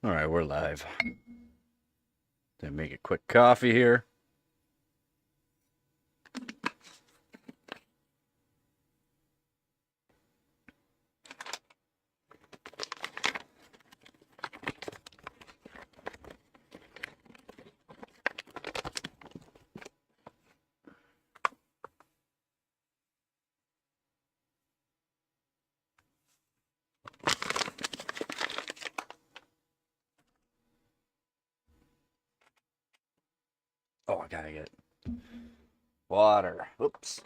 All right, we're live. Gonna make a quick coffee here. Oh, I gotta get water. Oops.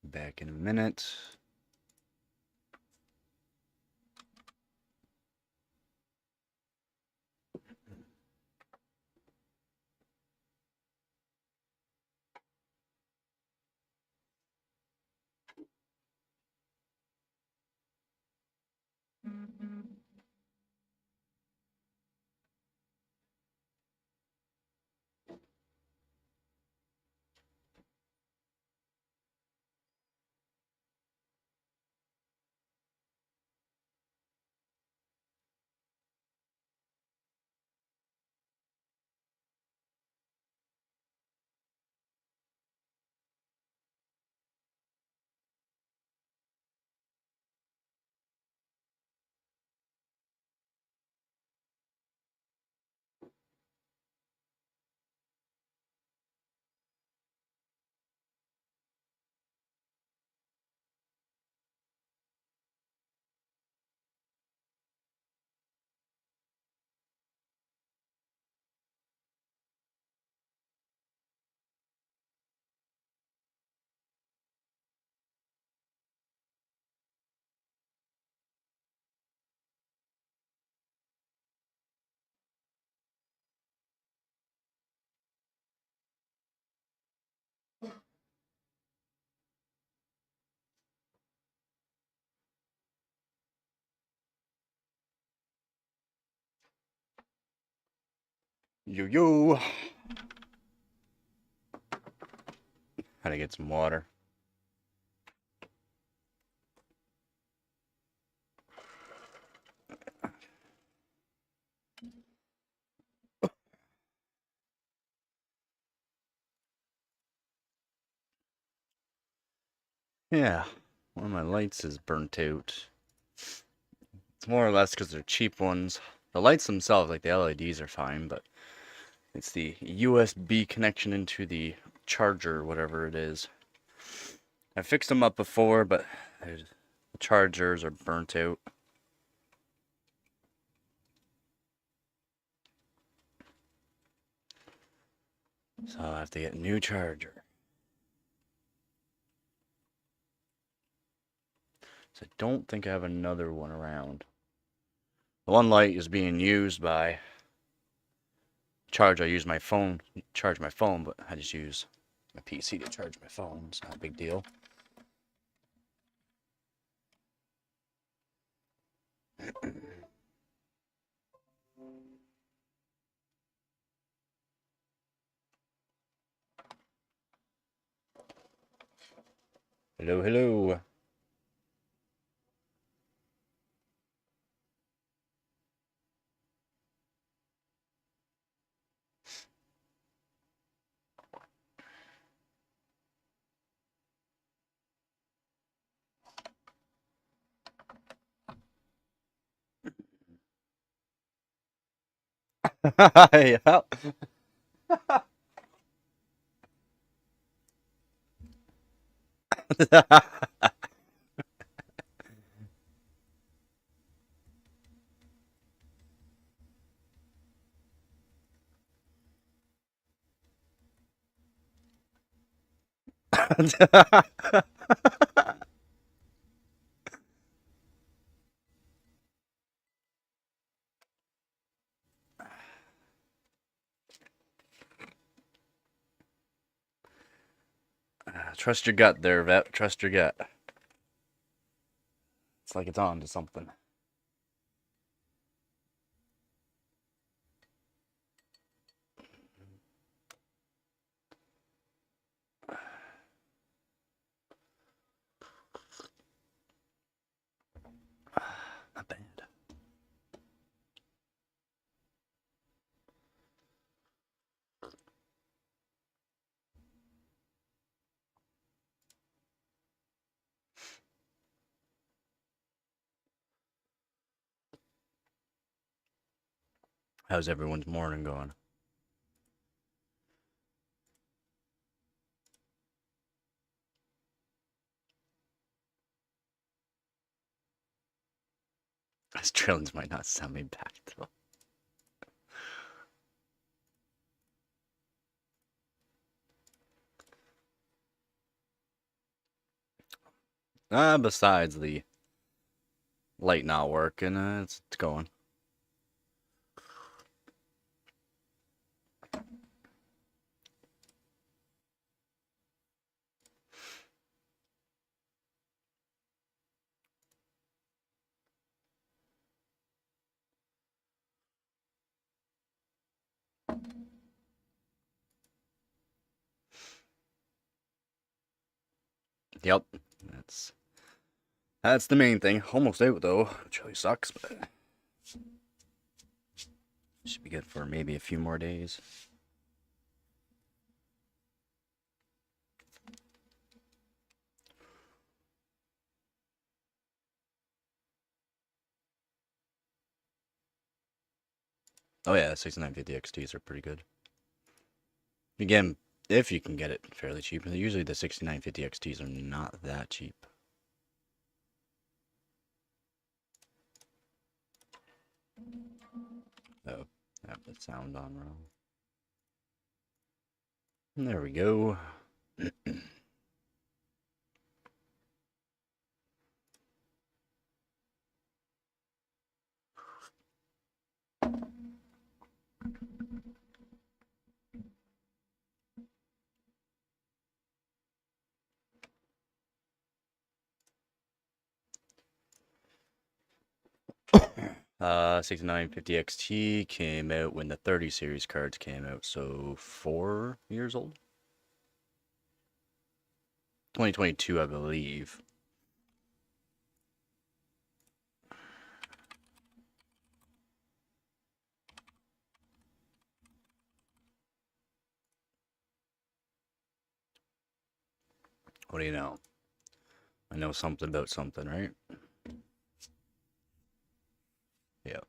Back in a minute. Yo yo. How to get some water. Yeah, one of my lights is burnt out. It's more or less because they're cheap ones. The lights themselves, like the LEDs, are fine, but it's the USB connection into the charger, whatever it is. I fixed them up before, but the chargers are burnt out. So I'll have to get a new charger. So I don't think I have another one around. The one light is being used by charge. I use my phone, charge my phone, but I just use my PC to charge my phone. It's not a big deal. Hello, hello. Yeah. Trust your gut there, vet. Trust your gut. It's like it's on to something. Not bad. How's everyone's morning going? Australians might not sound me back though. Besides the light not working, it's going. Yep, that's the main thing. Almost out though, which really sucks, but should be good for maybe a few more days. Oh yeah, 6950 XTs are pretty good. Again, if you can get it fairly cheap. Usually the 6950 XTs are not that cheap. Oh, I have the sound on wrong. There we go. 6950 XT came out when the 30 series cards came out, so 4 years old. 2022, I believe. What do you know? I know something about something, right? Yeah.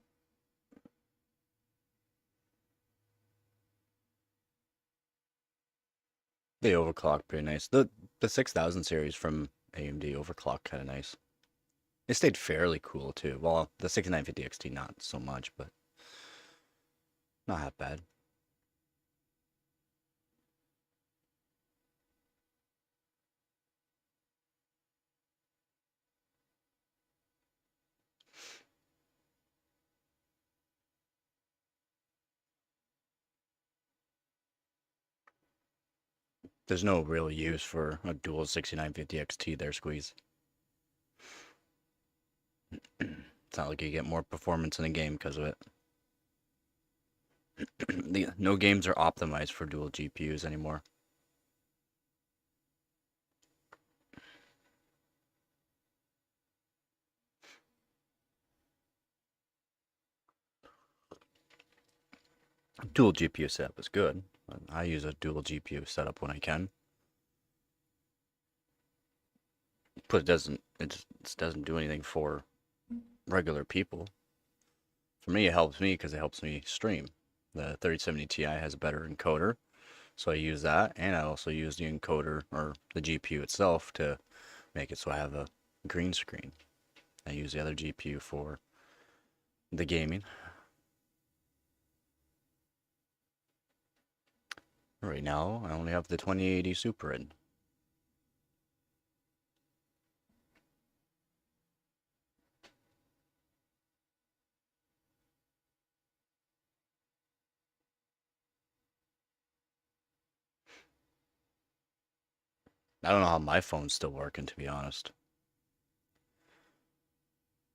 They overclock pretty nice. The 6000 series from AMD overclock kind of nice. It stayed fairly cool too. Well, the 6950 XT not so much, but not that bad. There's no real use for a dual 6950 XT there, Squeeze. It's not like you get more performance in a game because of it. No games are optimized for dual GPUs anymore. Dual GPU setup is good. I use a dual GPU setup when I can. But it just doesn't do anything for regular people. For me, it helps me because it helps me stream. The 3070 Ti has a better encoder, so I use that, and I also use the encoder or the GPU itself to make it so I have a green screen. I use the other GPU for the gaming. Right now, I only have the 2080 Super in. I don't know how my phone's still working, to be honest.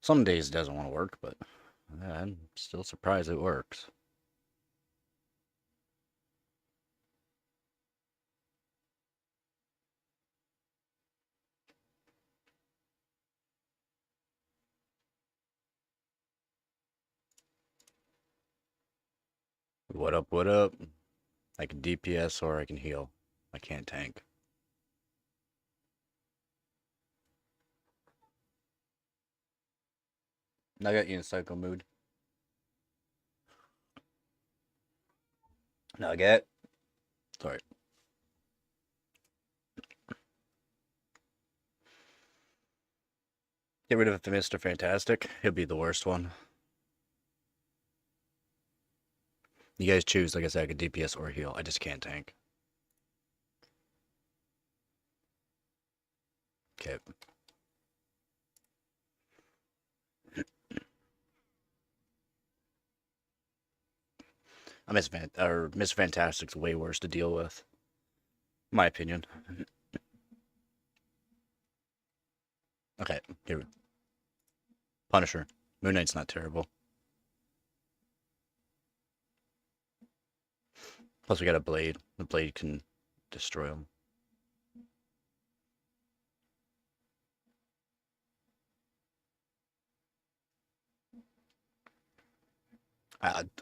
Some days it doesn't want to work, but I'm still surprised it works. What up, what up? I can DPS or I can heal. I can't tank. I got you in psycho mood. Nugget. Sorry. Get rid of Mr. Fantastic. He'll be the worst one. You guys choose, like I said, I could DPS or heal. I just can't tank. Okay. Miss Fantastic's way worse to deal with. In my opinion. Okay, here. Punisher. Moon Knight's not terrible. Plus we got a blade. The blade can destroy him.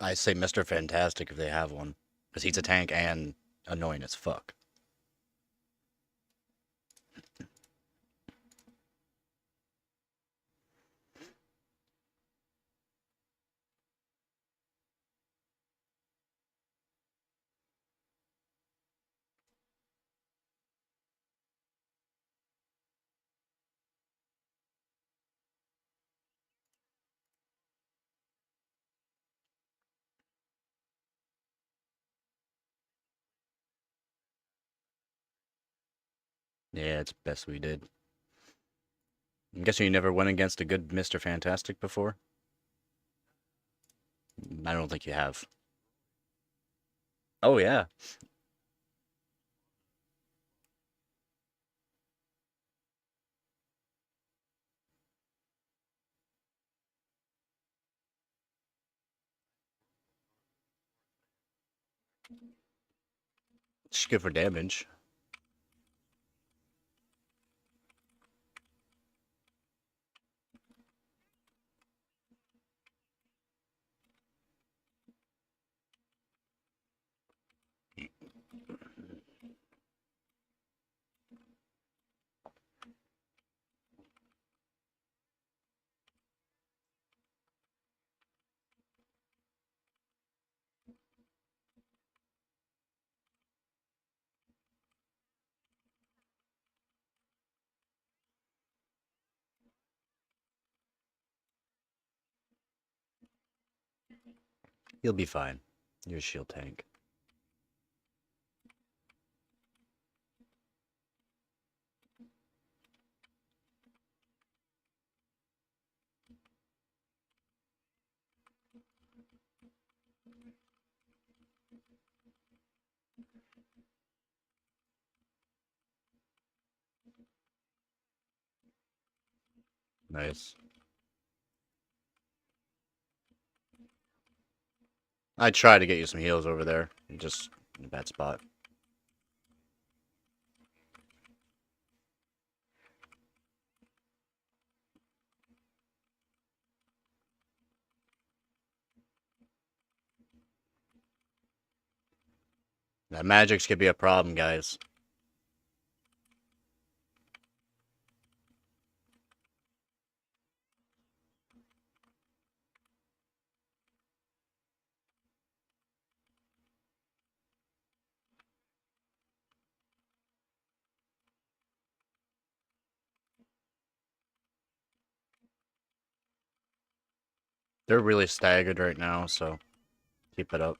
I say Mr. Fantastic if they have one. Because he's a tank and annoying as fuck. Yeah, it's best we did. I'm guessing you never went against a good Mr. Fantastic before? I don't think you have. Oh, yeah. Just good for damage. You'll be fine. You're a shield tank. Nice. I tried to get you some heals over there. You're just in a bad spot. That magics could be a problem, guys. They're really staggered right now, so keep it up.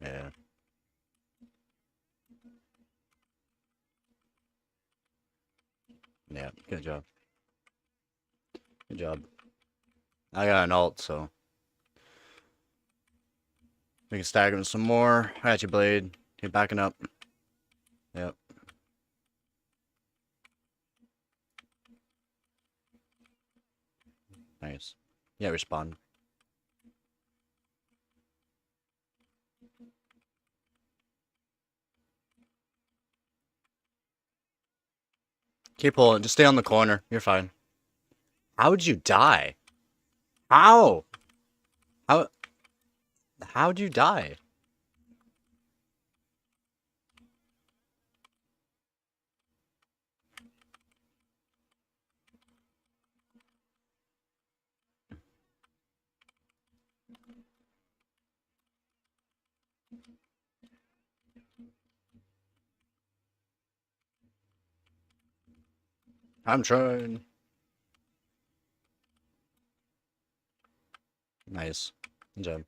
Yeah. Yeah, good job. Good job. I got an ult, so we can stagger them some more. I got you, Blade. You're backing up. Yep. Nice. Yeah, respawn. Keep pulling. Just stay on the corner. You're fine. How would you die? How? How? How'd you die? I'm trying. Nice. Good job.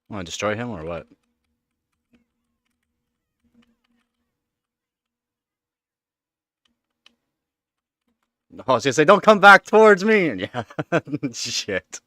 Want to destroy him or what? Oh, I was gonna say, don't come back towards me. Yeah. Shit.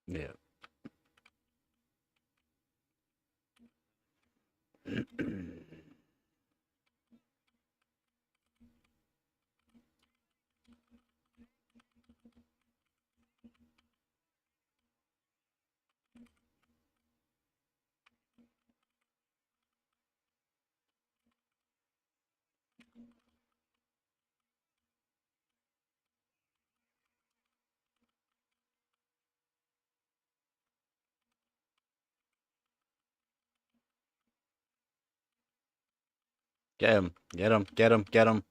Yeah. Get him. Get him. Get him. Get him.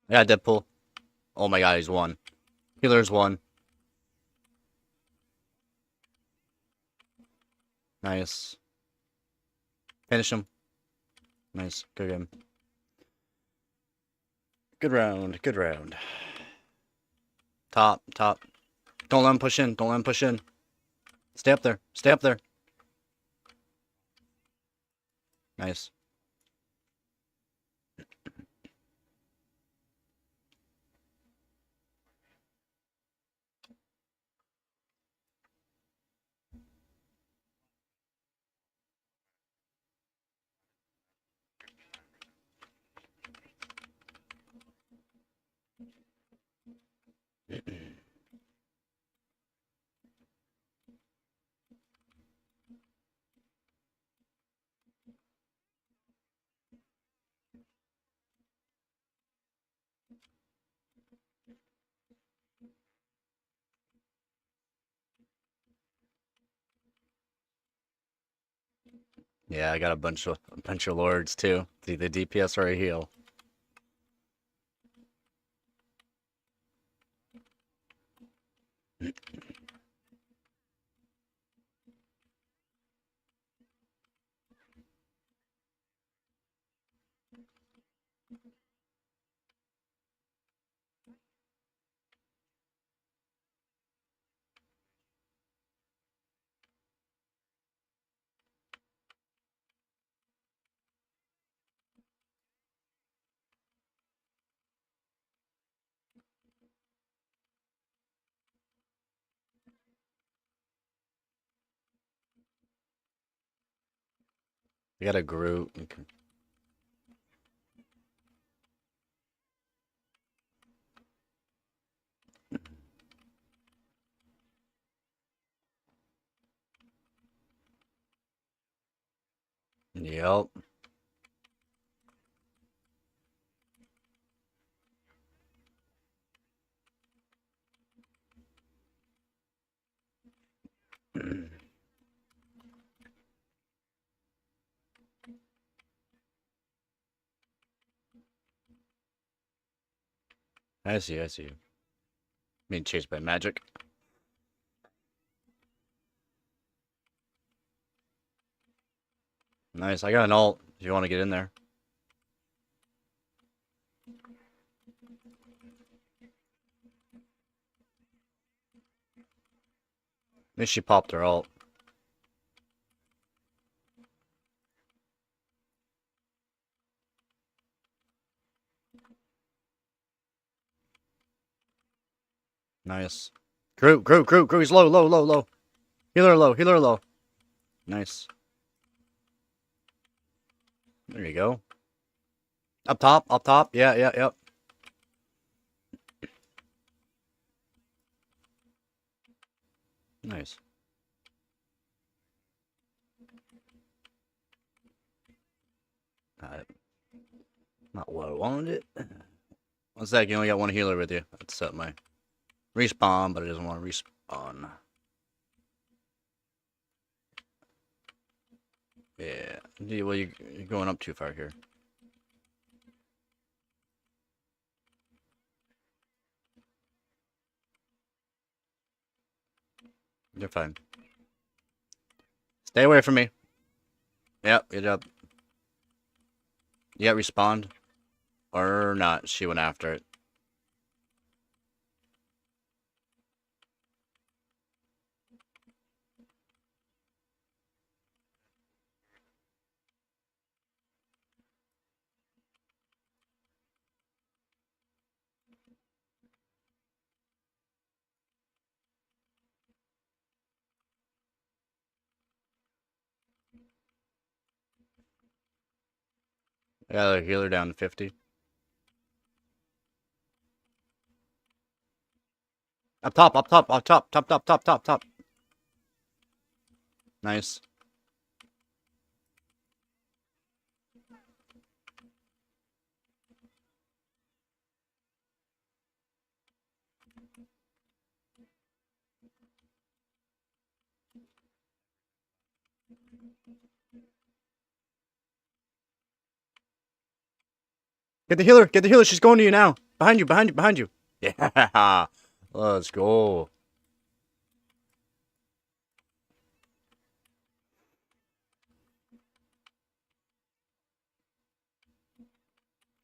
Yeah, Deadpool. Oh my god, he's won. Healer's won. Nice. Finish him. Nice. Good game. Good round. Good round. Top. Top. Don't let him push in. Don't let him push in. Stay up there. Stay up there. Nice. Yeah, I got a bunch of lords too. The DPS or a heal. I got a Groot. Okay. Yep. I see. I see. Being chased by magic. Nice. I got an ult. If you want to get in there. At least she popped her ult. Nice. Groot. He's low. Healer low. Nice. There you go. Up top. Yeah. Nice. Not what I wanted it. One sec, you only got one healer with you. That's set my respawn, but it doesn't want to respawn. Yeah. Well, you're going up too far here. You're fine. Stay away from me. Yep, good job. You got respawned? Or not? She went after it. I got a healer down to 50. Up top. Nice. Get the healer. She's going to you now. Behind you. Yeah. Let's go.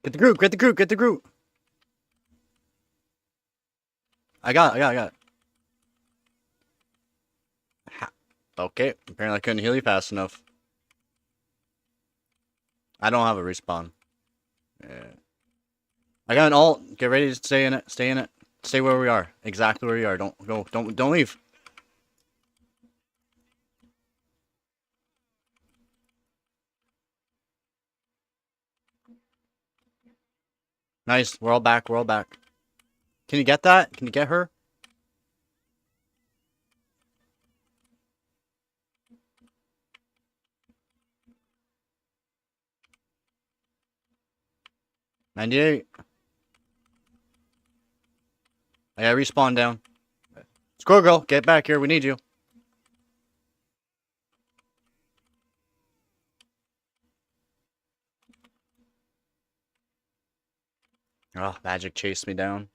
Get the Groot. I got it. Okay, apparently I couldn't heal you fast enough. I don't have a respawn. Yeah. I got an ult. Get ready to stay in it. Stay where we are. Exactly where we are. Don't go. Don't leave. Nice. We're all back. Can you get that? Can you get her? $98. I got respawn down. Squirrel girl, get back here. We need you. Oh, magic chased me down.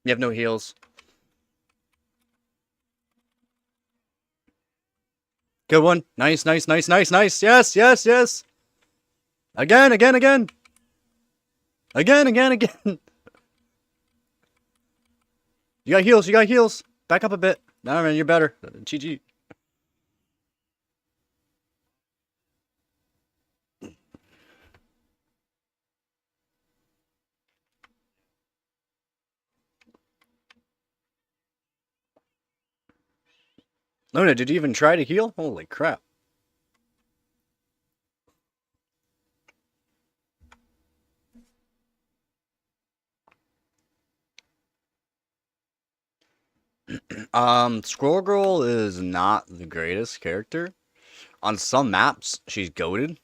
You have no heals. Good one. Nice. Yes. Again. You got heals. Back up a bit. Nah, man, you're better. GG. Luna, did you even try to heal? Holy crap. Squirrel Girl is not the greatest character. On some maps, she's goated.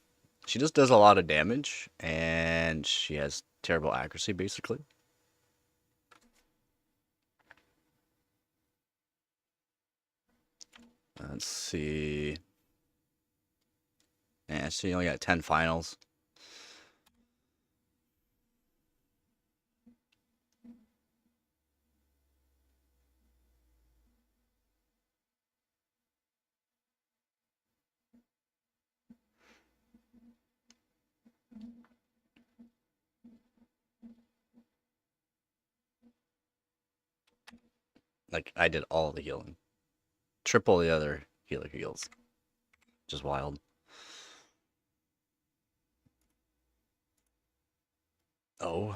She just does a lot of damage, and she has terrible accuracy, basically. Let's see. Yeah, she only got 10 finals. Like, I did all the healing. Triple the other healer heals. Just wild. Oh.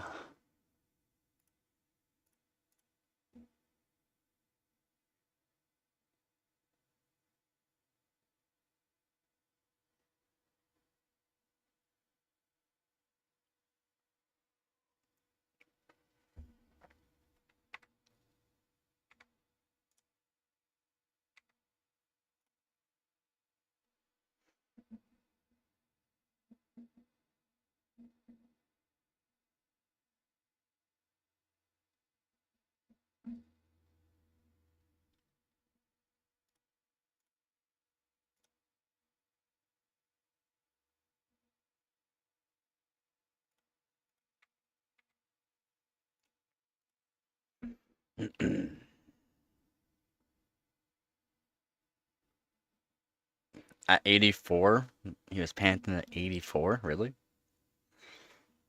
At 84, he was panting at 84. Really?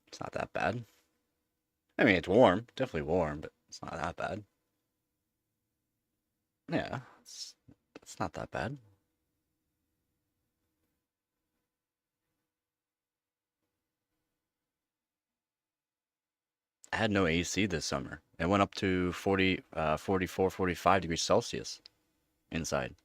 It's not that bad. I mean, it's warm, definitely warm, but it's not that bad. Yeah, it's not that bad. I had no AC this summer. It went up to 44, 45 degrees Celsius inside.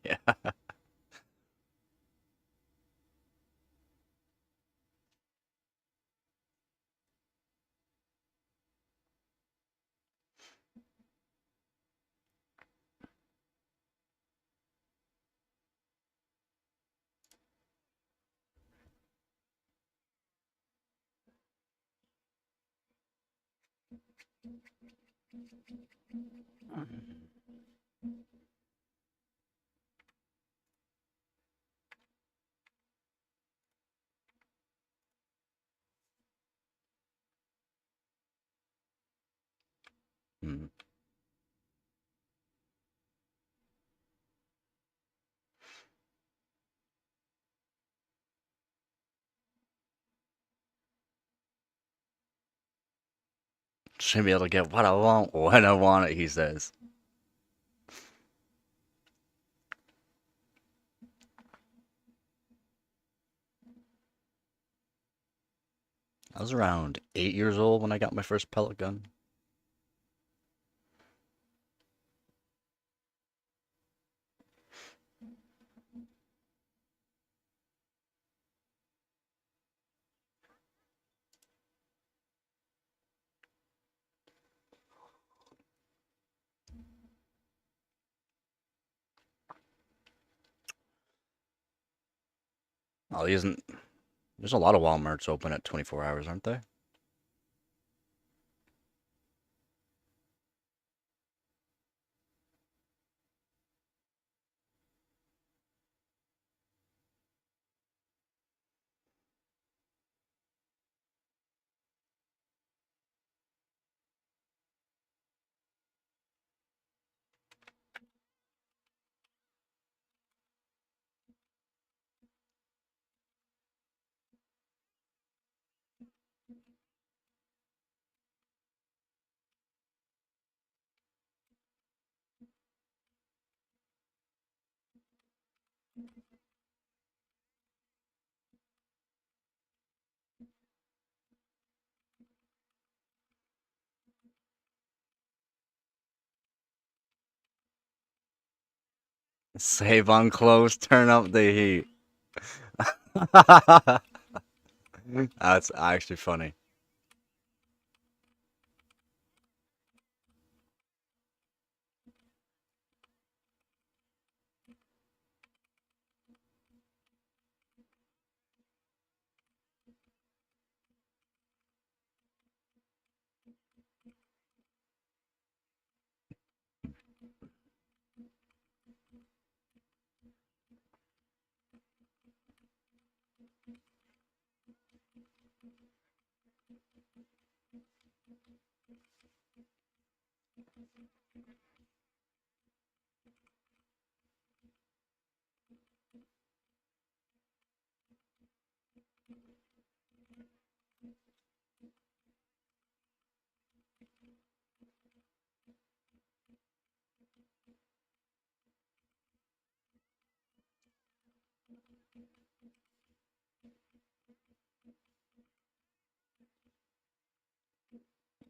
Yeah. Mm. Should be able to get what I want when I want it, he says. I was around 8 years old when I got my first pellet gun. Oh, he isn't. There's a lot of Walmarts open at 24 hours, aren't they? Save on clothes, turn up the heat. That's actually funny.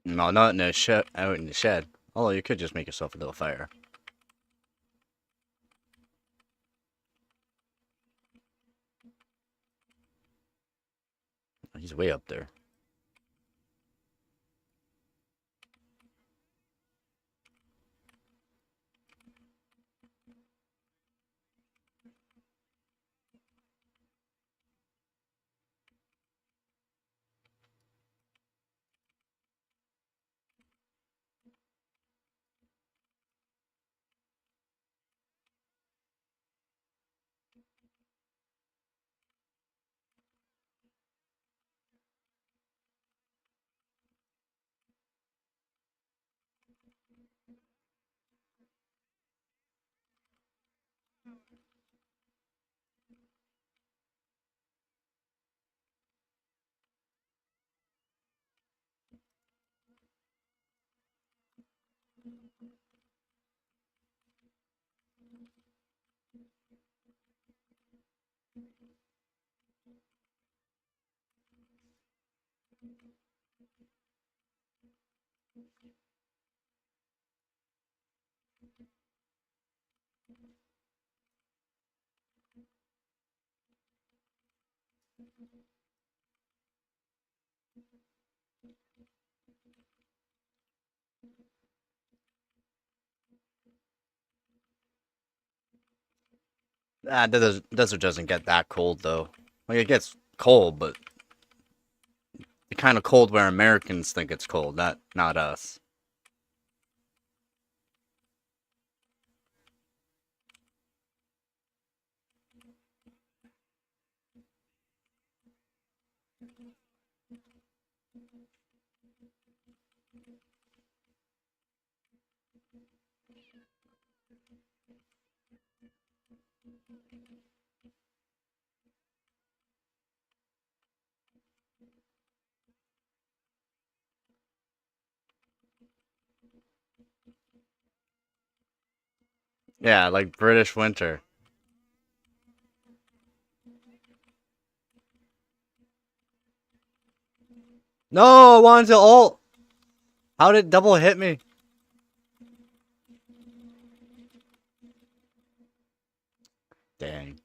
No, not in the shed. Out in the shed. Although you could just make yourself a little fire. He's way up there. Ah, desert doesn't get that cold though. Like it gets cold, but the kind of cold where Americans think it's cold, not us. Yeah, like British winter. No, I wanted to ult. How did it double hit me? Dang.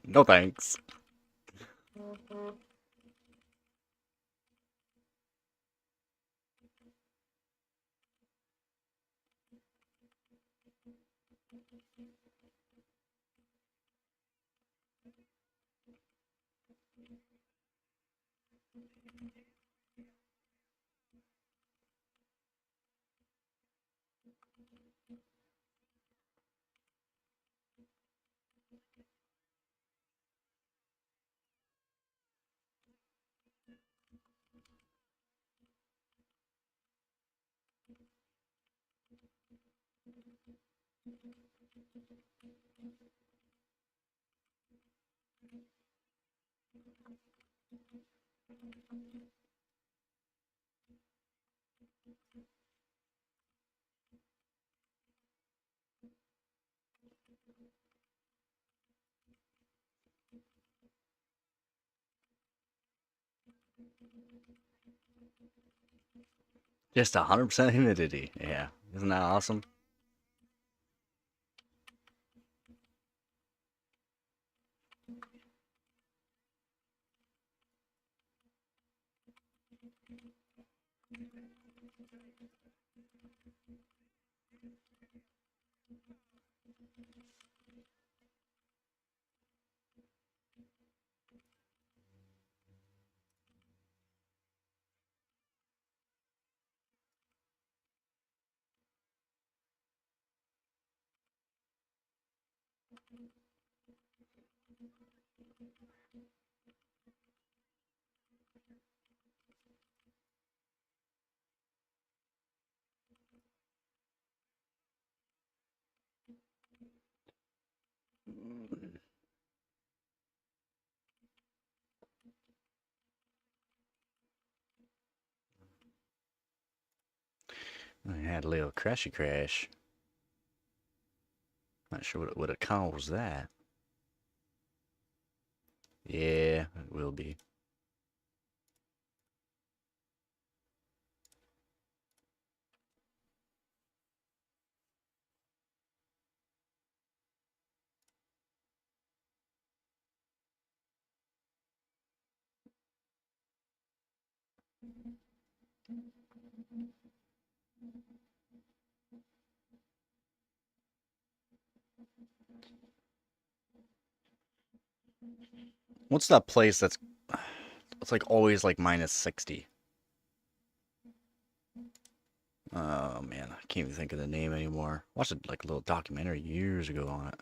No thanks. Just 100% humidity. Yeah, isn't that awesome? I had a little crashy crash. Not sure what would have caused that. Yeah, it will be. What's that place that's it's like always like minus 60? Oh man, I can't even think of the name anymore. Watched like a little documentary years ago on it.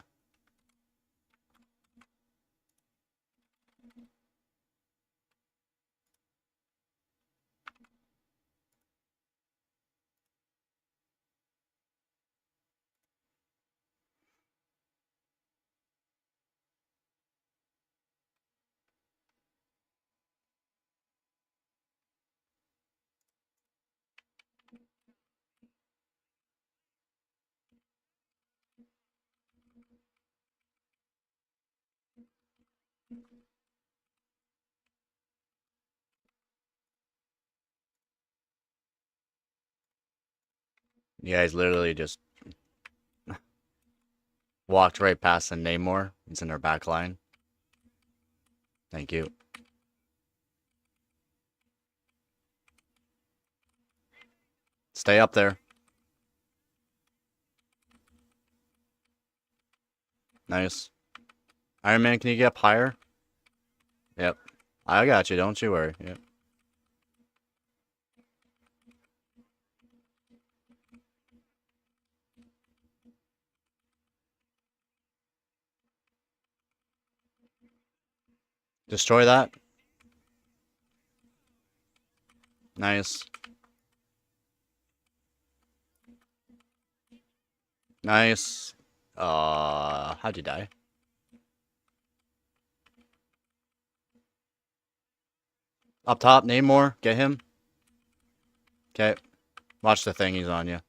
You guys literally just walked right past the Namor. It's in our back line. Thank you. Stay up there. Nice. Iron Man, can you get up higher? Yep. I got you, don't you worry. Yep. Destroy that. Nice. Nice. How'd you die? Up top, Namor. Get him. Okay. Watch the thing, he's on you.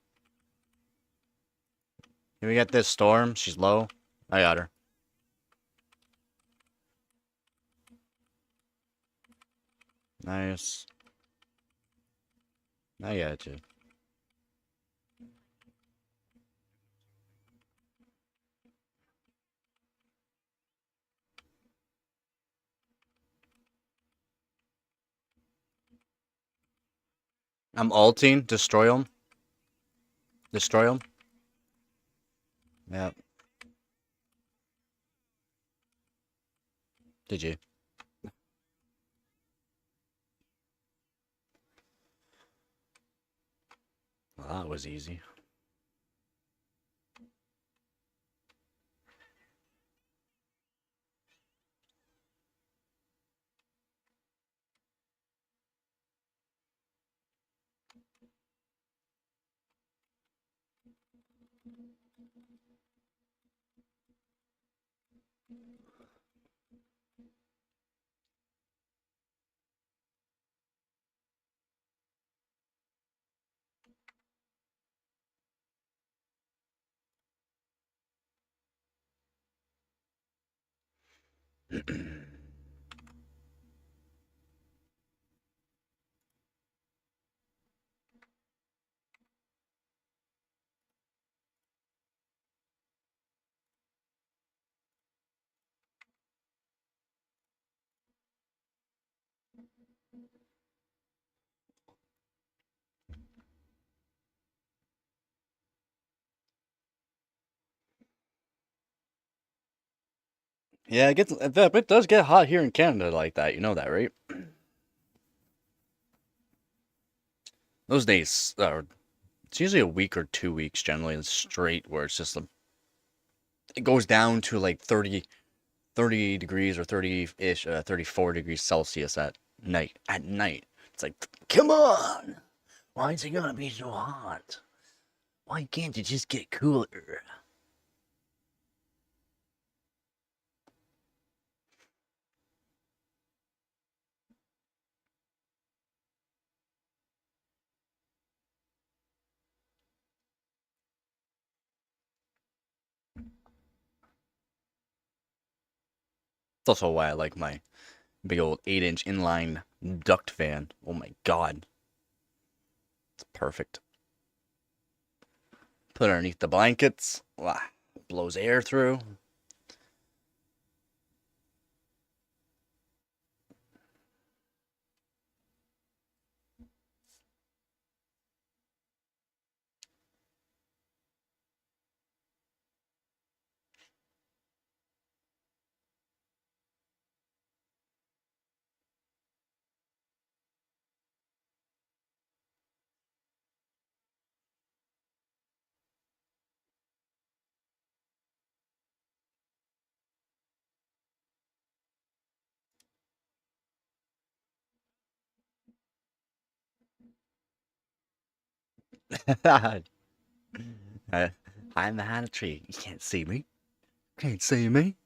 Can we get this Storm? She's low. I got her. Nice. I got you. I'm ulting. Destroy him. Destroy him. Yep. Did you? Well, that was easy. Yeah, it does get hot here in Canada like that. You know that, right? Those days are it's usually a week or 2 weeks generally straight where it's just it goes down to like 30 degrees or 30-ish, 34 degrees Celsius at night. At night, it's like, come on, why is it gonna be so hot? Why can't you just get cooler? also why I like my big old 8-inch inline duct fan. Oh my god. It's perfect. Put it underneath the blankets. Wow. Blows air through. I, I'm behind a tree. You can't see me. Can't see me.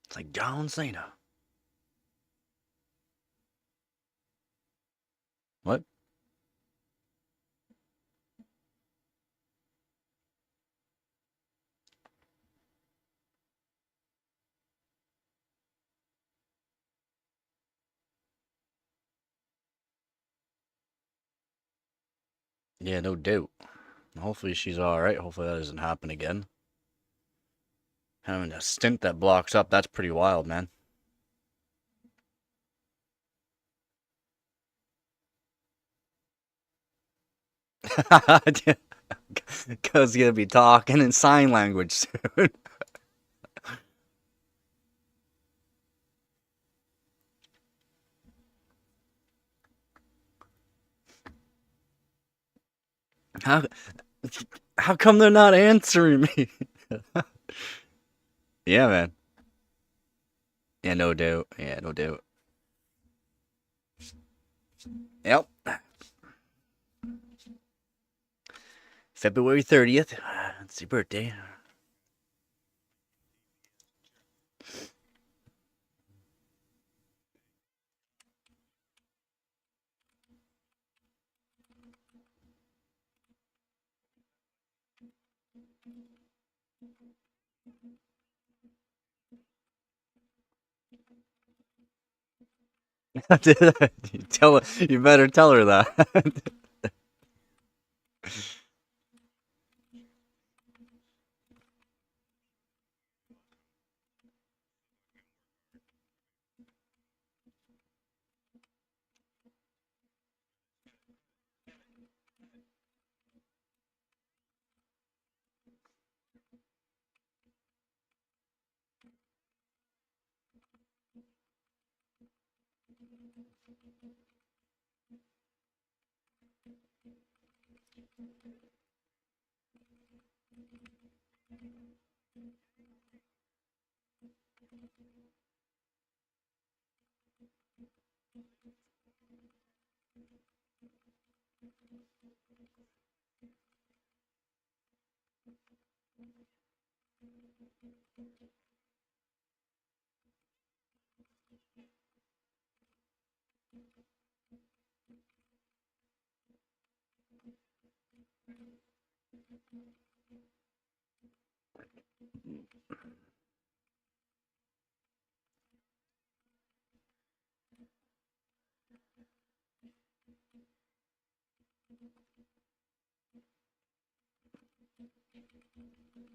It's like John Cena. What? Yeah, no doubt. Hopefully she's alright. Hopefully that doesn't happen again. Having a stint that blocks up, that's pretty wild, man. Because you're gonna be talking in sign language soon. How how come they're not answering me? Yeah, man. Yeah, no doubt. Yeah, no doubt. Yep. February 30th. It's your birthday. Tell her, you better tell her that.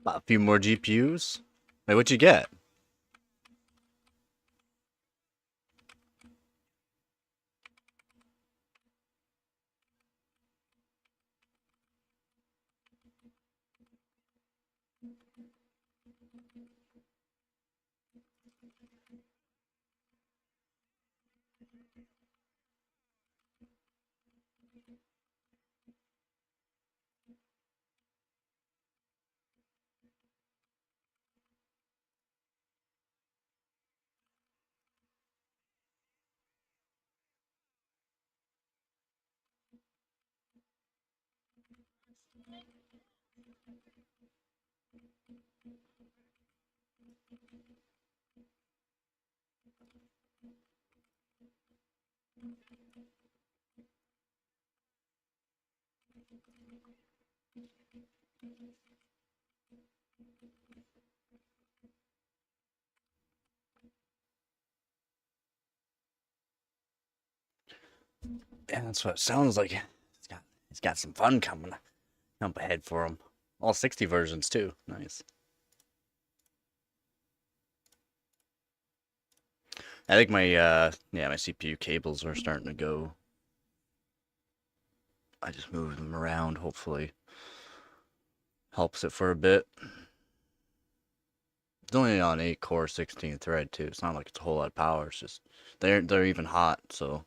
A few more GPUs. Wait, what'd you get? Yeah, that's what it sounds like. He's got some fun coming up ahead for him. All 60 versions too. Nice. I think my my CPU cables are starting to go. I just moved them around. Hopefully, helps it for a bit. It's only on 8-core 16 thread too. It's not like it's a whole lot of power. It's just they're even hot, so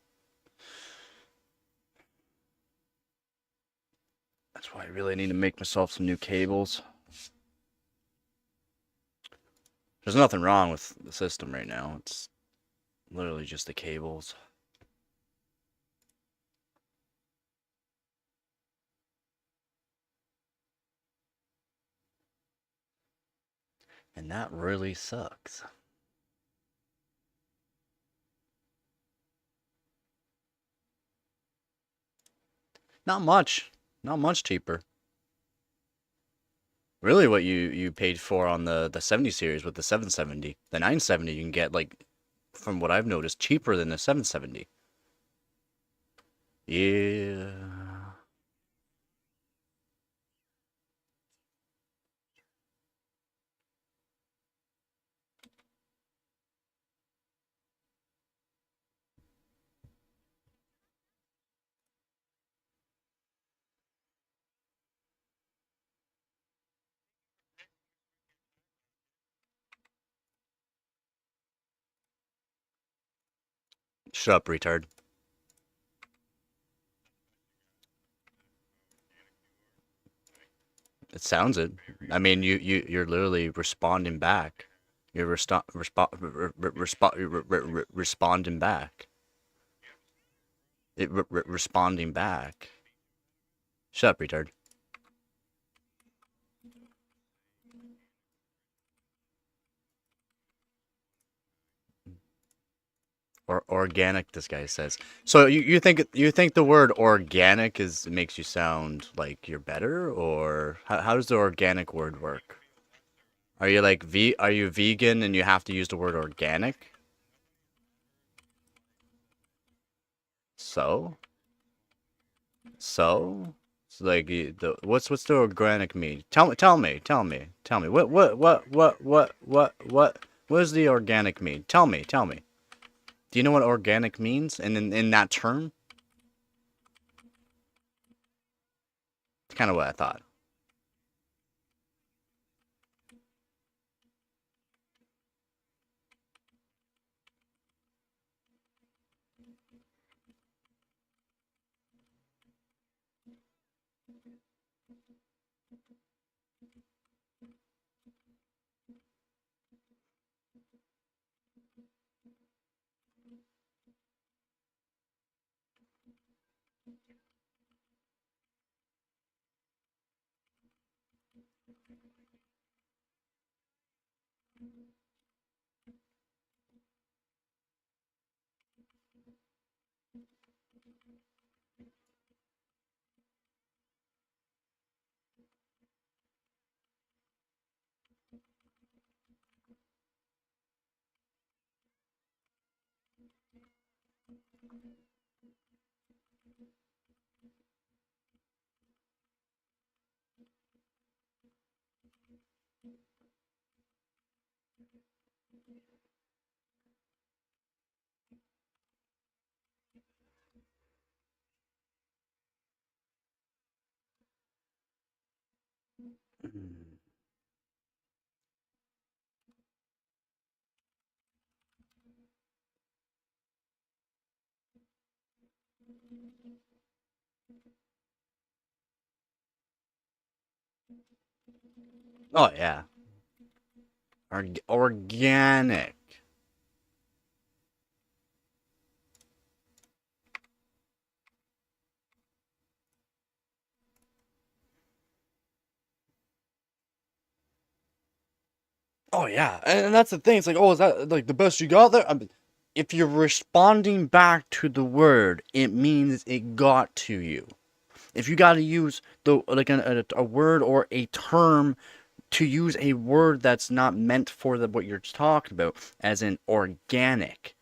that's why I really need to make myself some new cables. There's nothing wrong with the system right now. It's literally just the cables. And that really sucks. Not much. Not much cheaper. Really what you paid for on the 70 series with the 770. The 970 you can get, like, from what I've noticed, cheaper than the 770. Yeah. Shut up, retard. It sounds it. I mean, you're literally responding back. You're responding back. Responding back. Shut up, retard. Or organic, this guy says. So you think the word organic is makes you sound like you're better, or how does the organic word work? Are you like are you vegan and you have to use the word organic? So so like what's the organic mean? Tell me. What does the organic mean? Tell me. Do you know what organic means? And in that term, it's kind of what I thought. Oh yeah, organic. Oh yeah, and that's the thing. It's like, oh, is that like the best you got there? I mean, if you're responding back to the word, it means it got to you. If you got to use the like a word or a term to use a word that's not meant for what you're talking about, as in organic,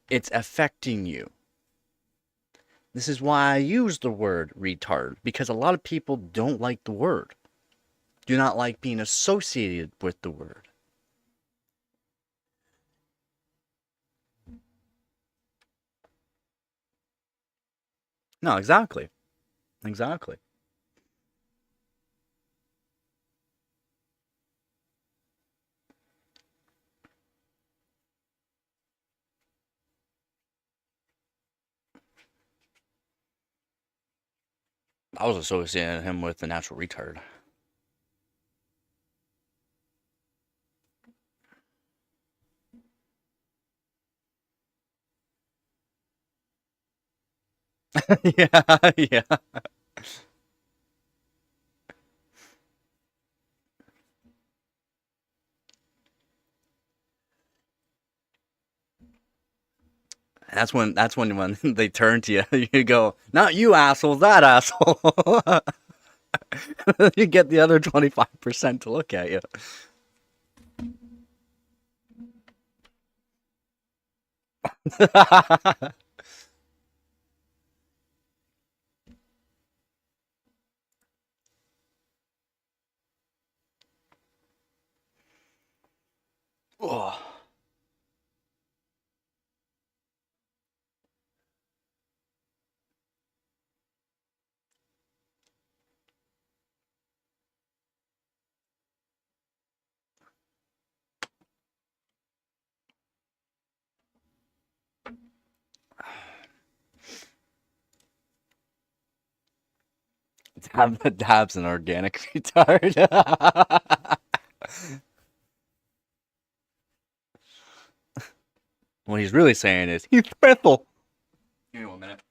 it's affecting you. This is why I use the word retard, because a lot of people don't like the word, do not like being associated with the word. No, exactly. Exactly. I was associating him with the natural retard. Yeah, yeah. That's when they turn to you, you go, not you asshole, that asshole. You get the other 25% to look at you. Oh, Dab's an organic retard. What he's really saying is he's special. Give me 1 minute.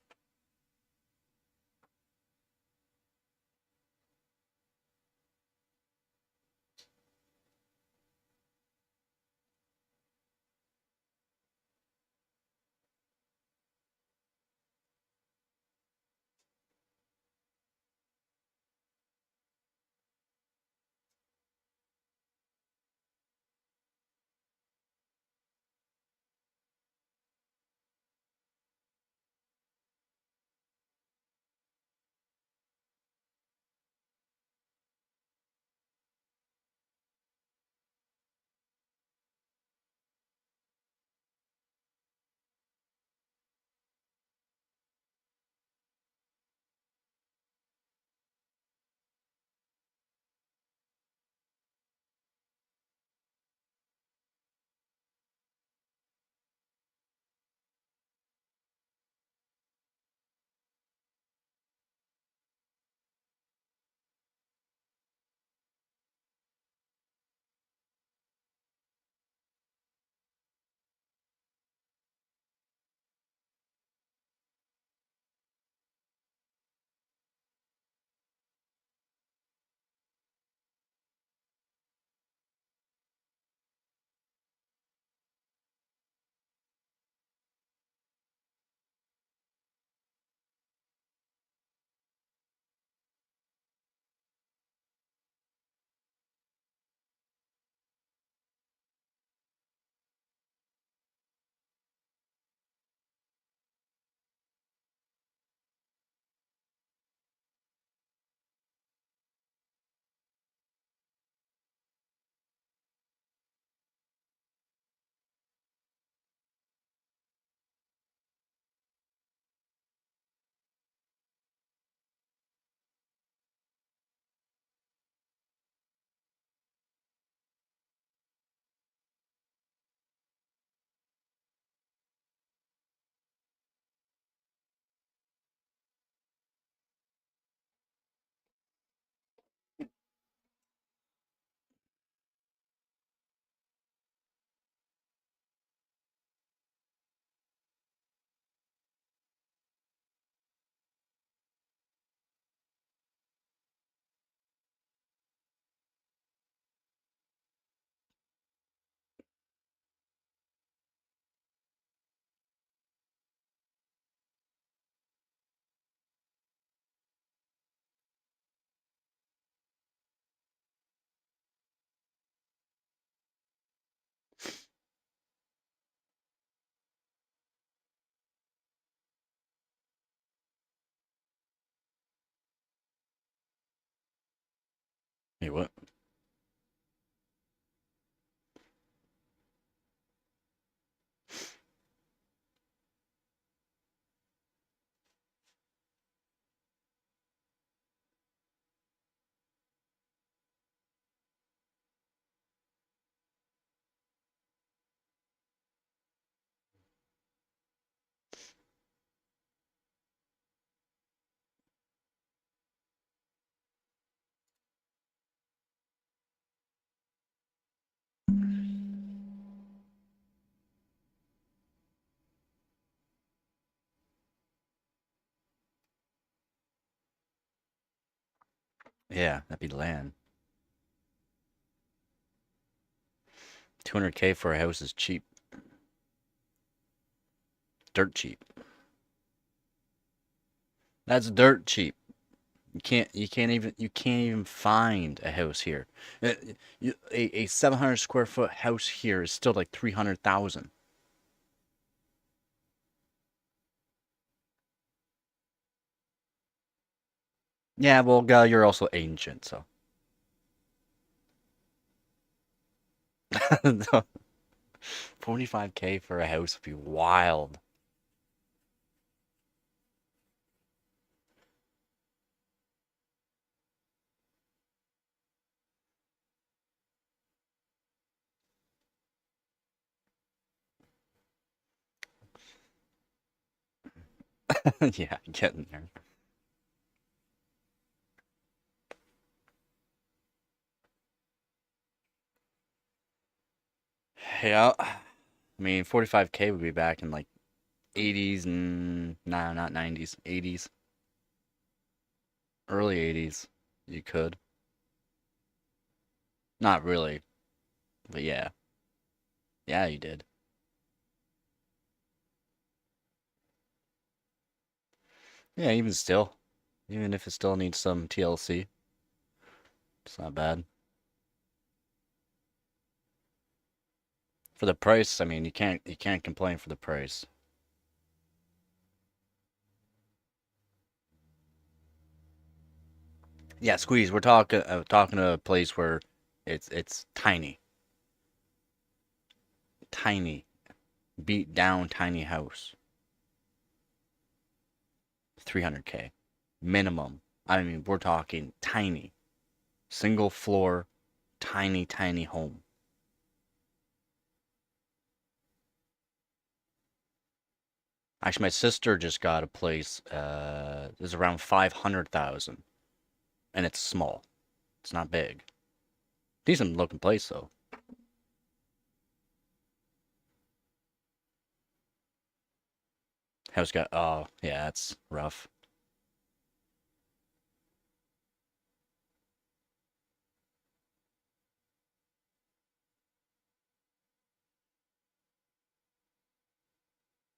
Hey, what? Yeah, that'd be land. 200K for a house is cheap. Dirt cheap. That's dirt cheap. You can't even find a house here. Uh, a 700 square foot house here is still like 300,000. Yeah, well, you're also ancient, so 45K for a house would be wild. Yeah, getting there. Yeah, I mean 45K would be back in like 80s and no, not 90s, 80s, early 80s. You could. Not really, but yeah. Yeah, you did. Yeah, even still. Even if it still needs some TLC, it's not bad. For the price, I mean, you can't complain for the price. Yeah, squeeze. We're talking a place where it's tiny, tiny, beat down tiny house. 300K minimum. I mean, we're talking tiny, single floor, tiny, tiny home. Actually, my sister just got a place. It's around 500,000, and it's small. It's not big. Decent looking place though. House got. Oh yeah, that's rough.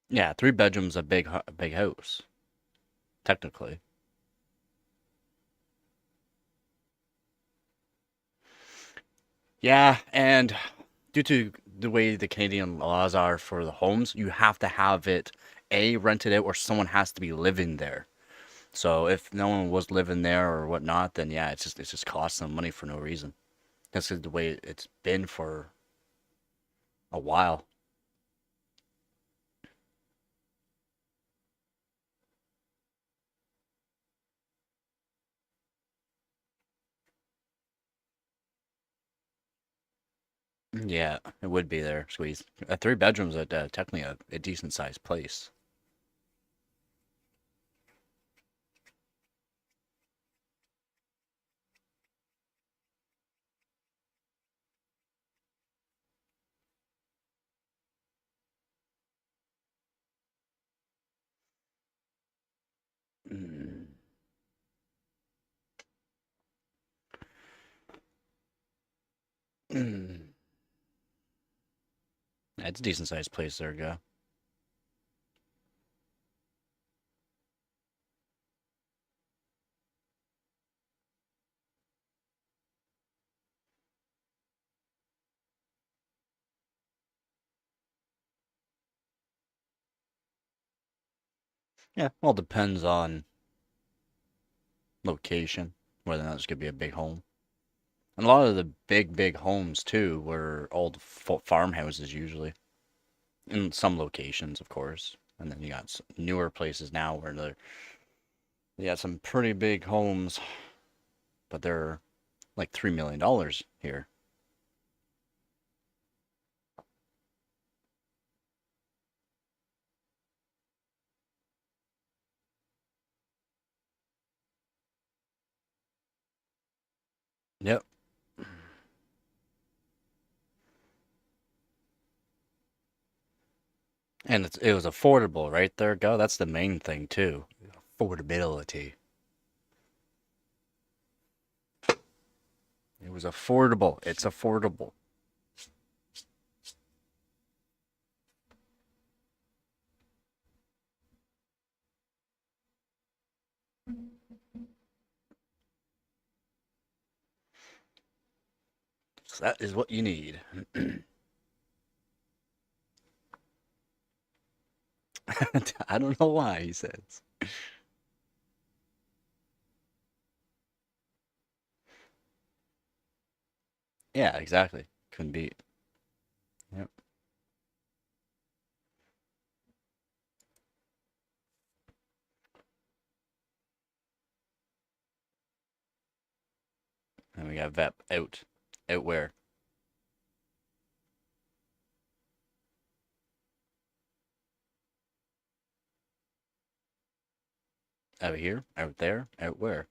Yeah, 3 bedrooms, a big house technically. Yeah, and due to the way the Canadian laws are for the homes, you have to have it rented out or someone has to be living there. So if no one was living there or whatnot, then yeah, it's just costing them money for no reason. That's the way it's been for a while. Yeah, it would be there, squeeze. 3 bedrooms at technically a decent sized place. Mm. Mm. Yeah, it's a decent sized place there, go. Yeah, well, depends on location, whether or not it's gonna be a big home. And a lot of the big homes too were old farmhouses usually, in some locations, of course. And then you got newer places now where they got some pretty big homes, but they're like $3 million here. Yep. And it was affordable, right there, go. That's the main thing too. Affordability. It was affordable. It's affordable. So that is what you need. I don't know why, he says. Yeah, exactly. Couldn't beat. Yep. And we got Vep out. Out where? Out here? Out there? Out where?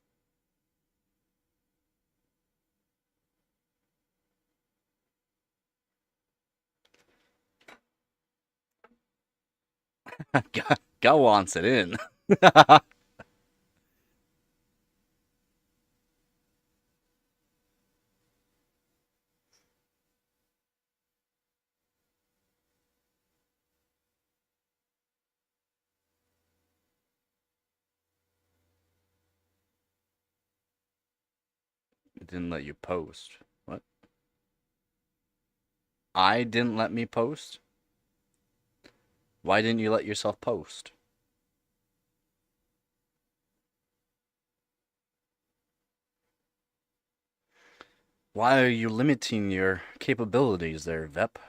Go wants it in. It didn't let you post. What? I didn't let me post? Why didn't you let yourself post? Why are you limiting your capabilities there, Vep?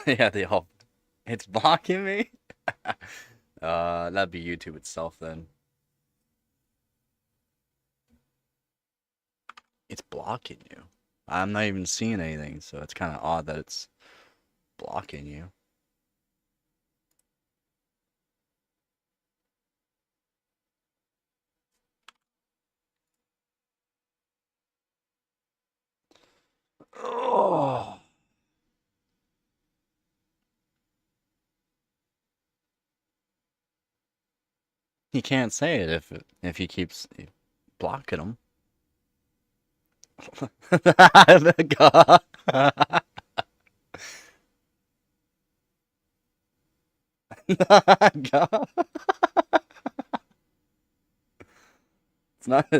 Yeah, they all. It's blocking me? That'd be YouTube itself then. It's blocking you. I'm not even seeing anything, so it's kind of odd that it's blocking you. Oh. He can't say it if he keeps blocking him. God. God. It's not.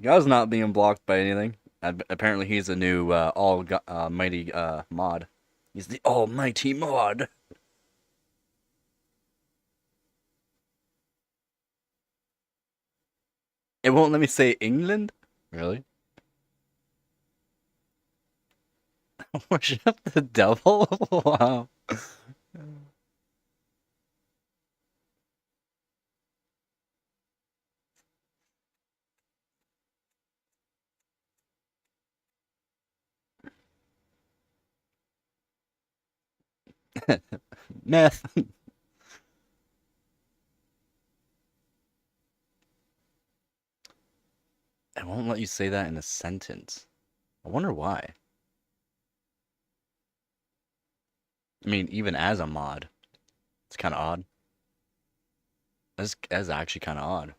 God's not being blocked by anything. Apparently, he's a new almighty mod. He's the almighty mod. It won't let me say England. Really? Worship the devil? Wow. Meth. It won't let you say that in a sentence. I wonder why. I mean, even as a mod, it's kind of odd. That's actually kind of odd.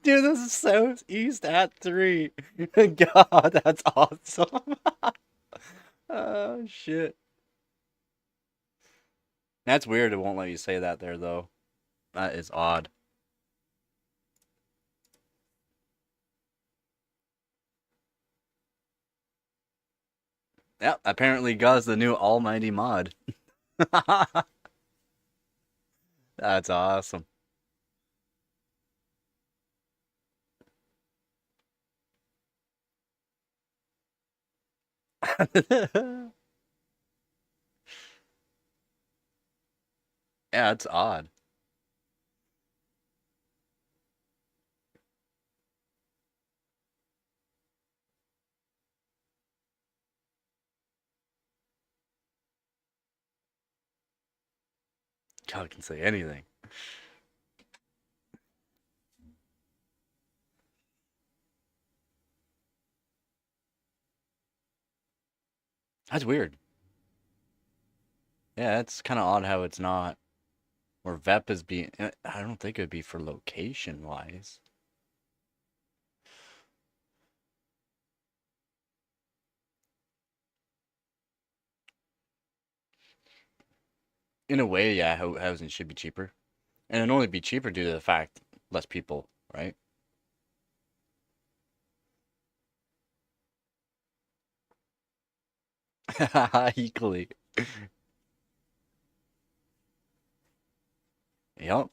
Dude, this is southeast at 3. God, that's awesome. Oh, shit. That's weird. It won't let you say that there, though. That is odd. Yep, apparently God's the new almighty mod. That's awesome. Yeah, it's odd. God can say anything. That's weird. Yeah, it's kind of odd how it's not. Or VEP is being. I don't think it would be for location wise. In a way, yeah, housing should be cheaper. And it'd only be cheaper due to the fact less people, right? Equally. Yep.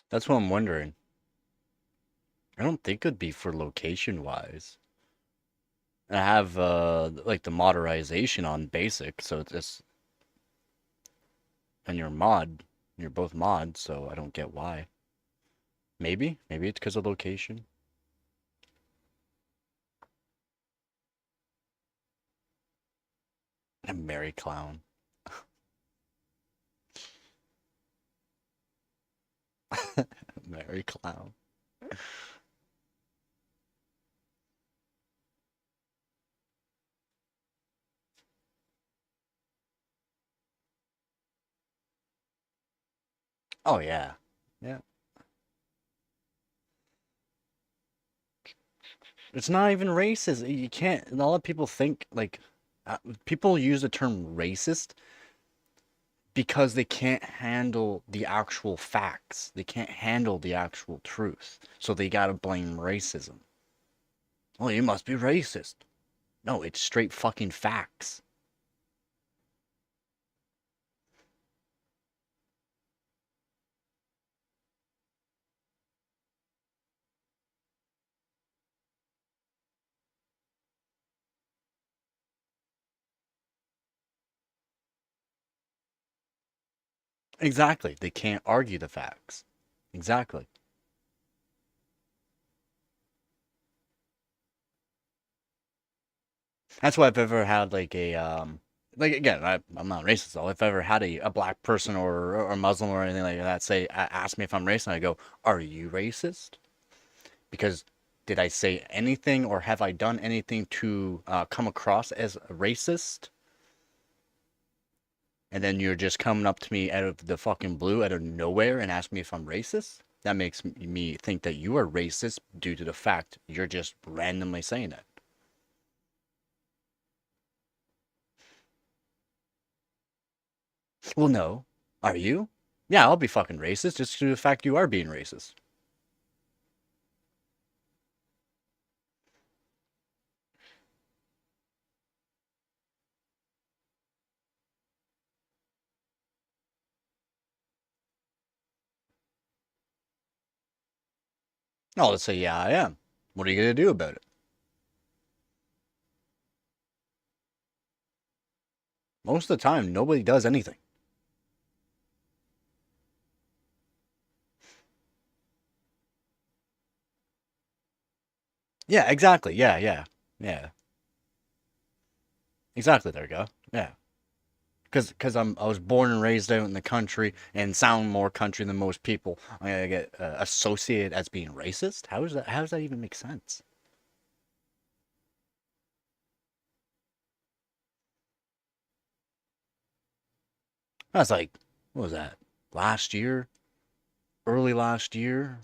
That's what I'm wondering. I don't think it'd be for location wise. And I have like the modernization on basic, so it's and you're both mods, so I don't get why. Maybe it's because of location. A merry clown. Merry clown. Oh yeah. Yeah. It's not even racist. You can't. A lot of people think like people use the term racist because they can't handle the actual facts. They can't handle the actual truth. So they gotta blame racism. Oh, you must be racist. No, it's straight fucking facts. Exactly. They can't argue the facts. Exactly. That's why if I've ever had like again, I'm not racist though. If I ever had a black person or Muslim or anything like that say ask me if I'm racist, I go, "Are you racist?" Because did I say anything or have I done anything to come across as racist? And then you're just coming up to me out of the fucking blue, out of nowhere, and ask me if I'm racist? That makes me think that you are racist due to the fact you're just randomly saying it. Well, no. Are you? Yeah, I'll be fucking racist just due to the fact you are being racist. No, let's say, yeah, I am. What are you going to do about it? Most of the time, nobody does anything. Yeah, exactly. Yeah, yeah, yeah. Exactly. There you go. Yeah. Because I was born and raised out in the country and sound more country than most people. I'm gonna get associated as being racist. How is that? How does that even make sense? I was like, what was that? Last year, early last year,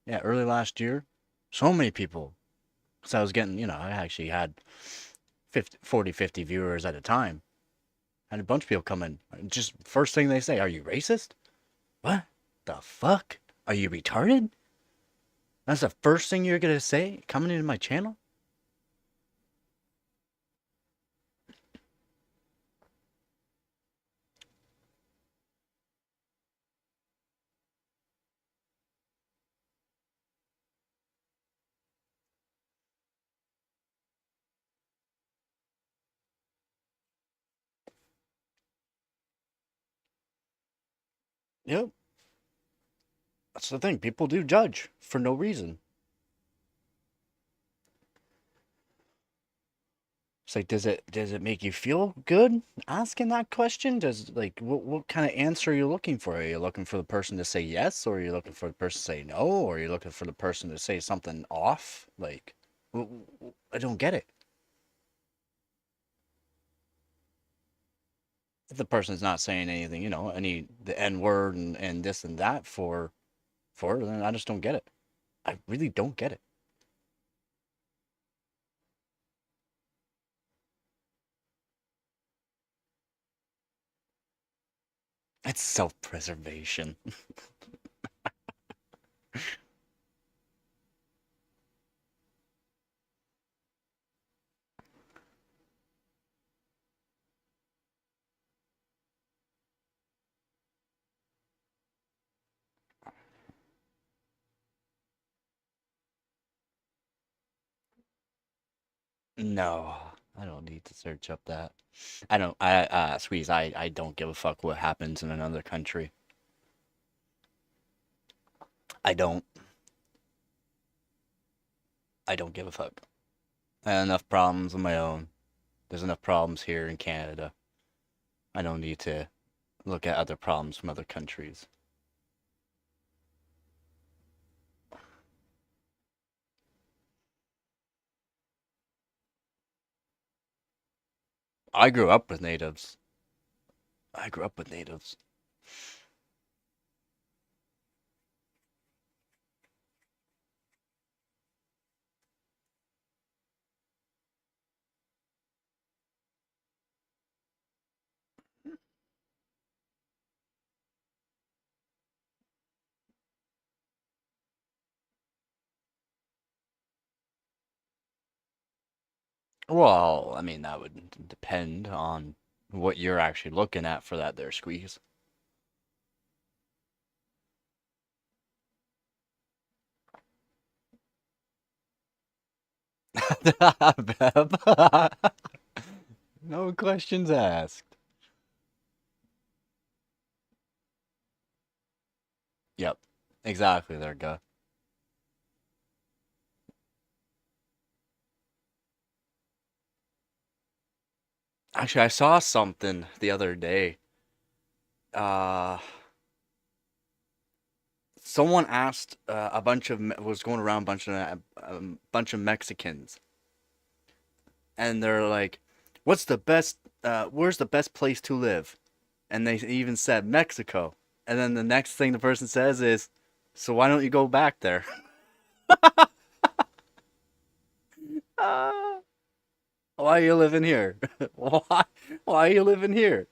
yeah, early last year. So many people. Because I was getting, I actually had 50, 40, 50 viewers at a time. And a bunch of people come in. Just first thing they say, are you racist? What the fuck? Are you retarded? That's the first thing you're gonna say coming into my channel? Yep. That's the thing. People do judge for no reason. It's like, does it make you feel good asking that question? Does like what kind of answer are you looking for? Are you looking for the person to say yes, or are you looking for the person to say no, or are you looking for the person to say something off? Like, I don't get it. If the person's not saying anything, any the N word and this and that for, then I just don't get it. I really don't get it. It's self-preservation. No, I don't need to search up that. I don't. Squeeze. I don't give a fuck what happens in another country. I don't. I don't give a fuck. I have enough problems of my own. There's enough problems here in Canada. I don't need to look at other problems from other countries. I grew up with natives. I grew up with natives. Well, I mean, that would depend on what you're actually looking at for that there squeeze. Beb. No questions asked. Yep. Exactly, there, go. Actually, I saw something the other day. Uh, Someone asked a bunch of was going around a bunch of Mexicans, and they're like, "What's the best? Where's the best place to live?" And they even said Mexico. And then the next thing the person says is, "So why don't you go back there?" Ah, why are you living here? Why? Why are you living here?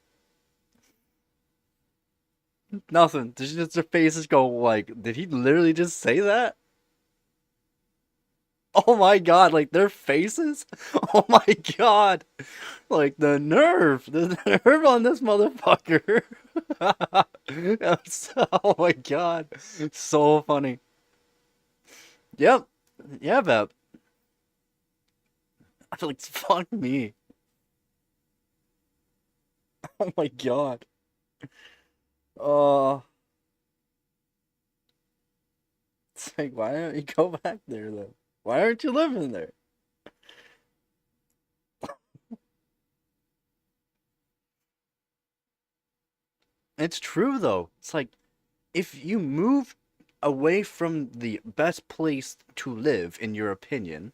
Nothing. Just their faces go like, did he literally just say that? Oh my god! Like their faces? Oh my god! Like the nerve on this motherfucker. Oh my god, so funny. Yep, yeah, Beb. I feel like fuck me. Oh my god. Oh, it's like, why don't you go back there then? Why aren't you living there? It's true though. It's like if you move away from the best place to live, in your opinion,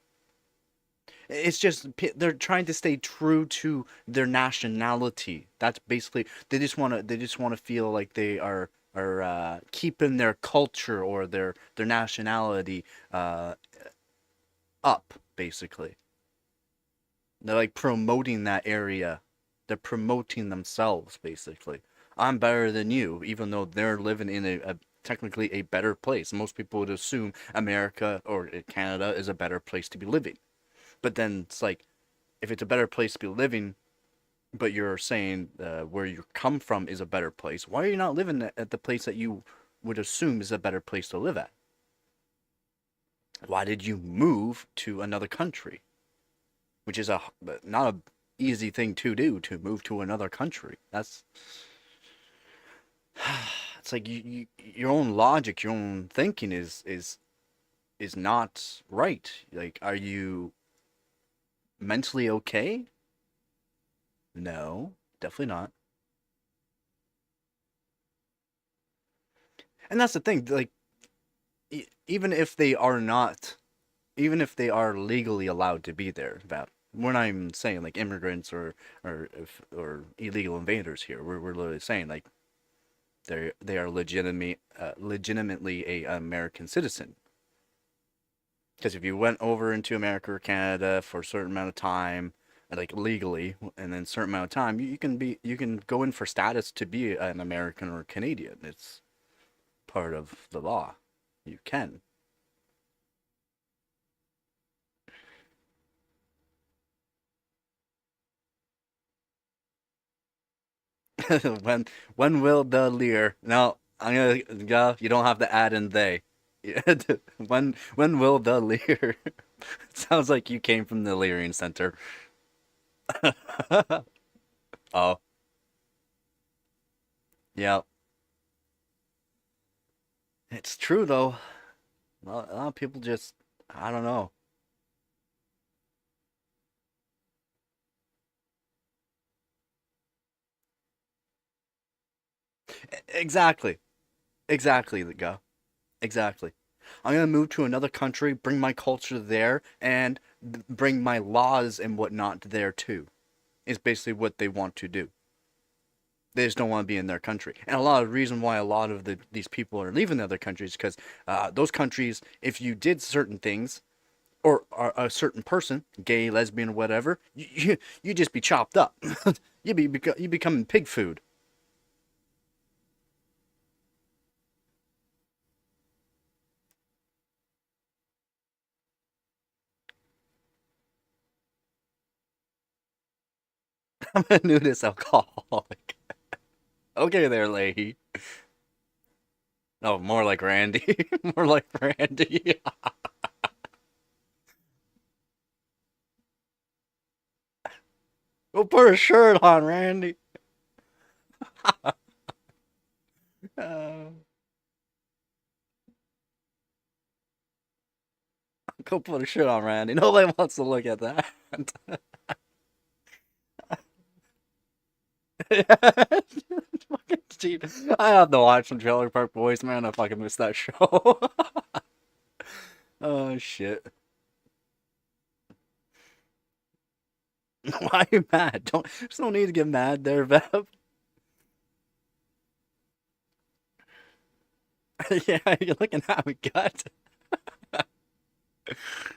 it's just they're trying to stay true to their nationality. That's basically they just want to feel like they are keeping their culture or their nationality uh up basically. They're like promoting that area. They're promoting themselves basically. I'm better than you, even though they're living in a technically a better place. Most people would assume America or Canada is a better place to be living. But then it's like, if it's a better place to be living, but you're saying where you come from is a better place, why are you not living at the place that you would assume is a better place to live at? Why did you move to another country? Which is a not a easy thing to do, to move to another country. That's it's like your own logic, your own thinking is not right. Like, are you mentally okay? No, definitely not. And that's the thing. Like, even if they are not, even if they are legally allowed to be there, that we're not even saying like immigrants or illegal invaders here. We're literally saying like they are legitimately a American citizen. Because if you went over into America or Canada for a certain amount of time, like legally, and then a certain amount of time, you can go in for status to be an American or Canadian. It's part of the law. You can. when when will the leer? No, I'm gonna go. You don't have to add in they. When will the leer? Sounds like you came from the Leering Center. Oh, yeah. It's true though. A lot of people just, I don't know. Exactly. Exactly, the go. Exactly. I'm gonna move to another country, bring my culture there, and bring my laws and whatnot there too. Is basically what they want to do. They just don't want to be in their country. And a lot of the reason why a lot of these people are leaving the other countries because those countries, if you did certain things, or a certain person, gay, lesbian, whatever, you just be chopped up. You becoming pig food. I'm a nudist alcoholic. Okay, there, Leahy. Oh, more like Randy. More like Randy. Go put a shirt on, Randy. Uh, go put a shirt on, Randy. Nobody wants to look at that. Fucking cheap. I have to watch some Trailer Park Boys, man. I fucking missed that show. Oh shit. Why are you mad? There's no need to get mad there, Bev. Yeah, you're looking at me, gut.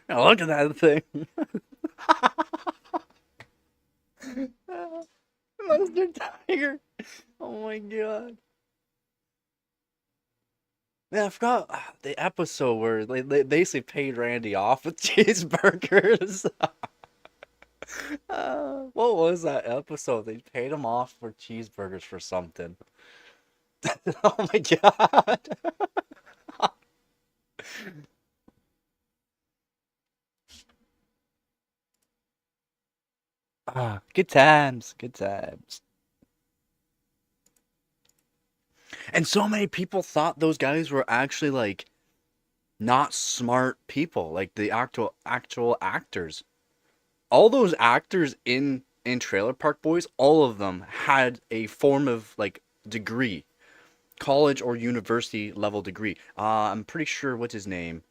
Now look at that thing. Monster Tiger. Oh my god. Man, I forgot the episode where they basically paid Randy off with cheeseburgers. What was that episode? They paid him off for cheeseburgers for something. Oh my god. Good times. Good times. And so many people thought those guys were actually like not smart people, like the actual actors. All those actors in Trailer Park Boys, all of them had a form of like degree, college or university level degree. I'm pretty sure what's his name,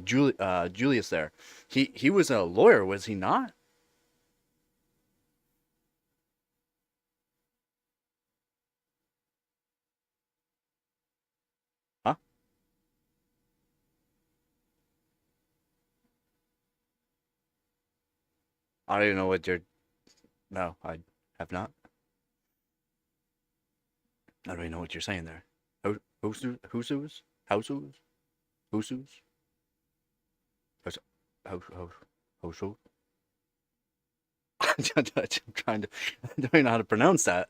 Julius. There, he was a lawyer, was he not? Huh? I don't even know what you're. No, I have not. I don't even know what you're saying there. Who's Housus? Who's Housus? I'm trying to. I don't even know how to pronounce that.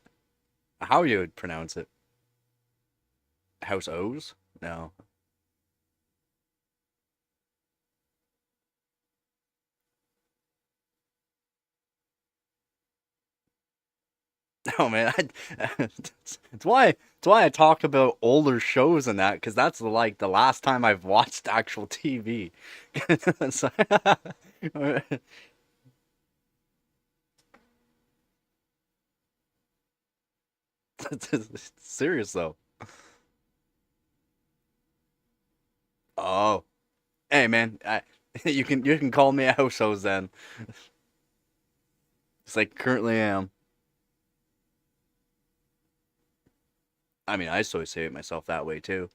How you would pronounce it? House O's? No. Oh man, it's why I talk about older shows and that because that's like the last time I've watched actual TV. So- Serious though. Oh, hey man, you can call me a house hose then. It's like currently am. I mean, I associate myself that way too.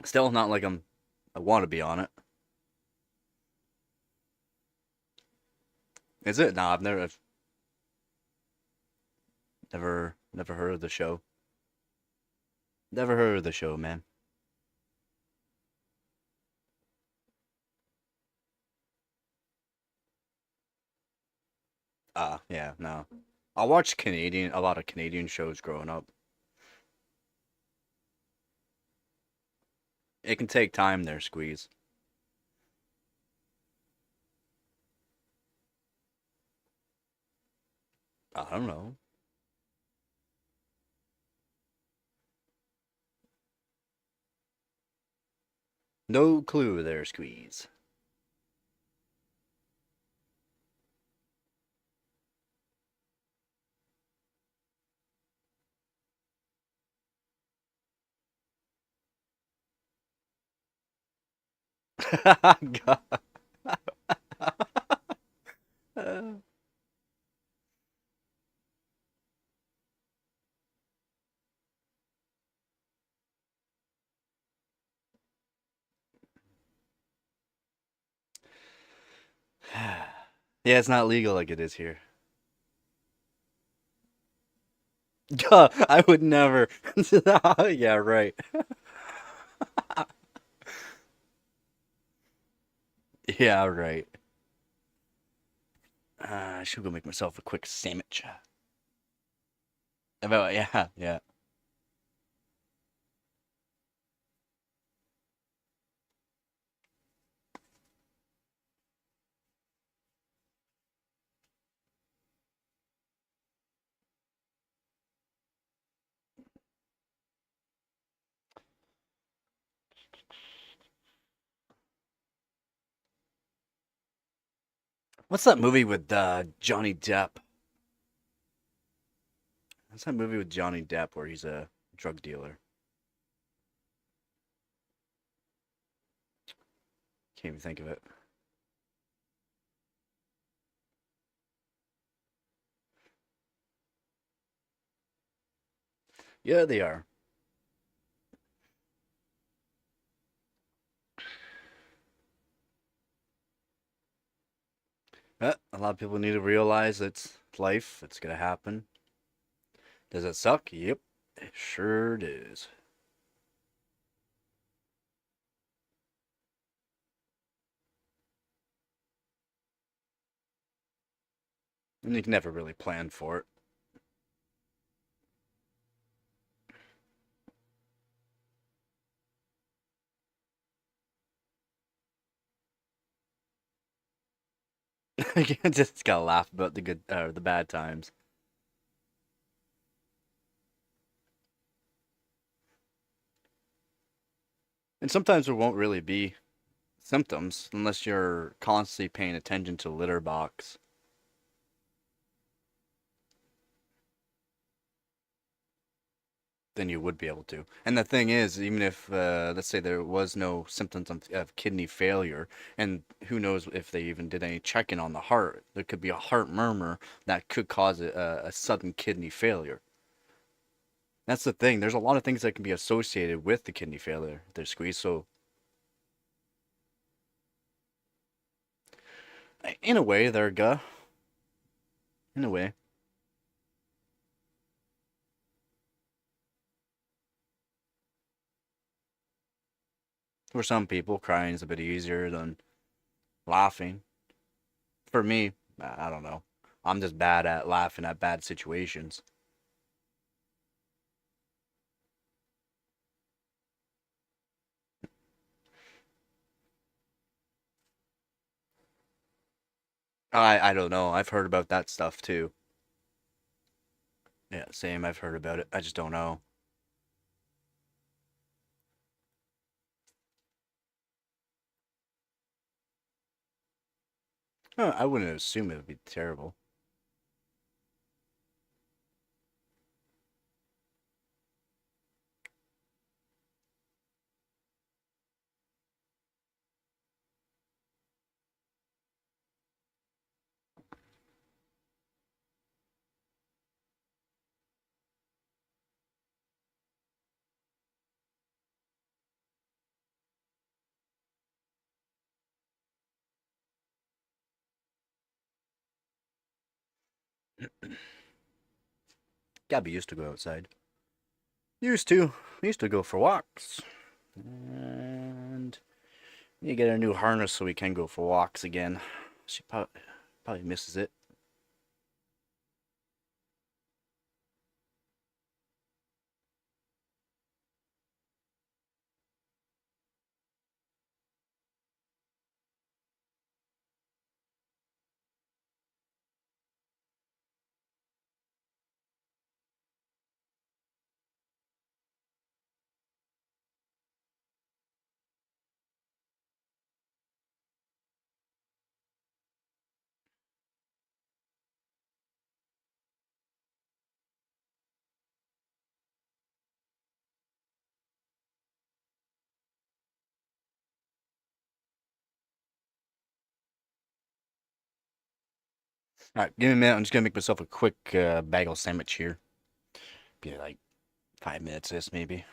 Still not like I want to be on it. Is it? Nah, I've never heard of the show. Never heard of the show, man. Yeah, no. I watched a lot of Canadian shows growing up. It can take time there, Squeeze. I don't know. No clue there, Squeeze. God. Yeah, it's not legal like it is here. I would never. Yeah, right. Yeah, right. I should go make myself a quick sandwich. About yeah, yeah. What's that movie with Johnny Depp? What's that movie with Johnny Depp where he's a drug dealer? Can't even think of it. Yeah, they are. A lot of people need to realize it's life. It's gonna happen. Does it suck? Yep, it sure does. And you can never really plan for it. You just gotta laugh about the good or the bad times. And sometimes there won't really be symptoms unless you're constantly paying attention to the litter box. Then you would be able to. And the thing is, even if, let's say, there was no symptoms of kidney failure, and who knows if they even did any checking on the heart, there could be a heart murmur that could cause a sudden kidney failure. That's the thing. There's a lot of things that can be associated with the kidney failure. They're squeezed. So, in a way, they're in a way. For some people, crying is a bit easier than laughing. For me, I don't know. I'm just bad at laughing at bad situations. I don't know. I've heard about that stuff too. Yeah, same. I've heard about it. I just don't know. I wouldn't assume it would be terrible. Gotta be used to go outside. Used to. We used to go for walks. And you get a new harness so we can go for walks again. She probably misses it. Alright, give me a minute. I'm just gonna make myself a quick bagel sandwich here. Be like 5 minutes, this maybe.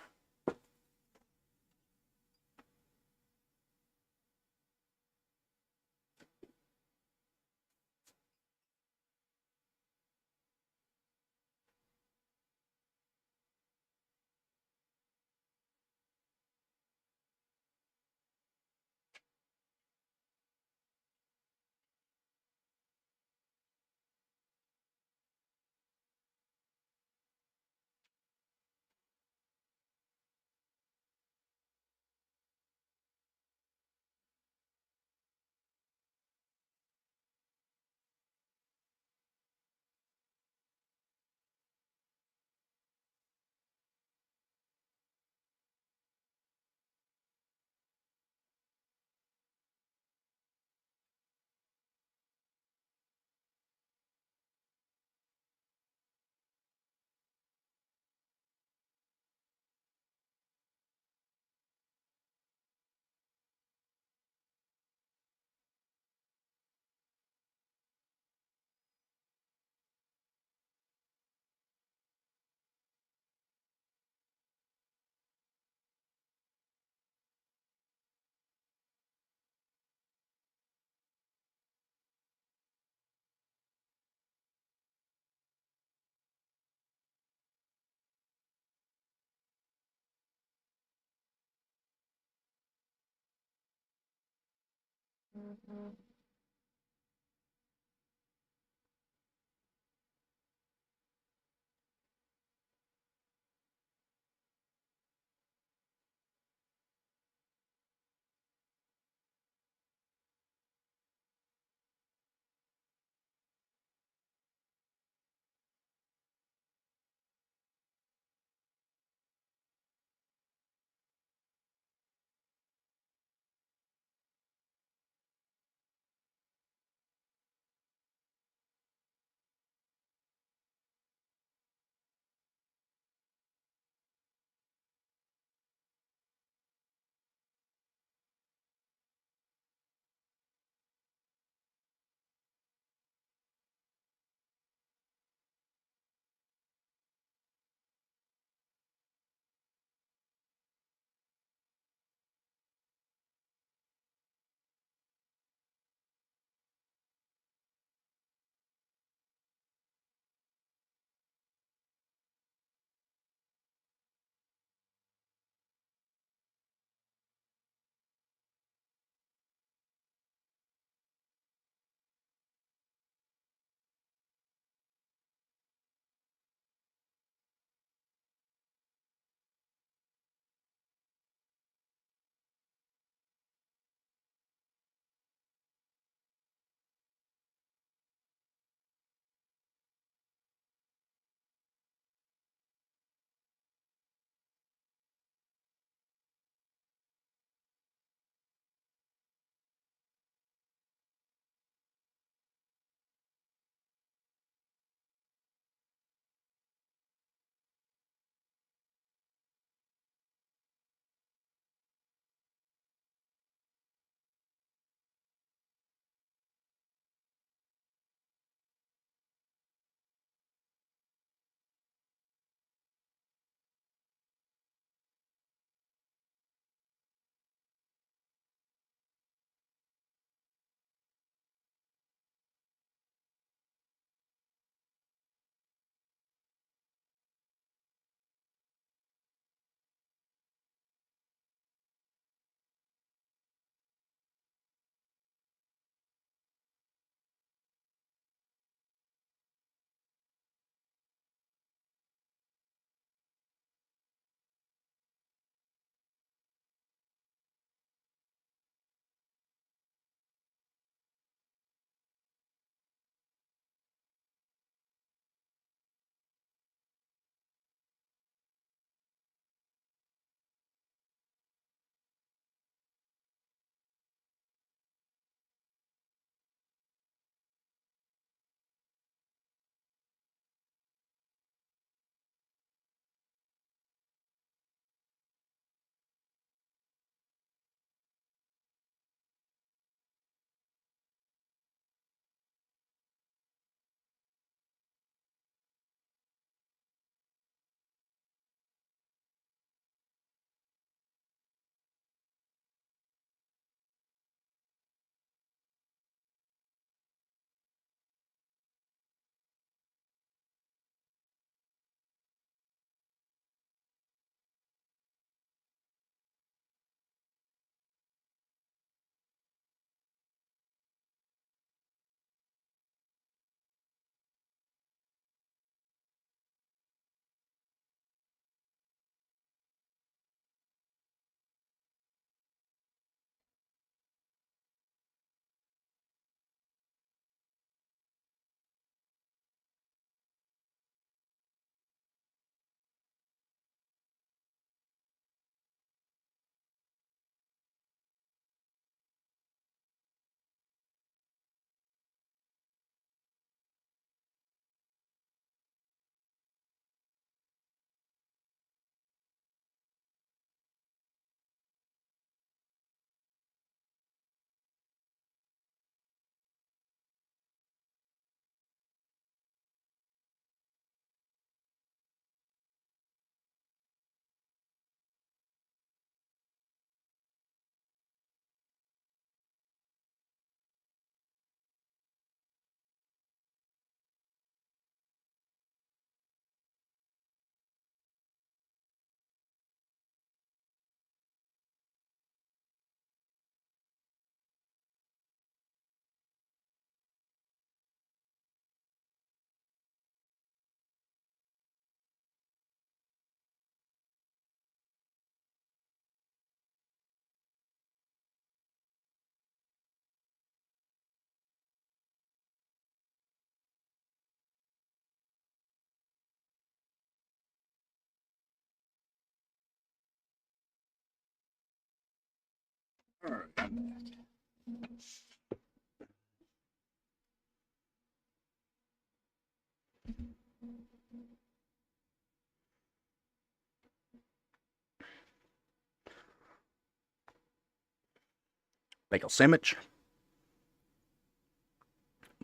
Bagel sandwich.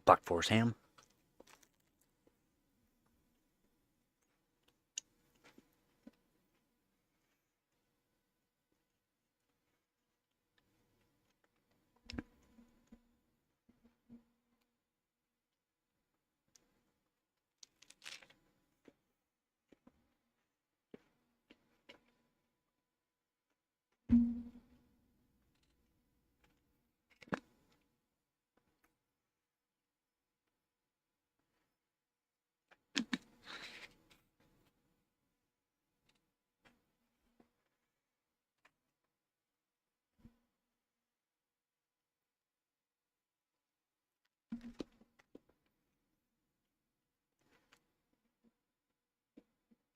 Black Forest ham.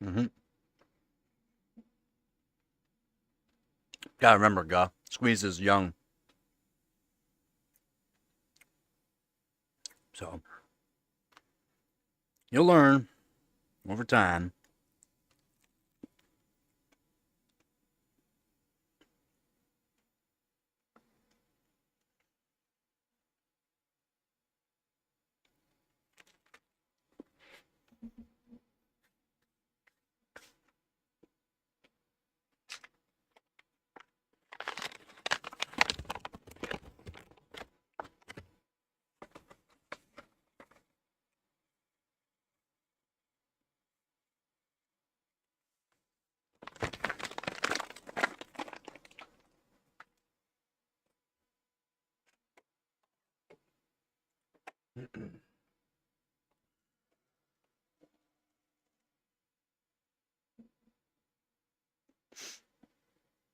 Mm-hmm. Gotta remember, Squeeze is young. So, you'll learn over time.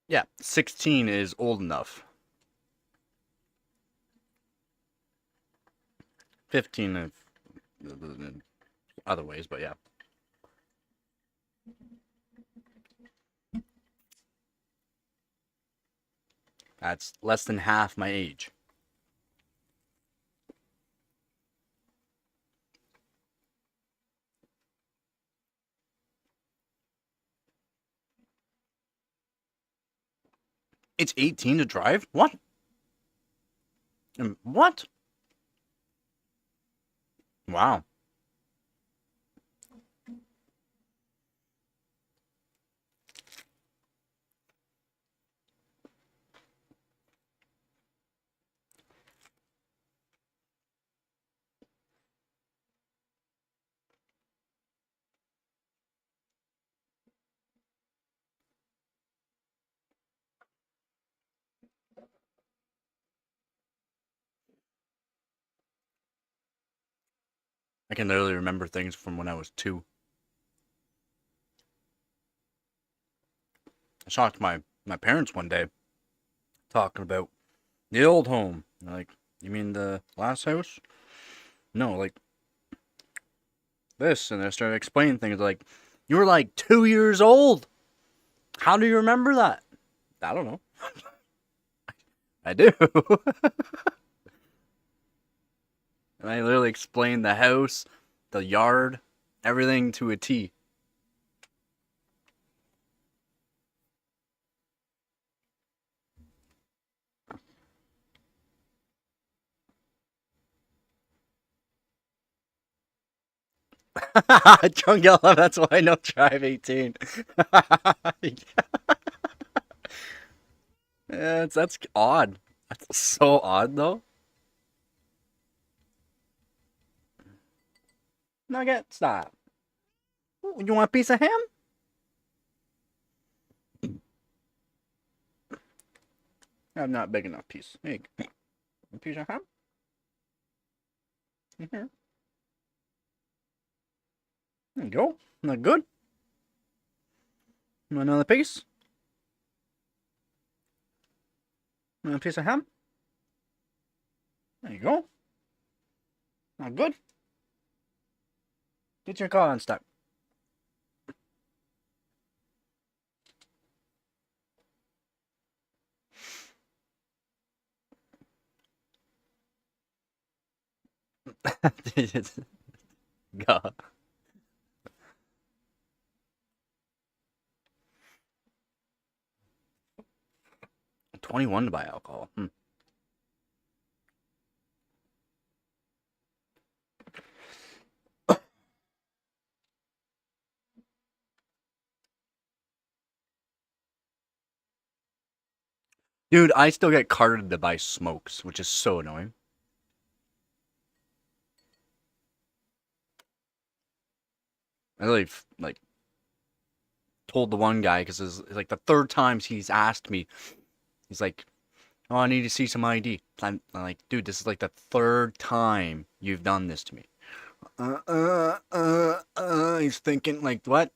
Yeah, 16 is old enough. 15 if other ways, but yeah. That's less than half my age. It's 18 to drive? What? What? Wow. I can literally remember things from when I was 2. I shocked my parents one day talking about the old home. They're like, you mean the last house? No, like this. And I started explaining things like, you were like 2 years old. How do you remember that? I don't know. I do. And I literally explained the house, the yard, everything to a T. Drunk yellow, that's why I know Drive 18. Yeah, that's odd. That's so odd, though. Nugget, stop. You want a piece of ham? I'm not big enough piece. Hey, a piece of ham? Here. There you go. Not good? Want another piece? Want a piece of ham? There you go. Not good? Get your car unstuck. God. 21 to buy alcohol. Dude, I still get carded to buy smokes, which is so annoying. I really like told the one guy because it's like the third time he's asked me. He's like, "Oh, I need to see some ID." I'm like, "Dude, this is like the third time you've done this to me." He's thinking like, "What?"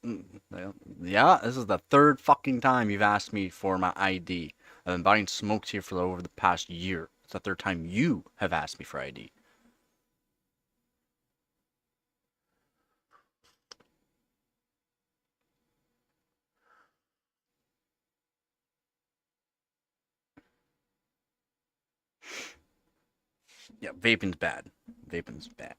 Yeah, this is the third fucking time you've asked me for my ID. I've been buying smokes here for over the past year. It's the third time you have asked me for ID. Yeah, vaping's bad. Vaping's bad.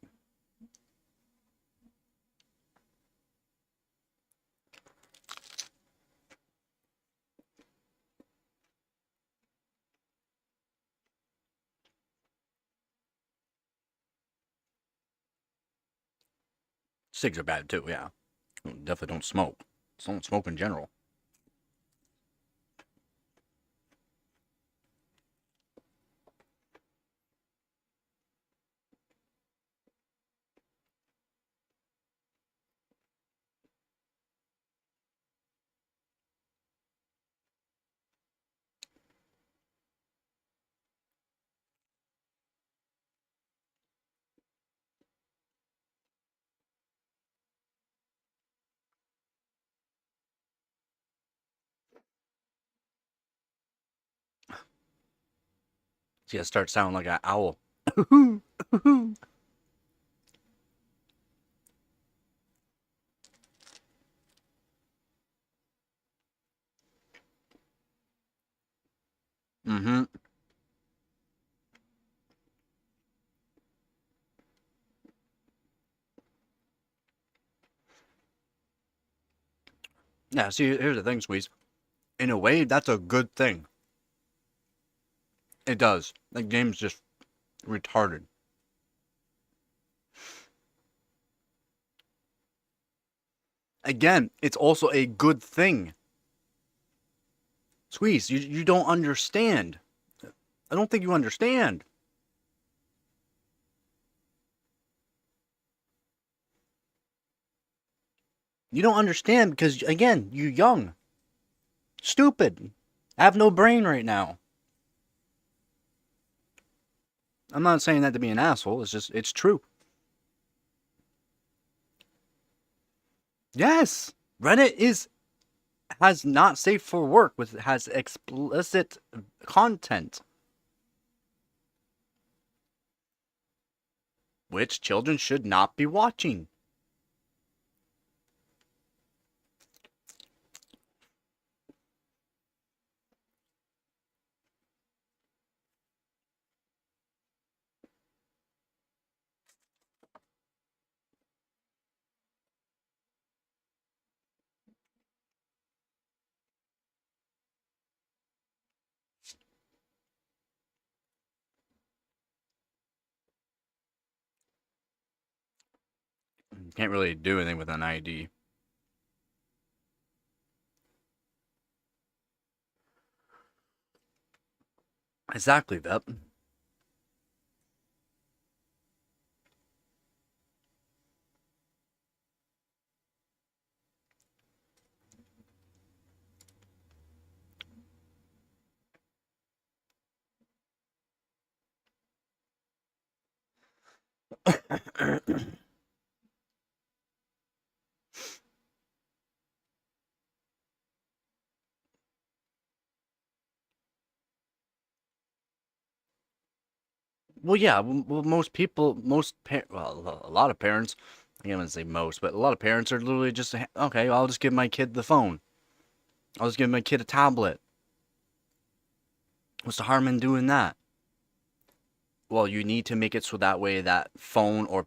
Cigs are bad too, yeah. Definitely don't smoke. Just don't smoke in general. See, I start sounding like an owl. Mm-hmm. Yeah, see, here's the thing, Squeeze. In a way, that's a good thing. It does. The game's just retarded. Again, it's also a good thing. Squeeze, you don't understand. I don't think you understand. You don't understand because, again, you're young. Stupid. I have no brain right now. I'm not saying that to be an asshole. It's just, it's true. Yes, Reddit has not safe for work with has explicit content which children should not be watching. You can't really do anything with an ID. Exactly, Vep. Well, yeah. Well, most people, well, a lot of parents. I can't even say most, but a lot of parents are literally just okay. I'll just give my kid the phone. I'll just give my kid a tablet. What's the harm in doing that? well, you need to make it so that way that phone or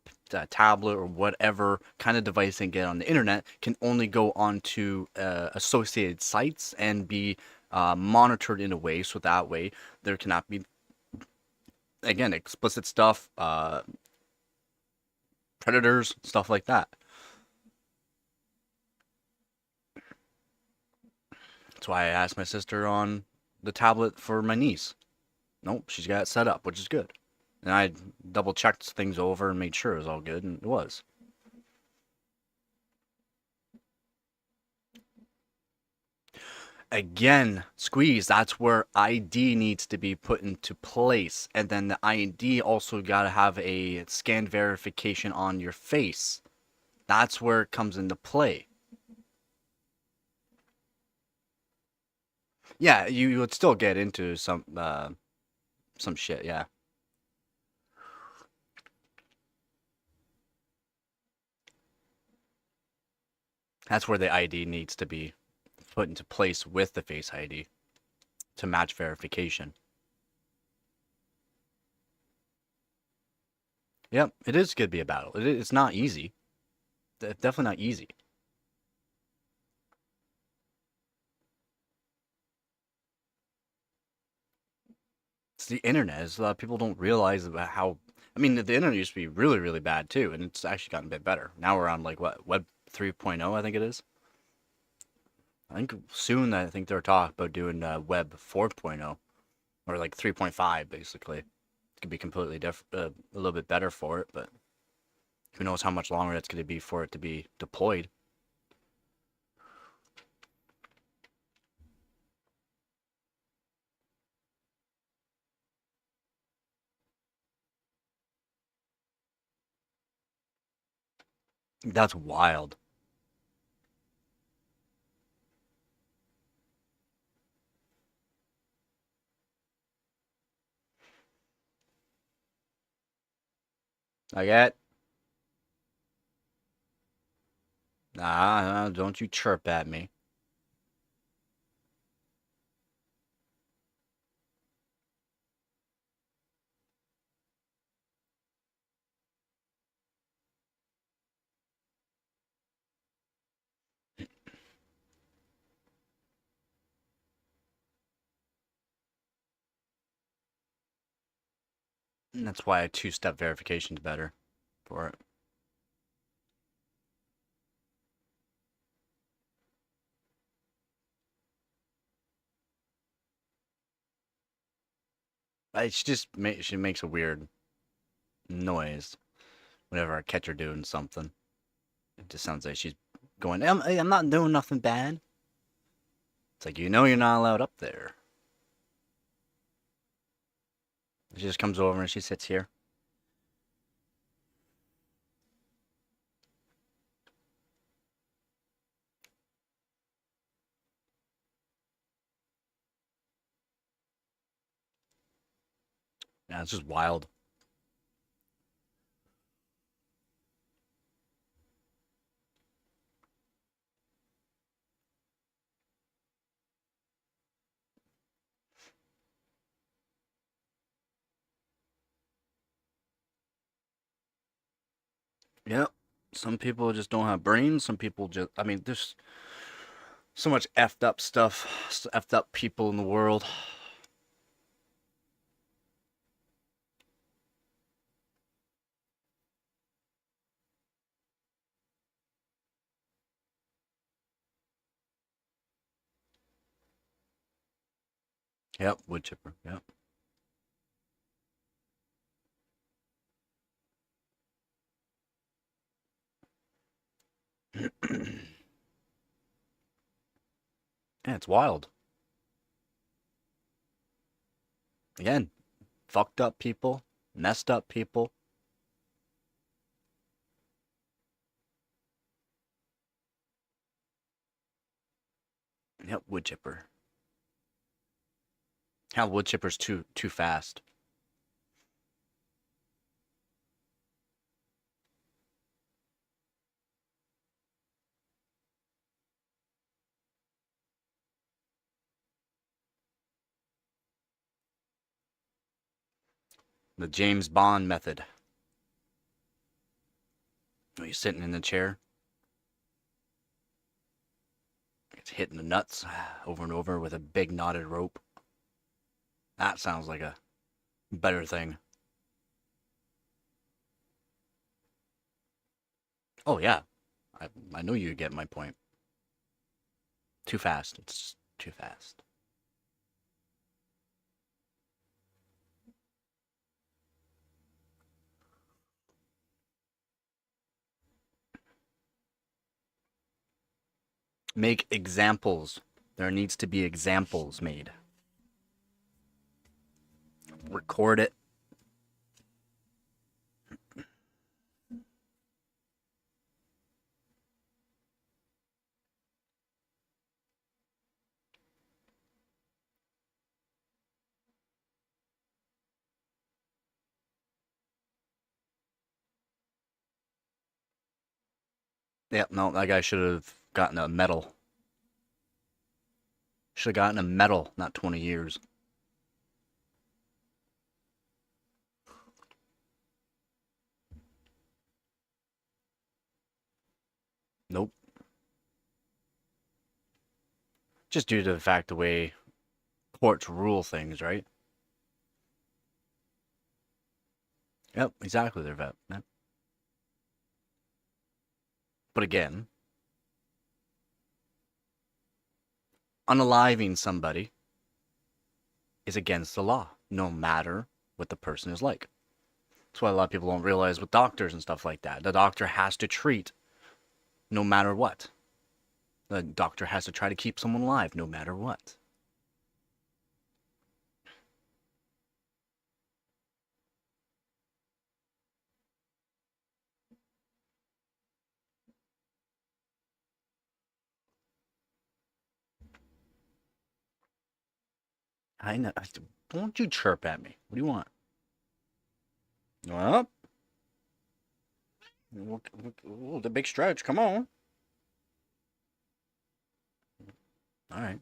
tablet or whatever kind of device they get on the internet can only go onto associated sites and be monitored in a way so that way there cannot be, again, explicit stuff, predators, stuff like that. That's why I asked my sister on the tablet for my niece. Nope, she's got it set up, which is good. And I double checked things over and made sure it was all good, and it was. Again, squeeze, that's where ID needs to be put into place. And then the ID also got to have a scan verification on your face. That's where it comes into play. Yeah, you would still get into some shit, yeah. That's where the ID needs to be put into place with the Face ID to match verification. Yep, it is going to be a battle. It's not easy. Definitely not easy. It's the internet. It's, people don't realize about how. I mean, the internet used to be really, really bad too, and it's actually gotten a bit better. Now we're on like what Web 3.0, I think it is. I think soon I think they're talking about doing Web 4.0 or like 3.5 basically. It could be completely different, a little bit better for it, but who knows how much longer it's going to be for it to be deployed. That's wild. I get. Nah, don't you chirp at me. And that's why a two-step verification is better for it. She makes a weird noise whenever I catch her doing something. It just sounds like she's going, I'm not doing nothing bad. It's like, you're not allowed up there. She just comes over and she sits here. Yeah, it's just wild. Yep. Some people just don't have brains. Some people just, I mean, there's so much effed up stuff, effed up people in the world. Yep, wood chipper. Yep. Yeah, it's wild. Again, fucked up people, messed up people. Yep, wood chipper. How wood chipper's too fast. The James Bond method. Are you sitting in the chair? It's hitting the nuts over and over with a big knotted rope. That sounds like a better thing. Oh, yeah. I know you get my point. Too fast. It's too fast. Make examples. There needs to be examples made. Record it. Yeah, no, that guy should have gotten a medal. Should have gotten a medal, not 20 years. Nope. Just due to the fact the way courts rule things, right? Yep, exactly, they're vet. Yep. But again, unaliving somebody is against the law, no matter what the person is like. That's why a lot of people don't realize with doctors and stuff like that. The doctor has to treat no matter what. The doctor has to try to keep someone alive no matter what. I know. Don't you chirp at me. What do you want? Well, the big stretch. Come on. All right.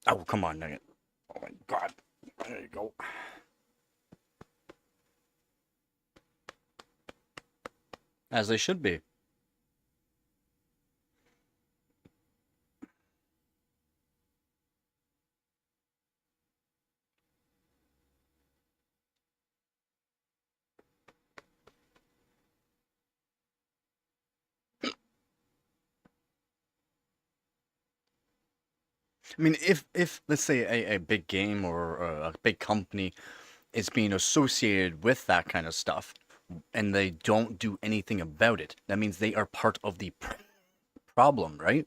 Oh, come on, Nugget. Oh my God. There you go. As they should be. I mean, if let's say a big game or a big company is being associated with that kind of stuff, and they don't do anything about it, that means they are part of the problem, right?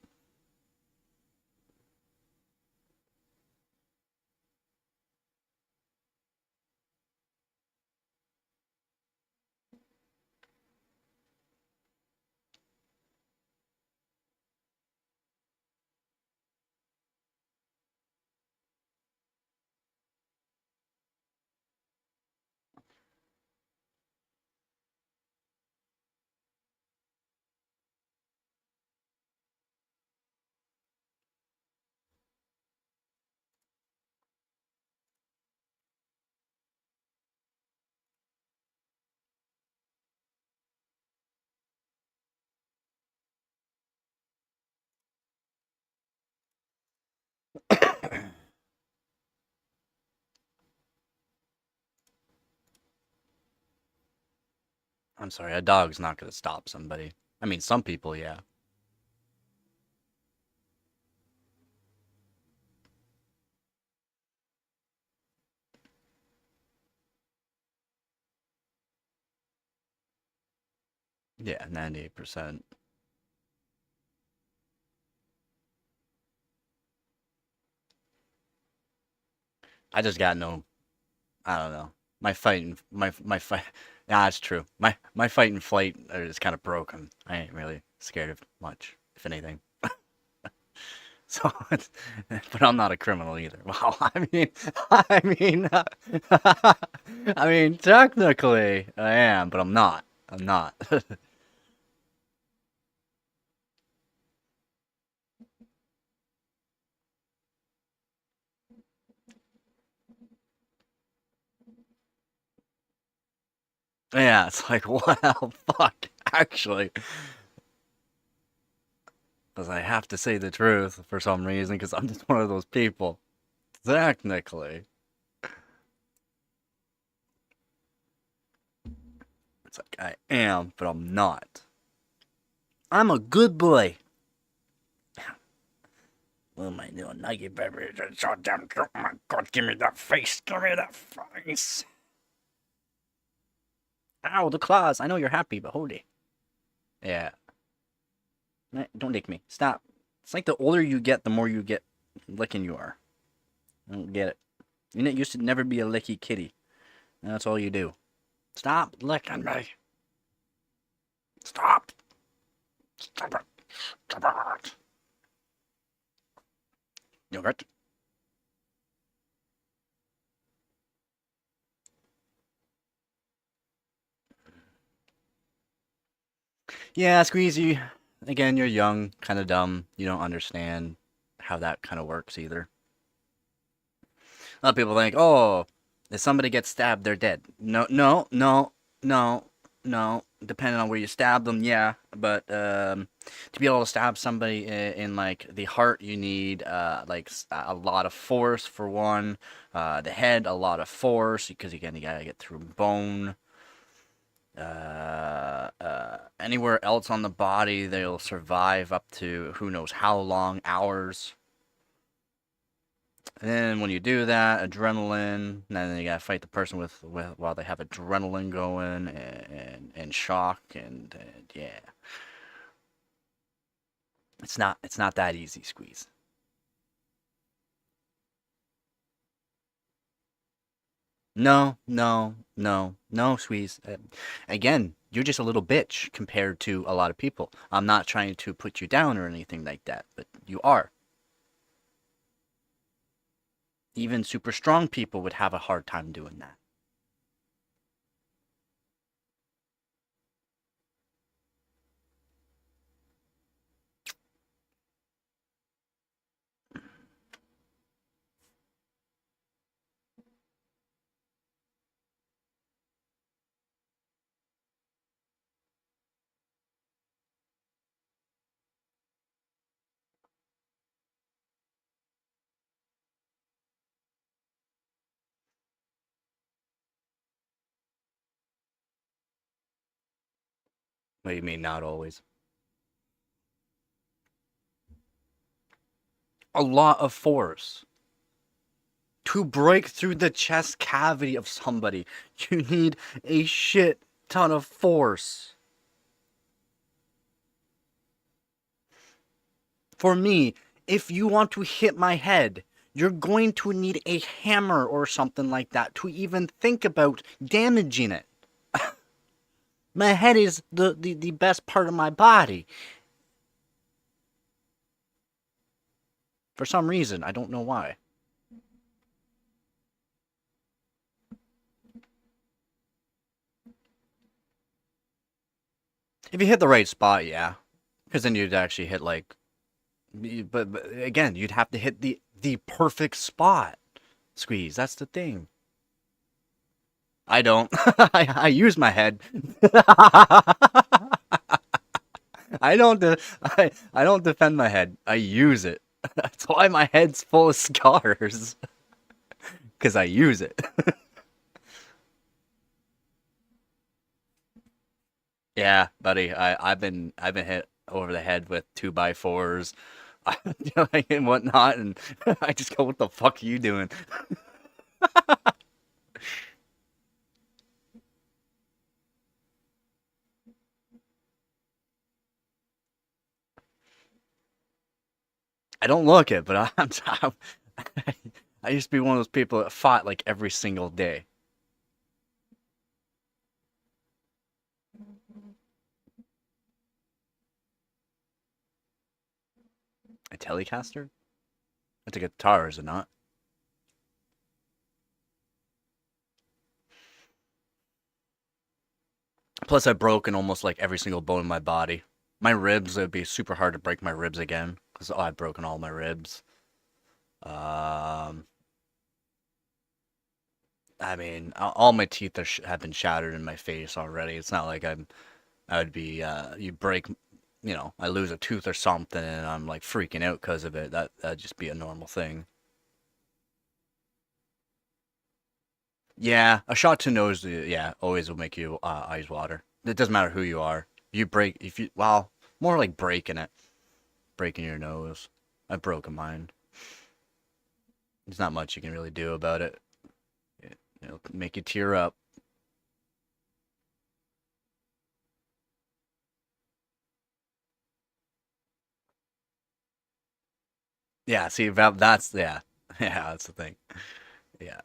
I'm sorry, a dog's not going to stop somebody. I mean, some people, yeah. Yeah, 98%. I just got no, I don't know. My fight and my fight. Yeah, it's true. My fight and flight is kind of broken. I ain't really scared of much, if anything. So, but I'm not a criminal either. Well, I mean, I mean, technically I am, but I'm not. I'm not. Yeah, it's like, well, fuck, actually. Because I have to say the truth for some reason, because I'm just one of those people. Technically. It's like, I am, but I'm not. I'm a good boy. What am I doing? Nugget baby. So damn. Oh my god, give me that face. Give me that face. Ow, the claws. I know you're happy, but hold it. Yeah. Don't lick me. Stop. It's like the older you get, the more you get licking you are. I don't get it. You used to never be a licky kitty. And that's all you do. Stop licking me. Stop. Stop it. Stop it. Yogurt. Yeah, Squeezy. Again, you're young, kind of dumb. You don't understand how that kind of works either. A lot of people think, oh, if somebody gets stabbed, they're dead. No, no, no, no, no. Depending on where you stab them, yeah. But to be able to stab somebody in like the heart, you need like a lot of force for one. The head, a lot of force because again, you gotta get through bone. Anywhere else on the body, they'll survive up to who knows how long, hours. And then when you do that, adrenaline, and then you gotta fight the person with while they have adrenaline going and shock and yeah, it's not that easy, Squeeze. No, no, no, no, Squeeze. Again, you're just a little bitch compared to a lot of people. I'm not trying to put you down or anything like that, but you are. Even super strong people would have a hard time doing that. What do you mean, not always? A lot of force. To break through the chest cavity of somebody, you need a shit ton of force. For me, if you want to hit my head, you're going to need a hammer or something like that to even think about damaging it. My head is the best part of my body. For some reason, I don't know why. If you hit the right spot, yeah. Because then you'd actually hit like, but again, you'd have to hit the perfect spot. Squeeze. That's the thing. I don't. I use my head. I don't. I don't defend my head. I use it. That's why my head's full of scars. Because I use it. Yeah, buddy. I've been hit over the head with 2x4s, and whatnot, and I just go, "What the fuck are you doing?" I don't look it, but I'm I used to be one of those people that fought like every single day. A Telecaster? That's a guitar, is it not? Plus, I've broken almost like every single bone in my body. My ribs, it would be super hard to break my ribs again because I've broken all my ribs. Um, I mean, all my teeth have been shattered in my face already. It's not like I would be, you break, I lose a tooth or something and I'm like freaking out because of it. That'd just be a normal thing. Yeah, a shot to nose, yeah, always will make you eyes water. It doesn't matter who you are. Well, more like breaking your nose. I've broken mine. There's not much you can really do about it. It'll make you tear up. Yeah, see, that's, yeah, yeah, that's the thing. Yeah,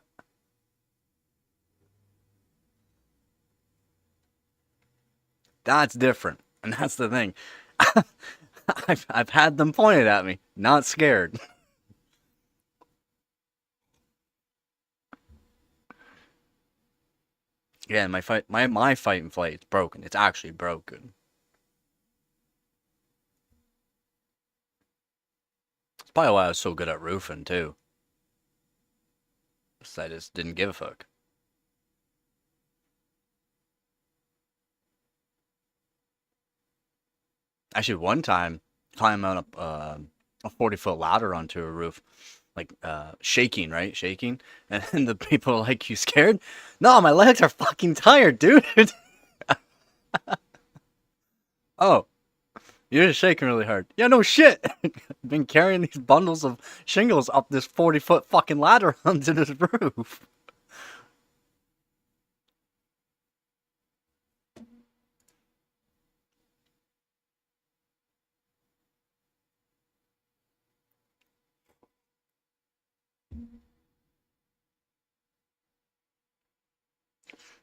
that's different, and that's the thing. I've had them pointed at me, not scared. Yeah, my fight and flight is broken. It's actually broken. It's probably why I was so good at roofing too. I just didn't give a fuck. Actually, one time, climbing on a 40-foot ladder onto a roof, like shaking, right? Shaking, and the people are like, "You scared?" No, my legs are fucking tired, dude. Oh, you're just shaking really hard. Yeah, no shit. Been carrying these bundles of shingles up this 40-foot fucking ladder onto this roof.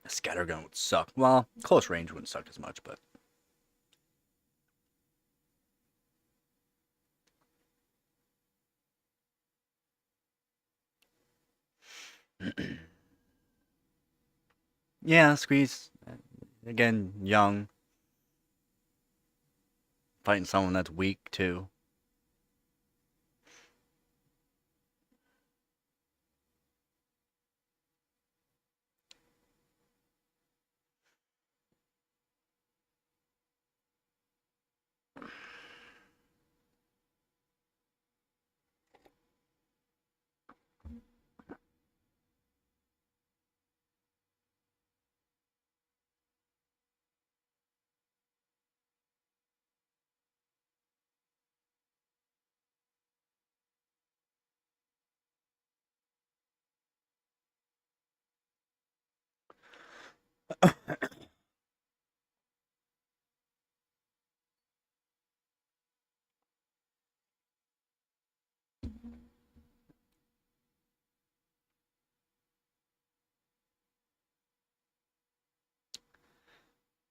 A scattergun would suck. Well, close range wouldn't suck as much, but yeah, squeeze. Again, young, fighting someone that's weak too.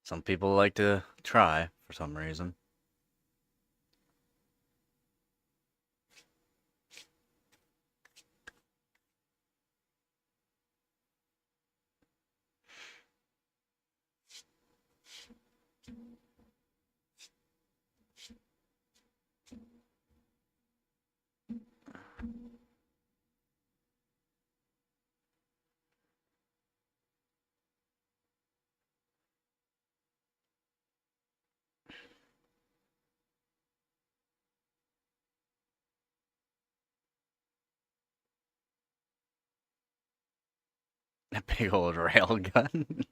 Some people like to try for some reason. A big old rail gun.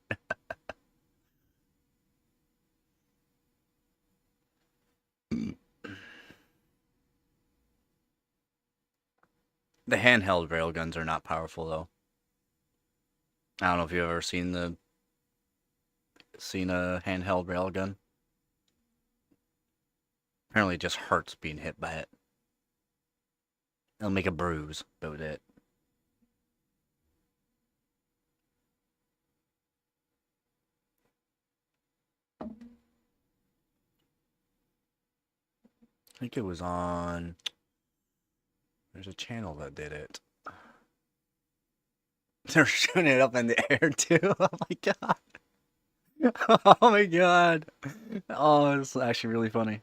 The handheld rail guns are not powerful though. I don't know if you've ever seen a handheld rail gun. Apparently, it just hurts being hit by it. It'll make a bruise. About it. I think it was on. There's a channel that did it. They're shooting it up in the air too. Oh my god. Oh my god. Oh, it's actually really funny.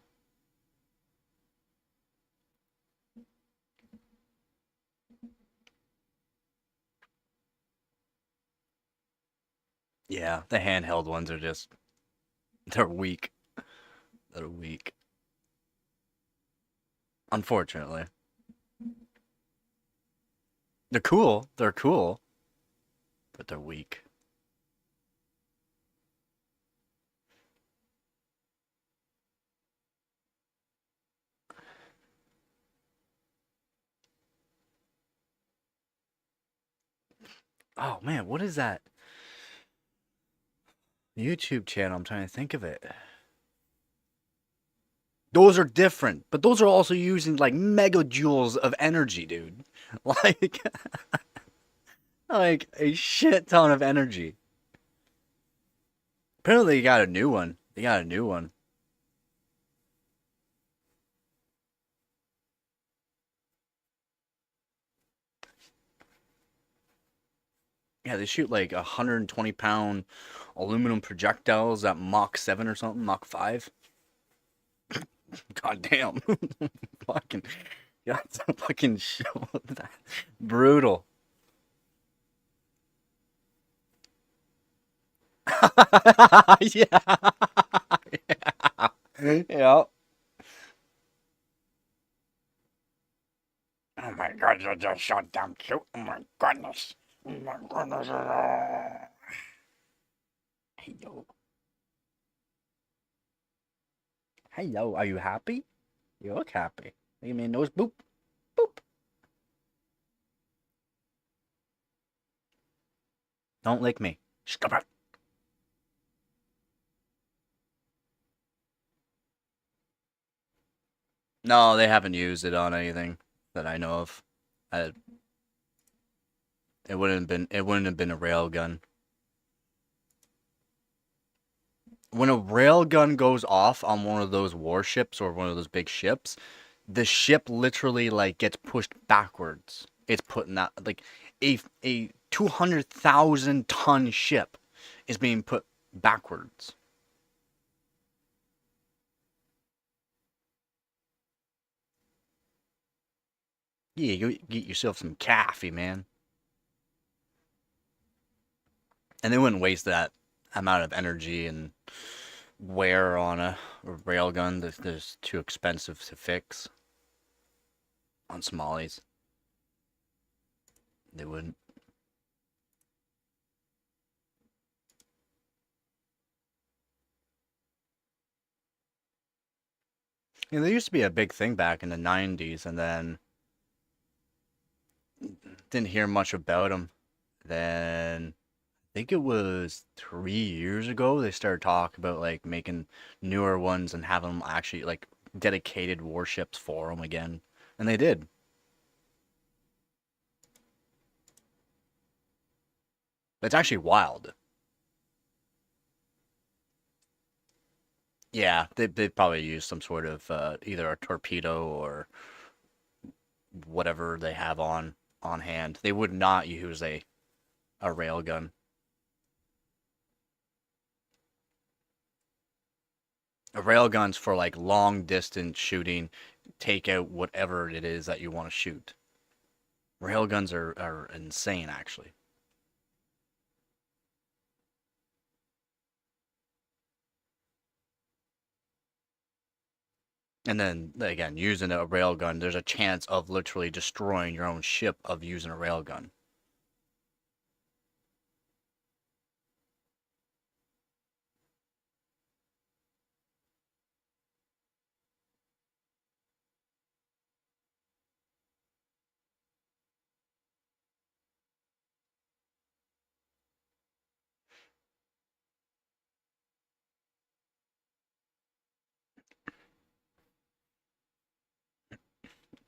Yeah, the handheld ones are just they're weak. They're weak. Unfortunately. They're cool. They're cool, but they're weak. Oh man, what is that YouTube channel? I'm trying to think of it. Those are different, but those are also using like megajoules of energy, dude. Like, like a shit ton of energy. Apparently, you got a new one. They got a new one. Yeah, they shoot like 120-pound aluminum projectiles at Mach 7 or something, Mach 5. God damn. Fucking, yeah, it's a fucking show. Brutal. Yeah. Yeah. Yeah. Oh my god, you're just so damn cute. Oh my goodness. Oh my goodness. Hello. Hello. Are you happy? You look happy. Give me a nose boop. Boop. Don't lick me. Stop it. No, they haven't used it on anything that I know of. I, it wouldn't have been a rail gun. When a rail gun goes off on one of those warships or one of those big ships, the ship literally like gets pushed backwards. It's putting that like a 200,000 ton ship is being put backwards. Yeah, you get yourself some coffee, man. And they wouldn't waste that amount of energy and wear on a rail gun that's too expensive to fix on Somalis. They wouldn't. Yeah, there used to be a big thing back in the 90s, and then didn't hear much about them. Then I think it was 3 years ago they started talking about like making newer ones and having them actually like dedicated warships for them again, and they did. It's actually wild. Yeah, they probably use some sort of either a torpedo or whatever they have on hand. They would not use a rail gun. A rail gun's for like long distance shooting, take out whatever it is that you want to shoot. Rail guns are insane actually. And then again, using a rail gun, there's a chance of literally destroying your own ship of using a rail gun.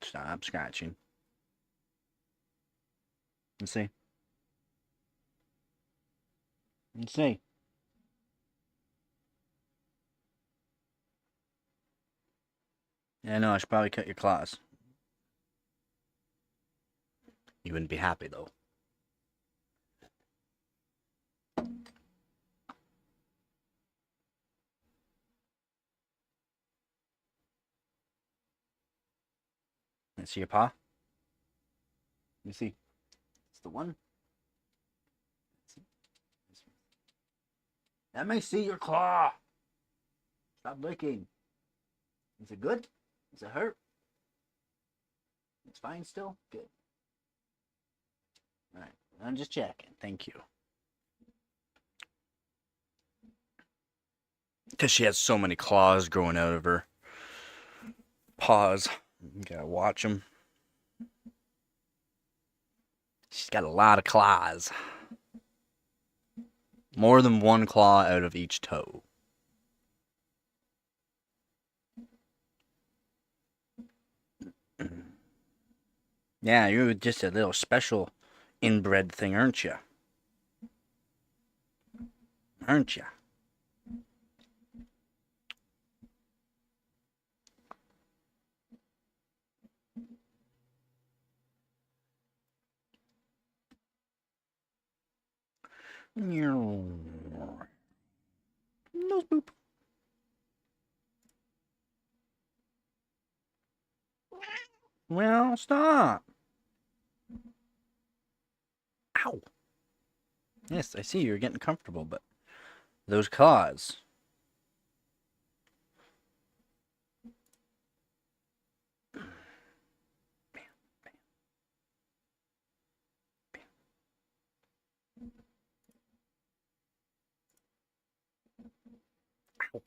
Stop scratching. Let's see. Let's see. Yeah, no, I should probably cut your claws. You wouldn't be happy though. Let's see your paw. Let me see. It's the one. Let me see your claw. Stop licking. Is it good? Does it hurt? It's fine still? Good. Alright, I'm just checking. Thank you. Because she has so many claws growing out of her paws. You gotta watch them. She's got a lot of claws. More than one claw out of each toe. Yeah, you're just a little special inbred thing, aren't you? Aren't you? Nose boop. Well, stop. Ow. Yes, I see you're getting comfortable, but those claws. Ow.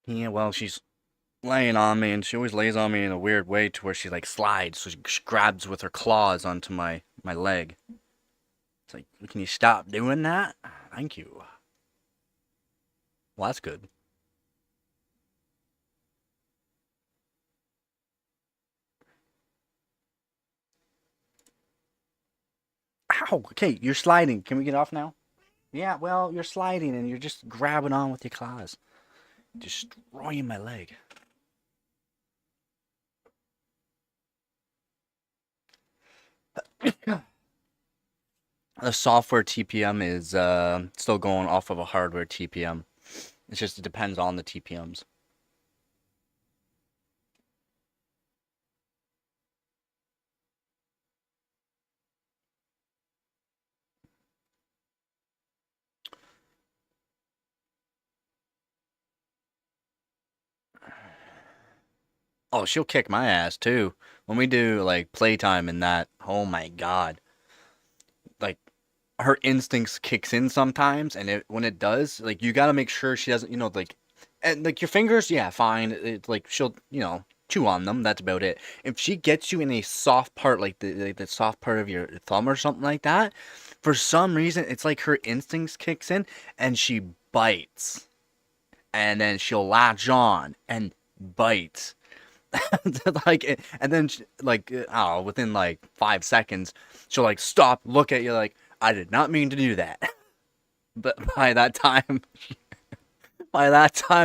Yeah, well, she's laying on me, and she always lays on me in a weird way to where she like slides, so she grabs with her claws onto my leg. It's like, can you stop doing that? Thank you. Well, that's good. Ow! Okay, you're sliding. Can we get off now? Yeah, well, you're sliding and you're just grabbing on with your claws. Destroying my leg. The software TPM is still going off of a hardware TPM. It's just, it depends on the TPMs. Oh, she'll kick my ass too. When we do like playtime and that, oh my god. Like her instincts kicks in sometimes, and when it does, like you got to make sure she doesn't, like, and like your fingers, yeah, fine. It's like she'll, chew on them. That's about it. If she gets you in a soft part, like the soft part of your thumb or something like that, for some reason, it's like her instincts kicks in, and she bites, and then she'll latch on and bite. Like, and then like, oh, within like 5 seconds, she'll like stop, look at you like, I did not mean to do that. But by that time,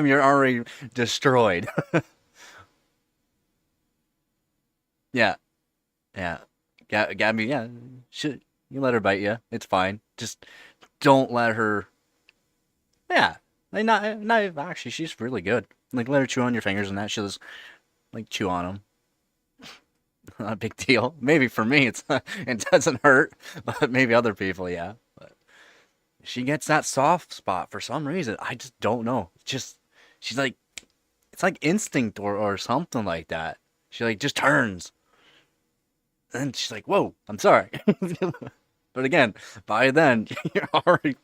you're already destroyed. Yeah, yeah. Gabby, yeah, you let her bite you. It's fine. Just don't let her. Yeah, like not actually. She's really good. Like let her chew on your fingers and that. She'll just like chew on them. Not a big deal. Maybe for me, it doesn't hurt, but maybe other people, yeah. But she gets that soft spot for some reason. I just don't know. She's like, it's like instinct or something like that. She like just turns. And she's like, "Whoa, I'm sorry." But again, by then you're already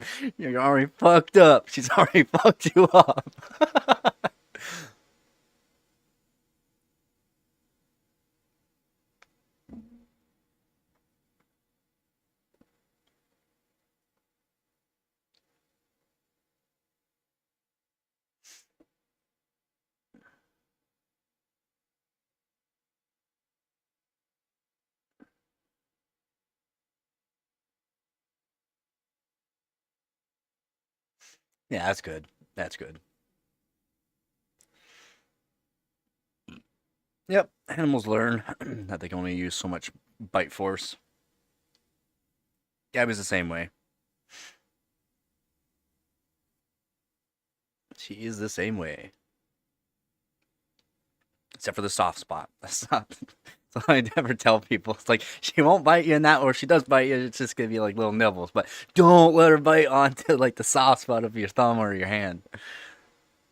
fucked up. She's already fucked you up. Yeah, that's good. That's good. Yep, animals learn that they can only use so much bite force. Gabby's the same way. She is the same way. Except for the soft spot. That's not. So I never tell people. It's like she won't bite you in that, or if she does bite you, it's just gonna be like little nibbles. But don't let her bite onto like the soft spot of your thumb or your hand.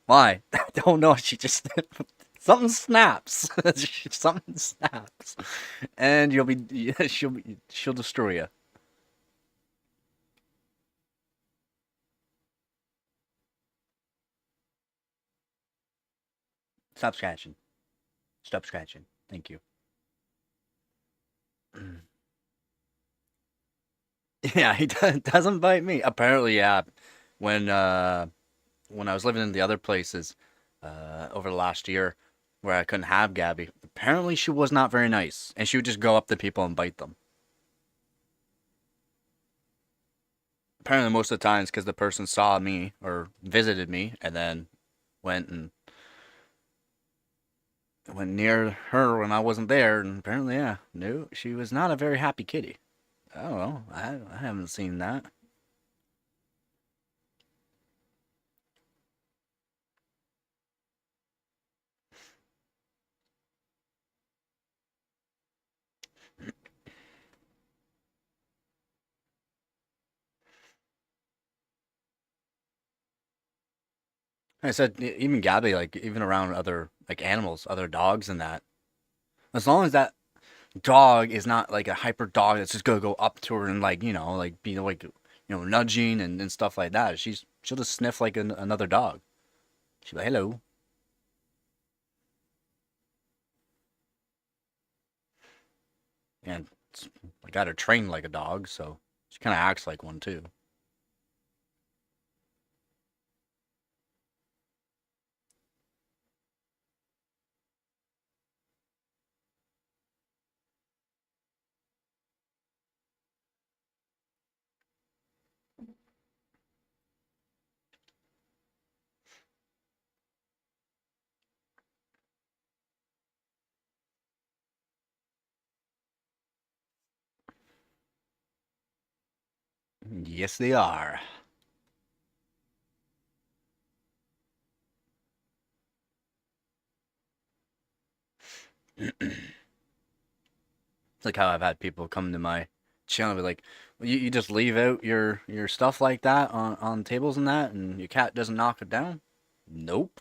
Why? I don't know. She just something snaps. Something snaps, and you'll be she'll destroy you. Stop scratching. Stop scratching. Thank you. Yeah, he doesn't bite me. Apparently, yeah. When uh when I was living in the other places over the last year where I couldn't have Gabby, apparently she was not very nice, and she would just go up to people and bite them. Apparently, most of the times because the person saw me or visited me and then went and went near her when I wasn't there, and apparently, yeah, no, she was not a very happy kitty. I don't know. I haven't seen that. I said even Gabby, like even around other like animals, other dogs and that. As long as that dog is not like a hyper dog that's just gonna go up to her and like like be like nudging and stuff like that. She'll just sniff like another dog. She'll be like hello, and I got her trained like a dog, so she kind of acts like one too. Yes, they are. It's like how I've had people come to my channel and be like, well, you just leave out your stuff like that on tables and that, and your cat doesn't knock it down. Nope.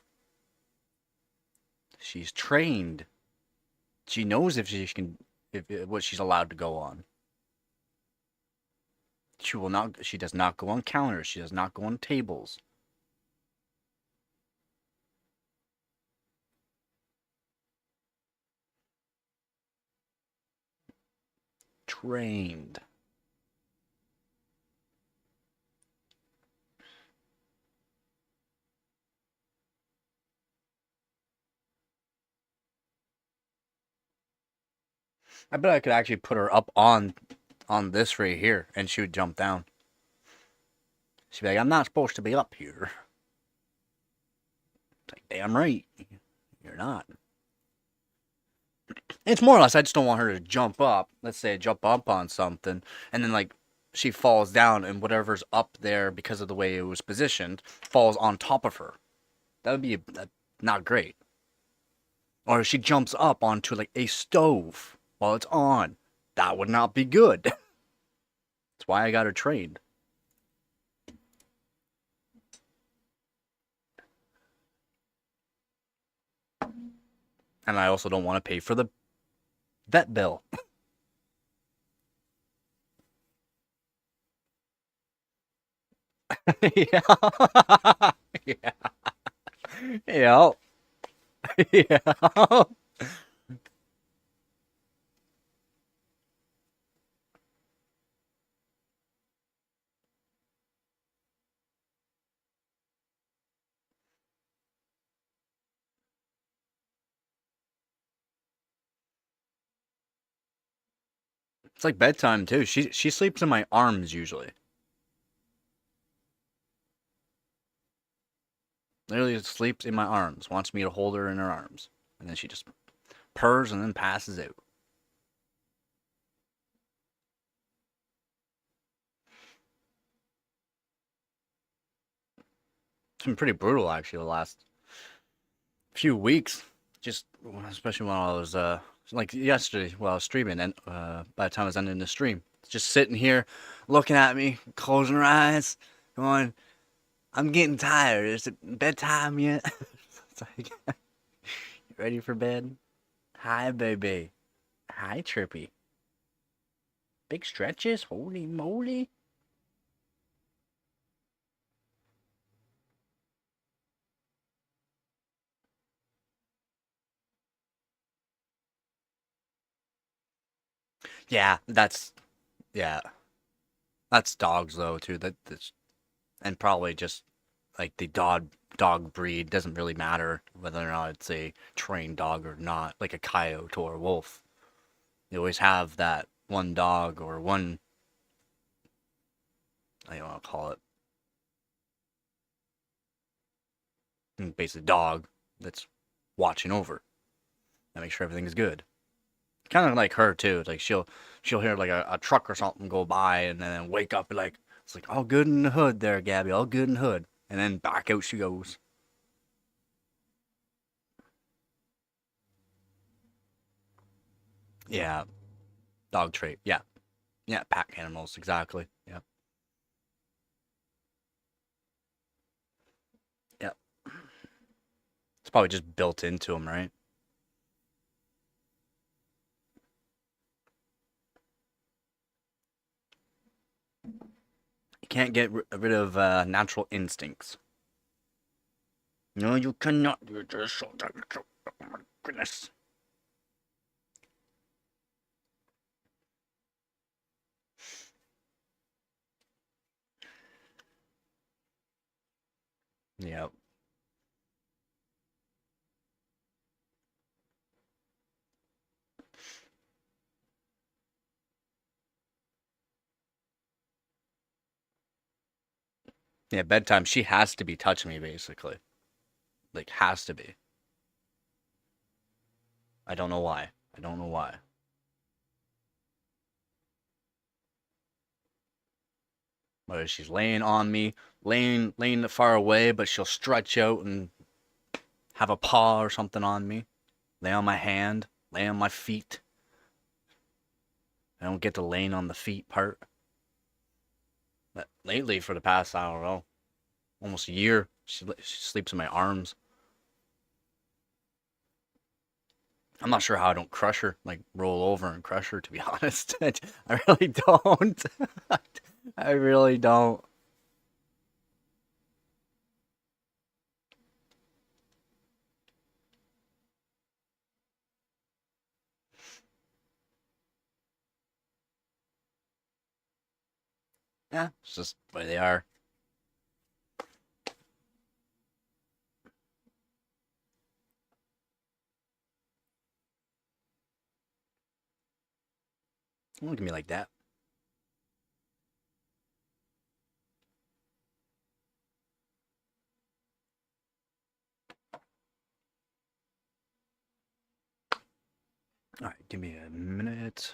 She's trained. She knows if she can, if what she's allowed to go on. She will not. She does not go on counters. She does not go on tables. Trained. I bet I could actually put her up on this right here, and she would jump down. She'd be like, "I'm not supposed to be up here." It's like, damn right, you're not. It's more or less, I just don't want her to jump up. Let's say jump up on something, and then like she falls down, and whatever's up there because of the way it was positioned falls on top of her. That would be not great. Or if she jumps up onto like a stove while it's on, that would not be good. That's why I got her trained. And I also don't want to pay for the vet bill. Yeah. Yeah. Yeah. Yeah. It's like bedtime too. She sleeps in my arms usually. Literally sleeps in my arms. Wants me to hold her in her arms. And then she just purrs and then passes out. It's been pretty brutal actually the last few weeks. Just especially when I was like yesterday while I was streaming, and by the time I was ending the stream, just sitting here looking at me, closing her eyes, going, "I'm getting tired. Is it bedtime yet?" It's like, you ready for bed? Hi, baby. Hi, Trippy. Big stretches. Holy moly. Yeah, yeah, that's dogs though too. That's and probably just like the dog breed doesn't really matter whether or not it's a trained dog or not, like a coyote or a wolf. You always have that one dog or one, I don't want to call it, basically dog that's watching over and make sure everything's good. Kind of like her too. Like she'll hear like a truck or something go by and then wake up and like it's like all good in the hood there, Gabby, all good in the hood, and then back out she goes. Yeah, dog trait. Yeah, yeah, pack animals exactly. Yeah, yeah. It's probably just built into them, right? You can't get rid of natural instincts. No, you cannot. You're just so. Oh my goodness. Yeah. Yeah, bedtime. She has to be touching me, basically. Like, has to be. I don't know why. I don't know why. Whether she's laying on me, laying far away, but she'll stretch out and have a paw or something on me. Lay on my hand, lay on my feet. I don't get to laying on the feet part. But lately, for the past, I don't know, almost a year, she sleeps in my arms. I'm not sure how I don't crush her, like roll over and crush her, to be honest. I really don't. I really don't. Yeah, it's just the way they are. Don't look at me like that. All right, give me a minute.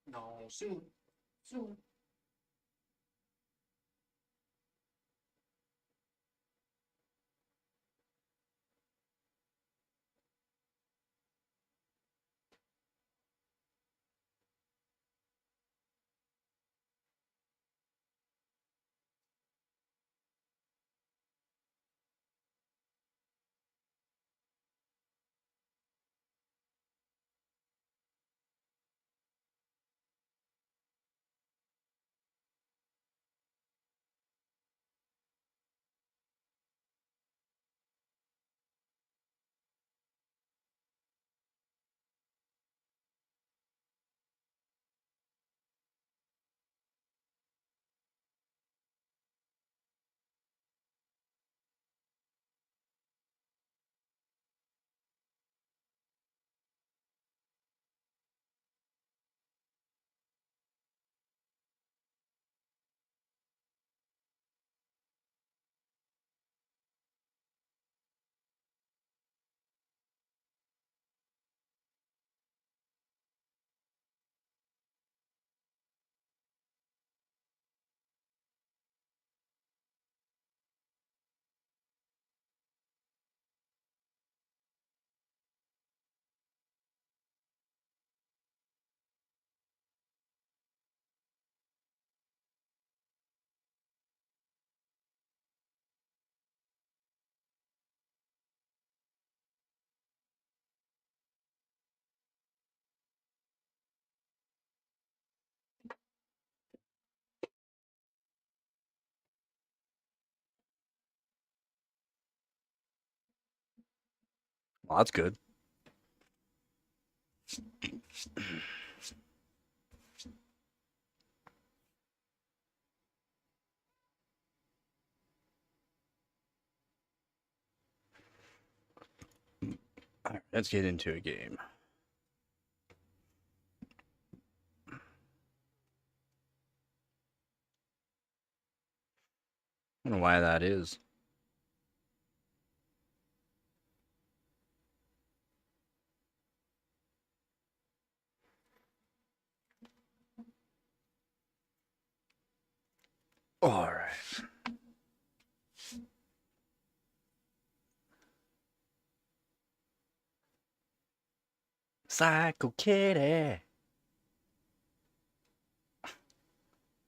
No, soon. Soon. Well, that's good. All right, let's get into a game. I don't know why that is. All right. Psycho Kitty.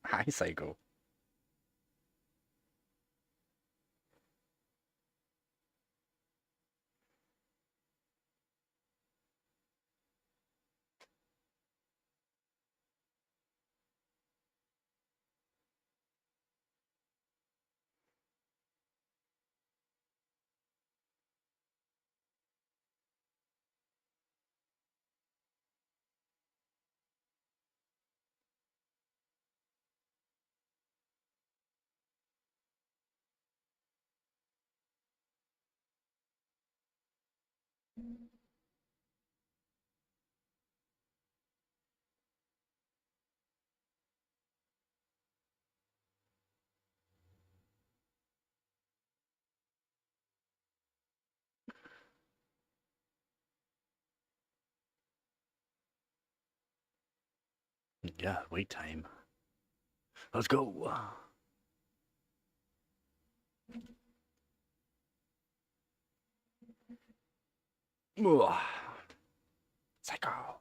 Hi, Psycho. Yeah, wait time. Let's go. Psycho.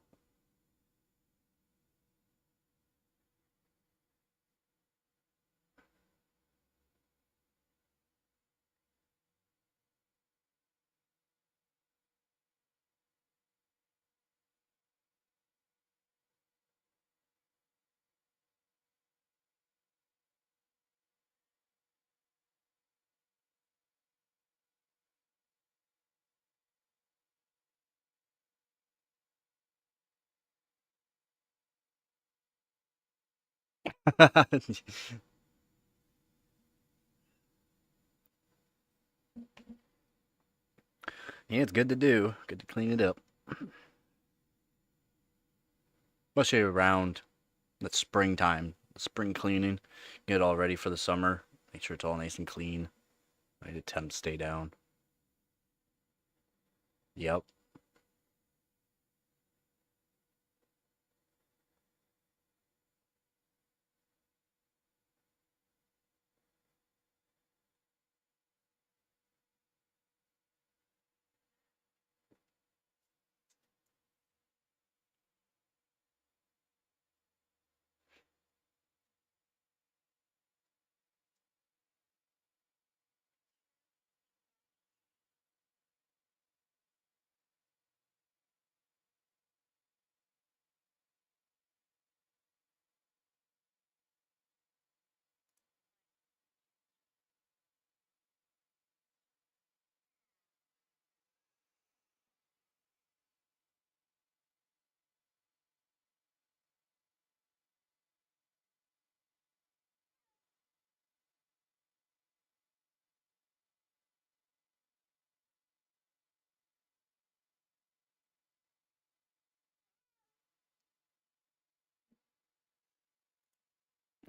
Yeah, it's good to do. Good to clean it up. Especially around the springtime, the spring cleaning. Get it all ready for the summer. Make sure it's all nice and clean. I the temps stay down. Yep.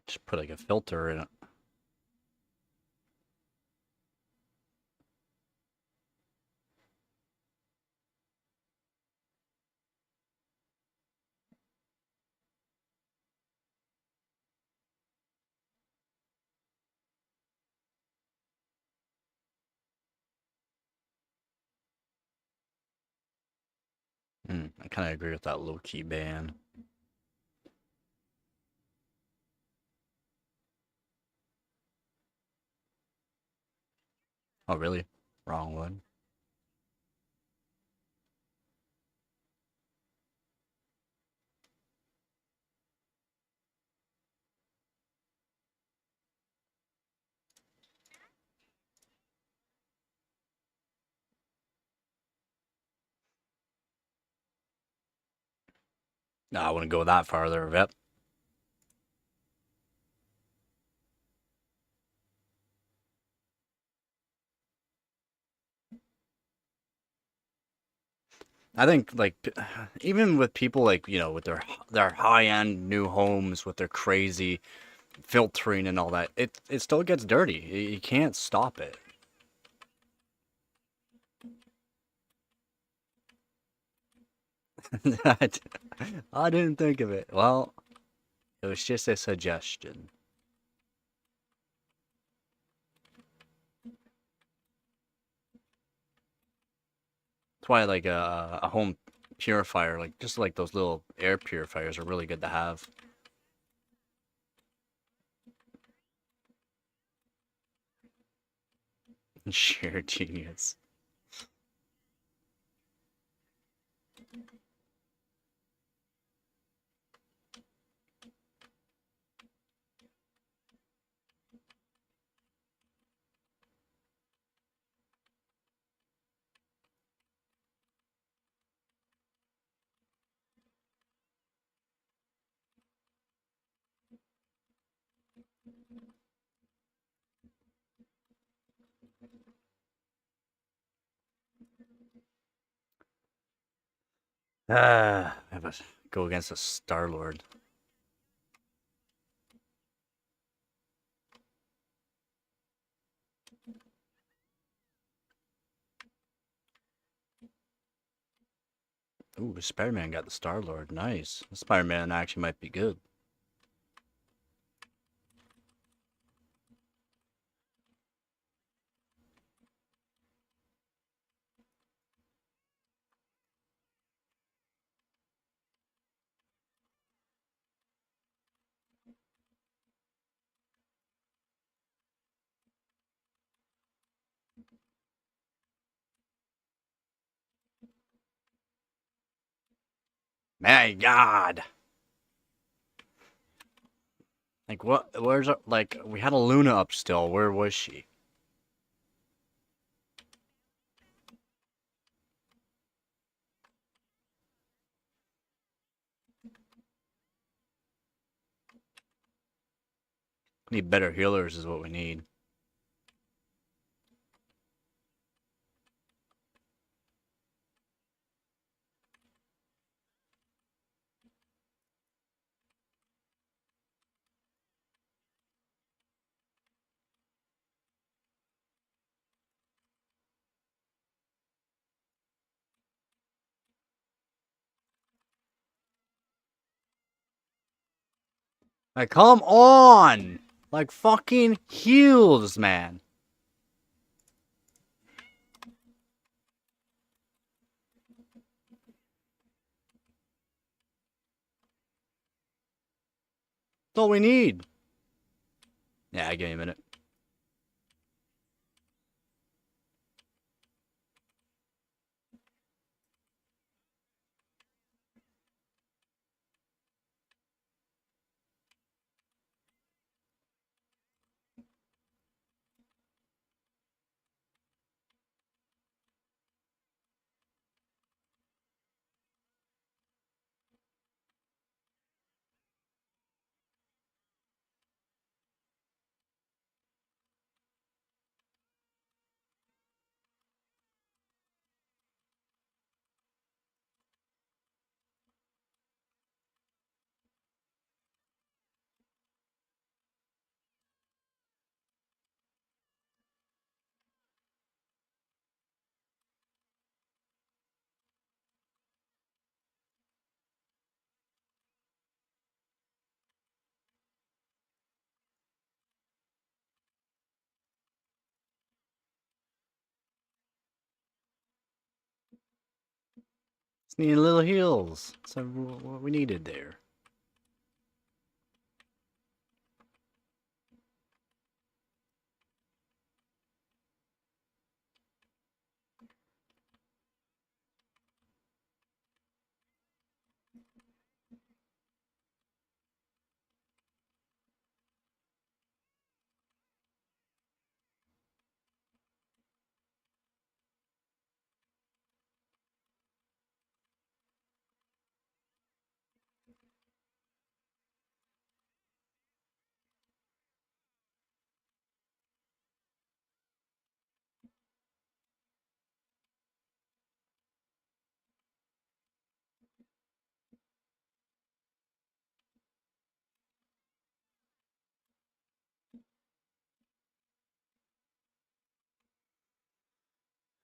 Just put like a filter in it. I kind of agree with that low key ban. Oh, really? Wrong one. No, I wouldn't go that farther, Vep. I think like even with people like with their high end new homes with their crazy filtering and all that, it still gets dirty. You can't stop it. I didn't think of it. Well, it was just a suggestion. That's why like a home purifier, like just like those little air purifiers, are really good to have. Sheer genius. I have to go against a Star Lord. Ooh, Spider-Man got the Star Lord. Nice. Spider-Man actually might be good. My God. Like what? Where's like we had a Luna up still. Where was she? Need better healers is what we need. Like come on! Like fucking heals, man. That's all we need. Yeah, give me a minute. Just need little heals. That's what we needed there.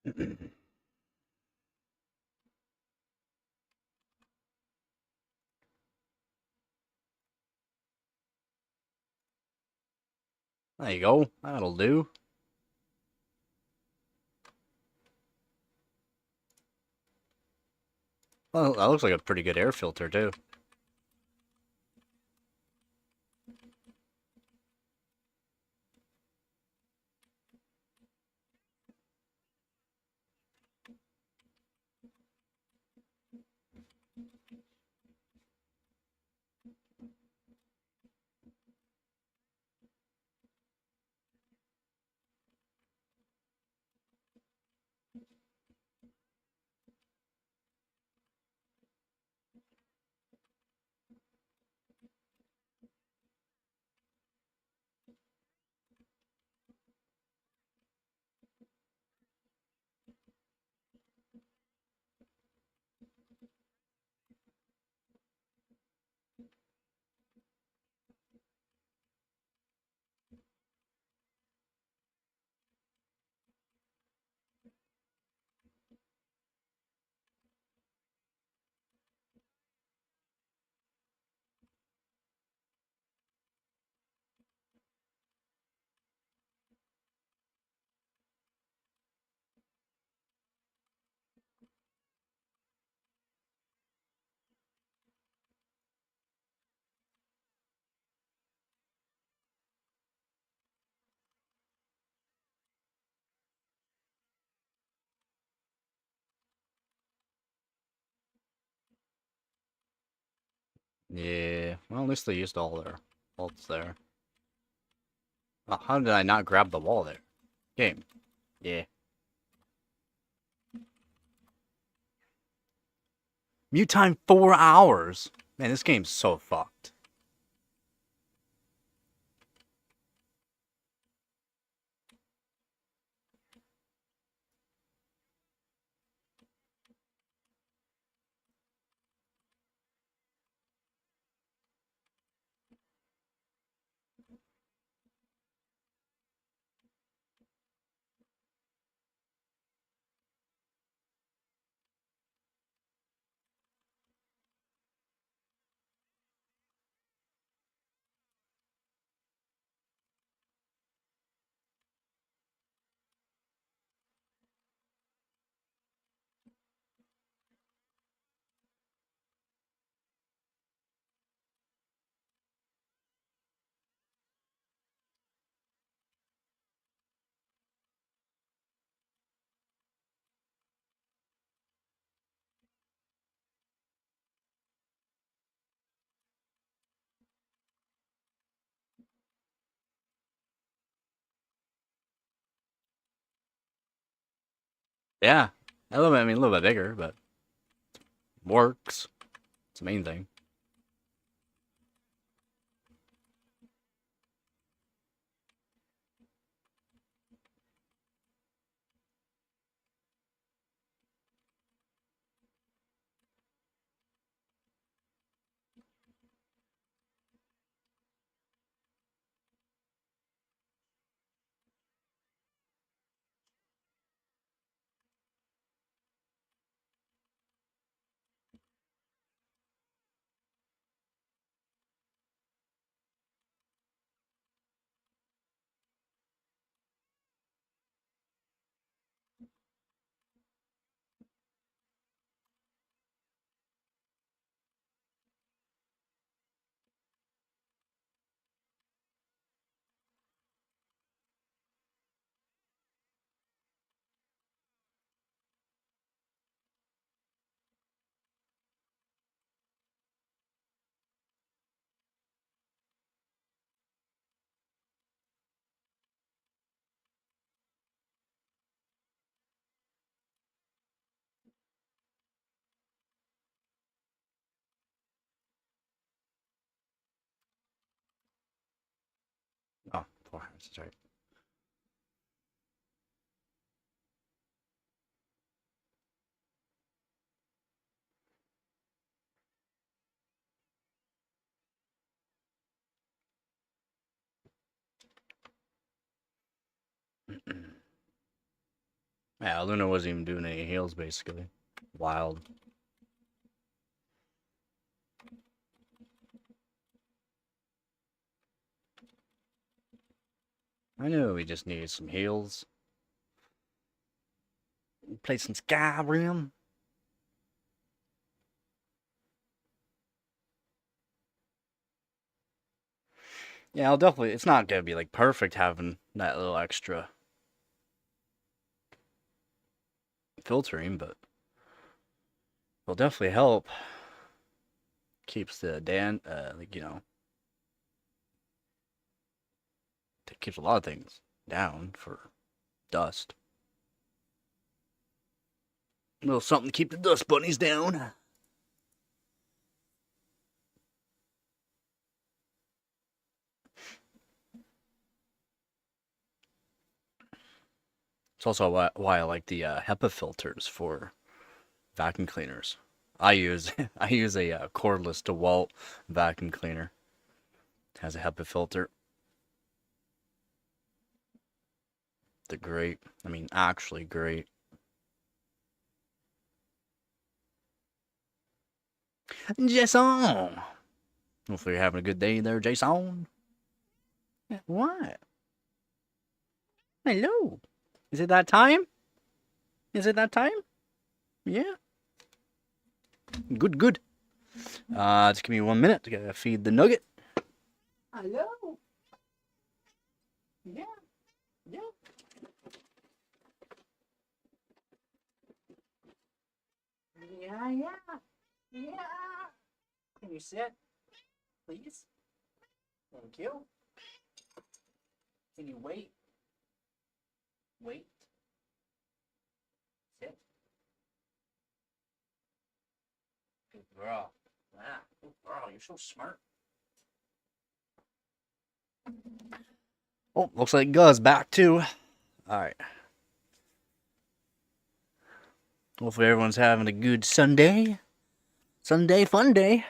There you go. That'll do. Well, that looks like a pretty good air filter, too. Yeah, well, at least they used all their bolts there. Oh, how did I not grab the wall there? Game. Yeah. Mute time 4 hours. Man, this game's so fucked. Yeah. I mean, a little bit bigger, but works. It's the main thing. Oh, 4 hours. That's right. Yeah, Luna wasn't even doing any heals, basically. Wild. I knew we just needed some heals. Play some Skyrim. Yeah, I'll definitely. It's not gonna be like perfect having that little extra filtering, but it'll definitely help. Keeps the like it keeps a lot of things down for dust. A little something to keep the dust bunnies down. It's also why I like the HEPA filters for vacuum cleaners. I use I use a cordless DeWalt vacuum cleaner. It has a HEPA filter. They're great. I mean, actually great. Jason! Hopefully you're having a good day there, Jason. What? Hello. Is it that time? Is it that time? Yeah. Good, good. Just give me 1 minute to gotta feed the nugget. Hello. Yeah. Yeah. Yeah, yeah. Yeah. Can you sit, please? Thank you. Can you wait? Wait. Sit. Good girl. Ah, good girl. You're so smart. Oh, looks like Guz's back too. Alright. Hopefully everyone's having a good Sunday. Sunday fun day.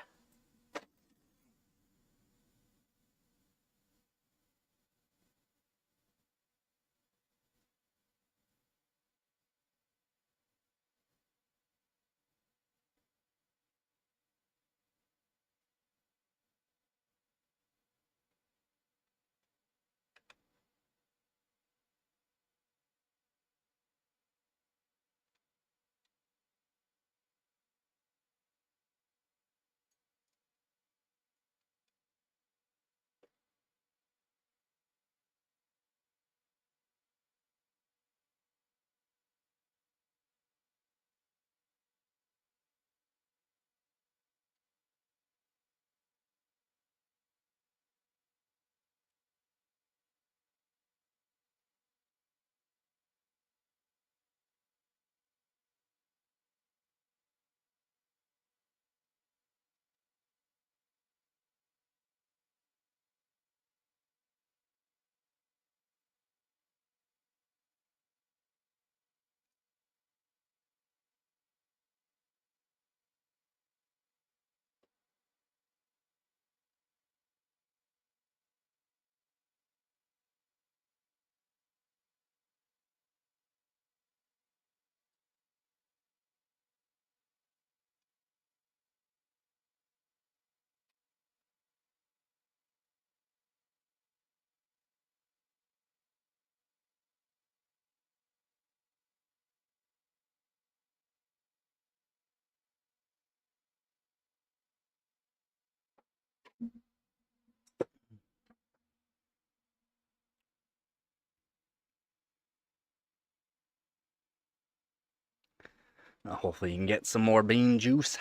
Hopefully you can get some more bean juice.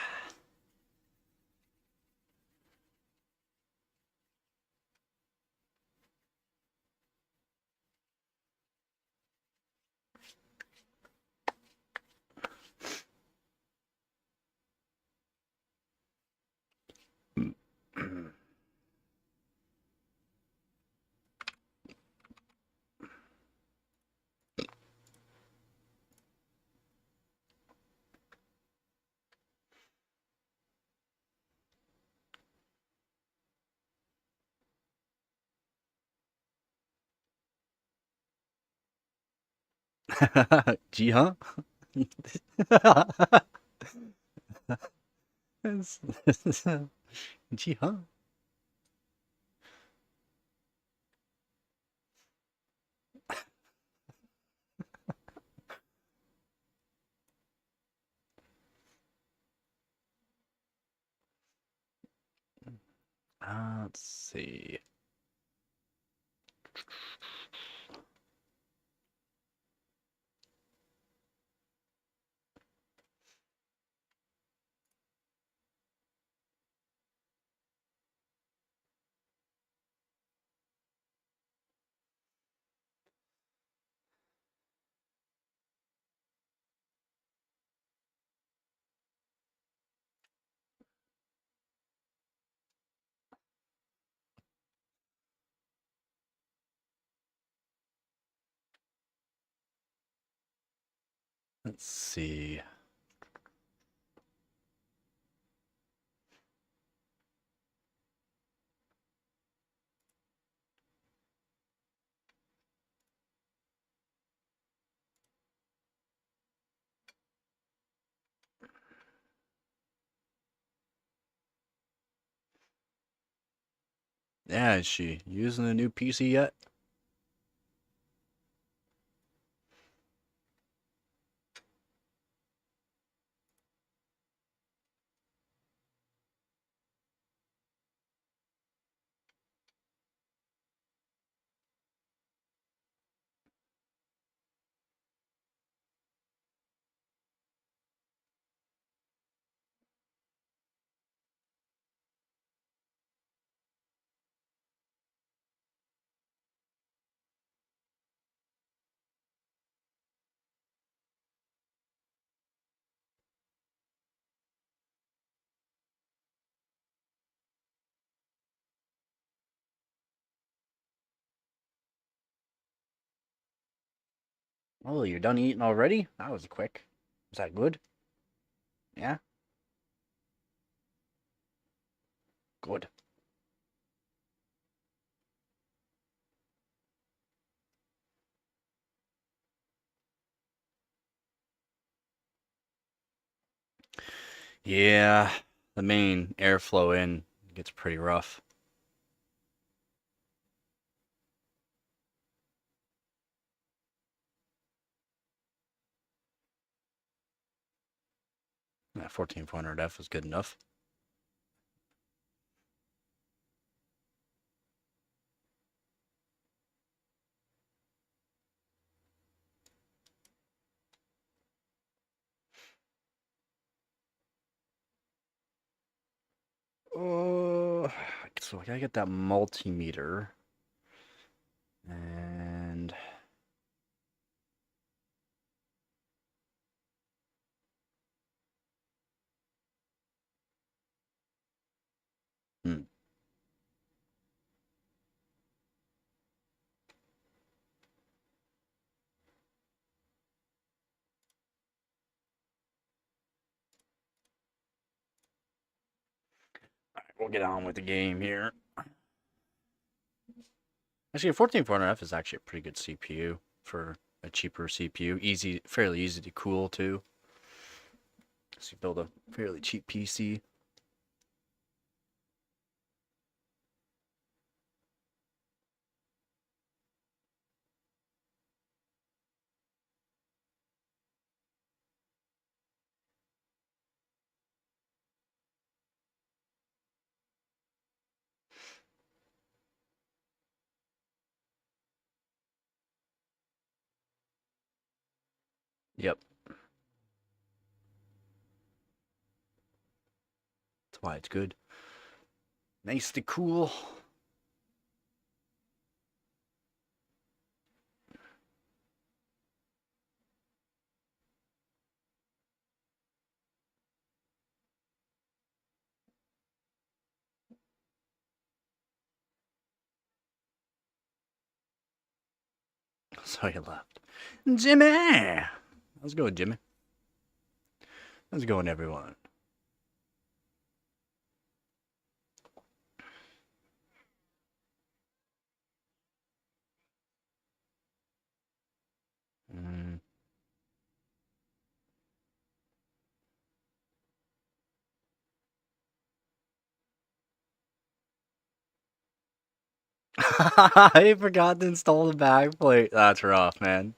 Gee, huh? Gee, huh? Let's see. Let's see. Yeah, is she using the new PC yet? Oh, you're done eating already? That was quick. Was that good? Yeah? Good. Yeah, the main airflow in gets pretty rough. That 14,400F was good enough. Oh, so I gotta get that multimeter. And hmm. All right, we'll get on with the game here. Actually, a 14,400F is actually a pretty good CPU for a cheaper CPU. Easy, fairly easy to cool too. So you build a fairly cheap PC. Yep, that's why it's good. Nice to cool. So you left. Jimmy! How's it going, Jimmy? How's it going, everyone? I forgot to install the backplate. That's rough, man.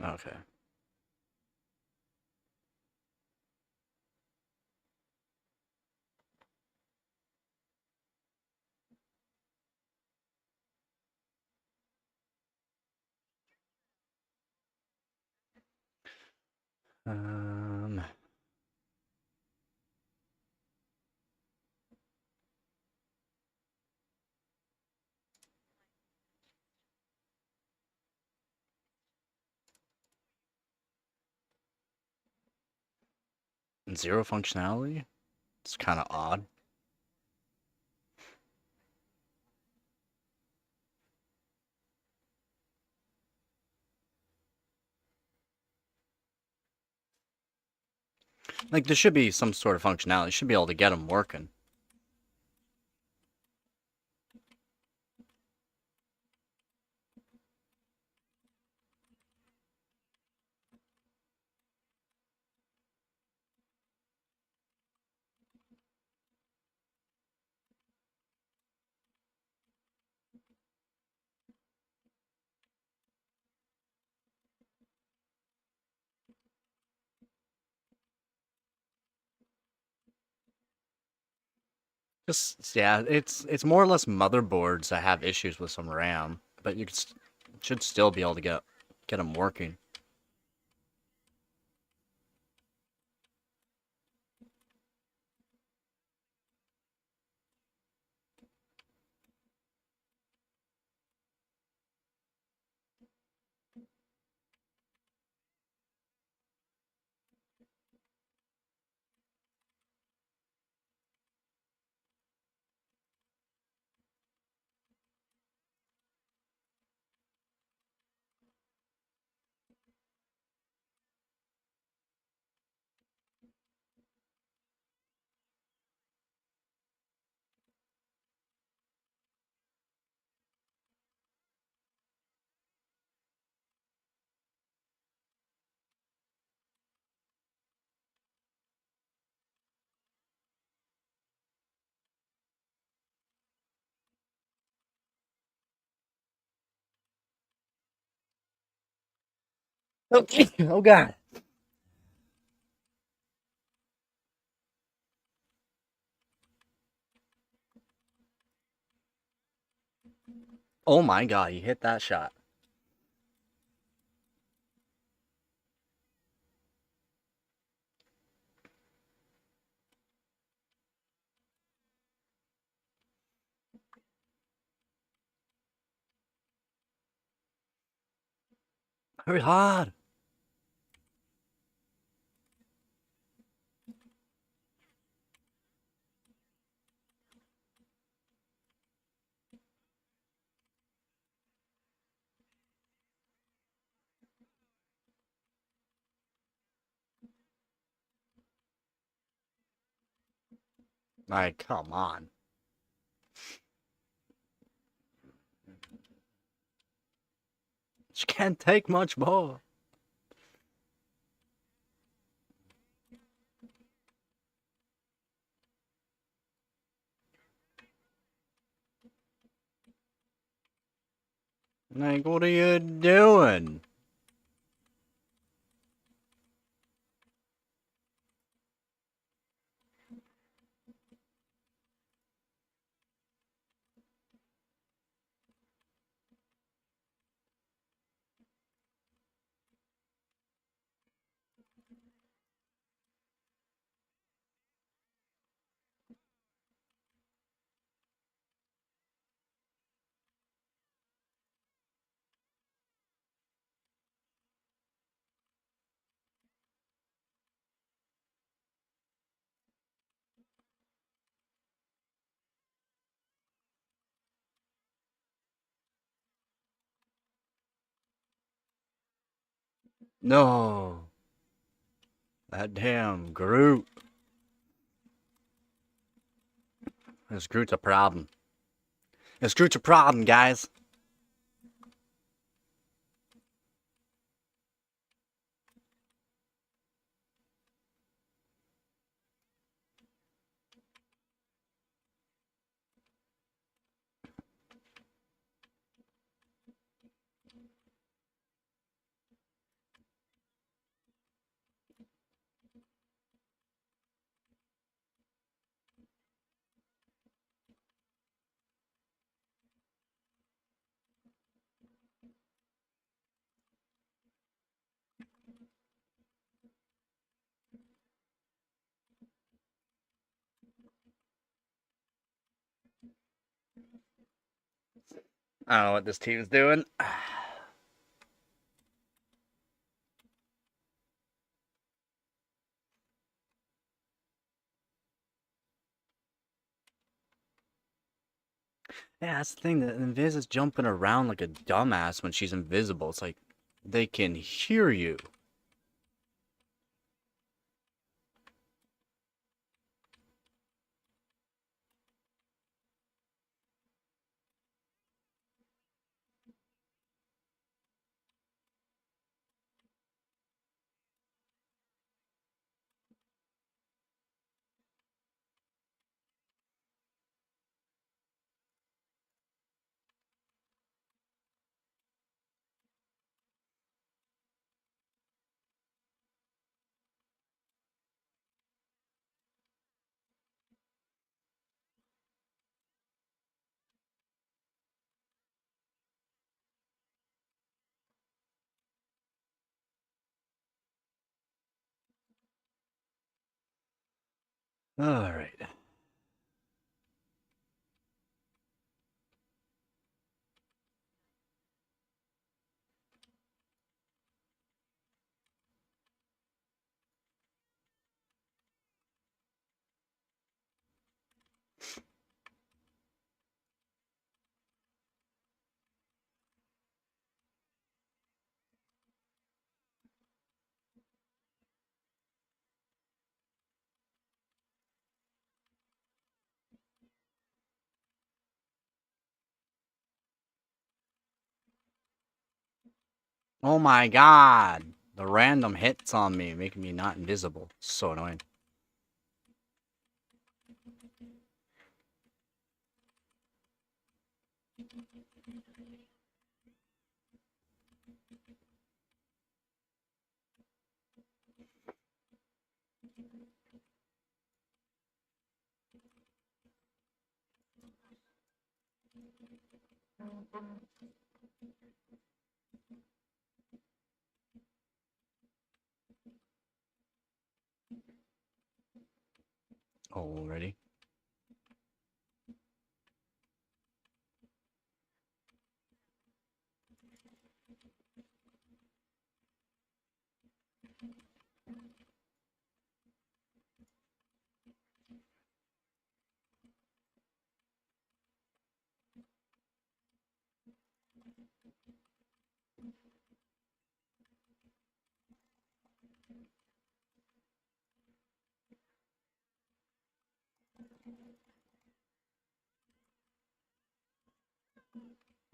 Okay. Um, 0 functionality? It's kind of odd. Like, there should be some sort of functionality. You should be able to get them working. Just, yeah, it's more or less motherboards that have issues with some RAM, but you should still be able to get them working. Okay. Oh god. Oh my god, you hit that shot. Very hard. Like, come on. She can't take much more. Like, what are you doing? No. That damn Groot. This Groot's a problem. This Groot's a problem, guys. I don't know what this team's doing. Yeah, that's the thing. The Invis is jumping around like a dumbass when she's invisible. It's like they can hear you. All right. Oh my god. The random hits on me, making me not invisible. So annoying. Already.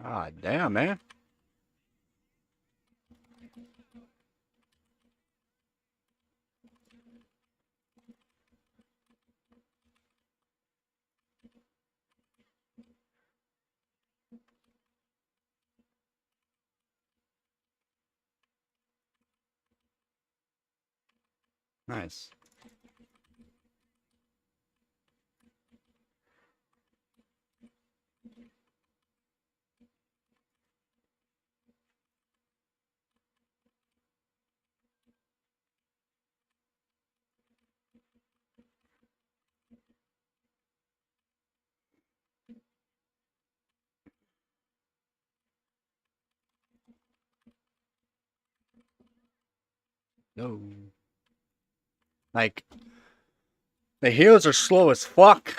Ah, damn, man. Nice. No. Like, the heals are slow as fuck.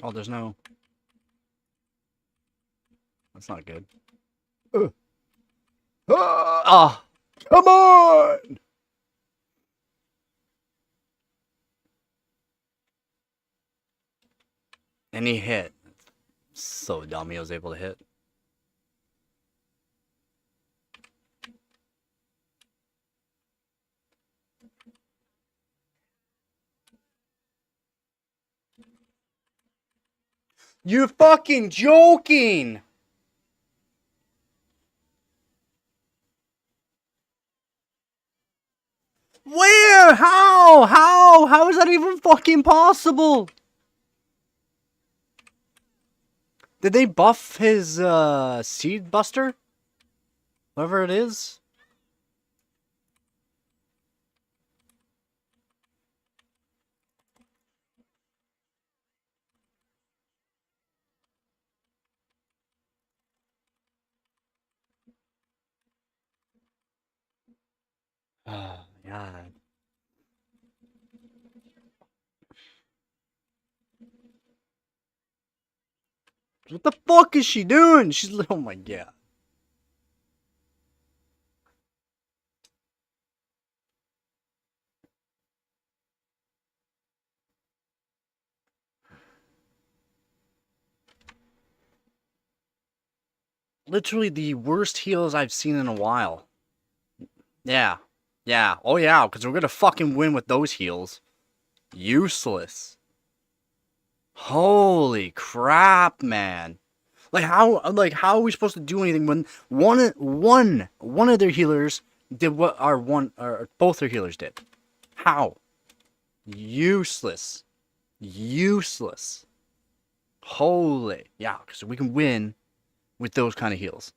Oh, there's no... That's not good. Ah! Come on! And he hit. So dumb he was able to hit. You're fucking joking! Where? How? How? How is that even fucking possible? Did they buff his seed buster? Whatever it is? Oh, God. What the fuck is she doing? She's... Oh my god. Literally the worst heals I've seen in a while. Yeah. Yeah. Oh yeah, because we're gonna fucking win with those heals. Useless. Holy crap, man. How are we supposed to do anything when one of their healers did what our one or both their healers did? How? Useless. Useless. Holy. Yeah, because we can win with those kind of heals.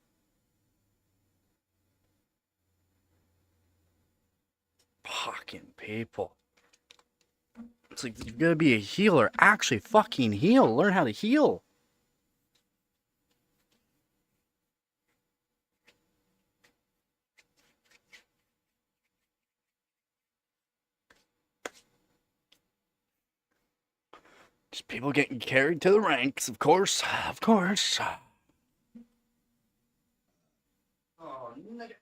Fucking people. It's like, you're gonna be a healer. Actually fucking heal. Learn how to heal. Just people getting carried to the ranks, of course. Of course. Oh, nigga.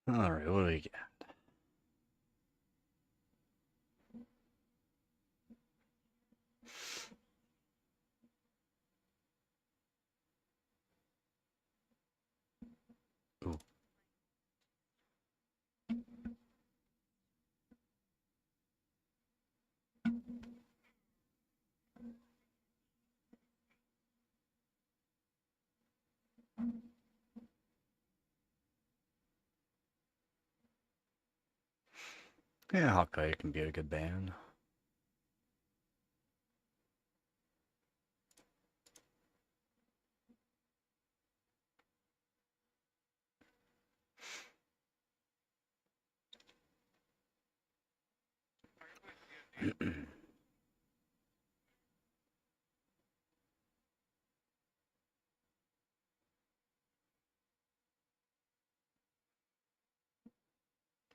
Alright, what do we get? Yeah, Hawkeye can be a good band.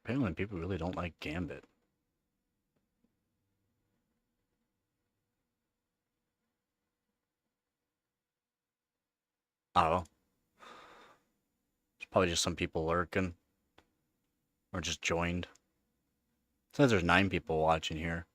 Apparently, people really don't like Gambit. I don't know. It's probably just some people lurking or just joined. It says there's 9 people watching here.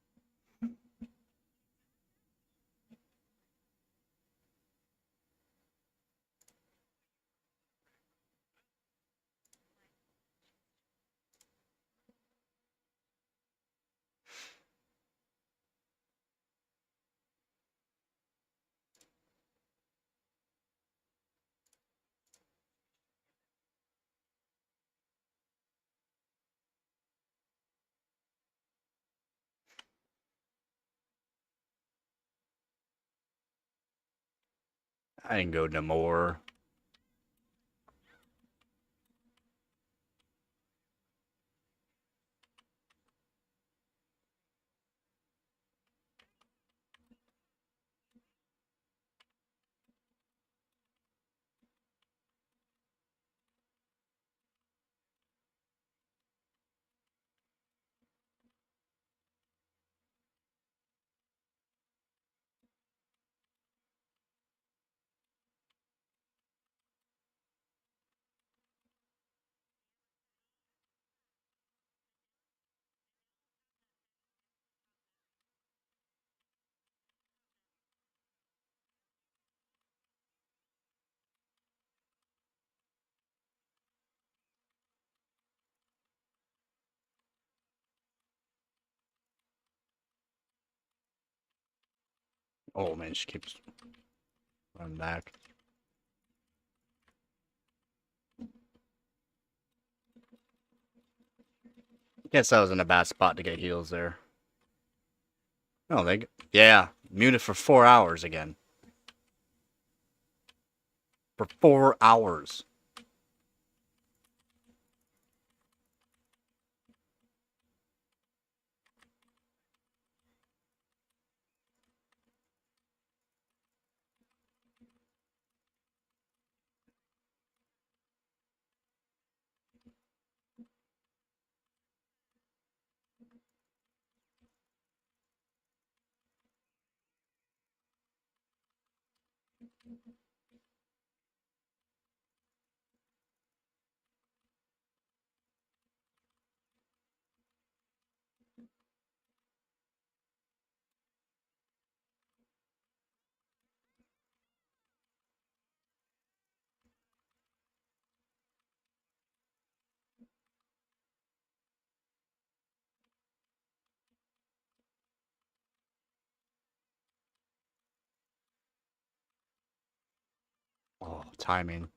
I didn't go no more. Oh man, she keeps running back. Guess I was in a bad spot to get heals there. Oh, yeah, muted for 4 hours again. For 4 hours. Oh, timing.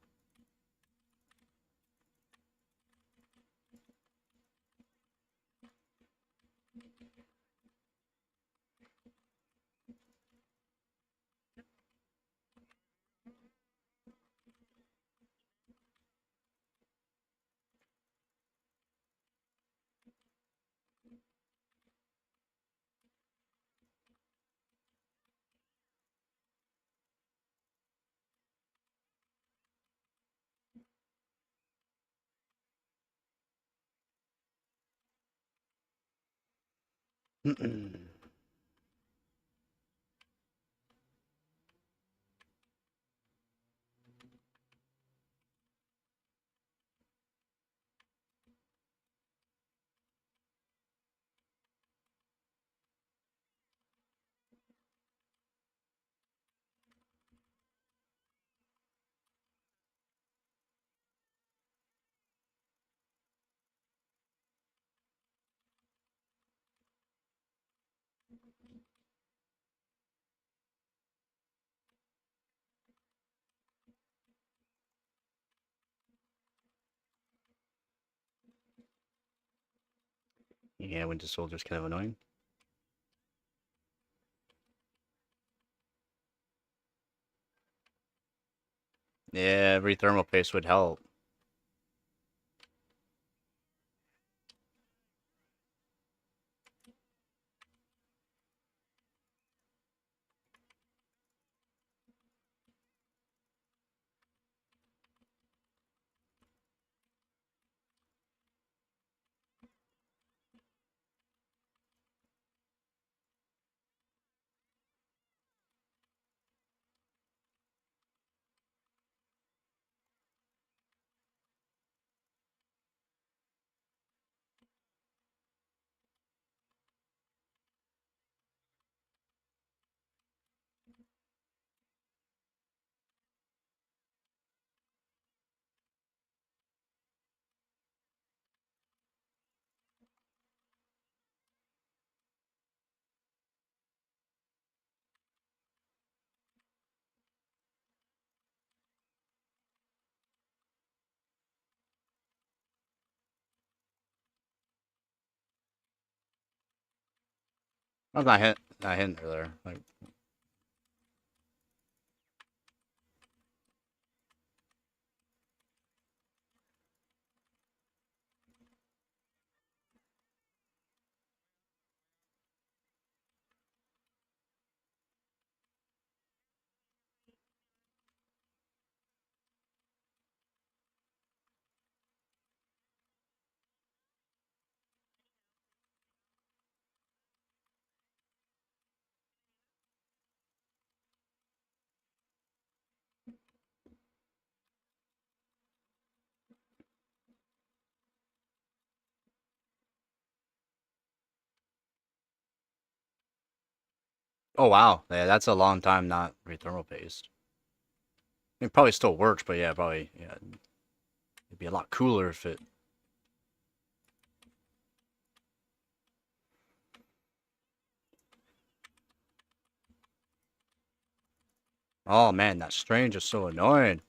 Yeah, Winter Soldier's kind of annoying. Yeah, every thermal paste would help. I was not hitting earlier. Like, oh wow, yeah, that's a long time not re-thermal paste. It probably still works, but yeah, probably yeah, it'd be a lot cooler if it. Oh man, that strange is so annoying.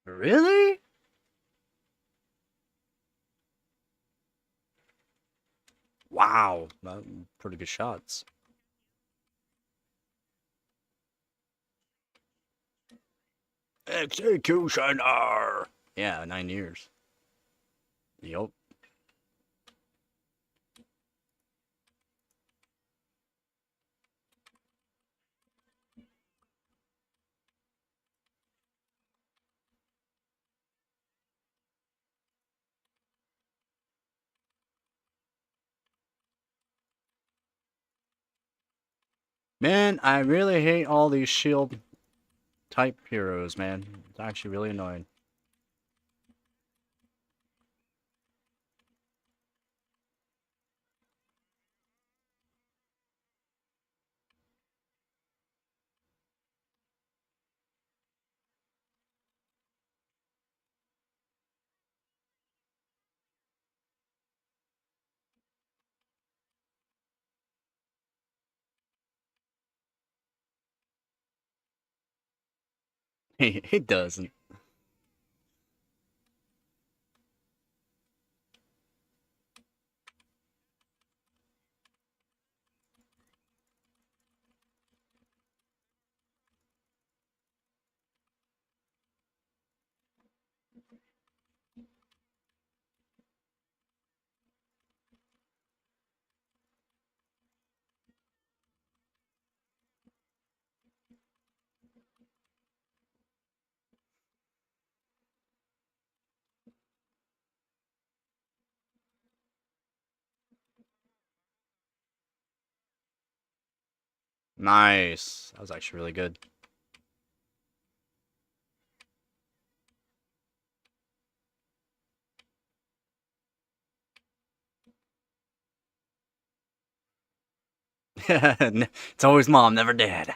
Really? Wow, pretty good shots. Executioner. Yeah, 9 years. Yup. Man, I really hate all these shield type heroes, man. It's actually really annoying. It doesn't. Nice. That was actually really good. It's always mom, never dad.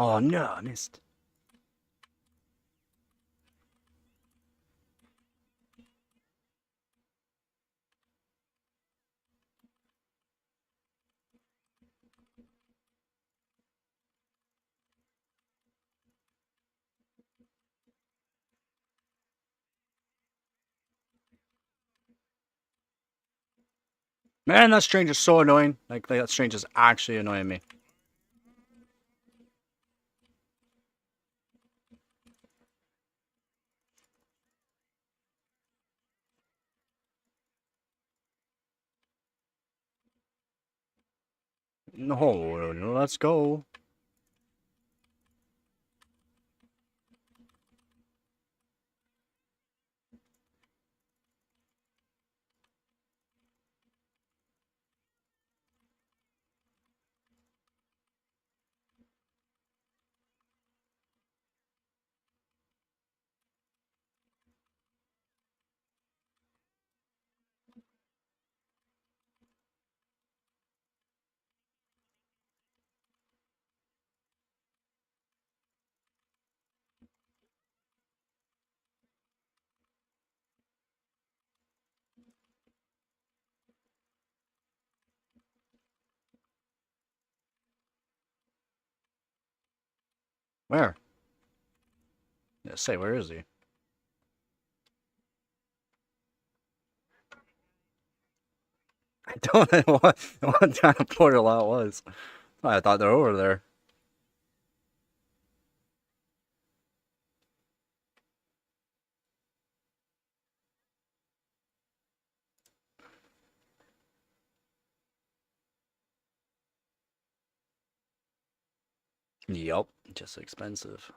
Oh no, I missed. Man, that strange is so annoying. Like that strange is actually annoying me. No, let's go. Where? Yeah, say, where is he? I don't know what kind of portal that was. I thought they're over there. Yup, just expensive.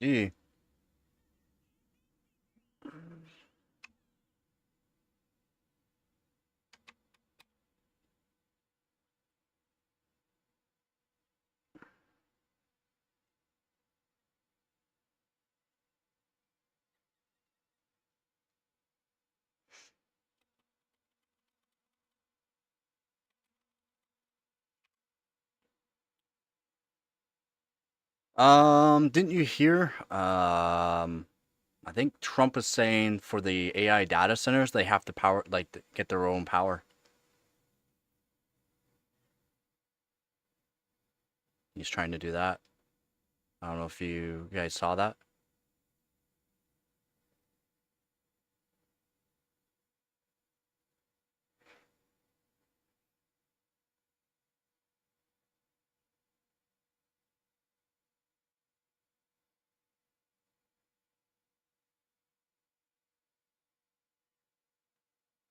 Gee. Didn't you hear? I think Trump is saying for the AI data centers, they have to power, like, get their own power. He's trying to do that. I don't know if you guys saw that.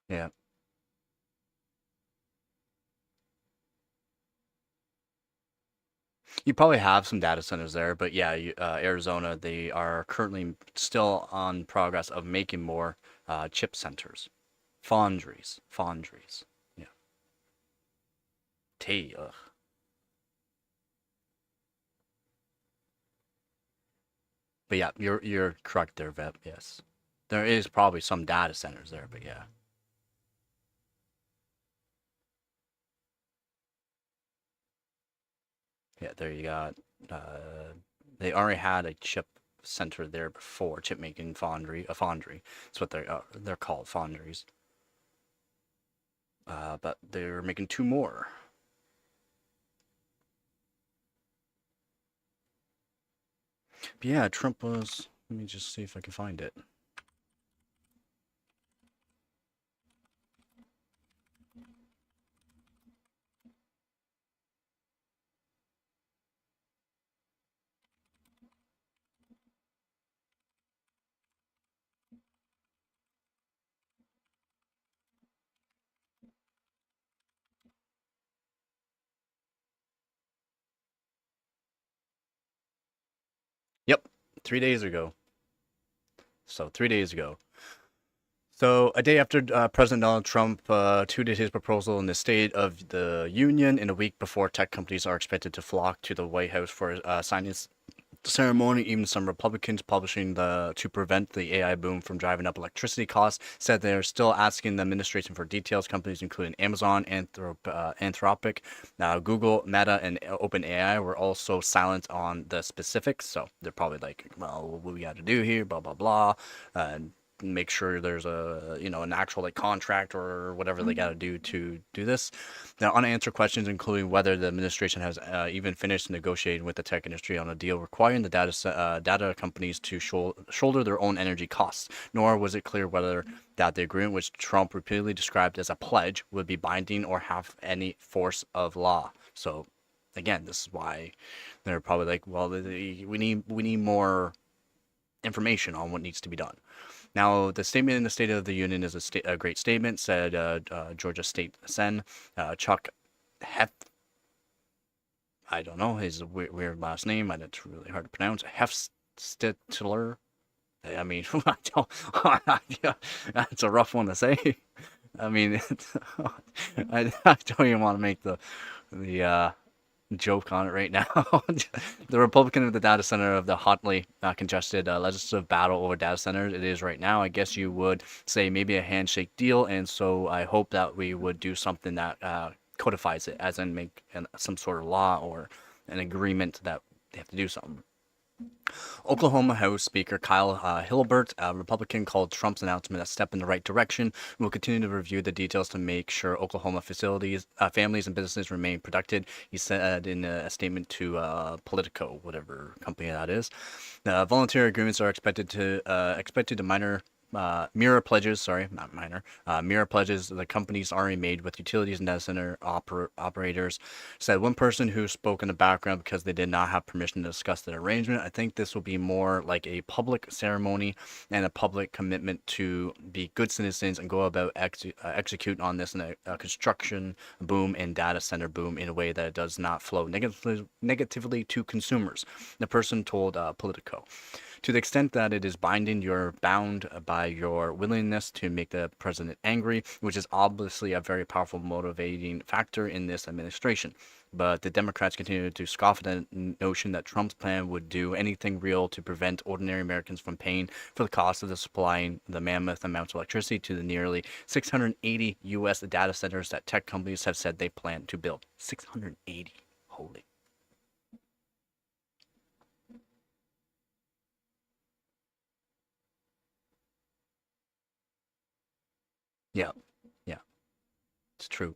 Yeah. You probably have some data centers there, but yeah, Arizona, they are currently still on progress of making more chip centers, foundries. Yeah. Ugh. But yeah, you're correct there, Vep. Yes, there is probably some data centers there, but yeah, yeah. There you got. Uh, they already had a chip center there before, chip making foundry, a foundry. That's what they're called, foundries. But they're making two more. But yeah, Trump was. Let me just see if I can find it. 3 days ago. So 3 days ago. So a day after President Donald Trump tweeted his proposal in the State of the Union, in a week before tech companies are expected to flock to the White House for signing ceremony, even some Republicans publishing to prevent the AI boom from driving up electricity costs said they're still asking the administration for details. Companies including Amazon, Anthropic, Google, Meta, and OpenAI were also silent on the specifics. So they're probably like, well, what we got to do here, blah blah blah, and make sure there's an actual like contract or whatever they got to do to do this. Now, unanswered questions, including whether the administration has even finished negotiating with the tech industry on a deal requiring the data companies to shoulder their own energy costs. Nor was it clear whether that the agreement, which Trump repeatedly described as a pledge, would be binding or have any force of law. So, again, this is why they're probably like, well, we need more information on what needs to be done. Now, the statement in the State of the Union is a great statement, said Georgia State Sen. Chuck Hef, I don't know his weird last name, and it's really hard to pronounce. Hefstitler. I mean, I don't, that's a rough one to say. I mean, I don't even want to make the joke on it right now. The Republican of the data center of the hotly congested legislative battle over data centers it is right now. I guess you would say maybe a handshake deal, and so I hope that we would do something that codifies it, as in make some sort of law or an agreement that they have to do something. Oklahoma House Speaker Kyle Hilbert, a Republican, called Trump's announcement a step in the right direction. We will continue to review the details to make sure Oklahoma families, and businesses remain protected, he said in a statement to Politico, whatever company that is. The voluntary agreements are expected to mirror pledges the companies already made with utilities and data center operators, said one person who spoke in the background because they did not have permission to discuss the arrangement. I think this will be more like a public ceremony and a public commitment to be good citizens and go about executing on this in a construction boom and data center boom in a way that does not flow negatively to consumers, the person told Politico. To the extent that it is binding, you're bound by your willingness to make the president angry, which is obviously a very powerful motivating factor in this administration. But the Democrats continue to scoff at the notion that Trump's plan would do anything real to prevent ordinary Americans from paying for the cost of supplying the mammoth amounts of electricity to the nearly 680 U.S. data centers that tech companies have said they plan to build. 680. Holy. Yeah, yeah, it's true.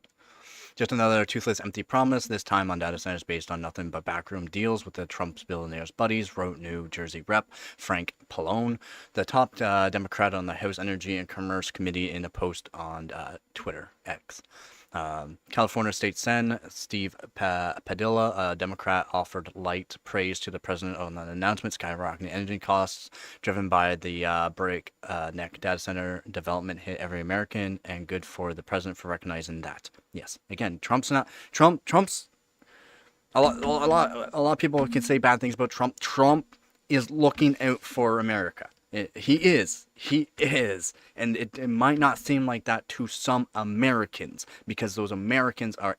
Just another toothless, empty promise, this time on data centers based on nothing but backroom deals with the Trump's billionaires' buddies, wrote New Jersey Rep. Frank Pallone, the top Democrat on the House Energy and Commerce Committee, in a post on Twitter X. California State Sen. Steve Padilla, a Democrat, offered light praise to the president on an announcement skyrocketing energy costs driven by the breakneck data center development hit every American, and good for the president for recognizing that. Yes, again, Trump's a lot of people can say bad things about Trump. Trump is looking out for America. He is, and it might not seem like that to some Americans, because those Americans are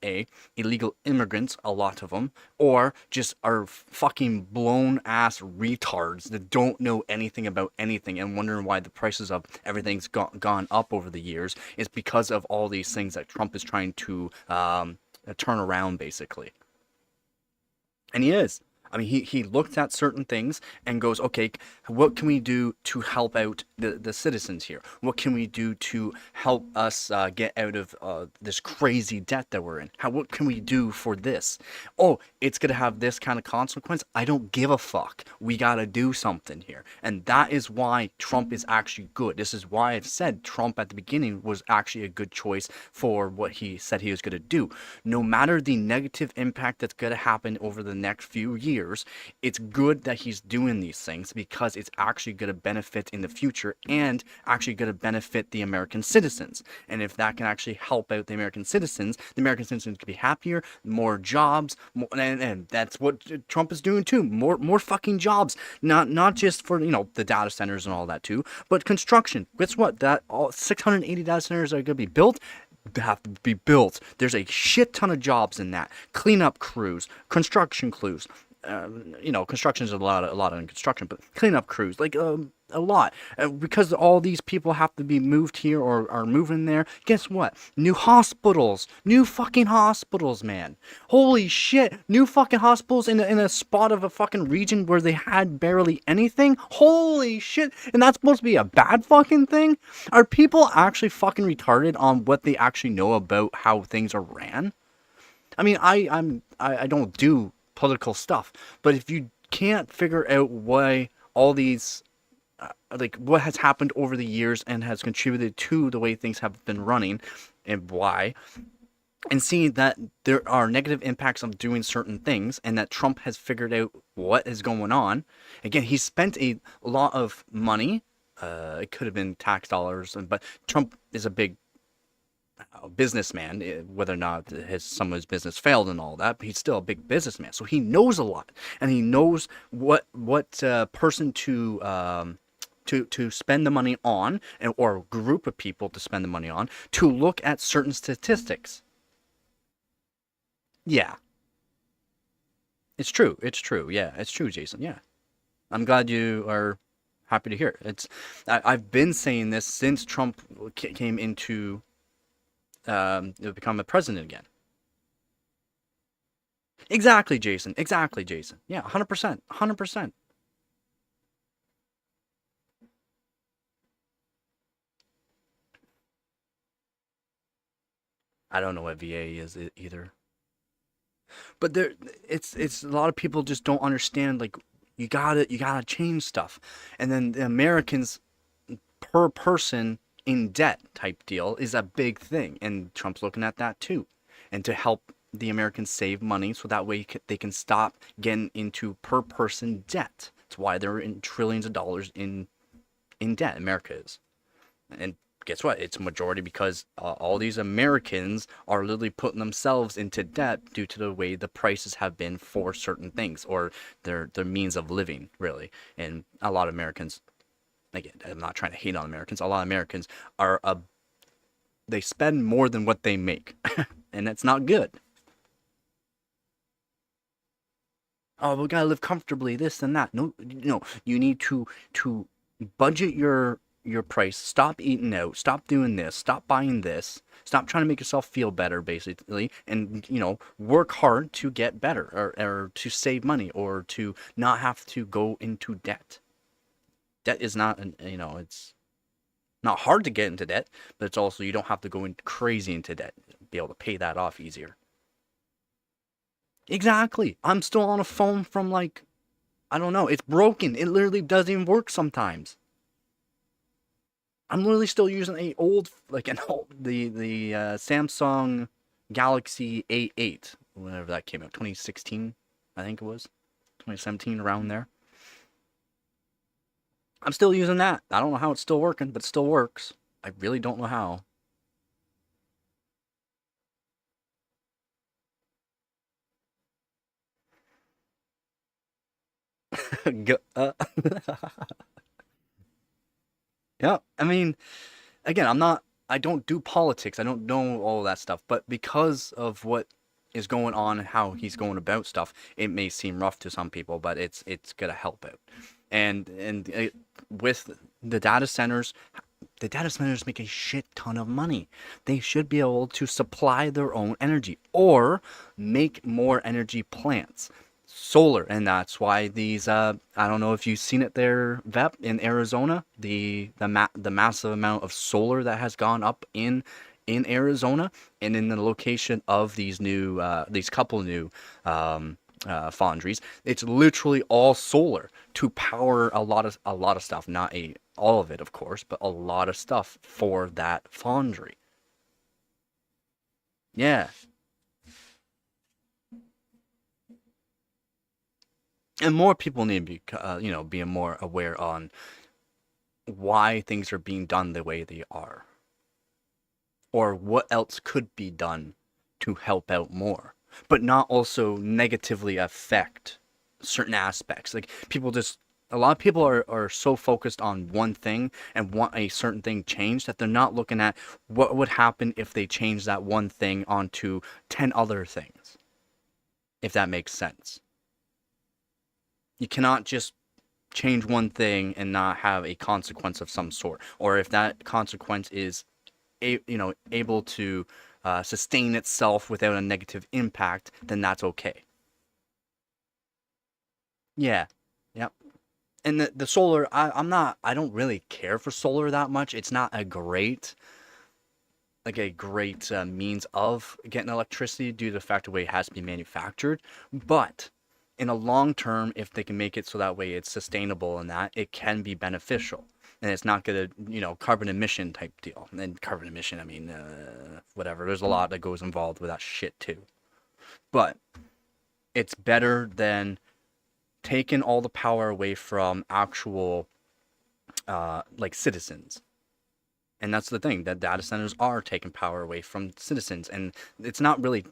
illegal immigrants, a lot of them, or just are fucking blown ass retards that don't know anything about anything and wondering why the prices of everything's gone up over the years. It's because of all these things that Trump is trying to turn around, basically. And he is. I mean, he looks at certain things and goes, okay, what can we do to help out the citizens here? What can we do to help us get out of this crazy debt that we're in? What can we do for this? Oh, it's going to have this kind of consequence. I don't give a fuck. We got to do something here. And that is why Trump is actually good. This is why I've said Trump at the beginning was actually a good choice for what he said he was going to do. No matter the negative impact that's going to happen over the next few years, years. It's good that he's doing these things because it's actually going to benefit in the future and actually going to benefit the American citizens. And if that can actually help out the American citizens can be happier, more jobs, more, and that's what Trump is doing too. More fucking jobs, not just for the data centers and all that too, but construction. Guess what? That all 680 data centers are going to be built. Have to be built. There's a shit ton of jobs in that. Cleanup crews, construction crews. Construction is a lot in construction, but cleanup crews, like a lot. Because all these people have to be moved here or are moving there. Guess what? New fucking hospitals, man. Holy shit, new fucking hospitals in a spot of a fucking region where they had barely anything. Holy shit, and that's supposed to be a bad fucking thing? Are people actually fucking retarded on what they actually know about how things are ran? I mean, I don't do political stuff, but if you can't figure out why all these like what has happened over the years and has contributed to the way things have been running and why, and seeing that there are negative impacts of doing certain things and that Trump has figured out what is going on. Again, he spent a lot of money, it could have been tax dollars, but Trump is a big businessman, whether or not some of his business failed and all that, but he's still a big businessman, so he knows a lot, and he knows what person to spend the money on, or a group of people to spend the money on, to look at certain statistics. Yeah, it's true. It's true. Yeah, it's true, Jason. Yeah, I'm glad you are happy to hear it. I've been saying this since Trump came into become a president again. Exactly, Jason. Exactly, Jason. Yeah, 100%. 100%. I don't know what VA is either. But it's a lot of people just don't understand, like, you gotta change stuff. And then the Americans per person in debt type deal is a big thing, and Trump's looking at that too, and to help the Americans save money so that way they can stop getting into per person debt. That's why they're in trillions of dollars in debt. America is, and guess what? It's a majority because all these Americans are literally putting themselves into debt due to the way the prices have been for certain things or their means of living, really. And a lot of Americans, again, I'm not trying to hate on Americans. A lot of Americans are they spend more than what they make, and that's not good. Oh, we gotta live comfortably, this and that. No, no, you need to budget your price. Stop eating out. Stop doing this. Stop buying this. Stop trying to make yourself feel better, basically, and work hard to get better, or to save money, or to not have to go into debt. Debt is not, it's not hard to get into debt, but it's also you don't have to go in crazy into debt. Be able to pay that off easier. Exactly. I'm still on a phone from, like, I don't know. It's broken. It literally doesn't even work sometimes. I'm literally still using a old, like an old, the Samsung Galaxy A8, whenever that came out, 2016, I think it was, 2017, around there. I'm still using that. I don't know how it's still working, but it still works. I really don't know how. Yeah, I mean, again, I don't do politics. I don't know all of that stuff. But because of what is going on and how he's going about stuff, it may seem rough to some people, but it's gonna help out. And with the data centers make a shit ton of money. They should be able to supply their own energy or make more energy plants. Solar, and that's why these I don't know if you've seen it there, Vep, in Arizona, the massive amount of solar that has gone up in Arizona, and in the location of these couple new foundries. It's literally all solar to power a lot of stuff, not all of it, of course, but a lot of stuff for that foundry. Yeah. And more people need to be, being more aware on why things are being done the way they are, or what else could be done to help out more, but not also negatively affect certain aspects. Like people just, a lot of people are so focused on one thing and want a certain thing changed that they're not looking at what would happen if they change that one thing onto 10 other things, if that makes sense. You cannot just change one thing and not have a consequence of some sort, or if that consequence is able to sustain itself without a negative impact, then that's okay. Yeah, yep. And the solar, I don't really care for solar that much. It's not a great means of getting electricity due to the fact the way it has to be manufactured. But in a long term, if they can make it so that way it's sustainable and that it can be beneficial. And it's not gonna, carbon emission type deal. And carbon emission, I mean, whatever. There's a lot that goes involved with that shit too. But it's better than taking all the power away from actual, like citizens. And that's the thing, that data centers are taking power away from citizens, and it's not really,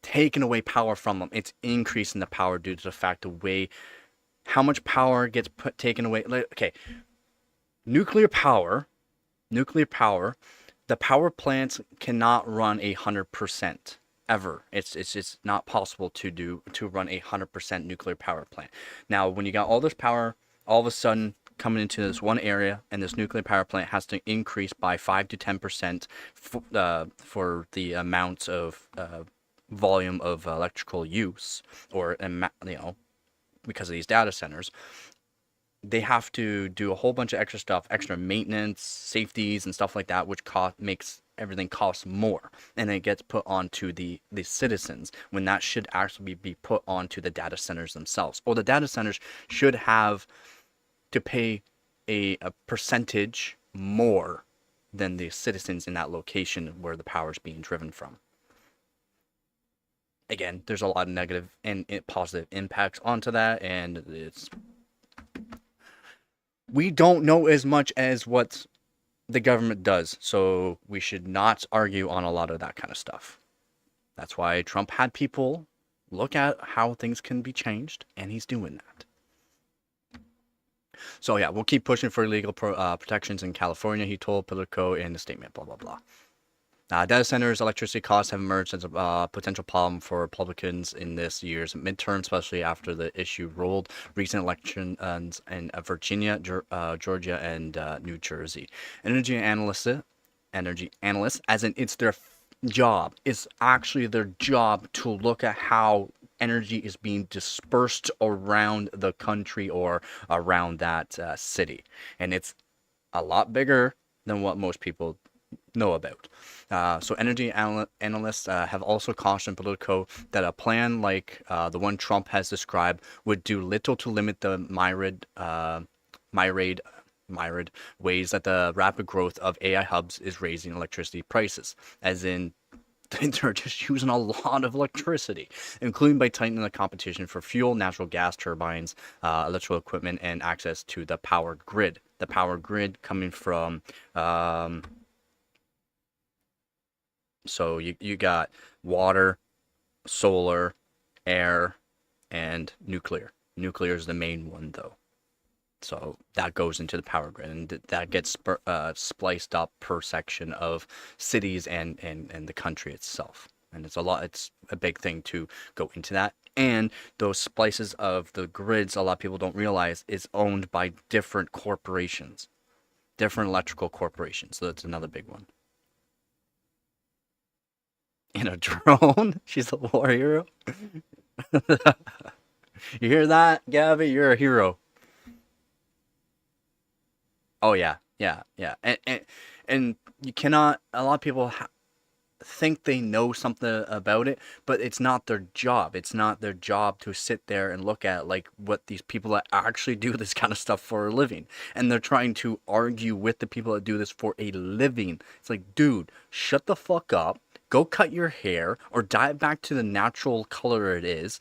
taking away power from them. It's increasing the power due to the fact the way how much power gets taken away. Like, okay, nuclear power, nuclear power, the power plants cannot run 100% ever. It's just not possible to run 100% nuclear power plant. Now, when you got all this power, all of a sudden coming into this one area, and this nuclear power plant has to increase by 5 to 10% for the amount of volume of electrical use, or because of these data centers, they have to do a whole bunch of extra stuff, extra maintenance, safeties, and stuff like that, which makes everything cost more, and it gets put onto the citizens when that should actually be put onto the data centers themselves. Or the data centers should have to pay a percentage more than the citizens in that location where the power is being driven from. Again, there's a lot of negative and positive impacts onto that, and we don't know as much as what the government does, so we should not argue on a lot of that kind of stuff. That's why Trump had people look at how things can be changed, and he's doing that. So yeah, we'll keep pushing for legal protections in California, he told Politico in a statement, blah, blah, blah. Data centers' electricity costs have emerged as a potential problem for Republicans in this year's midterm, especially after the issue rolled recent elections in Virginia, Georgia, and New Jersey. Energy analysts, as in it's their job, it's actually their job to look at how energy is being dispersed around the country or around that city. And it's a lot bigger than what most people know about. So energy analysts have also cautioned Politico that a plan like the one Trump has described would do little to limit the myriad ways that the rapid growth of AI hubs is raising electricity prices, as in they're just using a lot of electricity, including by tightening the competition for fuel, natural gas turbines, electrical equipment, and access to the power grid. The power grid coming from so you got water, solar, air, and nuclear. Nuclear is the main one, though. So that goes into the power grid, and that gets spliced up per section of cities and the country itself. And it's a big thing to go into that. And those splices of the grids, a lot of people don't realize, is owned by different corporations, different electrical corporations. So that's another big one. In a drone? She's a war hero? You hear that, Gabby? You're a hero. Oh yeah, yeah, yeah. And you cannot. A lot of people think they know something about it, but it's not their job. It's not their job to sit there and look at like what these people that actually do this kind of stuff for a living, and they're trying to argue with the people that do this for a living. It's like, dude, shut the fuck up. Go cut your hair or dye it back to the natural color it is.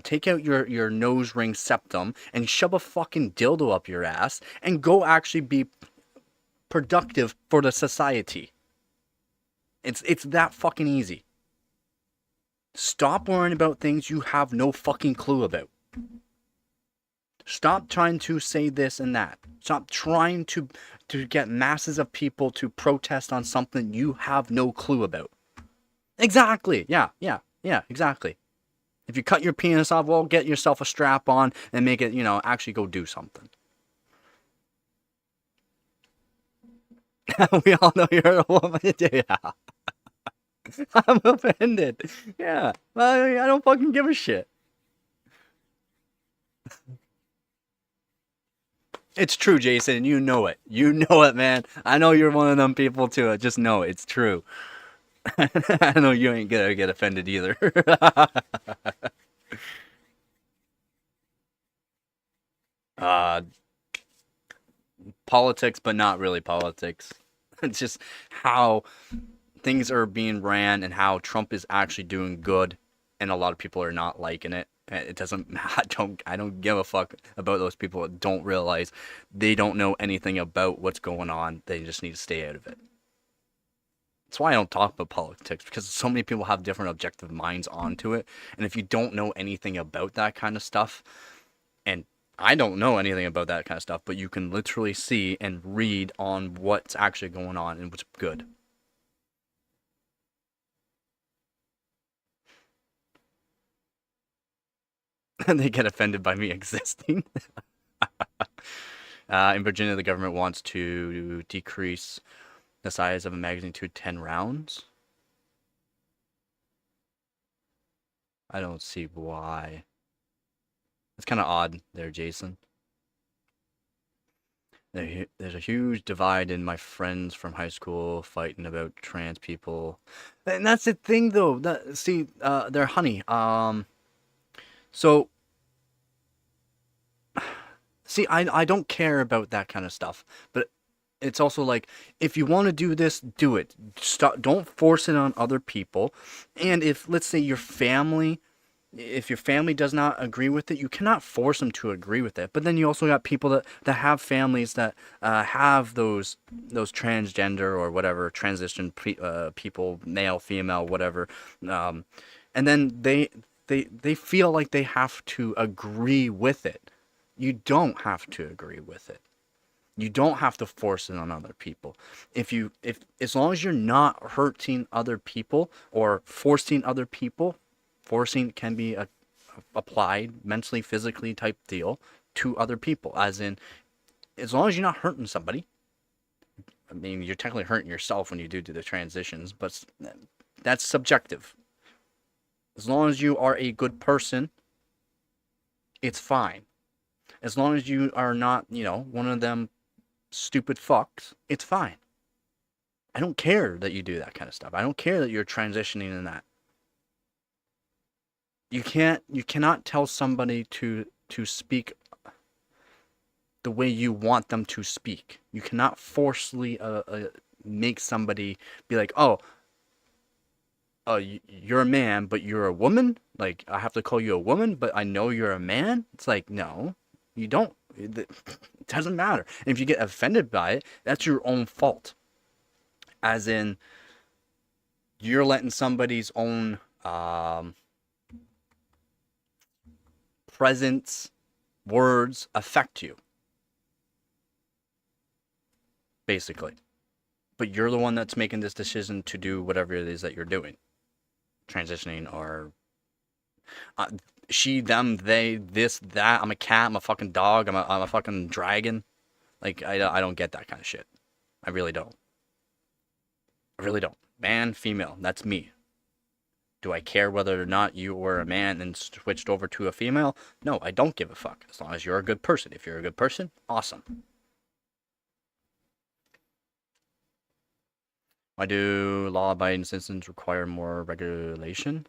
Take out your nose ring septum and shove a fucking dildo up your ass and go actually be productive for the society. It's that fucking easy. Stop worrying about things you have no fucking clue about. Stop trying to say this and that. Stop trying to get masses of people to protest on something you have no clue about. Exactly. Yeah, exactly. If you cut your penis off, well, get yourself a strap on and make it, actually go do something. We all know you're a woman. Yeah. I'm offended. Yeah. I don't fucking give a shit. It's true, Jason. You know it. You know it, man. I know you're one of them people too. I just know it's true. I know you ain't gonna get offended either. uh, Politics, but not really politics. It's just how things are being ran and how Trump is actually doing good, and a lot of people are not liking it. It doesn't. I don't give a fuck about those people that don't realize they don't know anything about what's going on. They just need to stay out of it. That's why I don't talk about politics, because so many people have different objective minds onto it. And if you don't know anything about that kind of stuff, and I don't know anything about that kind of stuff, but you can literally see and read on what's actually going on and what's good. And they get offended by me existing. In Virginia, the government wants to decrease the size of a magazine to 10 rounds. I don't see why. It's kind of odd there, Jason. There's a huge divide in my friends from high school fighting about trans people. And that's the thing, though. They're honey. So, see, I don't care about that kind of stuff. But it's also like, if you want to do this, do it. Don't force it on other people. And if, let's say, if your family does not agree with it, you cannot force them to agree with it. But then you also got people that have families that have those transgender or whatever transition people, male, female, whatever, and then they feel like they have to agree with it. You don't have to agree with it. You don't have to force it on other people. If as long as you're not hurting other people or forcing other people. Forcing can be applied mentally, physically type deal to other people. As in, as long as you're not hurting somebody. I mean, you're technically hurting yourself when you do the transitions, but that's subjective. As long as you are a good person, it's fine. As long as you are not, one of them stupid fucks, it's fine. I don't care that you do that kind of stuff. I don't care that you're transitioning in that. You cannot tell somebody to speak the way you want them to speak. You cannot forcefully make somebody be like, oh, you're a man, but you're a woman? Like, I have to call you a woman, but I know you're a man? It's like, no, you don't. It doesn't matter. And if you get offended by it, that's your own fault. As in, you're letting somebody's own presence, words affect you, basically. But you're the one that's making this decision to do whatever it is that you're doing, transitioning or she, them, they, this, that. I'm a cat. I'm a fucking dog. I'm a fucking dragon. Like, I don't get that kind of shit. I really don't. I really don't. Man, female. That's me. Do I care whether or not you were a man and switched over to a female? No, I don't give a fuck. As long as you're a good person. If you're a good person, awesome. Why do law-abiding citizens require more regulation?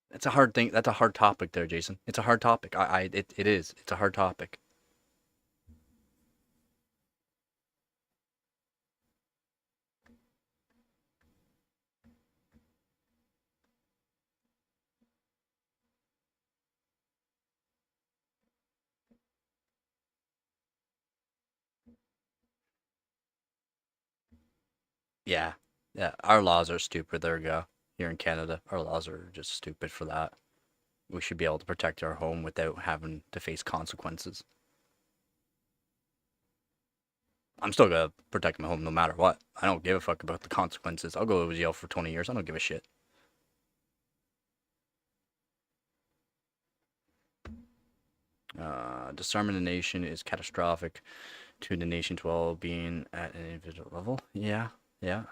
It's a hard thing. That's a hard topic there, Jason. It's a hard topic. It is. It's a hard topic. Yeah. Yeah. Our laws are stupid. There we go. Here in Canada, our laws are just stupid for that. We should be able to protect our home without having to face consequences. I'm still gonna protect my home no matter what. I don't give a fuck about the consequences. I'll go to jail for 20 years. I don't give a shit. Disarming the nation is catastrophic to the nation's well-being at an individual level. Yeah, yeah.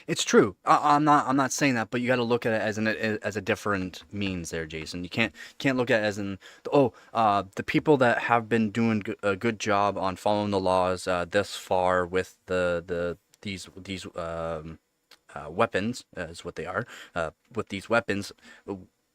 It's true. I'm not saying that, but you got to look at it as a different means there, Jason. You can't look at it as in the people that have been doing a good job on following the laws this far with these weapons is what they are. With these weapons,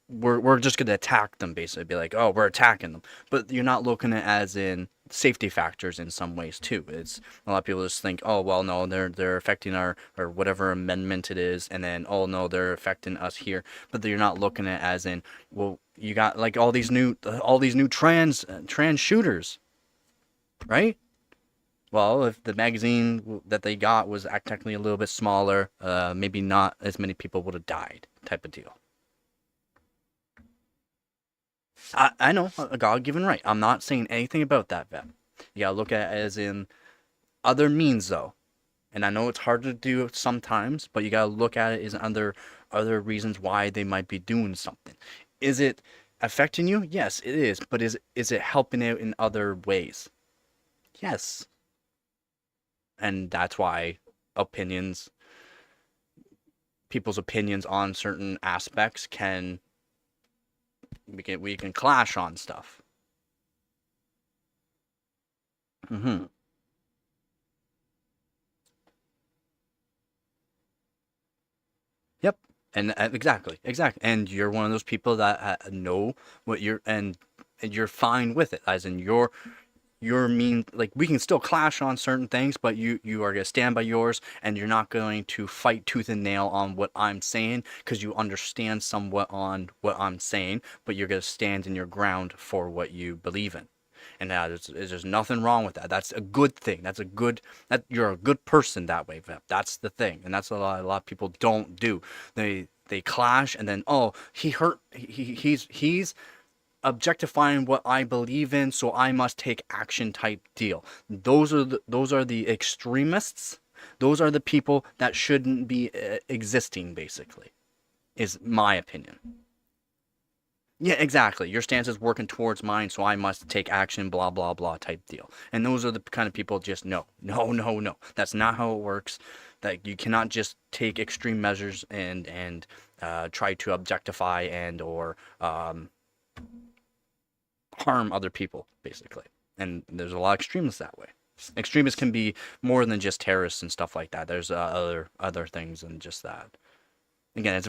we're just gonna attack them basically. Be like, oh, we're attacking them, but you're not looking at it as in safety factors in some ways too. It's a lot of people just think, oh well, no, they're affecting our or whatever amendment it is, and then oh no, they're affecting us here. But you're not looking at it as in, well, you got like all these new trans shooters, right? Well, if the magazine that they got was technically a little bit smaller, maybe not as many people would have died, type of deal. I know, a God-given right. I'm not saying anything about that, Vet. You gotta look at it as in other means, though. And I know it's hard to do sometimes, but you gotta look at it as other reasons why they might be doing something. Is it affecting you? Yes, it is. But is it helping out in other ways? Yes. And that's why opinions, people's opinions on certain aspects we can clash on stuff. Hmm. Yep. And exactly. And you're one of those people that know what and you're fine with it, as in your mean, like, we can still clash on certain things, but you are going to stand by yours, and you're not going to fight tooth and nail on what I'm saying because you understand somewhat on what I'm saying, but you're going to stand in your ground for what you believe in. And there's nothing wrong with that. That's a good thing. That you're a good person that way, Vep. That's the thing. And that's a lot of people don't do. They clash, and then, oh, he hurt he's objectifying what I believe in, so I must take action type deal. Those are the extremists. Those are the people that shouldn't be existing, basically, is my opinion. Yeah, exactly. Your stance is working towards mine, so I must take action, blah, blah, blah type deal. And those are the kind of people just no, no, no, no. That's not how it works. That you cannot just take extreme measures and try to objectify and or harm other people, basically. And there's a lot of extremists that way. Extremists can be more than just terrorists and stuff like that. There's other things than just that. Again, it's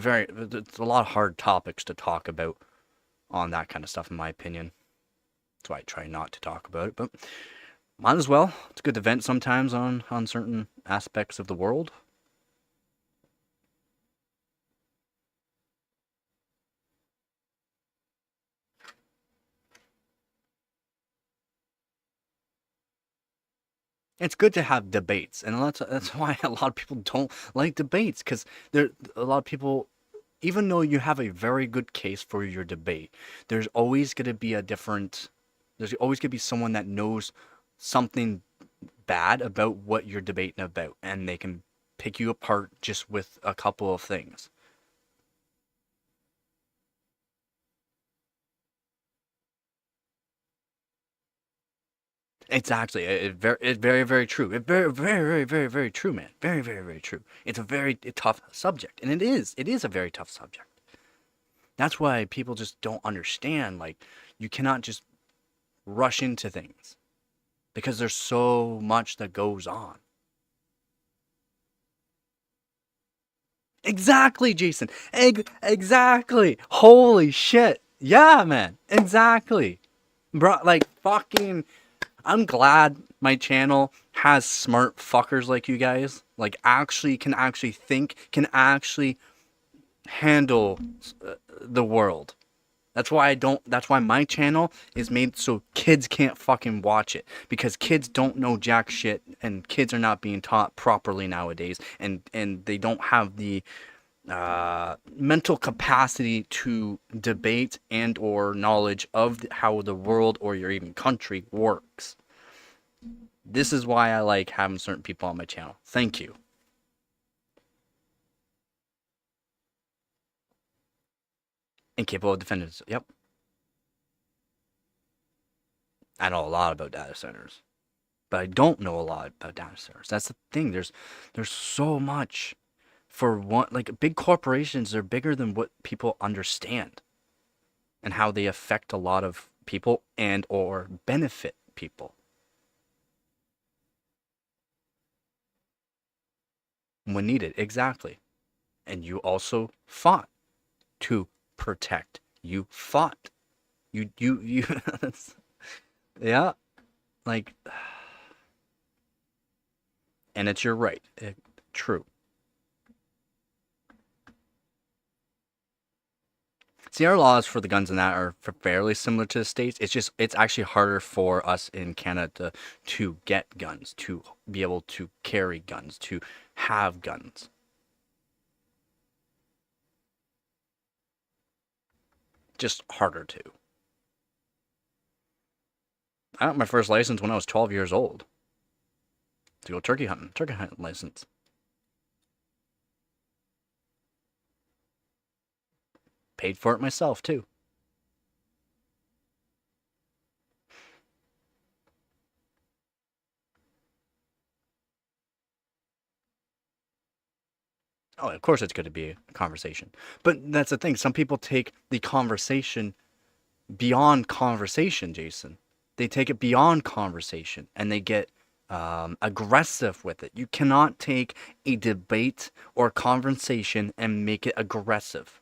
a lot of hard topics to talk about on that kind of stuff, in my opinion. That's why I try not to talk about it, but might as well. It's good to vent sometimes on certain aspects of the world. It's good to have debates, and that's why a lot of people don't like debates, because there a lot of people, even though you have a very good case for your debate, there's always going to be there's always going to be someone that knows something bad about what you're debating about, and they can pick you apart just with a couple of things. It's actually very true. It very true, man. Very true. It's a very tough subject, and it is a very tough subject. That's why people just don't understand. Like, you cannot just rush into things because there's so much that goes on. Exactly, Jason. Exactly. Holy shit. Yeah, man. Exactly. Bro, like, fucking, I'm glad my channel has smart fuckers like you guys. Like, can actually think, can actually handle the world. That's why I don't. That's why my channel is made so kids can't fucking watch it, because kids don't know jack shit, and kids are not being taught properly nowadays, and they don't have the mental capacity to debate and or knowledge of how the world or your even country works. This is why I like having certain people on my channel. Thank you. Incapable of defending. Yep. I know a lot about data centers, but I don't know a lot about data centers. That's the thing. There's so much for one. Like, big corporations are bigger than what people understand, and how they affect a lot of people and or benefit people when needed. Exactly. And you also fought to protect. You fought. You yeah, like, and it's your right. True. See, our laws for the guns and that are fairly similar to the states. It's actually harder for us in Canada to get guns, to be able to carry guns, to have guns. Just harder to. I got my first license when I was 12 years old to go turkey hunting. Turkey hunting license. Paid for it myself too. Oh, of course it's going to be a conversation. But that's the thing. Some people take the conversation beyond conversation, Jason. They take it beyond conversation and they get aggressive with it. You cannot take a debate or conversation and make it aggressive.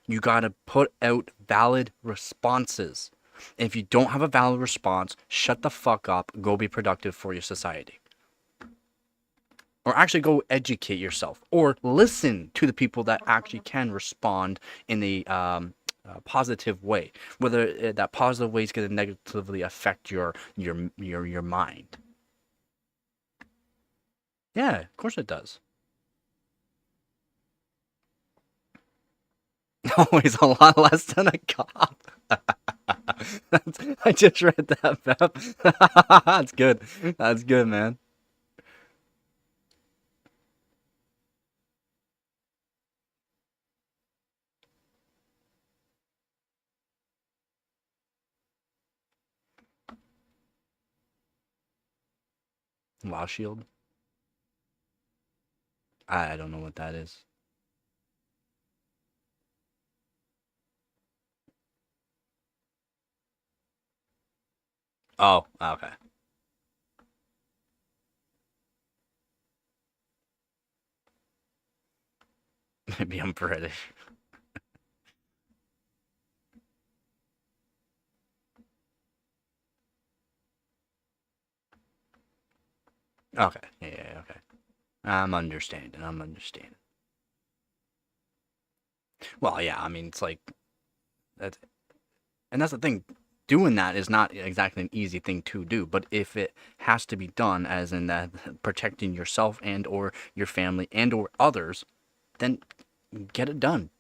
You got to put out valid responses. If you don't have a valid response, shut the fuck up. Go be productive for your society. Or actually go educate yourself. Or listen to the people that actually can respond in a positive way. Whether that positive way is going to negatively affect your mind. Yeah, of course it does. Always a lot less than a cop. I just read that, Pep. That's good. That's good, man. Wow Shield. I don't know what that is. Oh, okay. Maybe I'm British. Okay. Yeah, yeah, yeah, okay. I'm understanding. I'm understanding. Well, yeah, I mean, it's like that's and that's the thing. Doing that is not exactly an easy thing to do, but if it has to be done, as in that protecting yourself and or your family and or others, then get it done.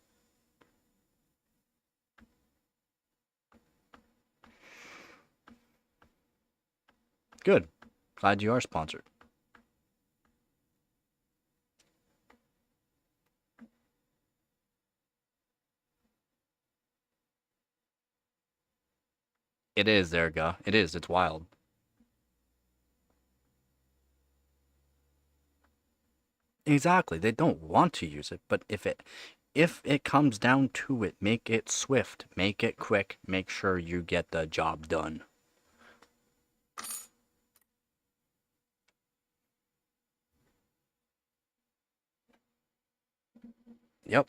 Good. Glad you are sponsored. It is, there, go. It is. It's wild. Exactly. They don't want to use it, but if it comes down to it, make it swift, make it quick, make sure you get the job done. Yep.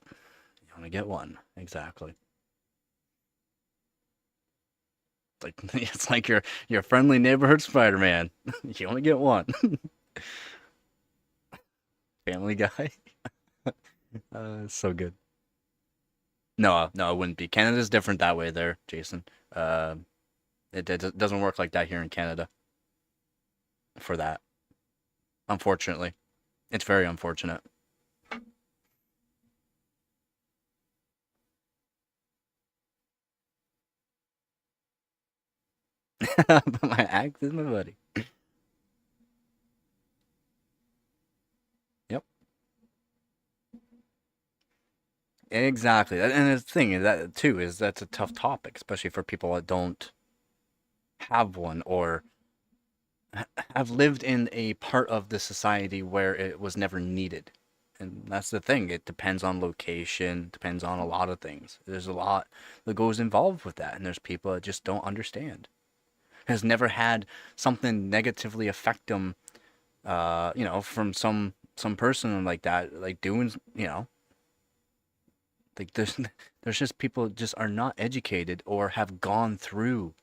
You only get one. Exactly. Like it's like your friendly neighborhood Spider-Man. You only get one. Family Guy. So good. No, no, it wouldn't be. Canada's different that way there, Jason. Uh, it doesn't work like that here in Canada for that. Unfortunately, it's very unfortunate. But my axe is my buddy. Yep, exactly. And the thing is that too is that's a tough topic, especially for people that don't have one or have lived in a part of the society where it was never needed. And that's the thing. It depends on location, depends on a lot of things. There's a lot that goes involved with that, and there's people that just don't understand. Has never had something negatively affect them, from some person like that, like doing, like there's just people that just are not educated or have gone through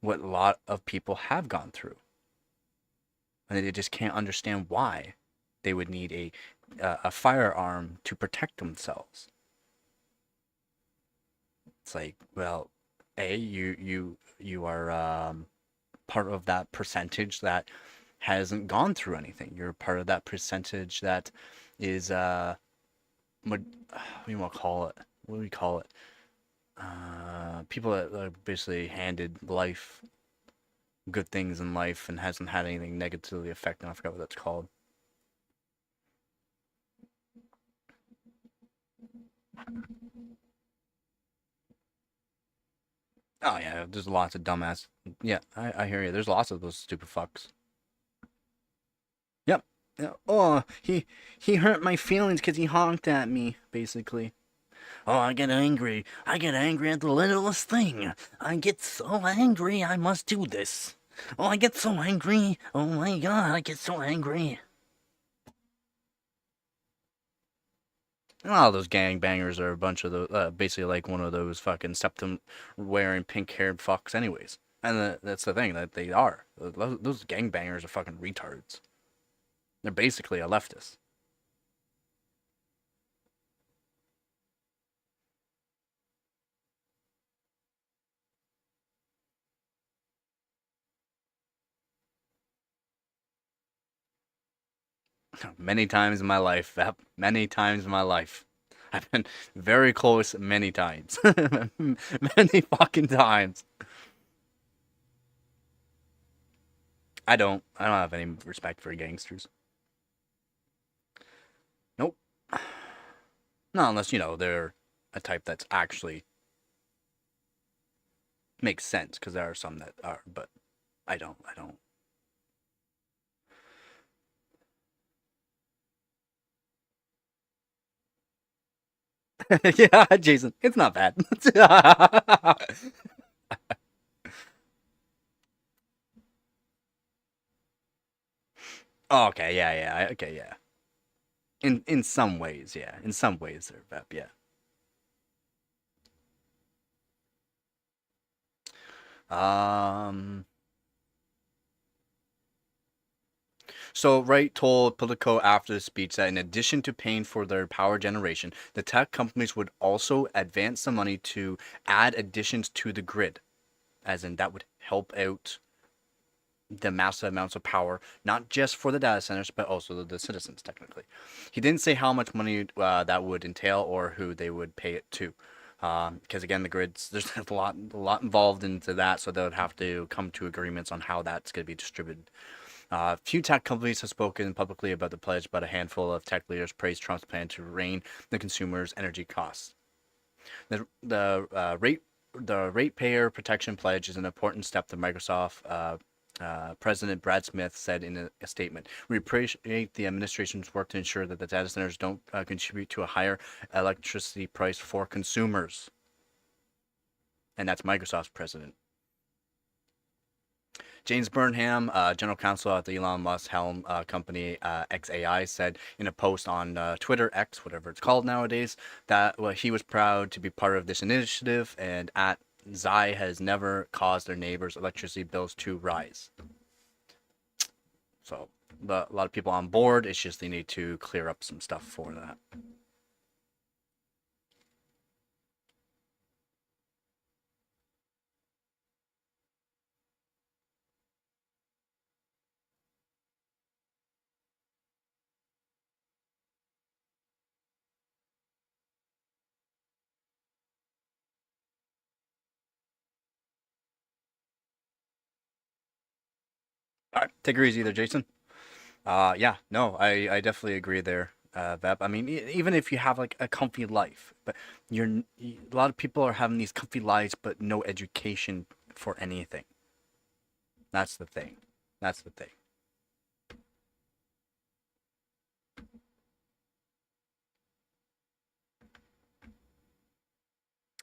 what a lot of people have gone through, and they just can't understand why they would need a firearm to protect themselves. It's like, well, you are part of that percentage that hasn't gone through anything. You're part of that percentage that is what do you want to call it? What do we call it? People that are basically handed life, good things in life, and hasn't had anything negatively affect them. I forgot what that's called. Oh yeah, there's lots of dumbass. Yeah, I hear you. There's lots of those stupid fucks. Yep. Yeah. Oh, he hurt my feelings because he honked at me, basically. Oh, I get angry. I get angry at the littlest thing. I get so angry, I must do this. Oh, I get so angry. Oh my god, I get so angry. And all those gangbangers are a bunch of those, basically like one of those fucking septum wearing pink haired fucks, anyways. And that's the thing that they are. Those gangbangers are fucking retards. They're basically a leftist. Many times in my life, Vep. Many times in my life. I've been very close many times. Many fucking times. I don't have any respect for gangsters. Nope. Not unless, they're a type that's actually makes sense, because there are some that are, but I don't. Yeah, Jason, it's not bad. Oh, okay, yeah, yeah, okay, yeah. In some ways, yeah. In some ways, they're Vep, yeah. Um, So Wright told Politico after the speech that in addition to paying for their power generation, the tech companies would also advance the money to add additions to the grid, as in that would help out the massive amounts of power, not just for the data centers, but also the citizens, technically. He didn't say how much money that would entail or who they would pay it to. Because again, the grids, there's a lot involved into that, so they would have to come to agreements on how that's going to be distributed. Few tech companies have spoken publicly about the pledge, but a handful of tech leaders praised Trump's plan to rein the consumers' energy costs. The ratepayer protection pledge is an important step that Microsoft President Brad Smith said in a statement. We appreciate the administration's work to ensure that the data centers don't contribute to a higher electricity price for consumers. And that's Microsoft's president. James Burnham, general counsel at the Elon Musk helm company XAI, said in a post on Twitter X, whatever it's called nowadays, that he was proud to be part of this initiative, and at Zai has never caused their neighbors' electricity bills to rise. So a lot of people on board. It's just they need to clear up some stuff for that. All right, take her easy there, Jason. Yeah, no, I definitely agree there, Vep. I mean, even if you have like a comfy life, but a lot of people are having these comfy lives, but no education for anything. That's the thing. That's the thing.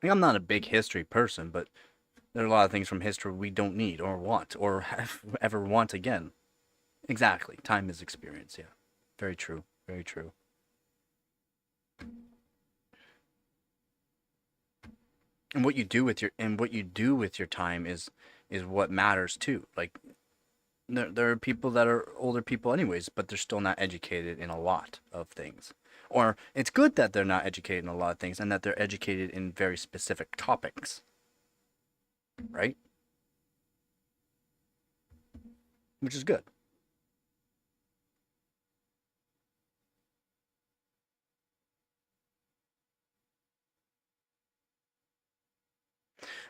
Like, I'm not a big history person, but there are a lot of things from history we don't need or want or have ever want again. Exactly. Time is experience. Yeah. Very true. Very true. And what you do with your time is what matters too. Like there are people that are older people anyways, but they're still not educated in a lot of things. Or it's good that they're not educated in a lot of things and that they're educated in very specific topics, right? Which is good.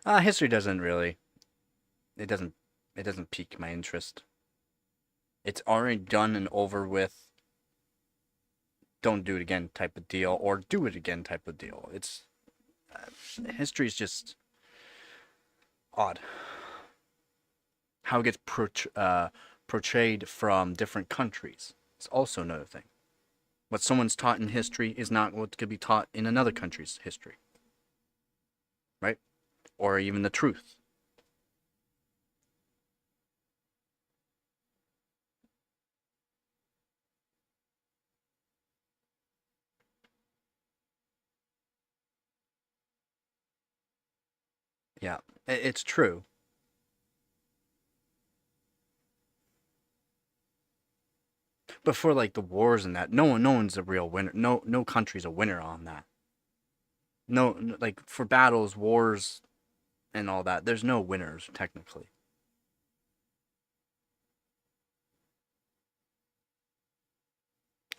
History doesn't really it doesn't it doesn't pique my interest. It's already done and over with. Don't do it again type of deal, or do it again type of deal. It's history is just odd. How it gets portrayed from different countries. It's also another thing. What someone's taught in history is not what could be taught in another country's history, right? Or even the truth. Yeah, it's true. But for like the wars and that, no one's a real winner. No country's a winner on that. No, like for battles, wars, and all that, there's no winners technically.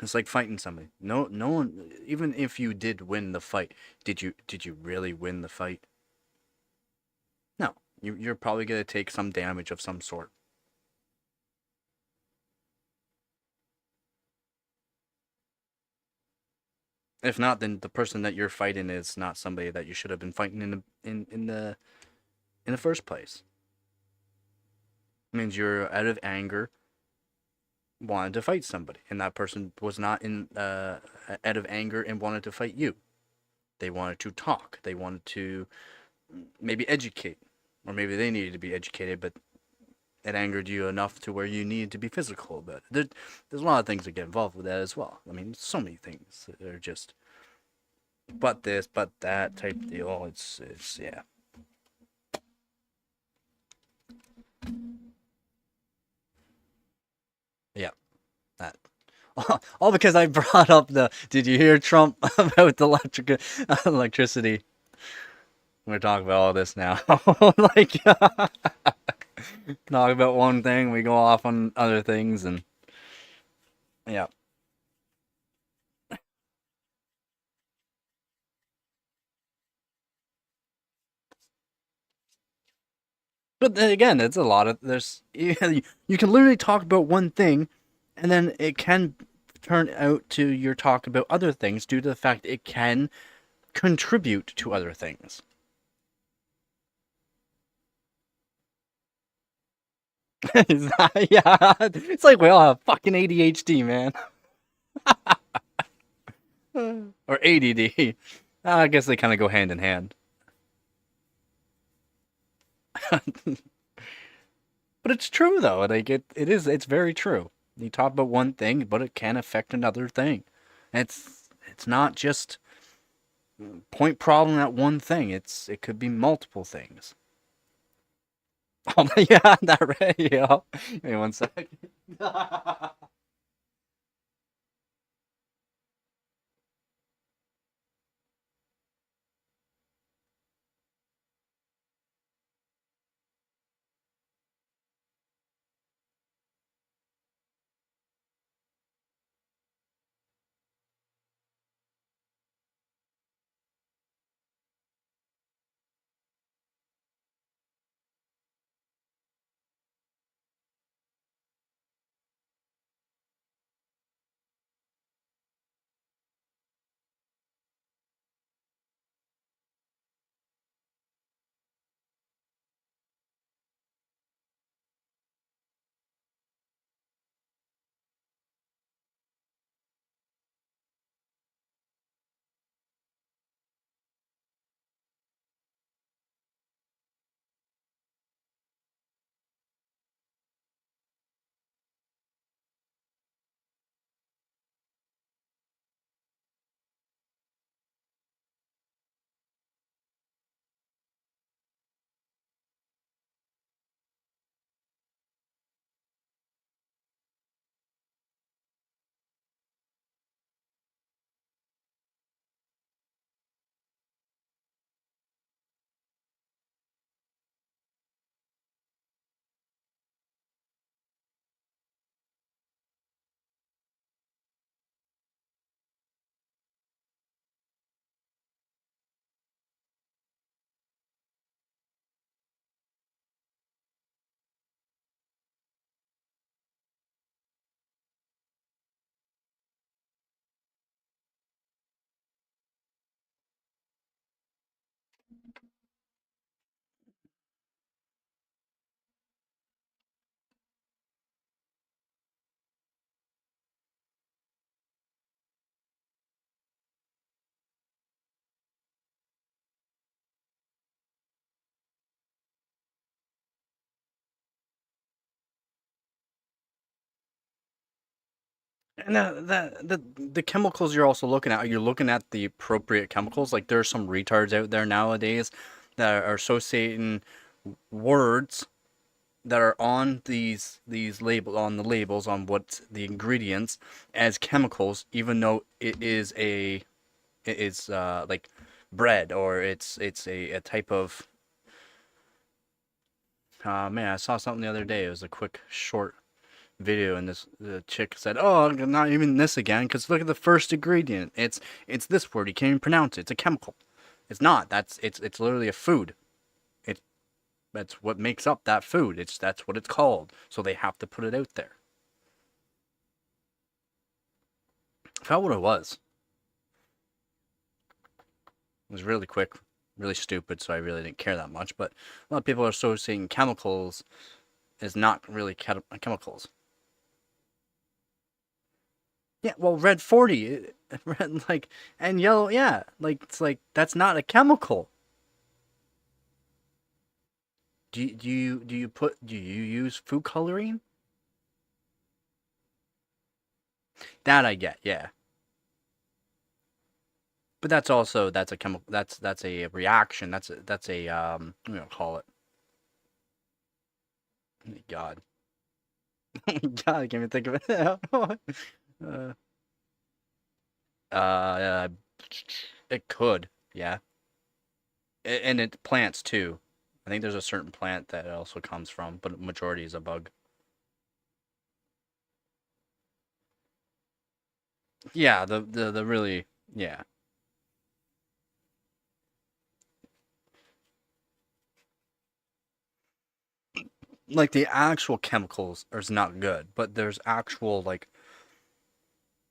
It's like fighting somebody. No one. Even if you did win the fight, did you really win the fight? No. You're probably gonna take some damage of some sort. If not, then the person that you're fighting is not somebody that you should have been fighting in the first place. It means you're out of anger, wanted to fight somebody, and that person was not in out of anger and wanted to fight you. They wanted to talk. They wanted to maybe educate, or maybe they needed to be educated, but it angered you enough to where you needed to be physical about it. There's a lot of things that get involved with that as well. I mean, so many things that are just but this, but that type deal. It's yeah, yeah, that. All because I brought up the. Did you hear Trump about the electricity? We're talking about all this now. Like, talk about one thing, we go off on other things, and yeah. But then again, it's a lot of there's you can literally talk about one thing, and then it can turn out to your talk about other things due to the fact it can contribute to other things. Yeah, it's like we all have fucking ADHD, man, or ADD. I guess they kind of go hand in hand. But it's true though. Like it's very true. You talk about one thing, but it can affect another thing. It's not just point problem at one thing. It could be multiple things. Oh, yeah, that right. Yeah. Wait one sec. And the chemicals you're also looking at, you're looking at the appropriate chemicals. Like there are some retards out there nowadays that are associating words that are on these labels on what's the ingredients as chemicals, even though it is like bread, or it's a type of man, I saw something the other day. It was a quick short video, and this the chick said, "Oh, not even this again, because look at the first ingredient. It's this word. You can't even pronounce it. It's a chemical. It's not. It's literally a food. It's that's what makes up that food. That's what it's called. So they have to put it out there." I forgot what it was. It was really quick, really stupid, so I really didn't care that much. But a lot of people are associating chemicals as not really chemicals. Yeah, well, red 40, red, like, and yellow, yeah, like, it's like, that's not a chemical. Do you use food coloring? That I get, yeah. But that's also, that's a chemical, that's a reaction, that's a, what do you call it? God. God, I can't even think of it now. uh, uh, it could, yeah. And it plants too. I think there's a certain plant that it also comes from, but majority is a bug. Yeah, the really, yeah. Like the actual chemicals is not good, but there's actual like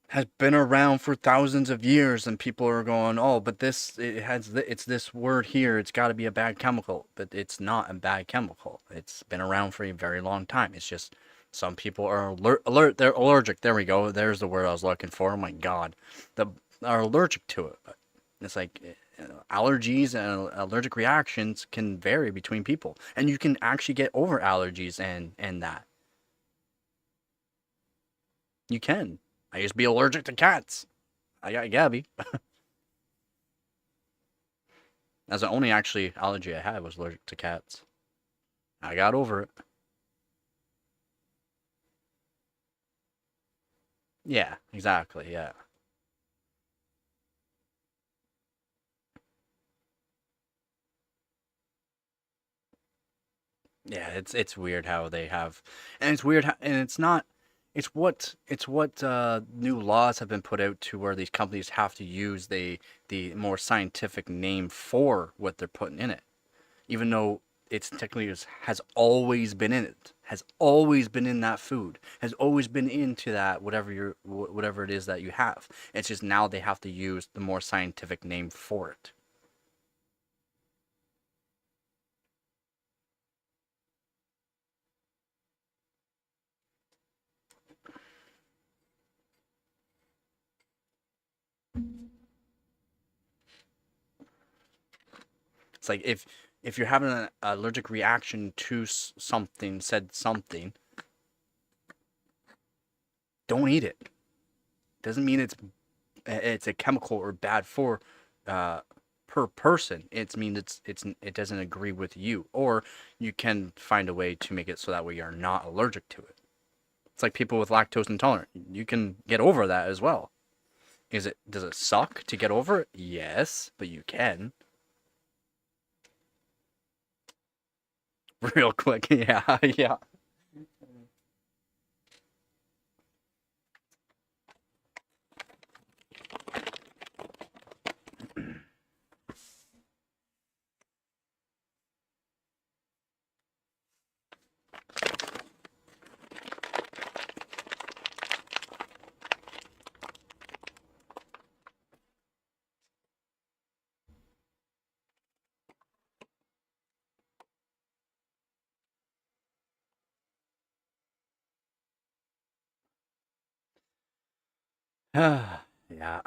has been around for thousands of years, and people are going, oh, but this it's this word here, it's got to be a bad chemical, but it's not a bad chemical. It's been around for a very long time. It's just some people are they're allergic. There we go. There's the word I was looking for. Oh my God, the are allergic to it. But it's like allergies and allergic reactions can vary between people, and you can actually get over allergies and that you can. I used to be allergic to cats. I got Gabby. That's the only actually allergy I had, was allergic to cats. I got over it. Yeah, exactly. Yeah. Yeah, it's weird how they have, and it's weird how, and it's not, it's what new laws have been put out to where these companies have to use the more scientific name for what they're putting in it, even though it's technically has always been in it, has always been in that food, has always been into that whatever it is that you have. It's just now they have to use the more scientific name for it. It's like if you're having an allergic reaction to something, said something, don't eat it. Doesn't mean it's a chemical or bad for uh per person. It means it doesn't agree with you, or you can find a way to make it so that way you're not allergic to it. It's like people with lactose intolerant. You can get over that as well. Does it suck to get over it? Yes, but you can. Real quick. Yeah, yeah. Yeah.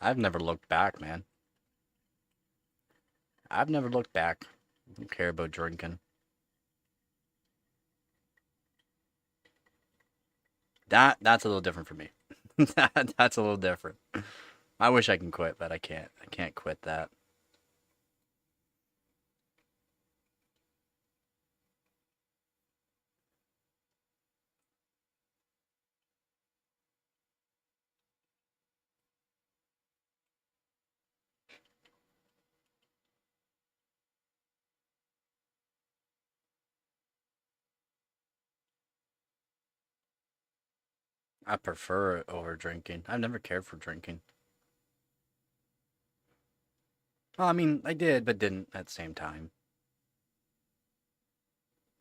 I've never looked back, man. I've never looked back. I don't care about drinking. That's a little different for me. That's a little different. I wish I can quit, but I can't. I can't quit that. I prefer it over drinking. I've never cared for drinking. Well, I mean, I did, but didn't at the same time.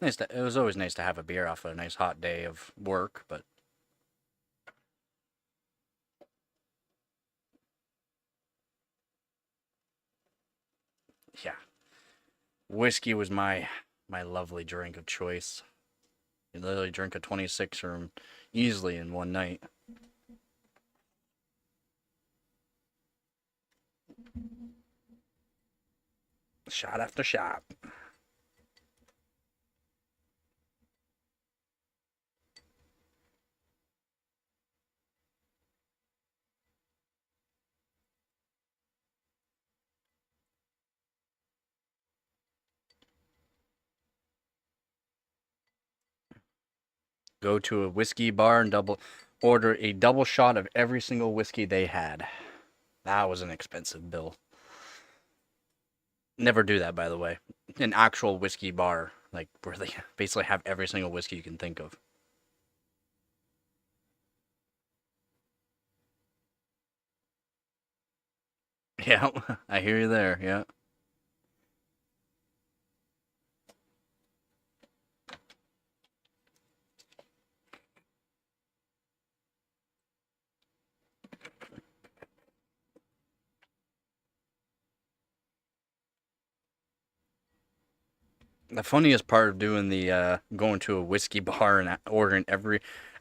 It was always nice to have a beer off a nice hot day of work, but yeah, whiskey was my lovely drink of choice. You literally drink a 26er easily in one night. Shot after shot. Go to a whiskey bar and order a double shot of every single whiskey they had. That was an expensive bill. Never do that, by the way. An actual whiskey bar, like where they basically have every single whiskey you can think of. Yeah, I hear you there. Yeah. The funniest part of doing the going to a whiskey bar and ordering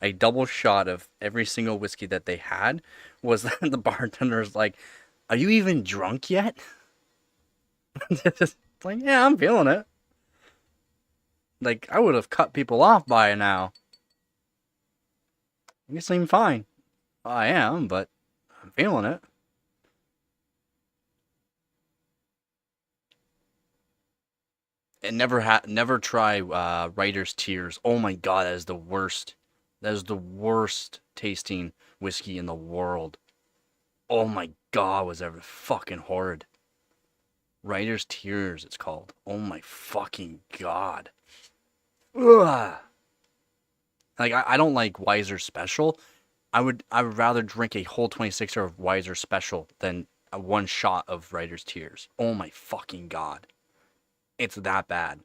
a double shot of every single whiskey that they had was that the bartender's like, "Are you even drunk yet?" It's like, yeah, I'm feeling it. Like I would have cut people off by now. You seem fine. Well, I am, but I'm feeling it. And never try Writer's Tears. Oh my god, that is the worst. That is the worst tasting whiskey in the world. Oh my god, was that fucking horrid. Writer's Tears, it's called. Oh my fucking god. Ugh. Like I don't like Weiser Special. I would rather drink a whole 26er of Weiser Special than a one shot of Writer's Tears. Oh my fucking god. It's that bad.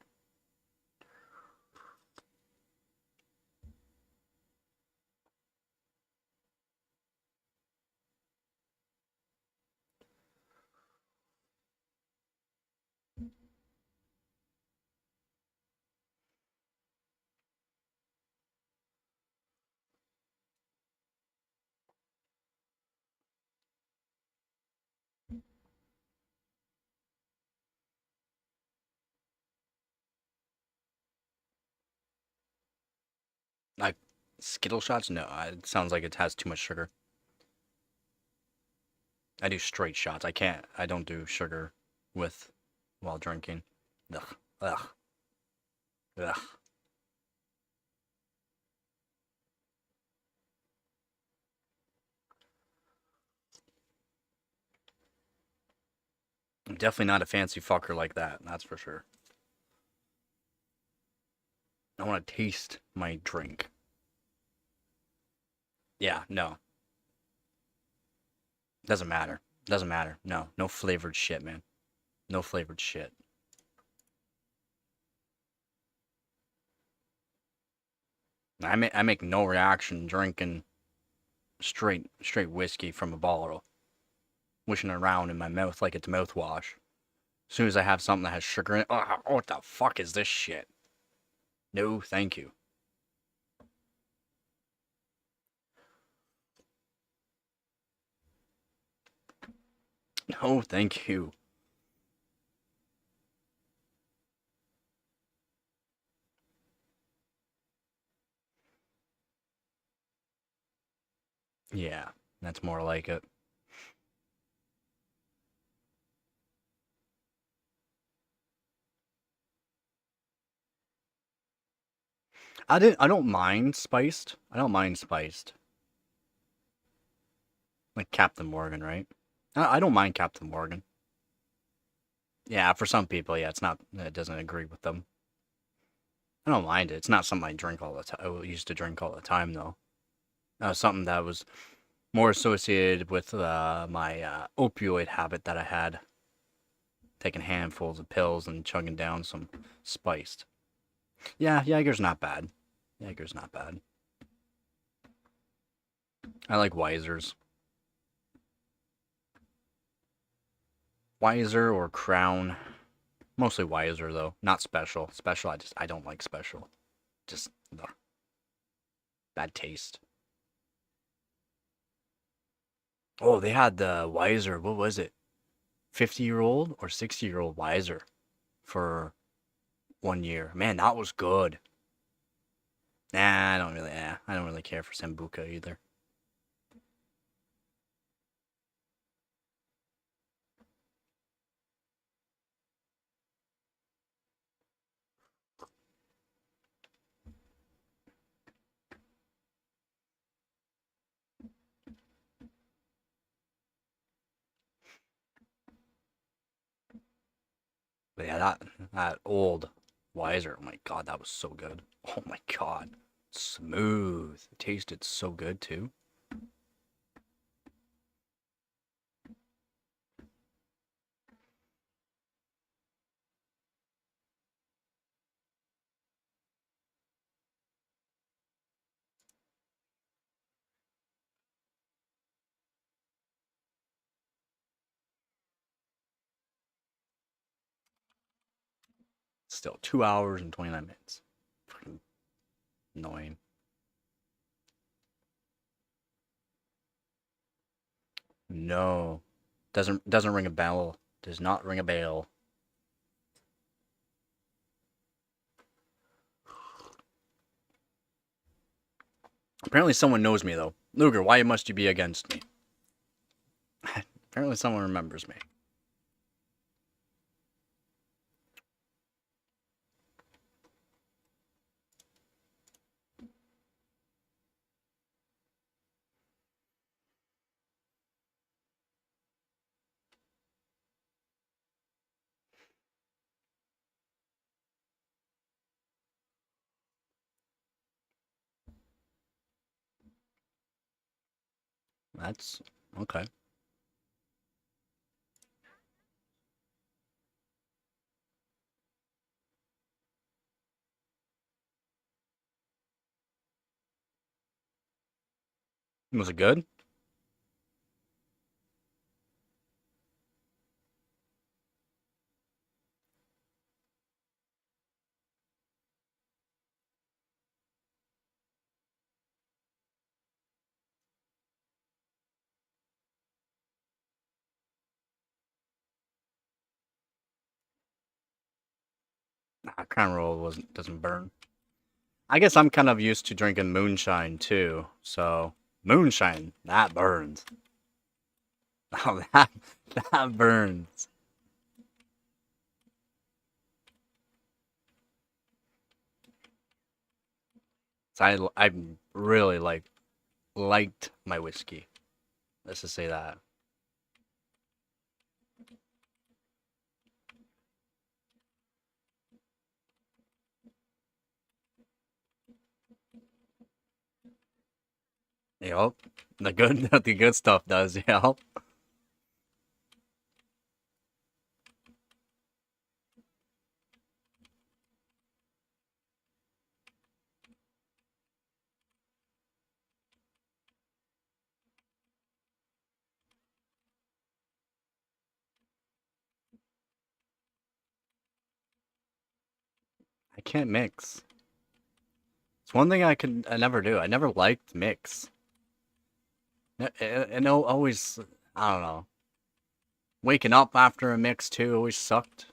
Like Skittle shots? No, it sounds like it has too much sugar. I do straight shots. I don't do sugar with while drinking. Ugh. Ugh. Ugh. I'm definitely not a fancy fucker like that. That's for sure. I want to taste my drink. Yeah, no. Doesn't matter. Doesn't matter. No. No flavored shit, man. No flavored shit. I make no reaction drinking straight whiskey from a bottle, wishing it around in my mouth like it's mouthwash. As soon as I have something that has sugar in it, oh, what the fuck is this shit? No, thank you. No, thank you. Yeah, that's more like it. I don't mind spiced. I don't mind spiced. Like Captain Morgan, right? I don't mind Captain Morgan. Yeah, for some people, yeah, it's not. It doesn't agree with them. I don't mind it. It's not something I drink all the time. I used to drink all the time though. Something that was more associated with my opioid habit that I had, taking handfuls of pills and chugging down some spiced. Yeah, Jaeger's not bad. Jaeger's not bad. I like Weisers. Weiser or Crown. Mostly Weiser though, not Special. Special, I don't like Special. Just ugh, bad taste. Oh, they had the Weiser. What was it? 50-year-old or 60-year-old Weiser for 1 year. Man, that was good. Nah, I don't really. I don't really care for Sambuca either. But yeah, that old Weiser. Oh my god, that was so good. Oh my god, smooth. It tasted so good too. Still 2 hours and 29 minutes. Freaking annoying. No, doesn't ring a bell. Does not ring a bell. Apparently, someone knows me though. Luger, why must you be against me? Apparently, someone remembers me. That's okay. Was it good? Nah, Crown Royal wasn't doesn't burn. I guess I'm kind of used to drinking moonshine too. So moonshine that burns. Oh, that burns. So I really liked my whiskey. Let's just say that. Yep. The good the good stuff does, yep. I can't mix. It's one thing I never do. I never liked mix. And always I don't know. Waking up after a mix too always sucked.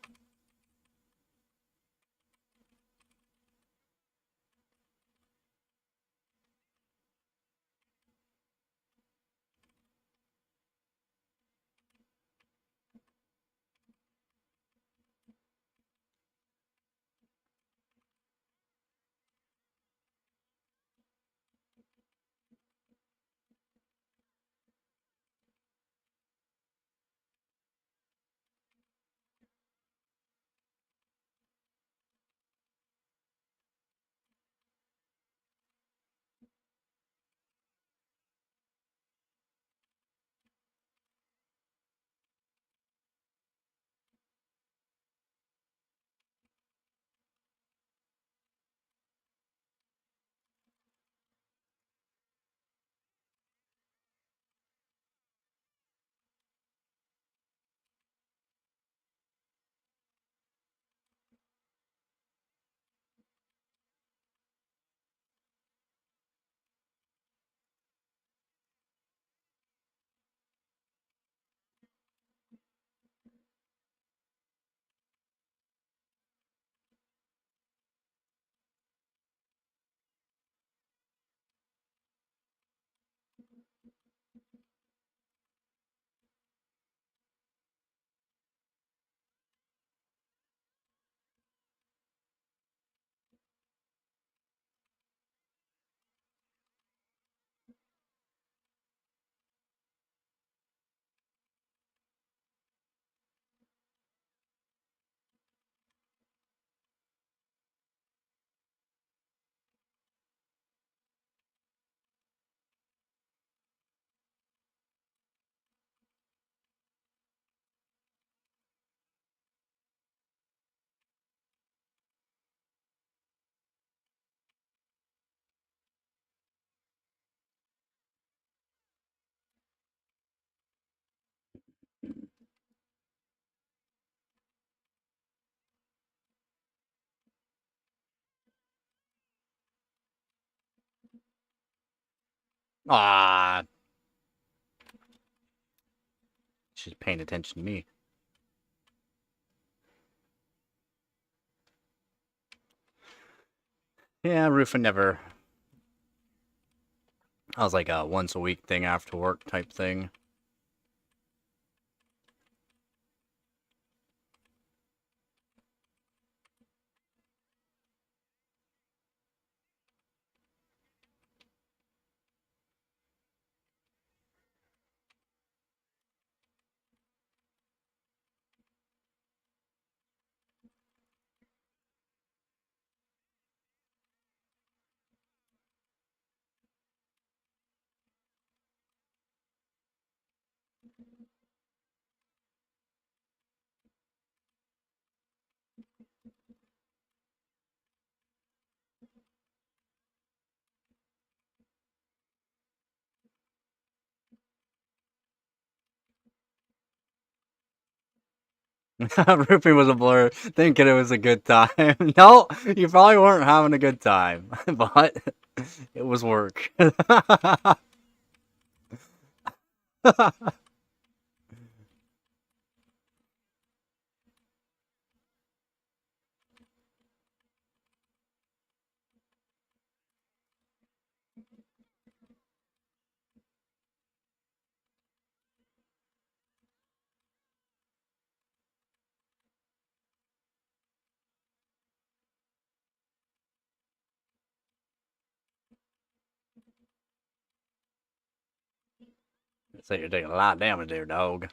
Ah, she's paying attention to me. Yeah, roofing never. I was like a once a week thing after work type thing. Roofing was a blur, thinking it was a good time. No, you probably weren't having a good time, but it was work. So you're taking a lot of damage there, dog.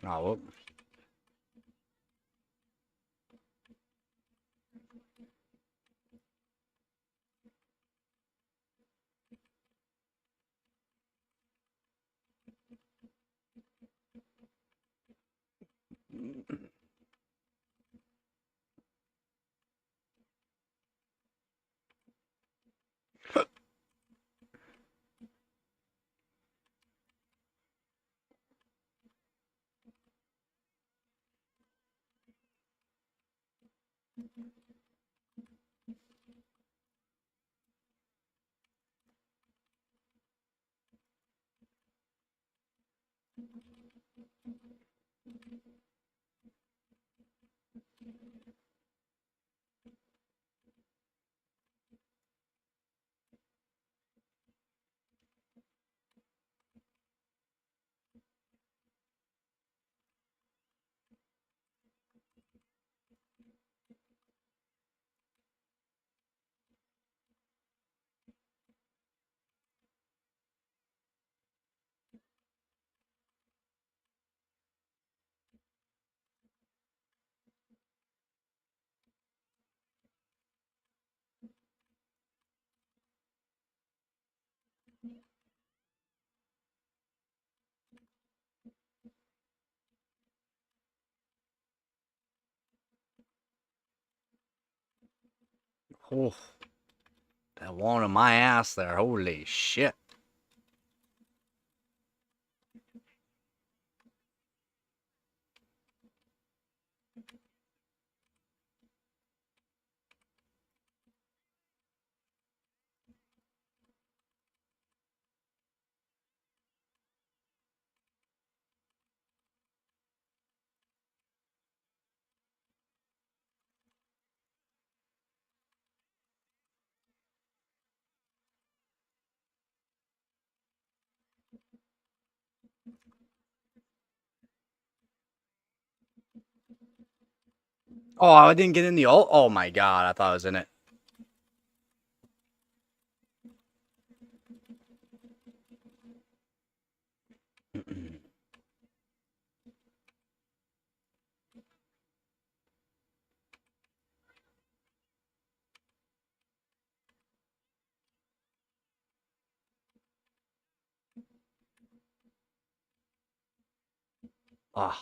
Oh, well. Oh, that one on my ass there. Holy shit. Oh, I didn't get in the ult. Oh my god, I thought I was in it. Ah.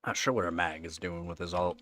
Not sure what our mag is doing with his ult.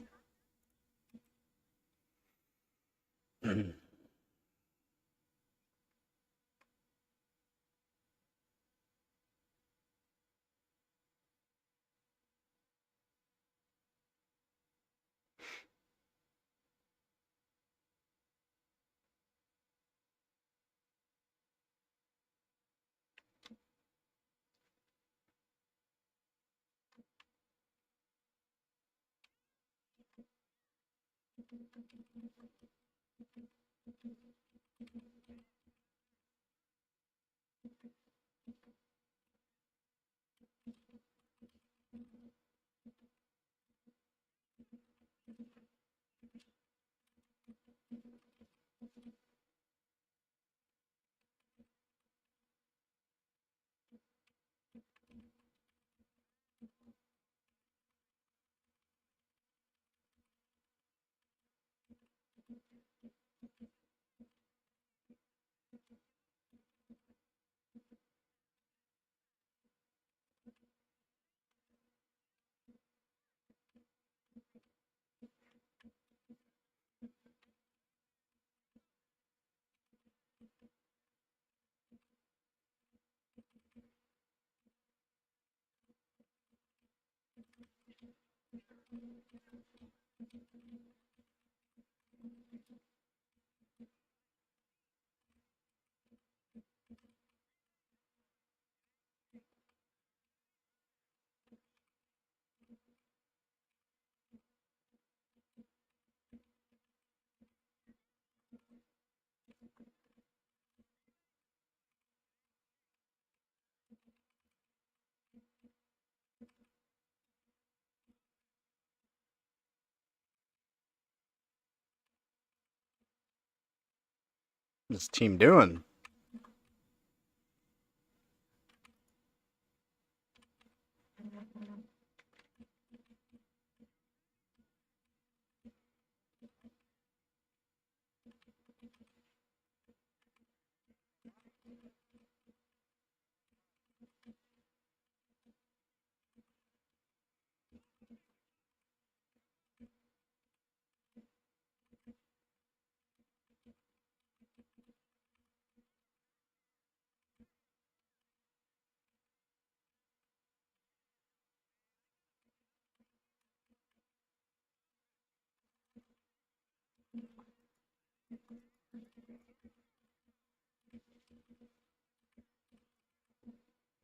What's this team doing?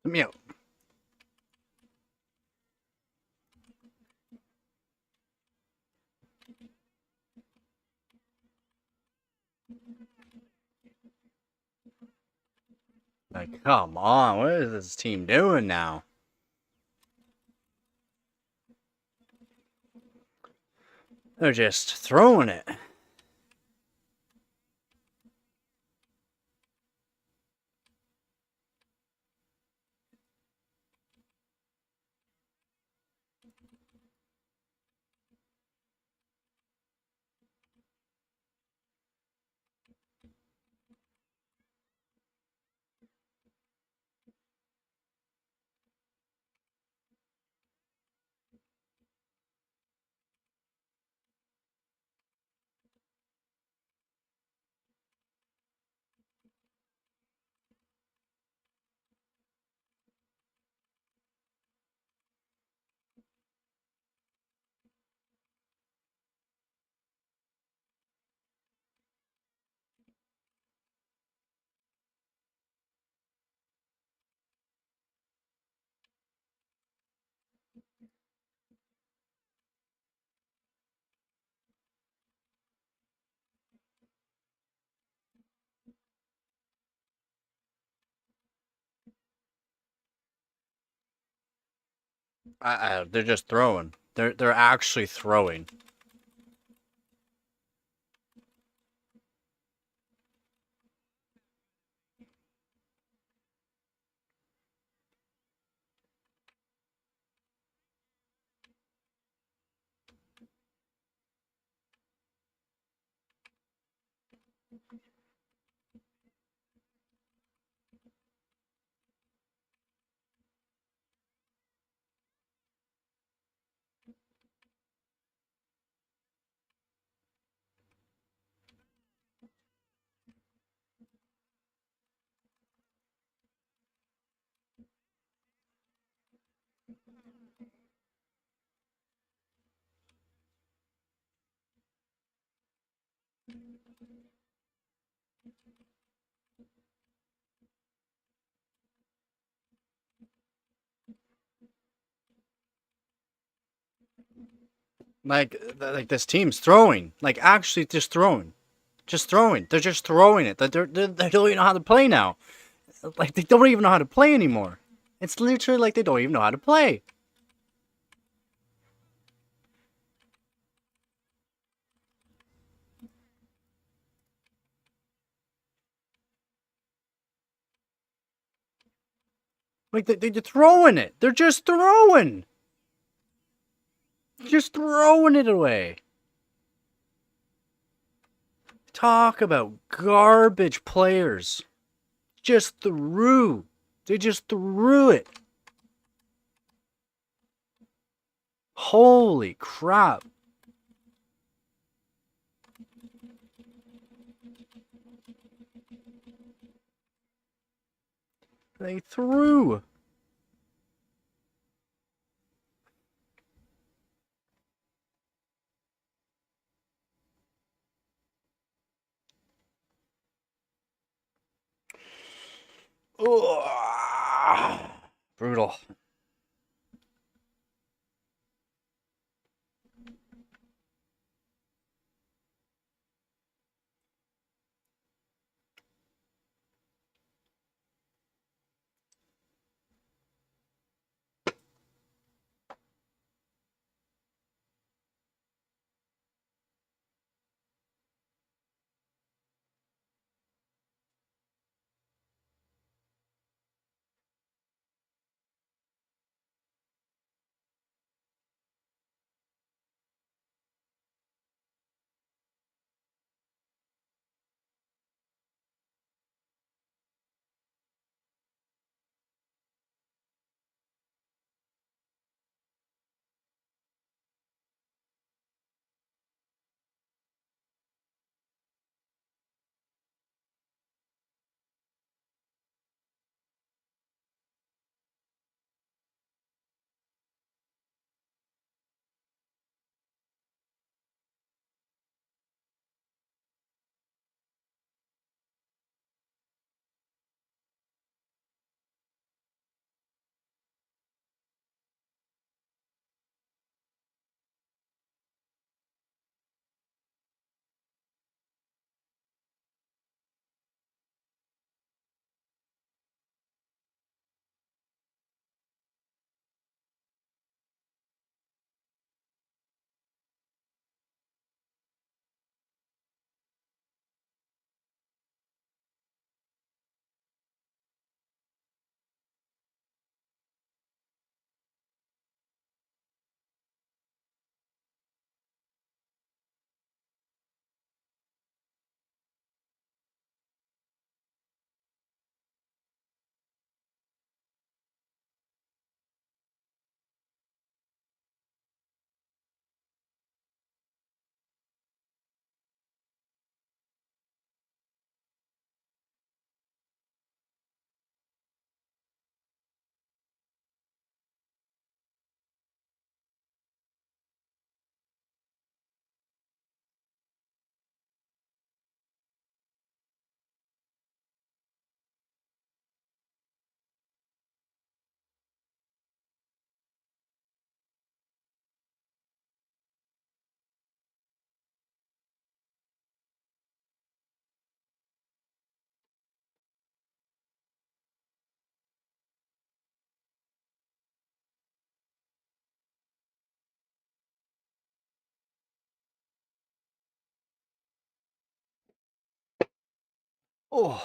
Let me out. Like, come on, what is this team doing now? They're just throwing it. They're just throwing. They're actually throwing. Like this team's throwing, like actually just throwing, just throwing. They're just throwing it. They don't even know how to play now. Like they don't even know how to play anymore. It's literally like they don't even know how to play. Like they're throwing it. They're just throwing it away. Talk about garbage players. Just threw. They just threw it. Holy crap. They threw. Ugh. Brutal. Oh.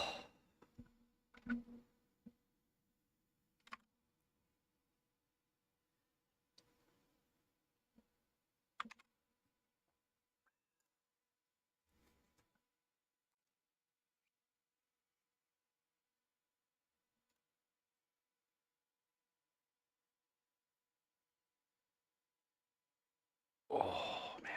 Oh man.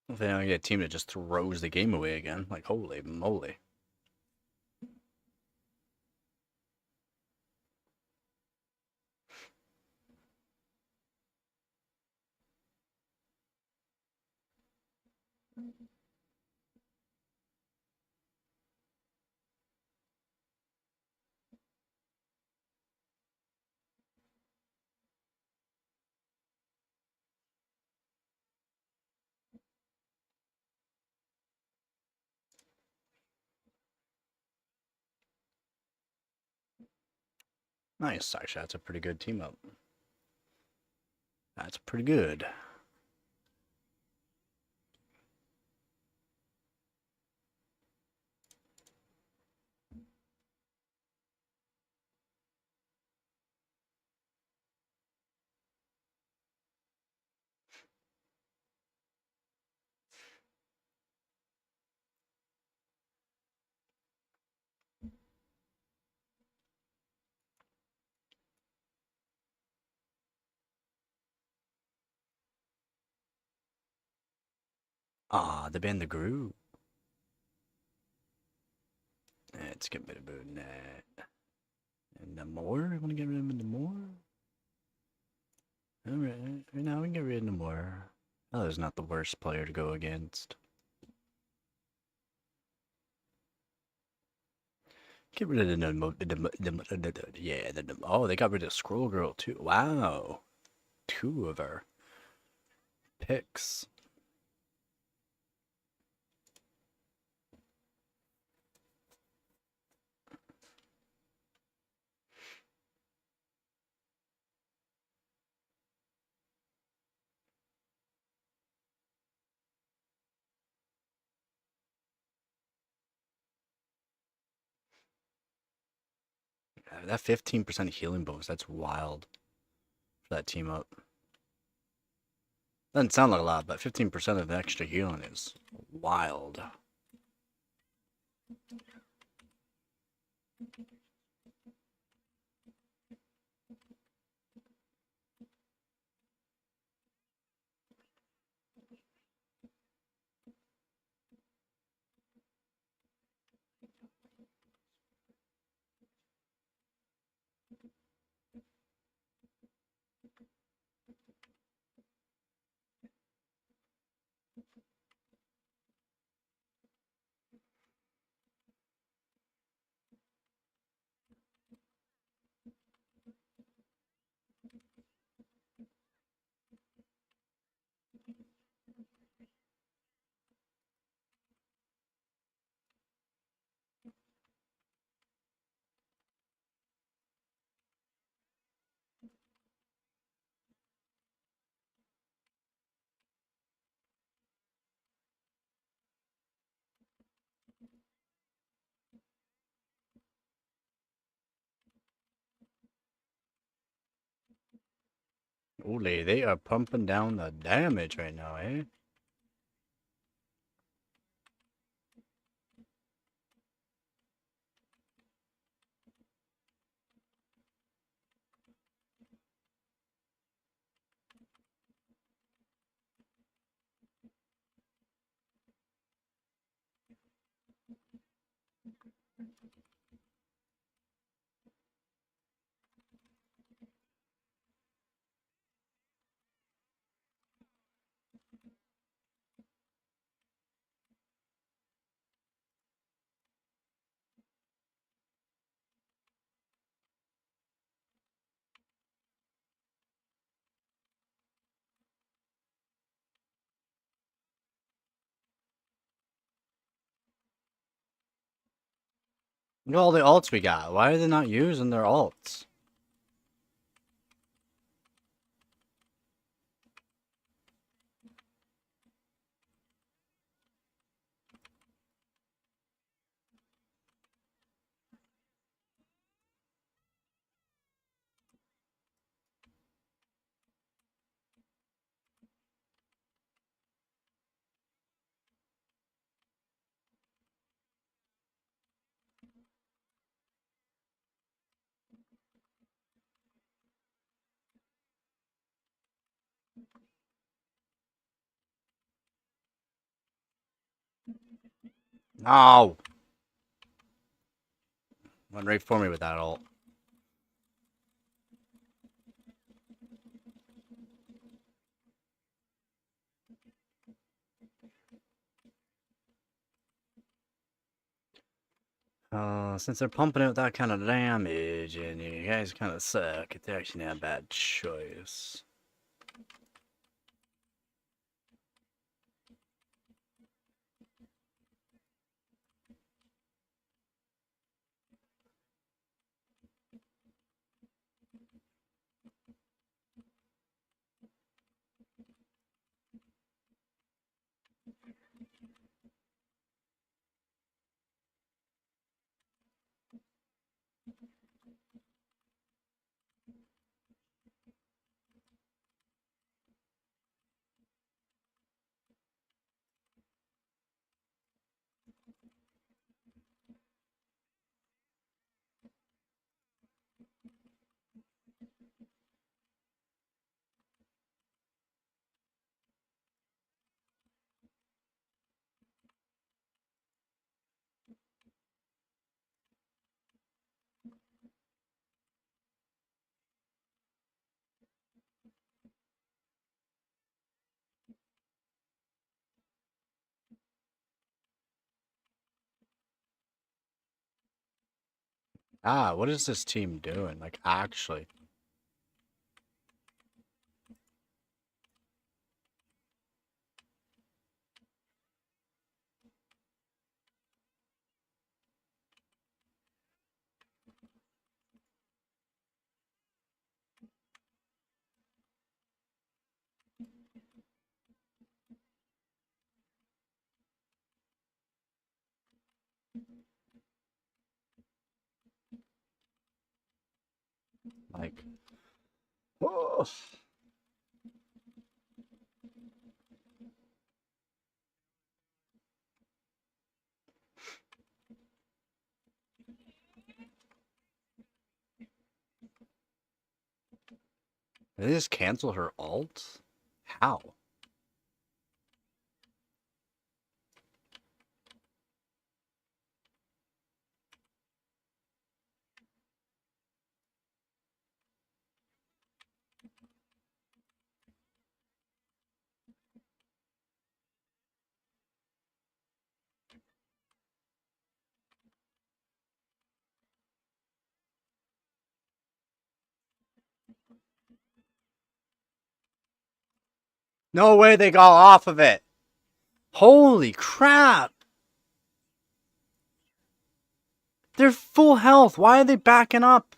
If they don't get a team that just throws the game away again, like holy moly. Nice, actually, that's a pretty good team up. That's pretty good. Ah, the band the groove. Let's get rid of that. And the more? I want to get rid of the more? Alright, right now we can get rid of the more. Oh, there's not the worst player to go against. Get rid of oh, they got rid of Scroll Girl too. Wow. 2 of our picks. That 15% healing bonus, that's wild for that team up. Doesn't sound like a lot, but 15% of the extra healing is wild. Ole, they are pumping down the damage right now, eh? Look at all the alts we got. Why are they not using their alts? Oh! Went right for me with that ult. Since they're pumping out that kind of damage and you guys kind of suck, it's actually not a bad choice. Ah, what is this team doing? Like, actually. Like, oh. Did they just cancel her ult? How? No way they got off of it! Holy crap! They're full health. Why are they backing up?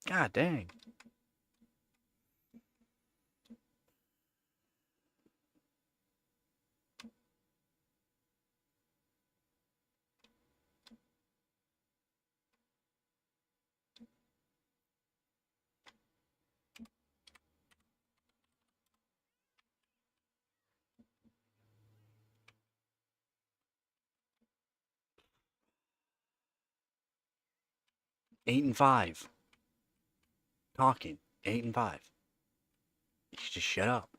God dang. Eight and five. Talking. 8-5. You should just shut up.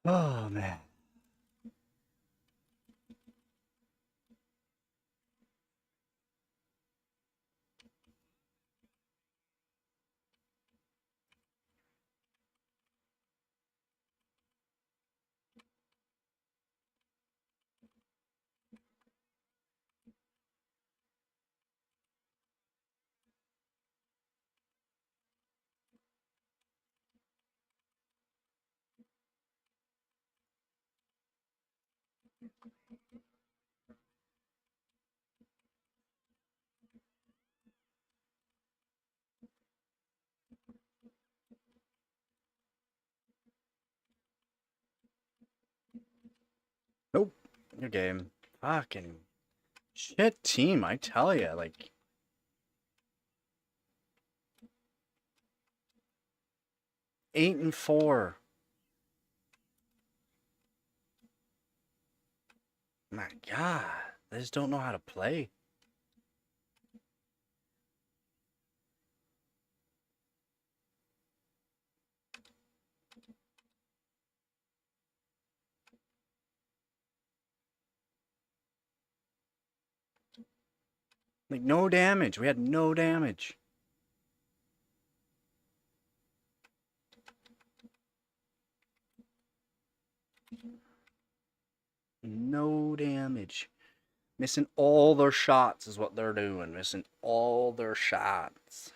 Oh, man. Nope. Your game. Fucking shit team, I tell ya. Like, 8-4. My God. They just don't know how to play. Like, no damage. We had no damage. No damage. Missing all their shots is what they're doing. Missing all their shots.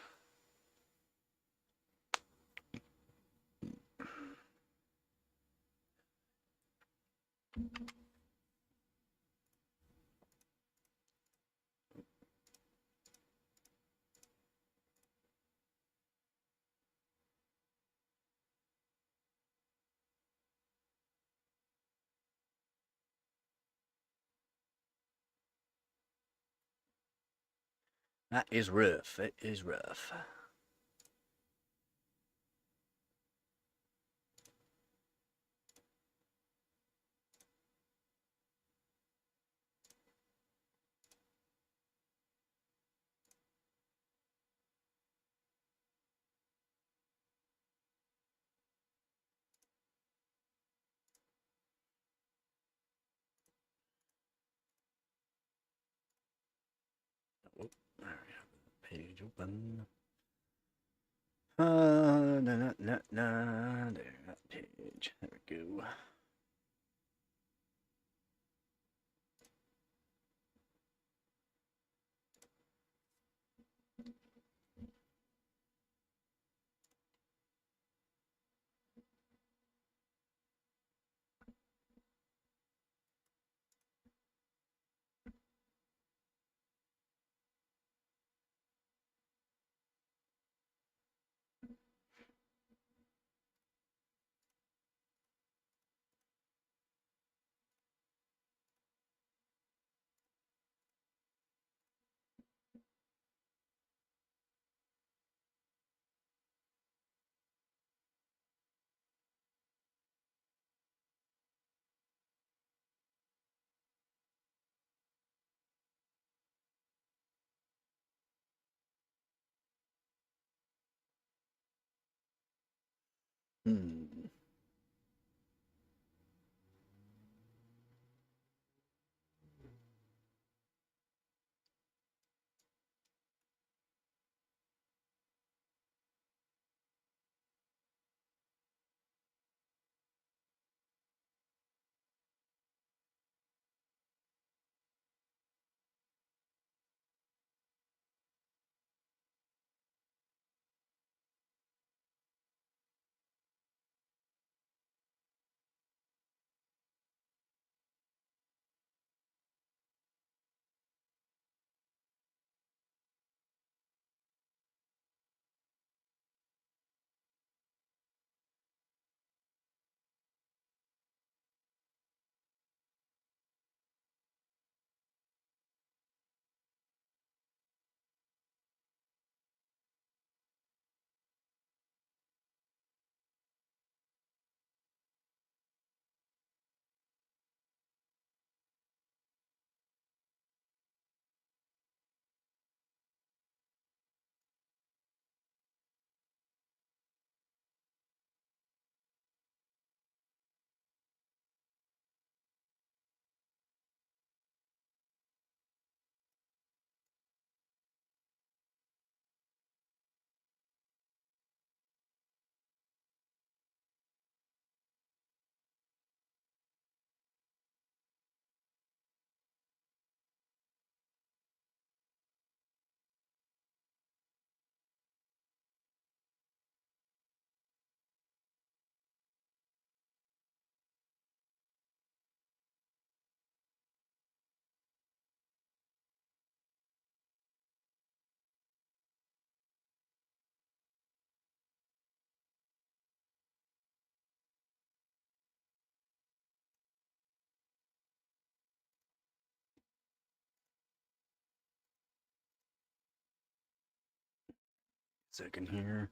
That is rough. It is rough. Oh, there we have the page open. There, that page. There we go. Hmm. second here.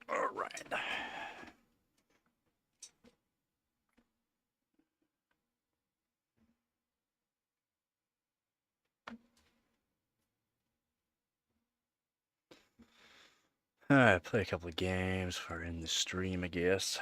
All right. Alright, play a couple of games for in the stream, I guess.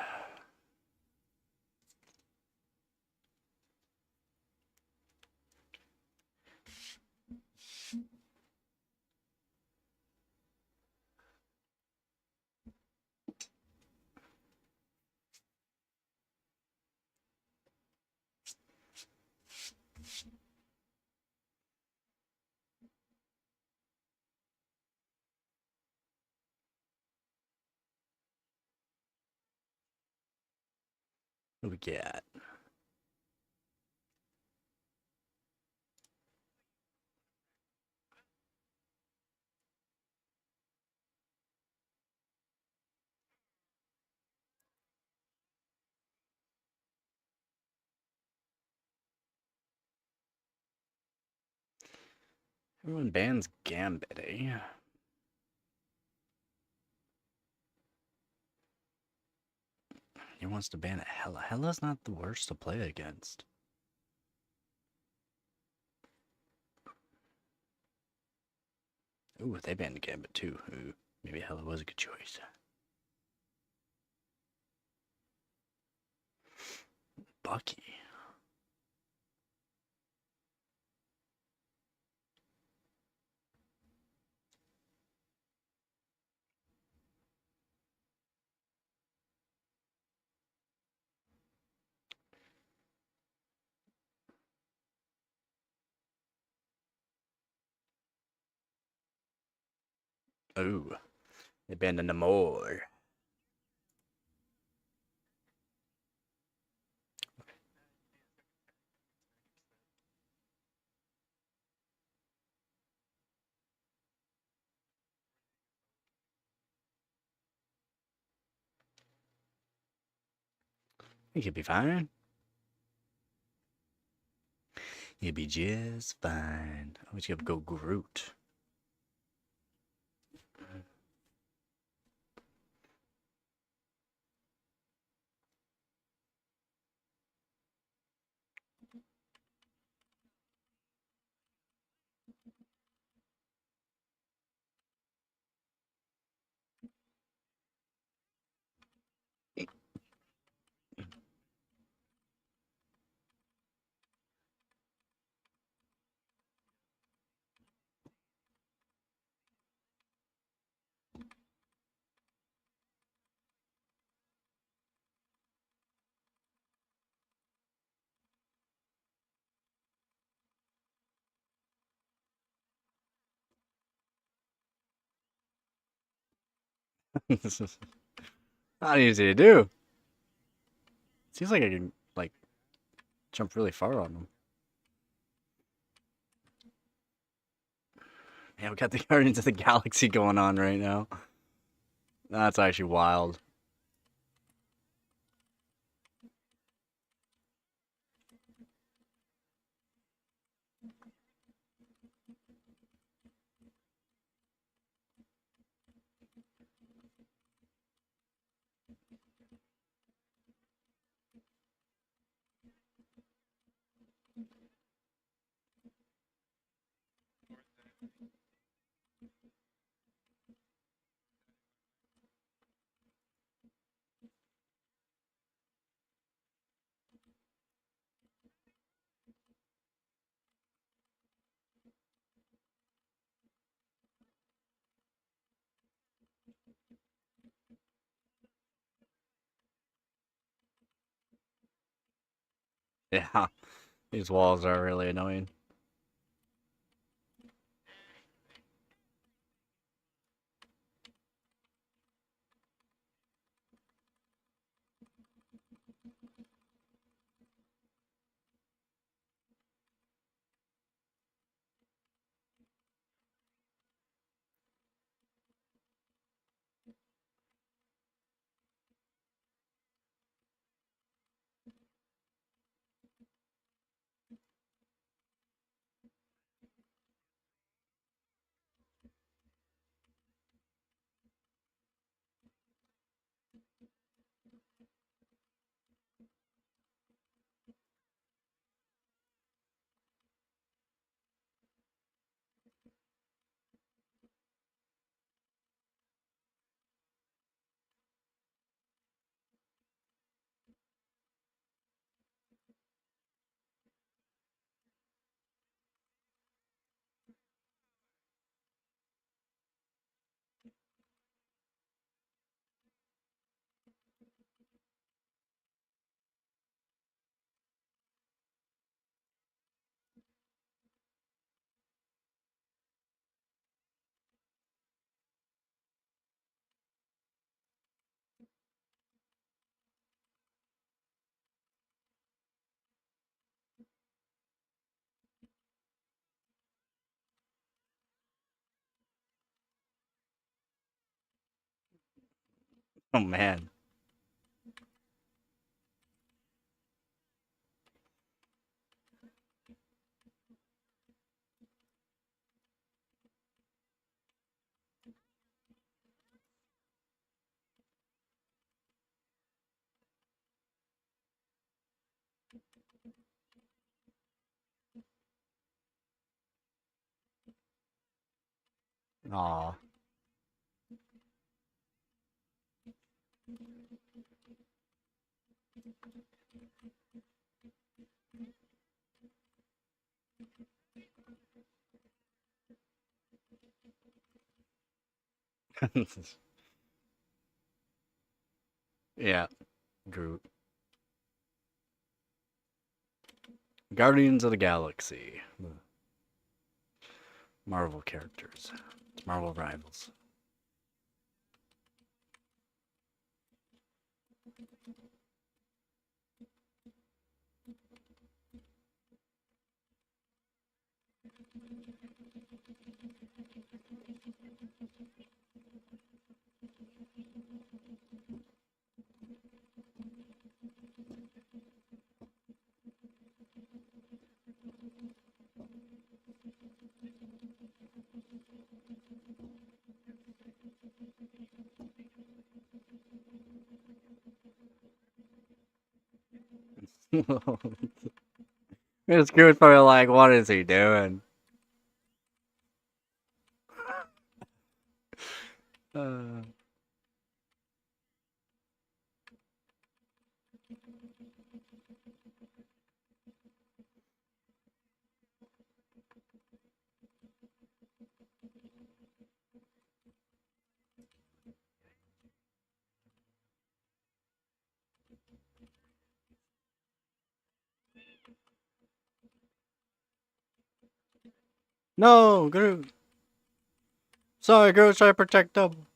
What we got? Everyone bans Gambit, eh? He wants to ban Hela. Hela's not the worst to play against. Ooh, they banned Gambit too. Ooh, maybe Hella was a good choice. Bucky. Ooh, they banned a Namor. He could be fine. He'll be just fine. Oh, he's gonna go Groot. This is not easy to do. Seems like I can like jump really far on them. Yeah, we got the Guardians of the Galaxy going on right now. That's actually wild. Yeah, these walls are really annoying. Oh man. Aw. Yeah, Groot. Guardians of the Galaxy. Marvel characters. Marvel rivals. It's good for like, what is he doing? Uh, no, Groot. Sorry, Groot, try to protect them.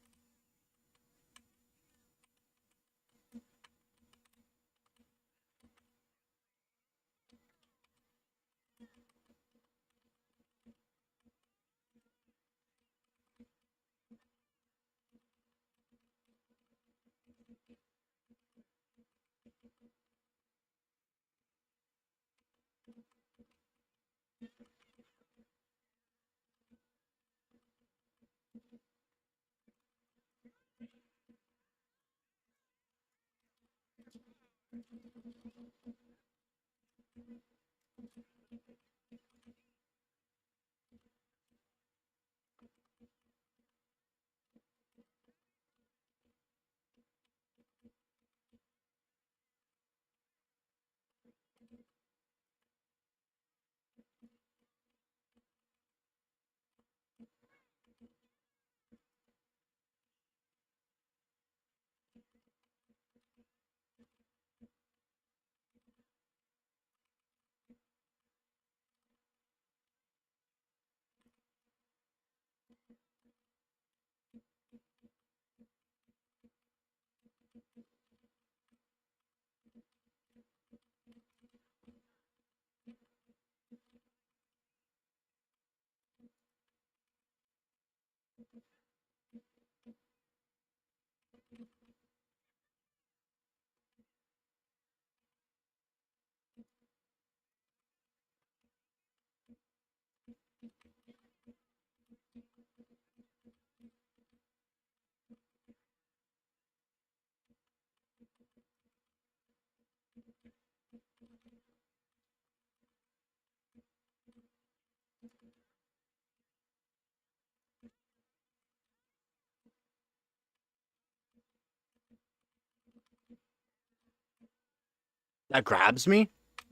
That grabs me?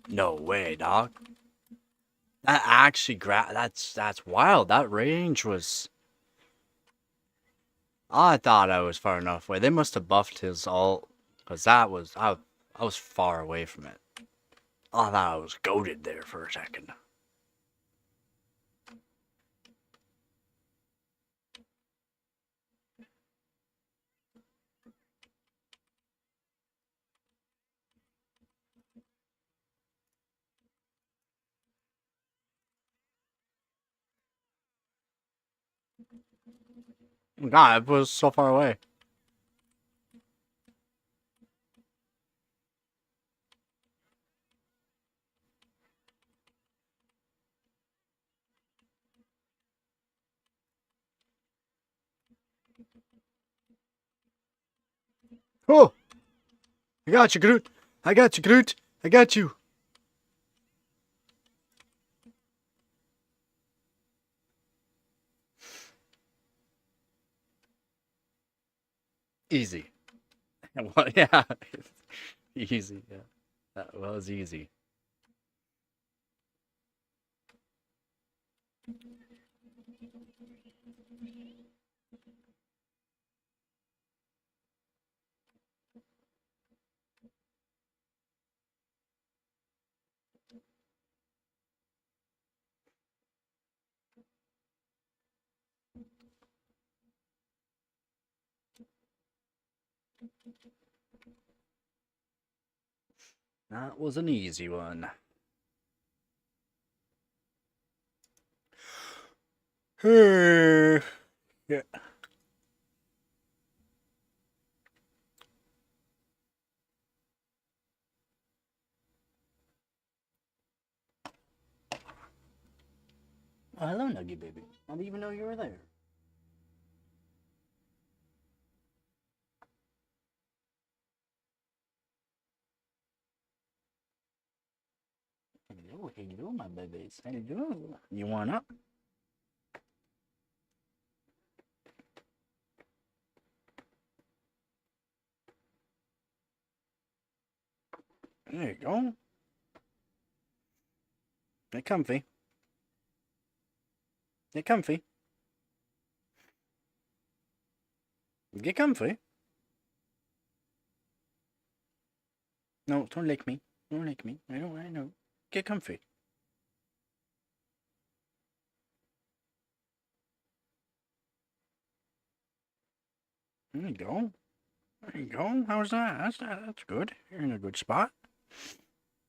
No way, dog. That actually that's wild. That range was. I thought I was far enough away. They must have buffed his ult, cause that was I was far away from it. I thought I was goaded there for a second. God, it was so far away. Oh, I got you, Groot. I got you, Groot. I got you. Easy. Well, yeah. Easy. Yeah. That was easy. That was an easy one. Yeah. Oh, hello, Nuggy baby. I didn't even know you were there. Hello, hello, my babies. Hello. You want up? There you go. Get comfy. Get comfy. Get comfy. No, don't lick me. Don't lick me. I know. Get comfy. There you go. There you go. How's that? That's good. You're in a good spot.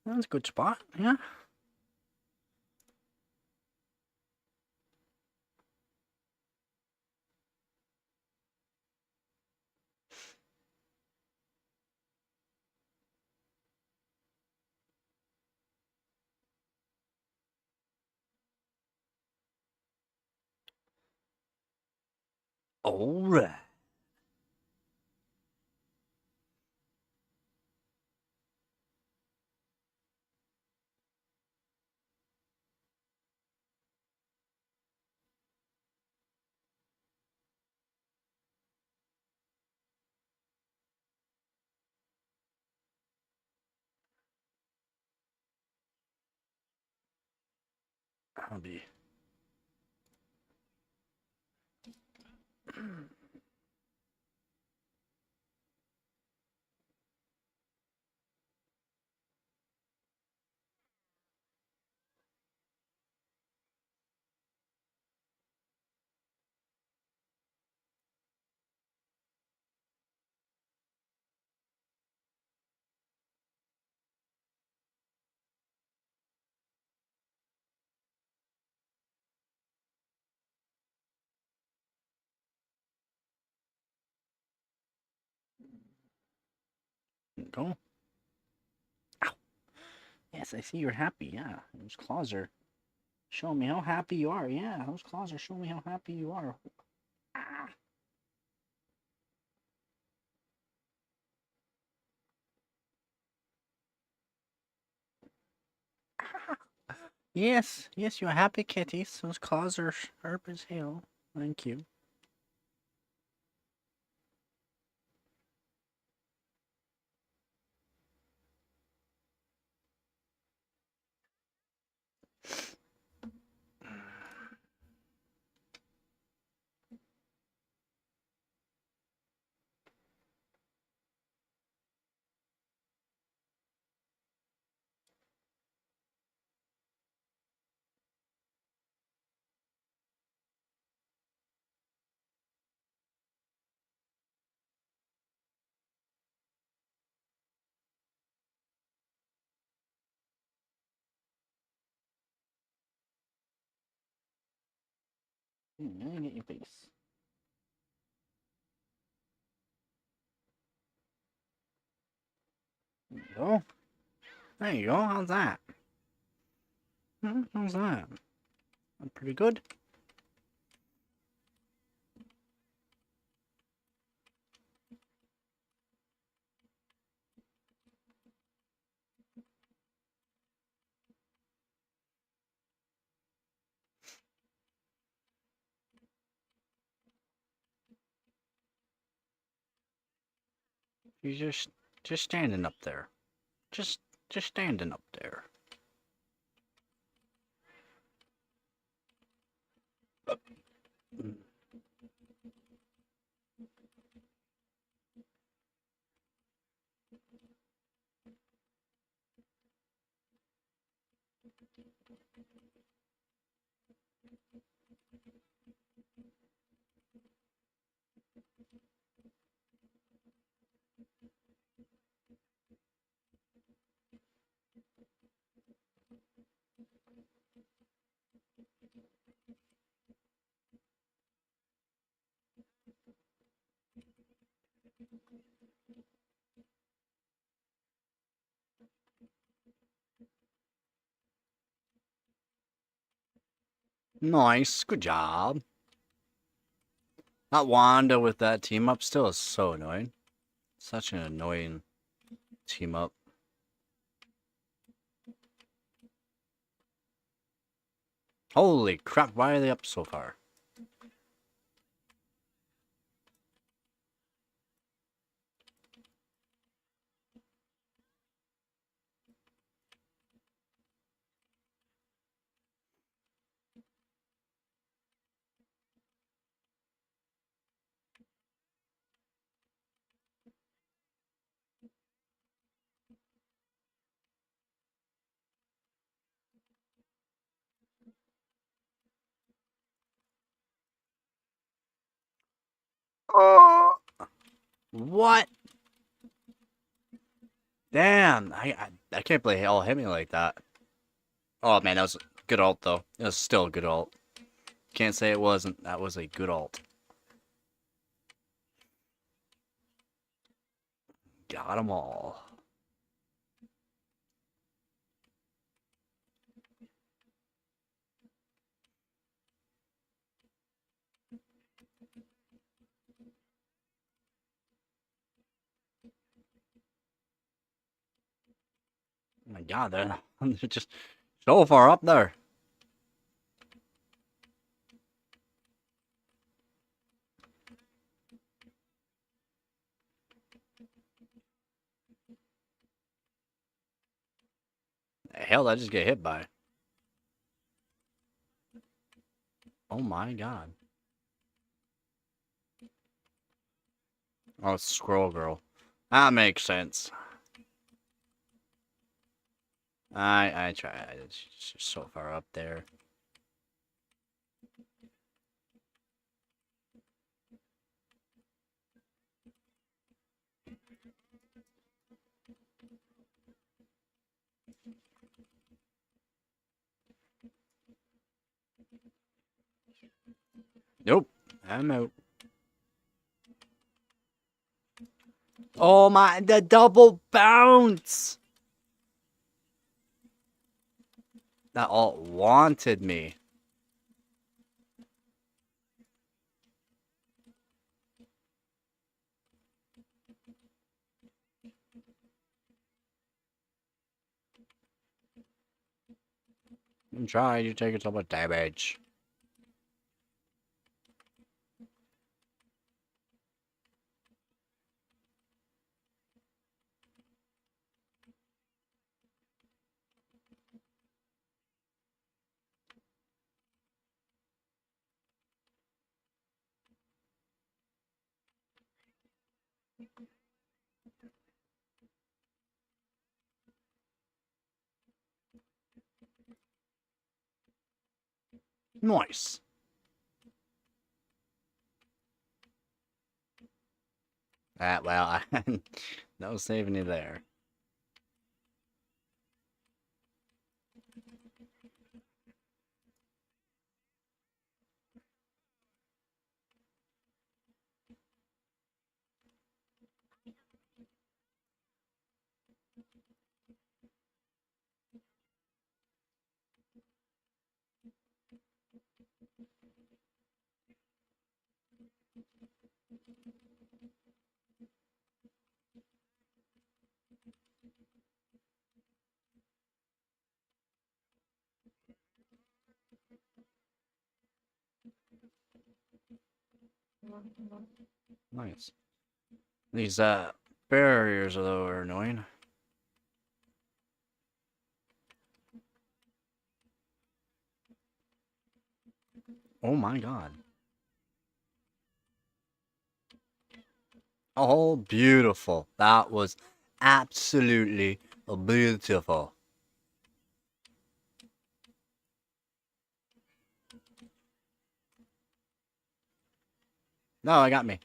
That's a good spot. Yeah. All right. I'll be. Go. Ow. Yes, I see you're happy. Yeah. Those claws are showing me how happy you are. Yeah, those claws are showing me how happy you are. Ah. Yes, yes, you're happy kitties. Those claws are sharp as hell. Thank you. Let me get your face. There you go. There you go. How's that? How's that? Pretty good. He's just standing up there. Just standing up there. Nice, good job. Not Wanda with that team up still is so annoying. Such an annoying team up. Holy crap, why are they up so far? Oh, what? Damn, I can't believe he all hit me like that. Oh man, that was a good ult though. It was still a good ult. Can't say it wasn't. That was a good ult. Got them all. Oh my god, they're just so far up there. The hell did I just get hit by? Oh my god. Oh, it's Scroll Girl. That makes sense. I tried. It's just so far up there. Nope. I'm out. Oh my, the double bounce! That alt wanted me. I'm trying to take so much damage. Nice. Well, no saving you there. Nice. These barriers, though, are annoying. Oh my god. Oh, beautiful. That was absolutely beautiful. No, I got me.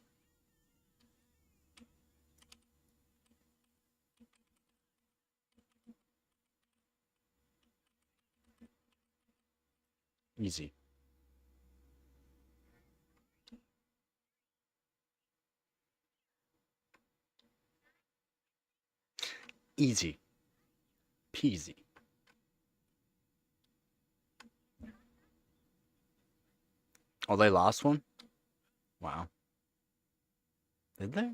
Easy. Easy. Peasy. Oh, they lost one? Wow. Did they?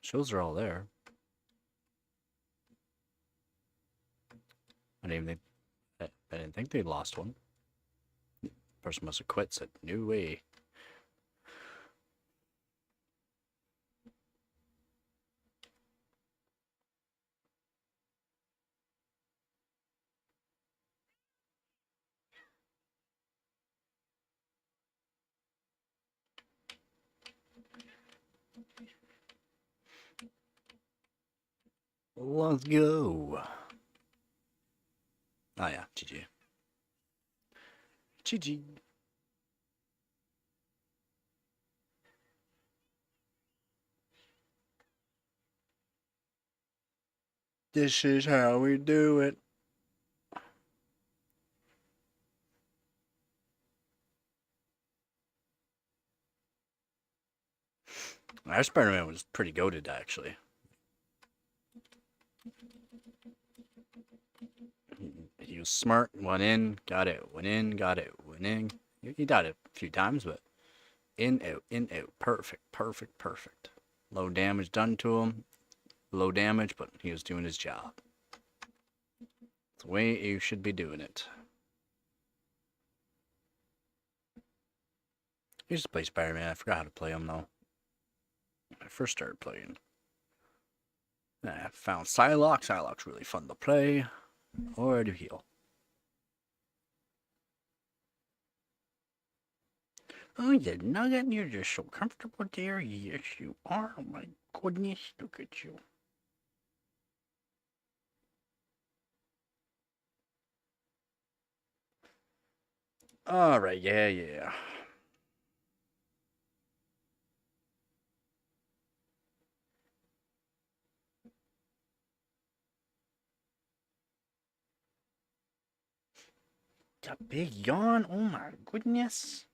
Shows are all there. I didn't even think, I didn't think they lost one. Person must have quit, said, no way. Let's go. Oh yeah, GG. GG. This is how we do it. Our Spider-Man was pretty goated, actually. He was smart, went in, got it, went in, got it, went in. He died a few times, but in, out. Perfect, perfect, perfect. Low damage done to him. Low damage, but he was doing his job. It's the way you should be doing it. I used to play Spider-Man. I forgot how to play him, though. When I first started playing. I found Psylocke. Psylocke's really fun to play. Or to heal. Oh, the nugget, you're just so comfortable there. Yes, you are. Oh my goodness, look at you. Alright, yeah. A big yawn? Oh my goodness.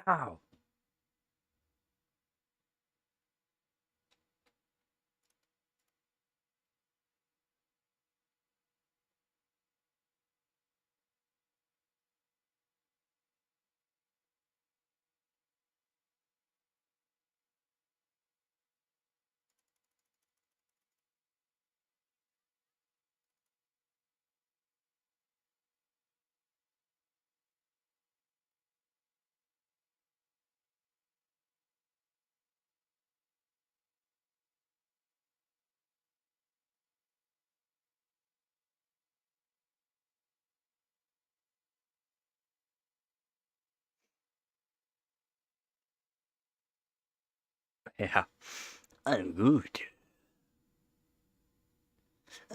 Wow. Yeah. I'm good.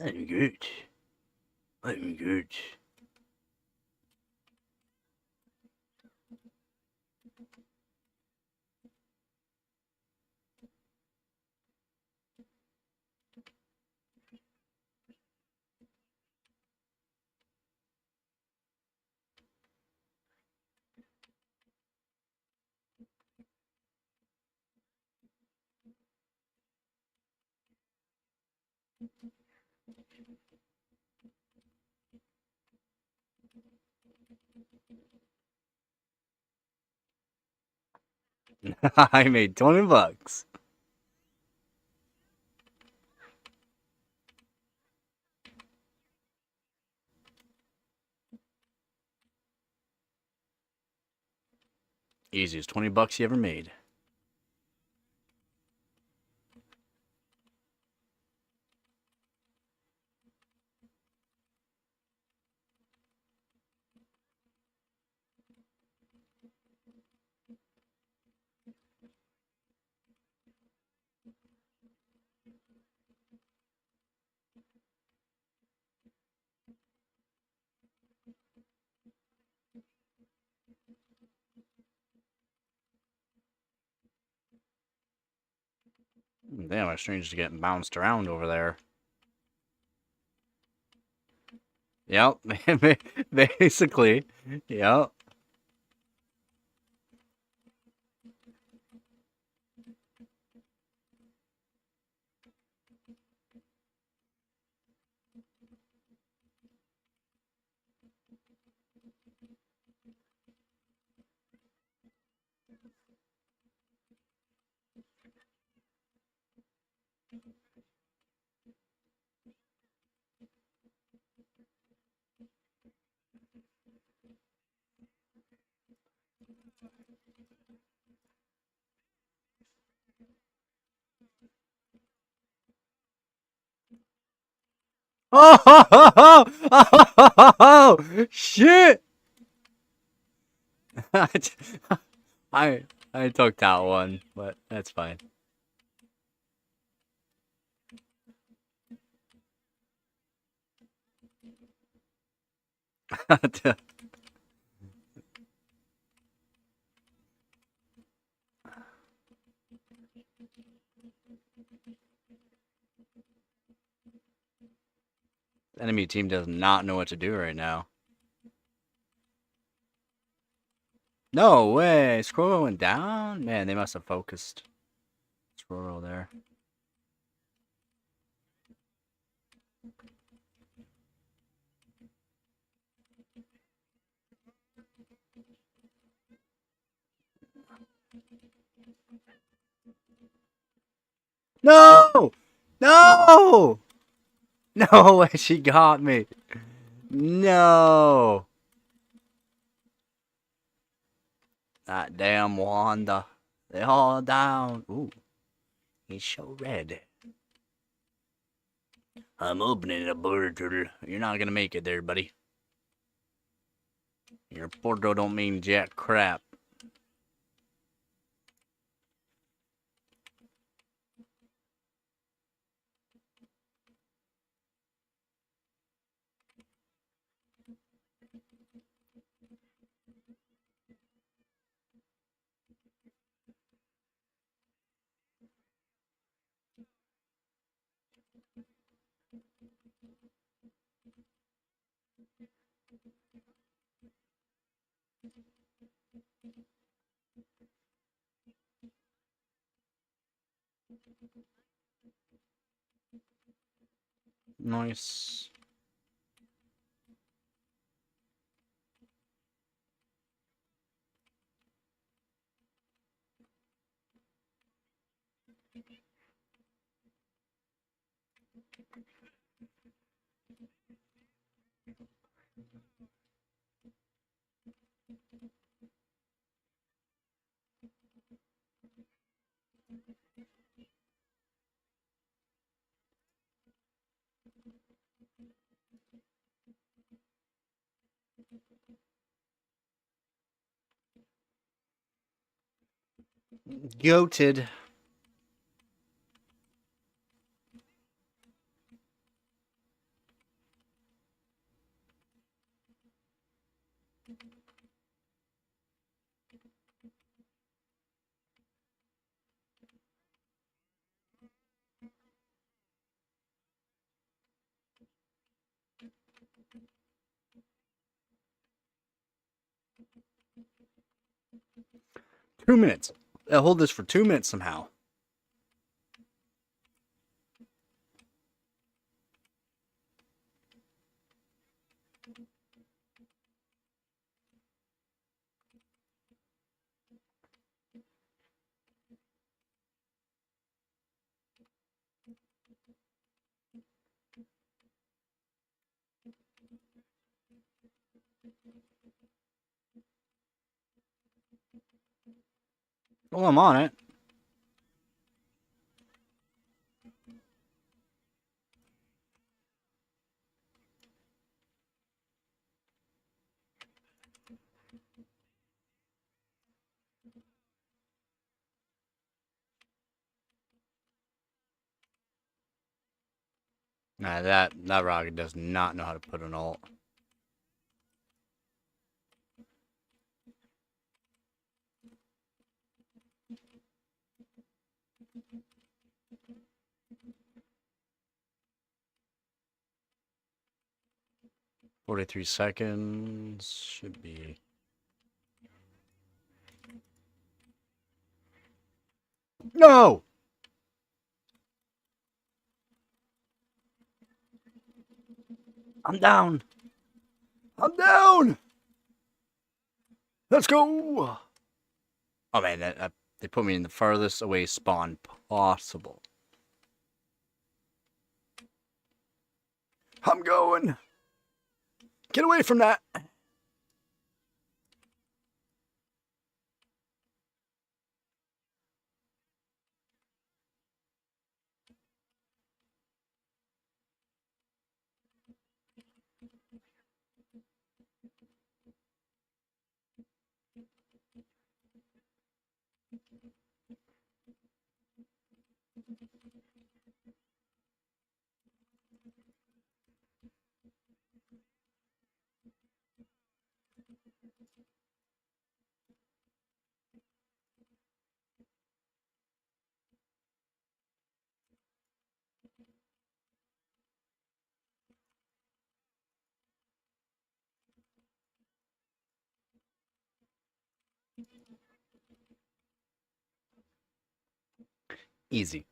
I'm good. I'm good. I made $20. Easiest $20 you ever made. Damn, our stranger's getting bounced around over there. Yep, basically. Yep. Oh, shit! I I took that one, but that's fine. Enemy team does not know what to do right now. No way! Scroll went down? Man, they must have focused. Scroll there. No! No! No way, she got me. No! That damn Wanda. They all down. Ooh, he's so red. I'm opening a bird turtle. You're not gonna make it there, buddy. Your porto don't mean jack crap. Nice. Goated. 2 minutes. I'll hold this for 2 minutes somehow. Well, I'm on it. Nah, that rocket does not know how to put an ult. "43 seconds should be." No! I'm down. I'm down. Let's go. Oh man, they put me in the farthest away spawn possible. I'm going. Get away from that. Easy.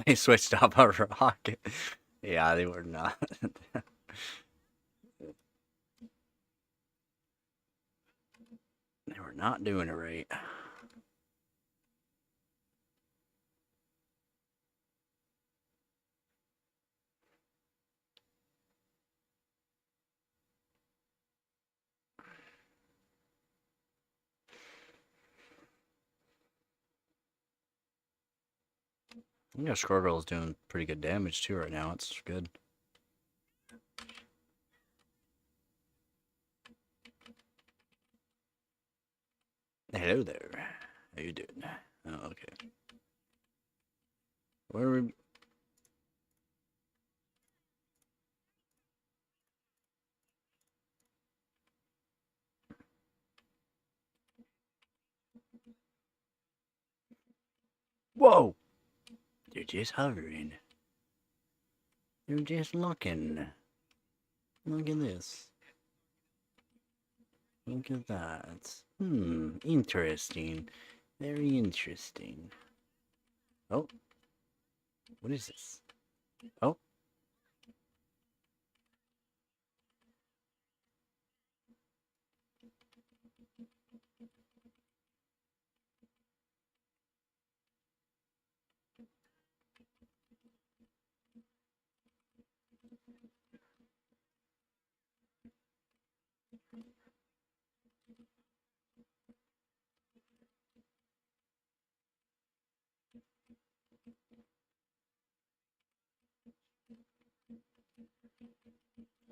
They switched up a rocket. Yeah, they were not. They were not doing it right. Yeah, Squirrel is doing pretty good damage too right now. It's good. Hello there. How you doing? Oh, okay. Where are we? Whoa! They're just hovering. They're just looking. Look at this. Look at that. Interesting. Very interesting. Oh, what is this? Oh.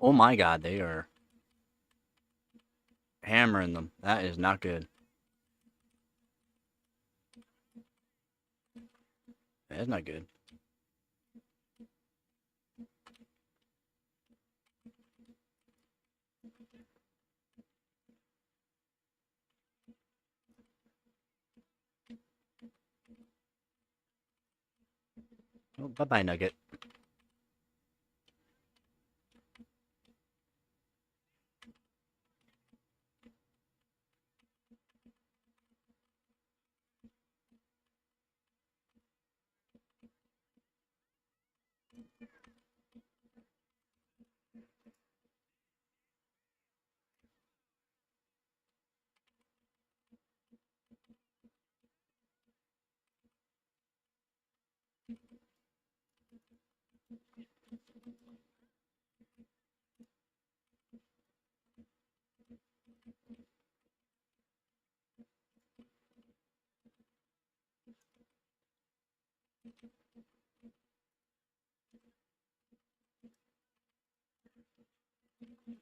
Oh my god, they are hammering them. That is not good. That's not good. Oh, bye-bye, Nugget.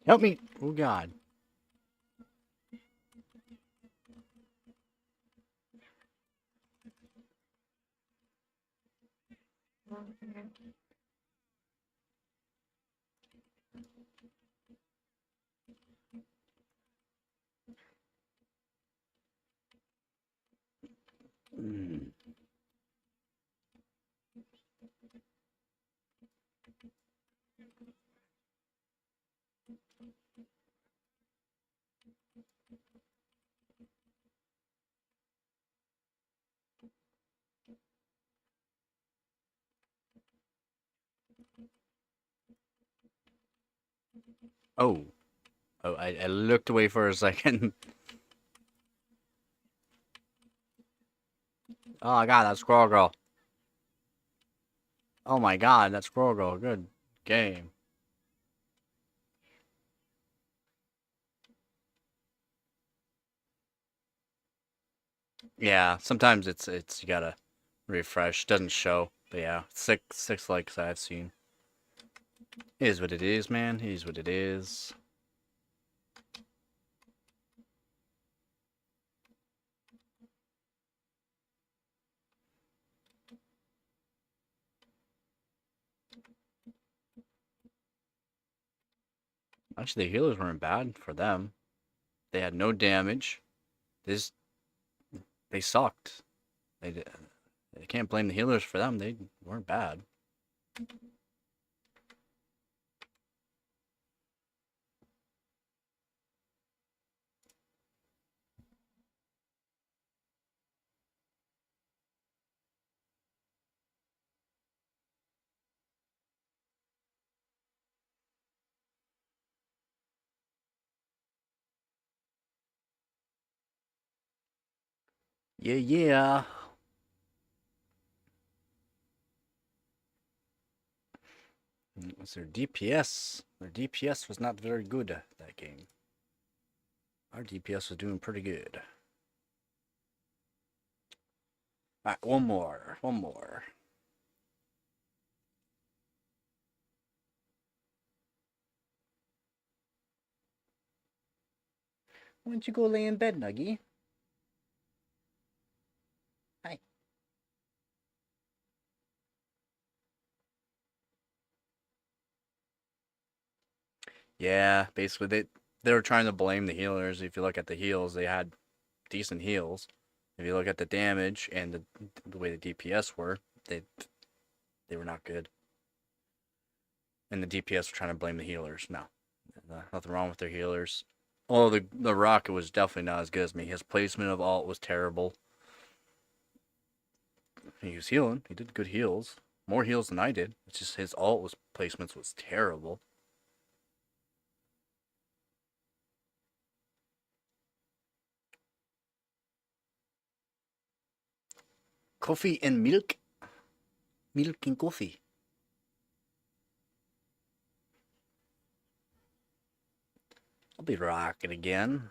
Help me! Oh God. Mm. Oh. Oh, I looked away for a second. Oh my God, that squirrel girl. Oh my God, that squirrel girl. Good game. Yeah, sometimes it's you gotta refresh. Doesn't show. But yeah, six likes I've seen. It is what it is, man. It is what it is. Actually, the healers weren't bad for them. They had no damage. This they sucked. They can't blame the healers for them. They weren't bad. Yeah, yeah. It was their DPS. Their DPS was not very good that game. Our DPS was doing pretty good. Alright, one more. One more. Why don't you go lay in bed, Nuggy? Hi. Yeah, basically they were trying to blame the healers. If you look at the heals, they had decent heals. If you look at the damage and the way the DPS were, they were not good. And the DPS were trying to blame the healers. No, nothing wrong with their healers. Oh, the Rocket was definitely not as good as me. His placement of ult was terrible. He was healing. He did good heals. More heals than I did. It's just his ult was placements was terrible. Coffee and milk. Milk and coffee. I'll be rocking again.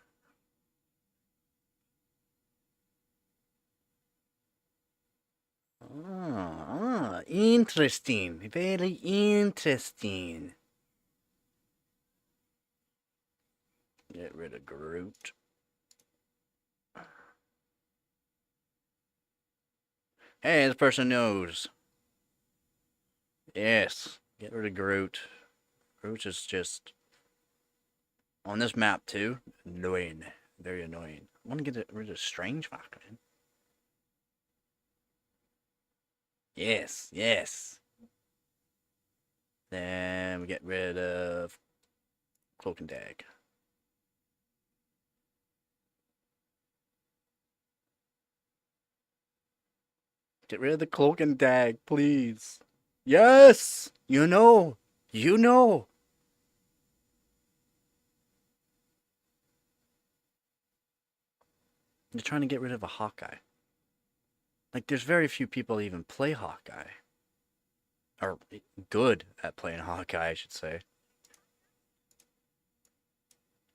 Interesting. Very interesting. Get rid of Groot. Hey, this person knows. Yes. Get rid of Groot. Groot is just on this map too. Annoying. Very annoying. I want to get rid of Strange Fuck, man. Yes, yes. Then we get rid of Cloak and Dag. Get rid of the Cloak and Dag, please. Yes! You know. You know. You're trying to get rid of a Hawkeye. Like, there's very few people that even play Hawkeye. Or good at playing Hawkeye, I should say.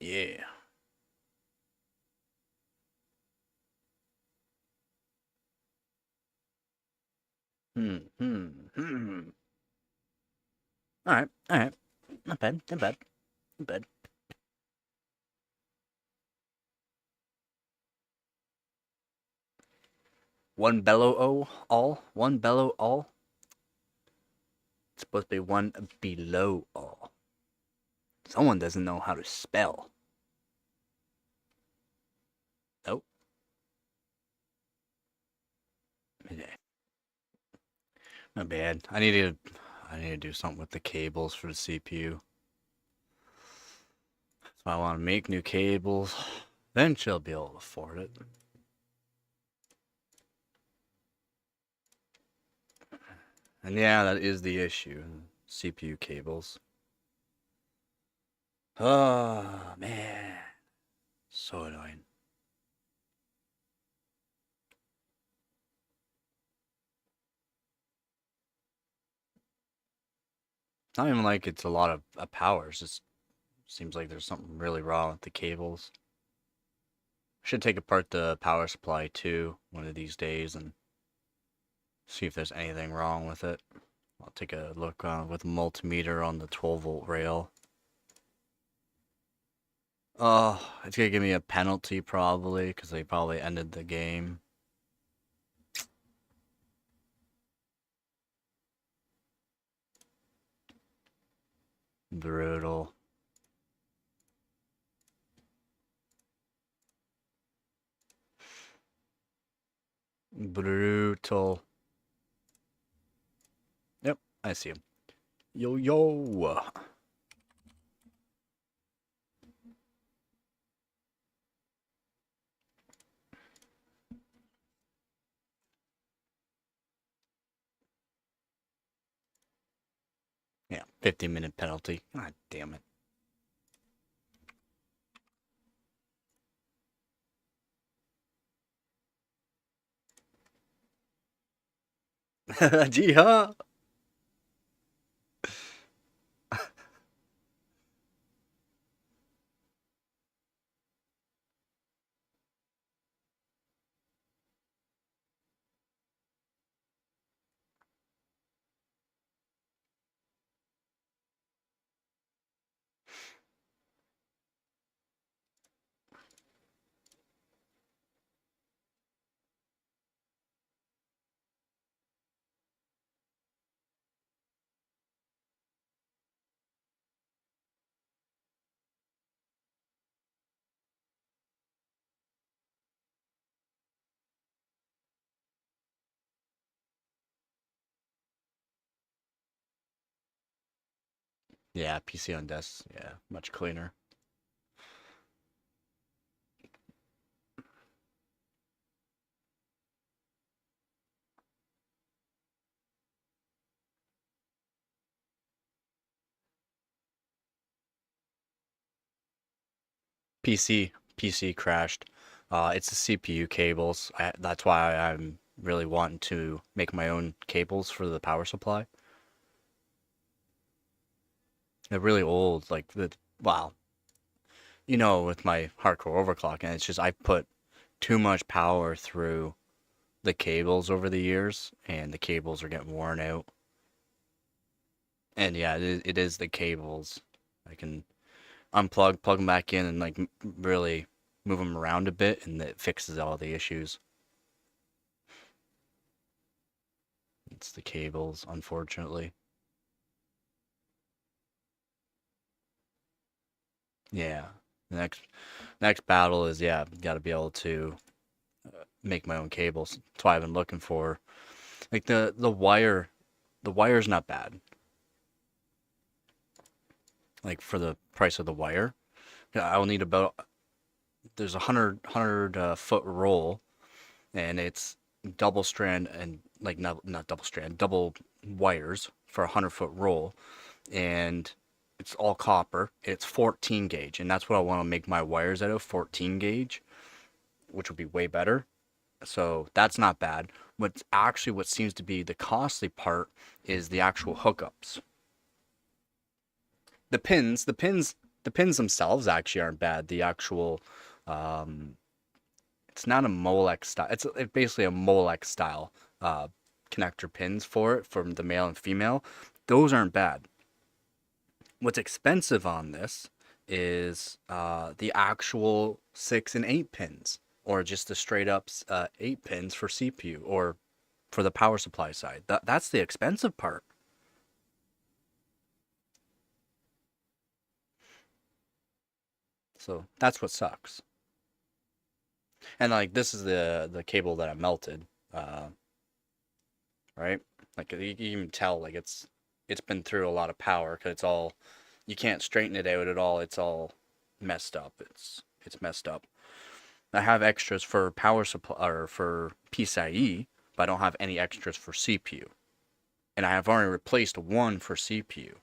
Yeah. Alright, alright. Not bad, not bad, not bad. One bellow all? One bellow all? It's supposed to be one below all. Someone doesn't know how to spell. Oh. Not bad. I need to do something with the cables for the CPU. So I want to make new cables. Then she'll be able to afford it. And yeah, that is the issue. CPU cables. Oh, man. So annoying. It's not even like it's a lot of power. It just seems like there's something really wrong with the cables. Should take apart the power supply too one of these days and see if there's anything wrong with it. I'll take a look with a multimeter on the 12-volt rail. Oh, it's gonna give me a penalty probably because they probably ended the game. Brutal. Brutal. Yep, I see him. Yo, yo. Yeah, 15-minute penalty. God damn it. Jiha. Yeah, PC on desk. Yeah, much cleaner. PC crashed. It's the CPU cables. That's why I'm really wanting to make my own cables for the power supply. They're really old, like wow. With my hardcore overclocking, it's just I put too much power through the cables over the years, and the cables are getting worn out. And yeah, it is the cables. I can plug them back in, and like really move them around a bit, and it fixes all the issues. It's the cables, unfortunately. Yeah. The next battle is, yeah, got to be able to make my own cables. That's why I've been looking for like the wire. The wire's not bad. Like for the price of the wire, yeah, I will need about there's a hundred foot roll, and it's double strand and like not double strand, double wires for a 100-foot roll, and it's all copper. It's 14 gauge, and that's what I want to make my wires out of, 14 gauge, which would be way better. So that's not bad. What seems to be the costly part is the actual hookups. The pins themselves actually aren't bad. The actual, um, it's not a Molex style. It's basically a Molex style connector pins for it, from the male and female. Those aren't bad. What's expensive on this is the actual 6 and 8 pins, or just the straight up 8 pins for CPU or for the power supply side. That's the expensive part. So that's what sucks. And like this is the cable that I melted, right? Like you can even tell like it's been through a lot of power because it's all, you can't straighten it out at all. It's all messed up. It's messed up. I have extras for power supply or for PCIe, but I don't have any extras for CPU. And I have already replaced one for CPU.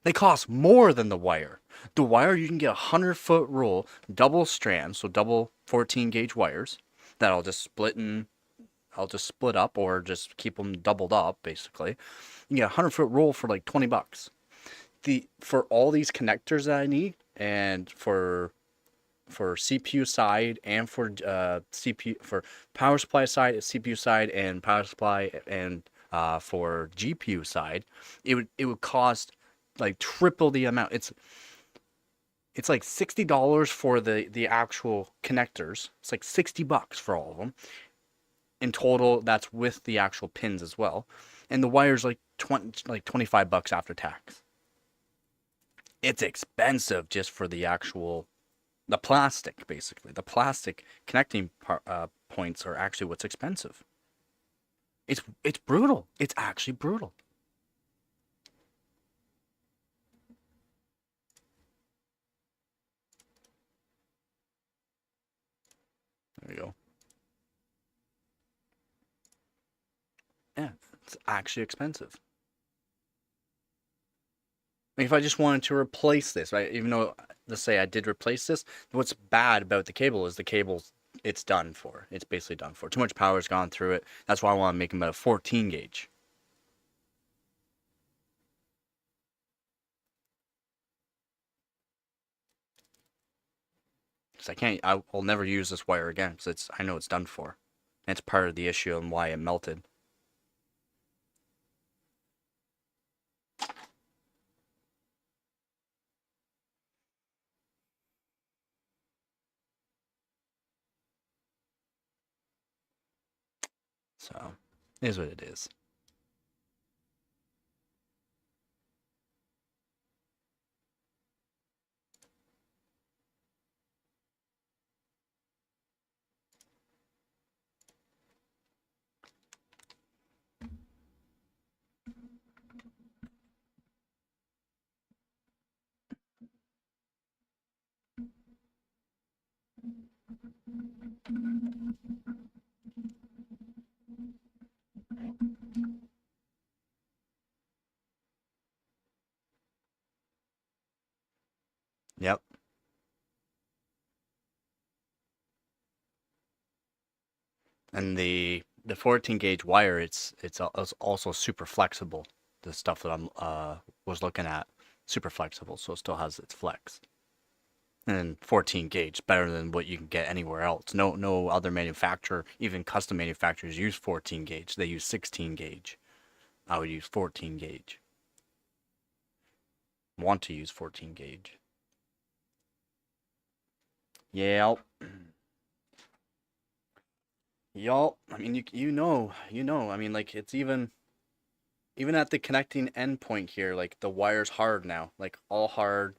They cost more than the wire. The wire, you can get a 100-foot roll, double strand, so double 14 gauge wires that I'll just split up or just keep them doubled up basically. You can get a 100-foot roll for like 20 bucks. For all these connectors that I need, and for CPU side and for CPU for power supply side, CPU side, and power supply, and for GPU side, it would cost like triple the amount. It's like $60 for the actual connectors. It's like 60 bucks for all of them. In total, that's with the actual pins as well. And the wire's like 25 bucks after tax. It's expensive just for the plastic, basically. The plastic connecting points are actually what's expensive. It's brutal. It's actually brutal. There you go. Yeah, it's actually expensive. I mean, if I just wanted to replace this, right? Even though, let's say I did replace this, what's bad about the cable is the cable, it's done for. It's basically done for. Too much power has gone through it. That's why I want to make them at a 14 gauge. Because I'll never use this wire again because I know it's done for. And it's part of the issue and why it melted. So, it is what it is. Yep. And the 14 gauge wire, it's also super flexible. The stuff that I'm was looking at, super flexible, so it still has its flex. And 14 gauge better than what you can get anywhere else. No other manufacturer, even custom manufacturers, use 14 gauge. They use 16 gauge. I would use 14 gauge. Want to use 14 gauge. Yeah. Y'all, I mean, you know. I mean, like it's even at the connecting endpoint here, like the wire's hard now, like all hard,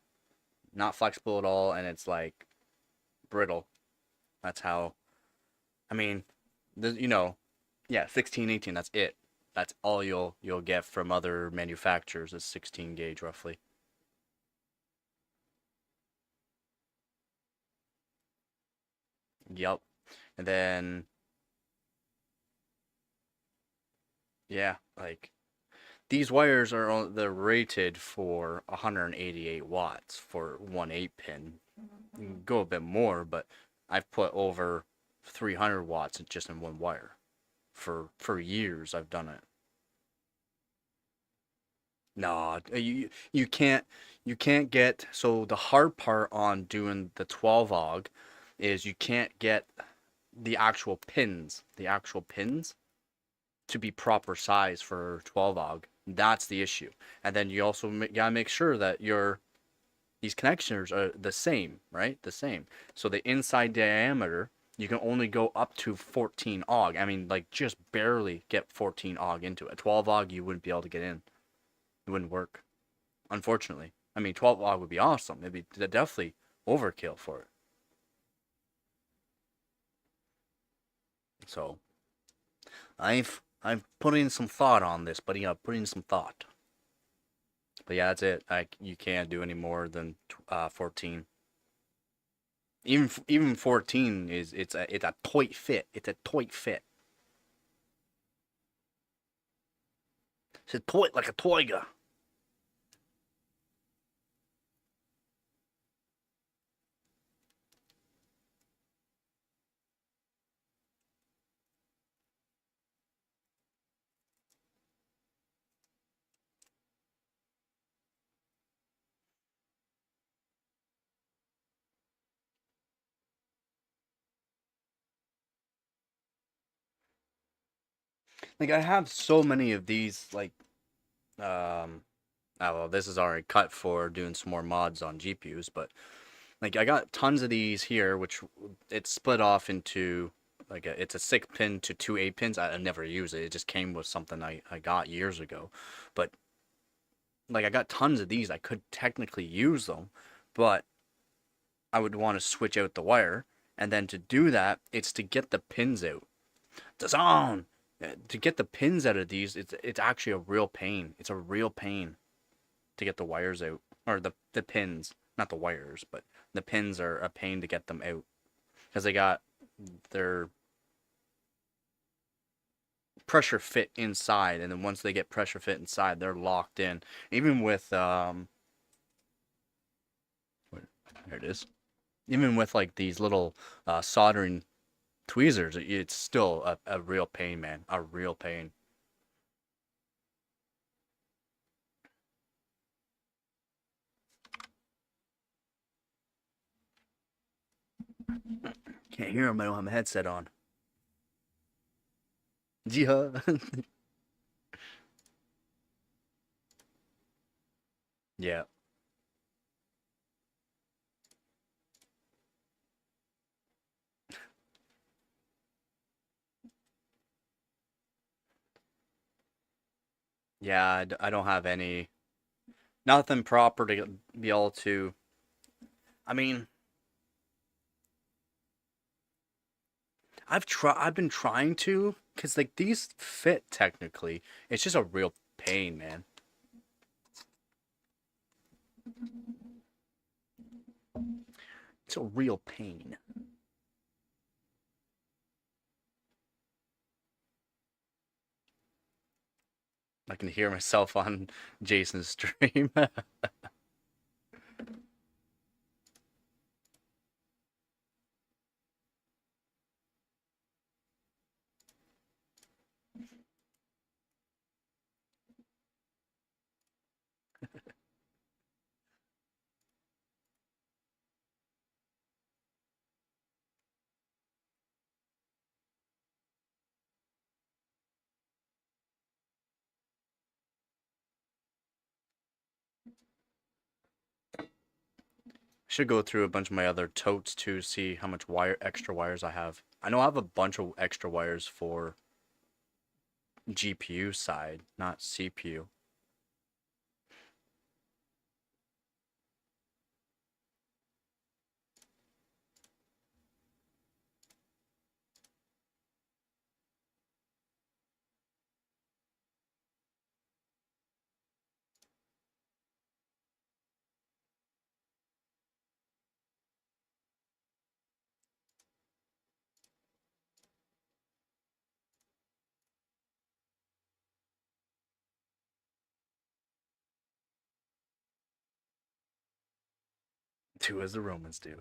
not flexible at all, and it's like brittle. That's how. I mean, yeah, 16, 18. That's it. That's all you'll get from other manufacturers is 16 gauge roughly. Yep. And then yeah, like these wires they're rated for 188 watts for one 8 pin. You can go a bit more, but I've put over 300 watts just in one wire. For years I've done it. No, you can't get, so the hard part on doing the 12 og is you can't get the actual pins, to be proper size for 12 og. That's the issue. And then you also gotta make sure that these connectors are the same, right? The same. So the inside diameter, you can only go up to 14 og. I mean, like just barely get 14 og into it. 12 og, you wouldn't be able to get in. It wouldn't work, unfortunately. I mean, 12 og would be awesome. It'd be definitely overkill for it. So I've put in some thought on this, buddy. I've put in some thought. But yeah, that's it. You can't do any more than 14. Even 14 is it's a tight fit. It's a tight fit. It's a tight like a toiga. Like I have so many of these like oh well, this is already cut for doing some more mods on GPUs, but like I got tons of these here, which it's split off into like it's a 6 pin to two 8 pins. I never use it. It just came with something I got years ago. But like I got tons of these. I could technically use them, but I would want to switch out the wire. And then to do that, it's to get the pins out. Dazon! To get the pins out of these, it's actually a real pain. It's a real pain to get the wires out. Or the pins. Not the wires, but the pins are a pain to get them out. Because they got their pressure fit inside, and then once they get pressure fit inside, they're locked in. Even with there it is. Even with like these little soldering tweezers, it's still a real pain, man. A real pain. Can't hear him. I don't have my headset on. Yeah. Yeah. Yeah, I don't have nothing proper to be able to. I mean, I've been trying to, cause like these fit technically. It's just a real pain, man. It's a real pain. I can hear myself on Jason's stream. Should go through a bunch of my other totes to see how much extra wires I have. I know I have a bunch of extra wires for GPU side, not CPU. 2 as the Romans do.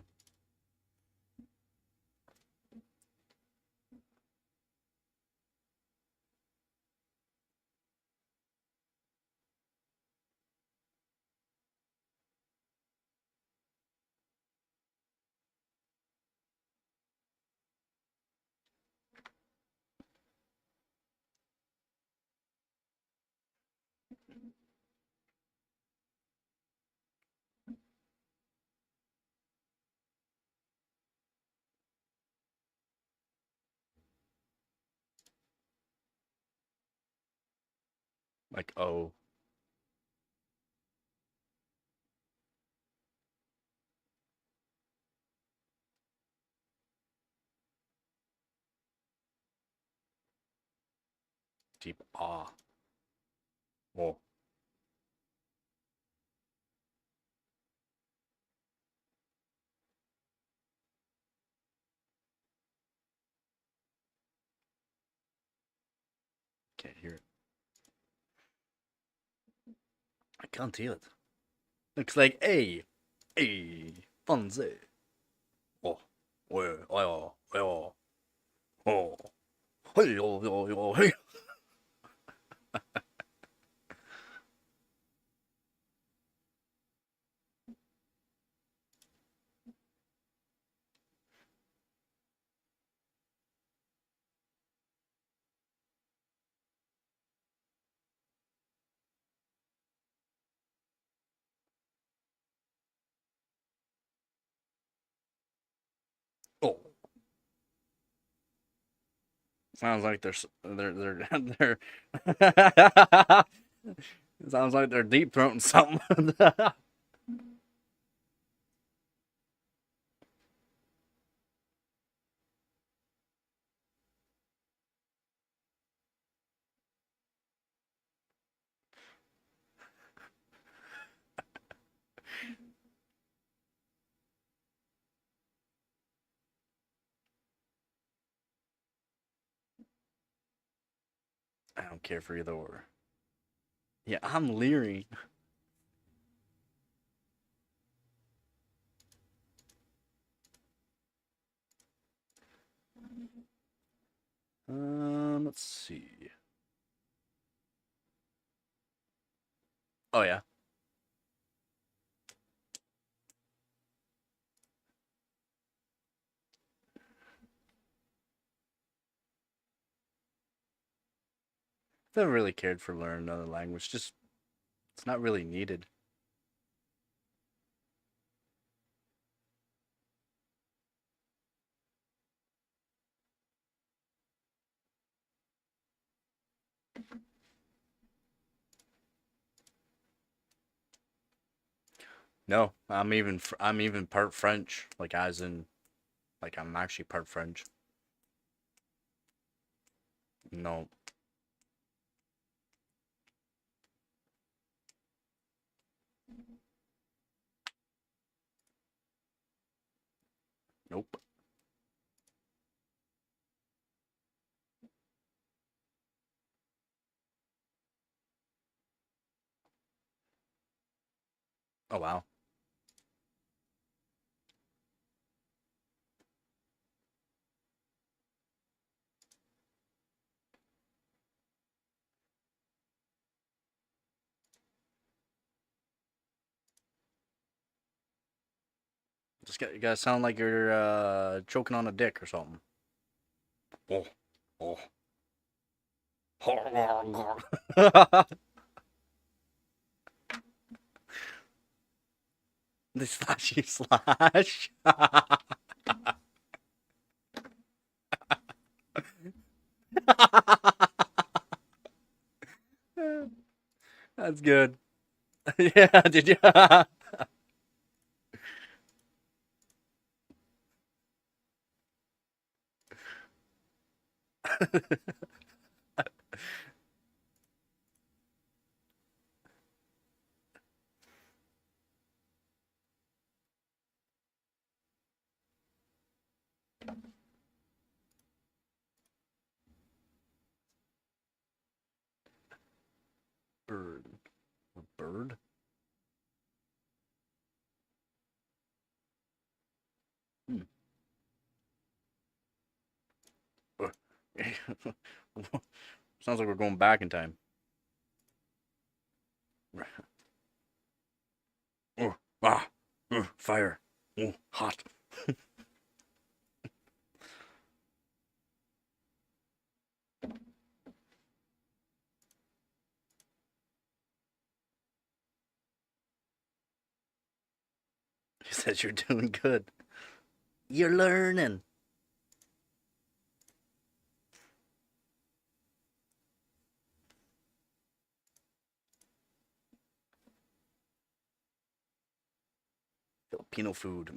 Like O. Deep ah. Whoa. Can't hear it. I can't hear it. Looks like A. Fonzie. Oh. Oh. Oh. Oh. Oh. Hey, oh, oh, oh, hey. Oh. Sounds like they're sounds like they're deep throating something. I don't care for either or. Yeah, I'm leery. Let's see. Oh yeah. I've never really cared for learning another language. Just it's not really needed. No, I'm even part French. Like as in like I'm actually part French. No, nope. Oh wow. You gotta sound like you're choking on a dick or something. Oh, oh. The slashy slash. That's good. Yeah, did you? Bird. A bird? Hmm. Sounds like we're going back in time. Oh, ah, fire. Oh, hot. He says you're doing good. You're learning. Filipino food.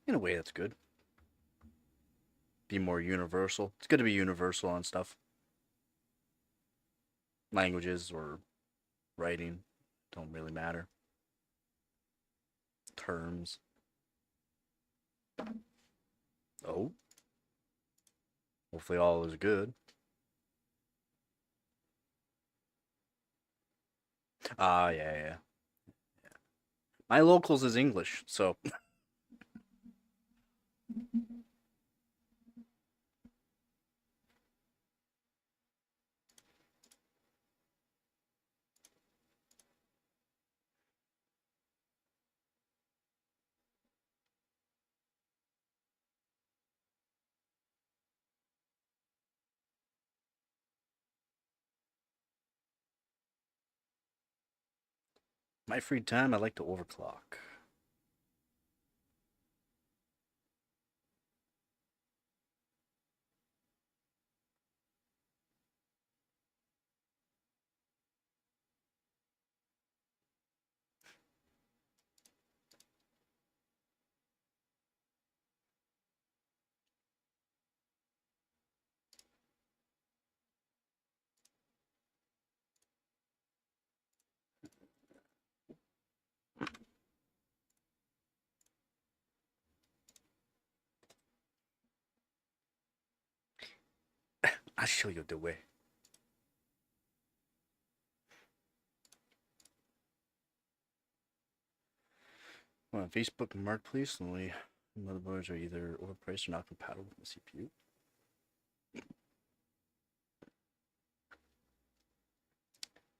In a way, that's good. Be more universal. It's good to be universal on stuff. Languages or writing don't really matter. Terms. Oh, hopefully all is good. Ah, yeah, yeah. My locals is English, so my free time I like to overclock. I'll show you the way. Well, on Facebook Marketplace, only motherboards are either overpriced or not compatible with the CPU.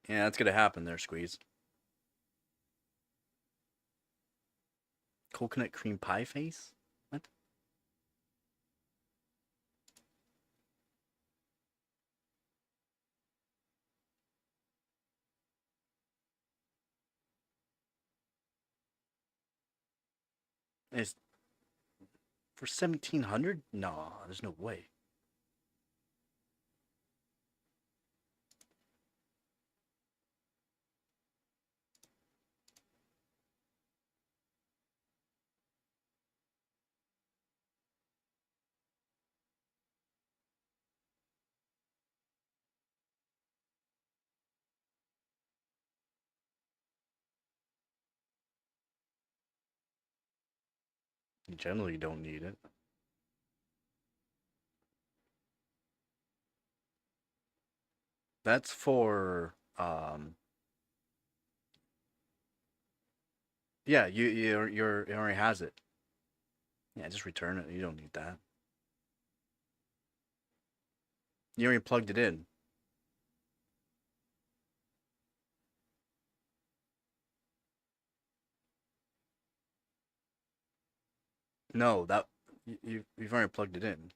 Yeah, that's gonna happen there, Squeeze. Coconut cream pie face? What? It's for 1,700? No, there's no way. Generally, you don't need it. That's for yeah, it already has it. Yeah, just return it. You don't need that. You already plugged it in. No, that you've already plugged it in.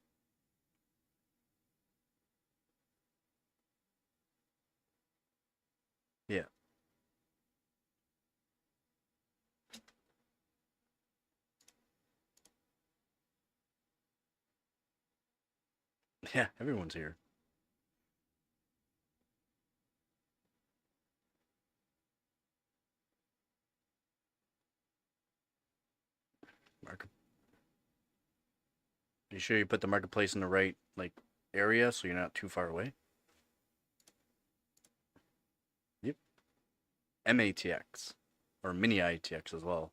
Yeah. Yeah, everyone's here. Market. You sure you put the marketplace in the right like area so you're not too far away? Yep. MATX or mini ITX as well.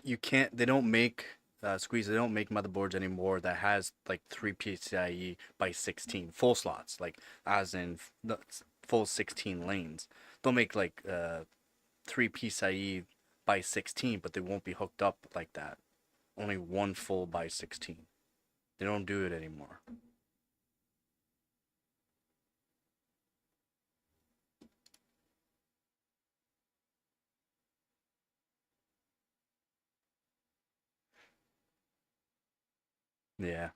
You can't. They don't make Squeeze. They don't make motherboards anymore that has like 3 PCIe by 16 full slots, like as in the full 16 lanes. They'll make like 3 PCIe by 16, but they won't be hooked up like that. Only one full by 16. They don't do it anymore. Yeah.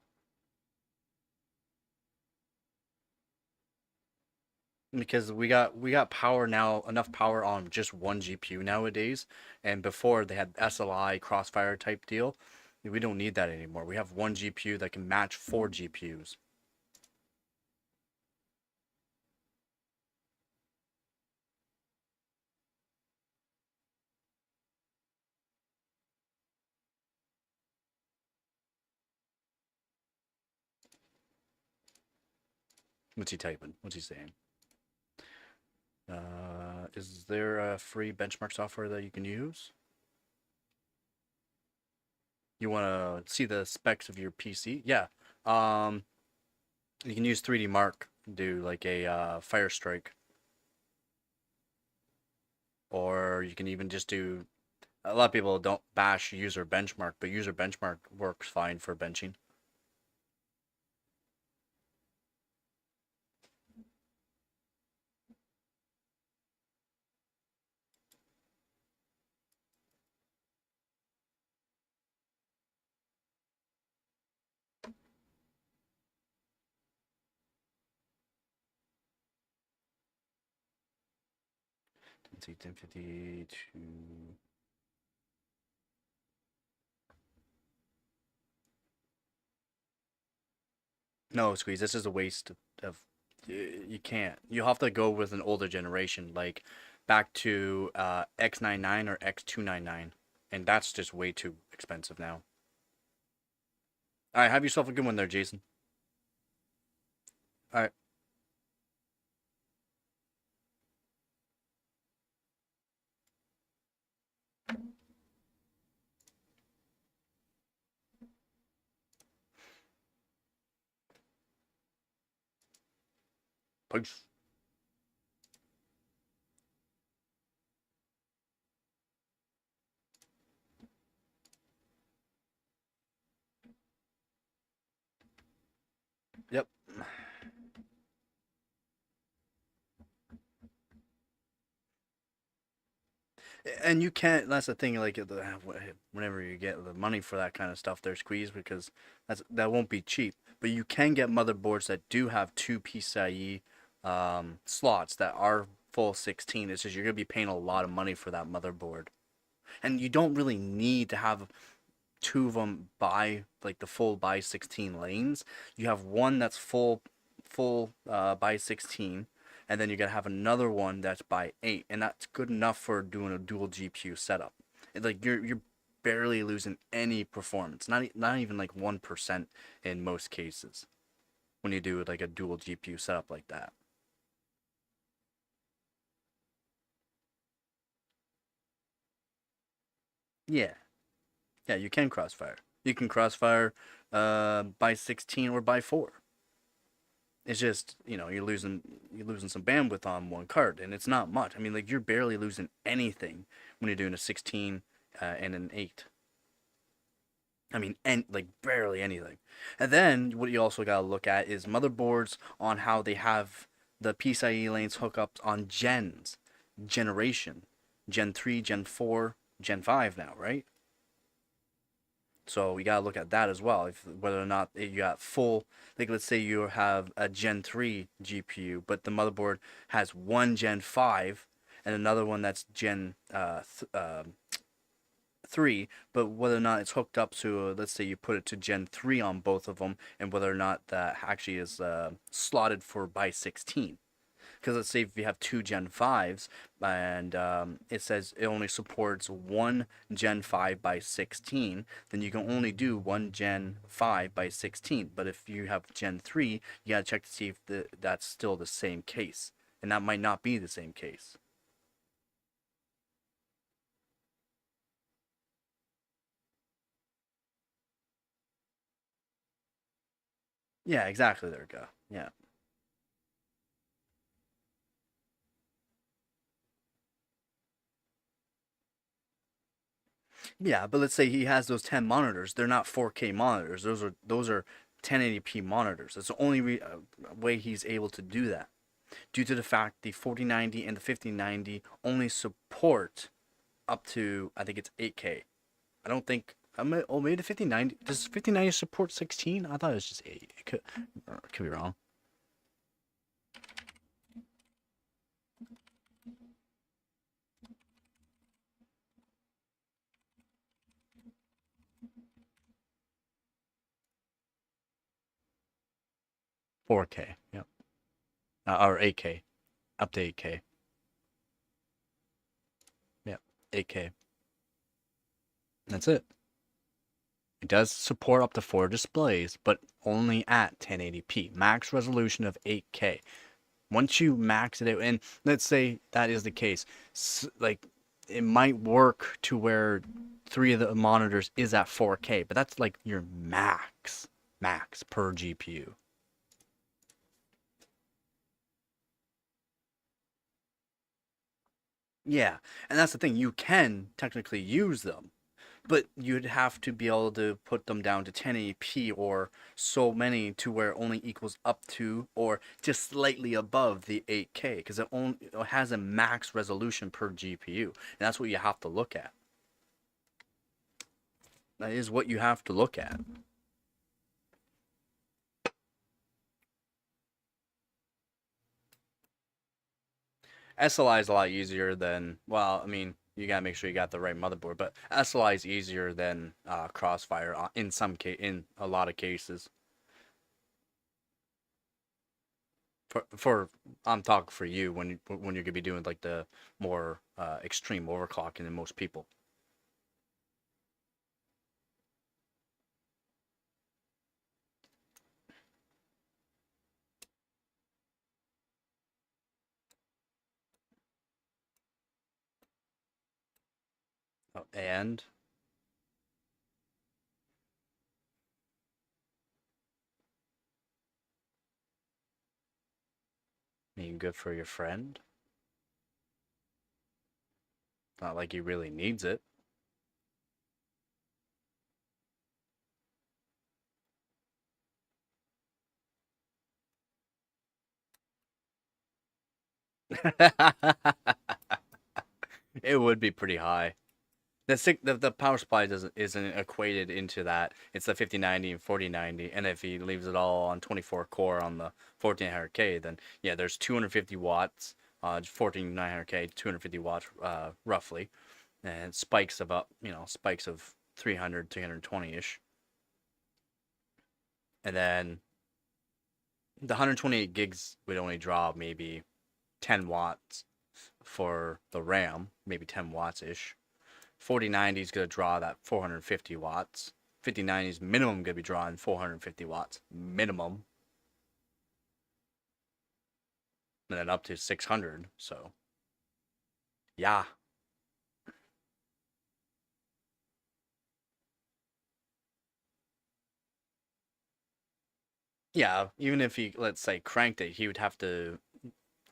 Because we got power now, enough power on just one GPU nowadays, and before they had SLI crossfire type deal. We don't need that anymore. We have one GPU that can match four GPUs. What's he typing? What's he saying? Is there a free benchmark software that you can use? You want to see the specs of your PC? Yeah. Um, you can use 3D Mark, do like a Fire Strike, or you can even just do. A lot of people don't bash user benchmark, but user benchmark works fine for benching. Let's see, 1052. No, Squeeze, this is a waste of you can't. You have to go with an older generation, like back to X99 or X299, and that's just way too expensive now. All right, have yourself a good one there, Jason. All right, peace. Yep. And you can't. That's the thing. Like whenever you get the money for that kind of stuff, they're squeezed because that won't be cheap. But you can get motherboards that do have two PCIe slots that are full 16. It's just you're gonna be paying a lot of money for that motherboard, and you don't really need to have two of them by like the full by 16 lanes. You have one that's full by 16, and then you're gonna have another one that's by 8, and that's good enough for doing a dual GPU setup. Like you're barely losing any performance, not even like 1% in most cases when you do like a dual GPU setup like that. Yeah, yeah, you can crossfire. You can crossfire by 16 or by 4. It's just, you're losing some bandwidth on one card, and it's not much. I mean, like you're barely losing anything when you're doing a 16 and an 8. I mean, and like barely anything. And then what you also gotta look at is motherboards on how they have the PCIe lanes hookups on generation, Gen 3, Gen 4, Gen 5 now, right? So we gotta look at that as well. If whether or not you got full, like let's say you have a Gen 3 GPU, but the motherboard has one Gen 5 and another one that's Gen 3, but whether or not it's hooked up to, let's say you put it to Gen 3 on both of them, and whether or not that actually is slotted for by 16. Because let's say if you have two Gen 5s and it says it only supports one Gen 5 by 16, then you can only do one Gen 5 by 16. But if you have Gen 3, you gotta check to see if that's still the same case. And that might not be the same case. Yeah, exactly. There we go. Yeah. Yeah, but let's say he has those 10 monitors. They're not 4K monitors. Those are 1080p monitors. That's the only way he's able to do that. Due to the fact the 4090 and the 5090 only support up to I think it's 8K. I don't think Oh, maybe the 5090. Does 5090 support 16? I thought it was just 8. Could be wrong. 4K. Yep. Or 8K. Up to 8K. Yep. 8K. That's it. It does support up to 4 displays, but only at 1080p. Max resolution of 8K. Once you max it out, and let's say that is the case, like it might work to where 3 of the monitors is at 4K, but that's like your max per GPU. Yeah, and that's the thing. You can technically use them, but you'd have to be able to put them down to 1080p or so many to where it only equals up to or just slightly above the 8K because it has a max resolution per GPU, and that's what you have to look at. That is what you have to look at. SLI is a lot easier than, well, I mean, you gotta make sure you got the right motherboard, but SLI is easier than Crossfire in a lot of cases. For I'm talking for you when you're gonna be doing like the more extreme overclocking than most people. And being good for your friend. Not like he really needs it. It would be pretty high. The power supply isn't equated into that. It's the 5090 and 4090, and if he leaves it all on 24 core on the 1400K, then yeah, there's 250 watts, 14900K, 250 watts roughly, and spikes of spikes of 300, 320 ish, and then the 128 gigs would only draw maybe 10 watts for the RAM, maybe 10 watts ish. 4090 is going to draw that 450 watts. 5090 is minimum going to be drawing 450 watts. Minimum. And then up to 600. So, yeah. Yeah, even if he, let's say, cranked it, he would have to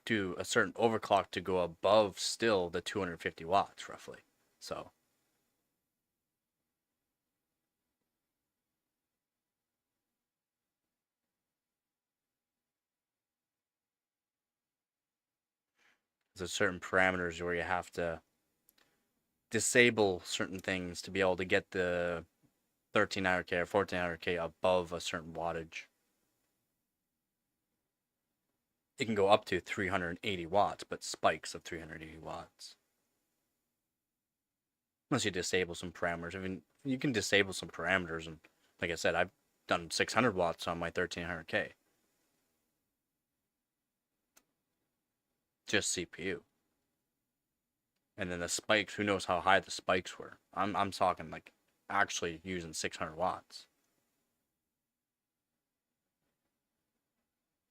do a certain overclock to go above still the 250 watts, roughly. So, there's certain parameters where you have to disable certain things to be able to get the 1300K or 1400K above a certain wattage. It can go up to 380 watts, but spikes of 380 watts. Unless you disable some parameters. I mean, you can disable some parameters, and like I said, I've done 600 watts on my 1300K. Just CPU. And then the spikes, who knows how high the spikes were. I'm talking like actually using 600 watts.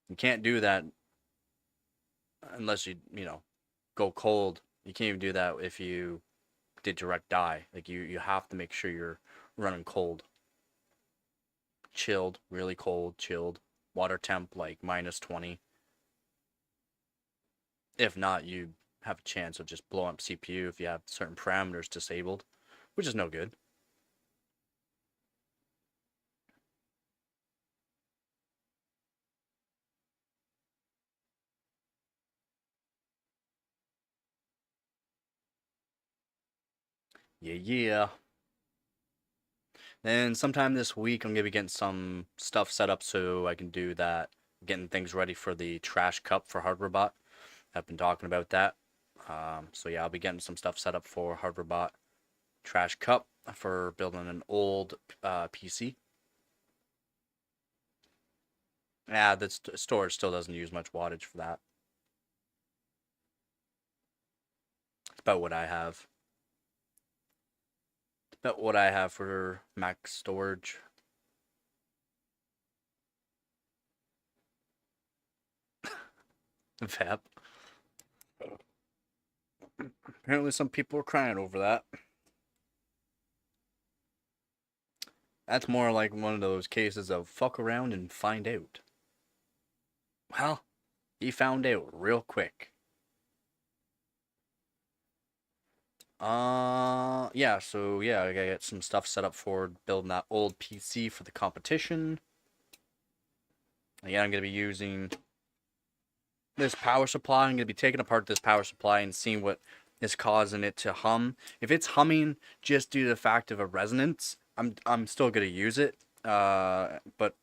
You can't do that unless you go cold. You can't even do that if you did direct die. Like you have to make sure you're running cold. Chilled, really cold, chilled. Water temp like -20. If not, you have a chance of just blowing up CPU if you have certain parameters disabled, which is no good. Yeah, yeah. Then sometime this week, I'm gonna be getting some stuff set up so I can do that. Getting things ready for the trash cup for HardwareBot. I've been talking about that. So yeah, I'll be getting some stuff set up for HardwareBot trash cup for building an old PC. Yeah, the storage still doesn't use much wattage for that. It's about what I have. About what I have for max storage. Vap. Apparently, some people are crying over that. That's more like one of those cases of fuck around and find out. Well, he found out real quick. Yeah, so yeah, I gotta get some stuff set up for building that old PC for the competition. Again, I'm gonna be using this power supply. I'm gonna be taking apart this power supply and seeing what is causing it to hum. If it's humming just due to the fact of a resonance, I'm still gonna use it. But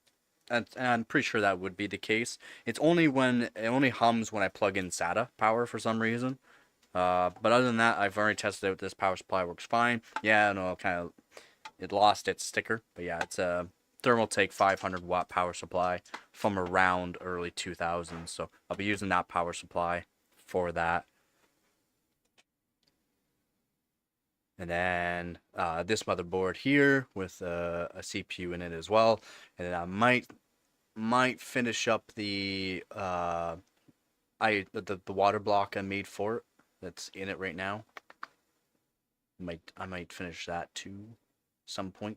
and I'm pretty sure that would be the case. It's only when it only hums when I plug in SATA power for some reason. But other than that, I've already tested out this power supply works fine. Yeah, no, it lost its sticker, but yeah, it's a Thermaltake 500 watt power supply from around early 2000s. So I'll be using that power supply for that. And then this motherboard here with a CPU in it as well. And then I might finish up the the water block I made for it that's in it right now. I might finish that too some point.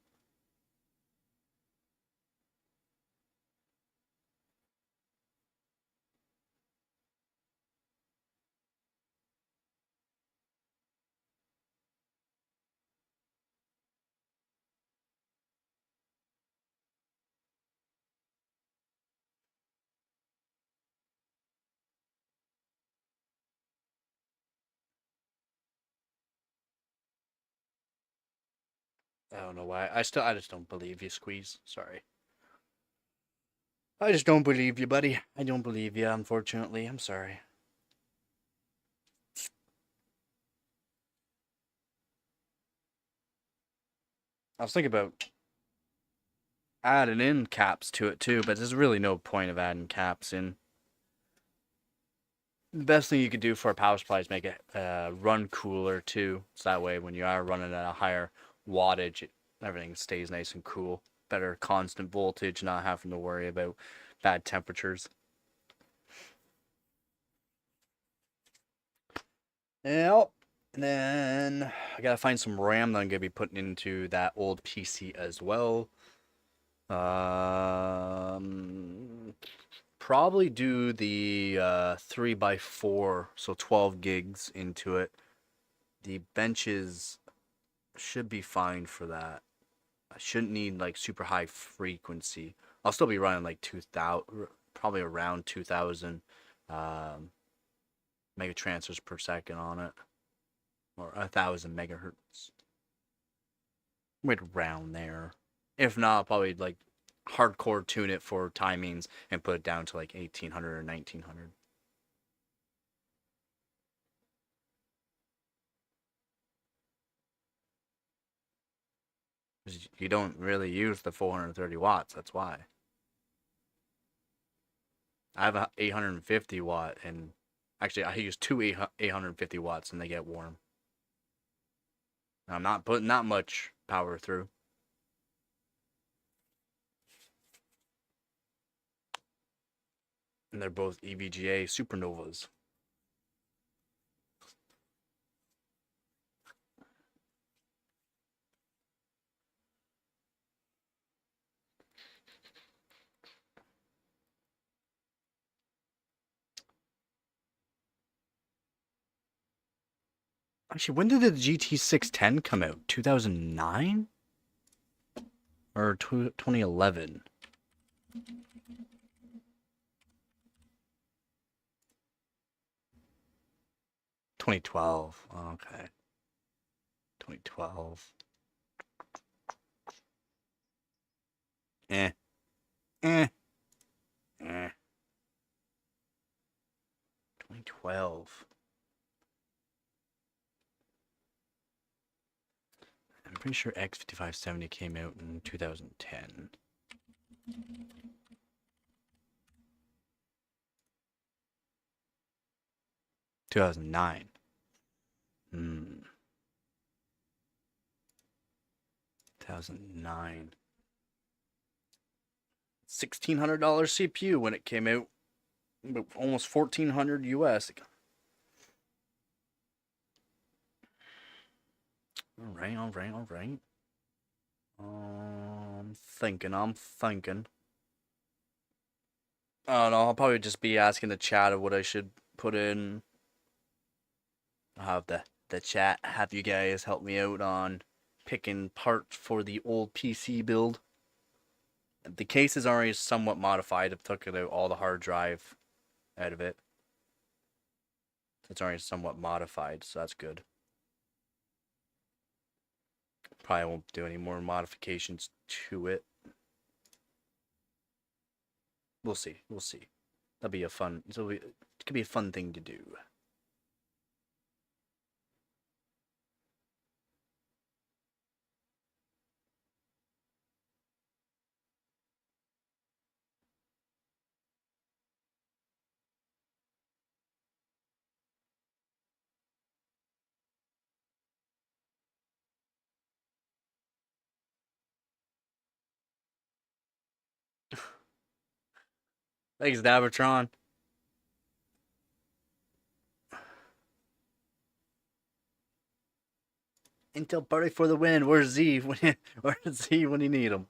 I don't know why. I just don't believe you, Squeeze. Sorry. I just don't believe you, buddy. I don't believe you, unfortunately. I'm sorry. I was thinking about adding in caps to it too, but there's really no point of adding caps in. The best thing you could do for a power supply is make it run cooler too. So that way, when you are running at a higher wattage, everything stays nice and cool. Better constant voltage, not having to worry about bad temperatures. Yep. And then I gotta find some RAM that I'm gonna be putting into that old PC as well. Probably do the 3x4, so 12 gigs into it. The benches should be fine for that. I shouldn't need like super high frequency. I'll still be running like 2000, probably around 2000 um, megatransfers per second on it, or 1000 megahertz. Right around there. If not, probably like hardcore tune it for timings and put it down to like 1800 or 1900. You don't really use the 430 watts, that's why. I have a 850 watt, and actually I use two 850 watts and they get warm. I'm not putting that much power through. And they're both EVGA supernovas. Actually, when did the GT610 come out? 2009 or 2011? 2012. Okay. 2012. Eh. Eh. Eh. 2012. I'm pretty sure X5570 came out in 2010. 2009. 2009. $1,600 CPU when it came out. Almost 1,400 US. Alright, alright, alright. I'm thinking. I don't know, I'll probably just be asking the chat of what I should put in. I'll have the chat have you guys help me out on picking parts for the old PC build. The case is already somewhat modified. I've took out all the hard drive out of it. It's already somewhat modified, so that's good. Probably won't do any more modifications to it. We'll see. We'll see. That'll be a fun. It could be a fun thing to do. Thanks, Davatron. Intel party for the win. Where's Z? Where's Z when you need him?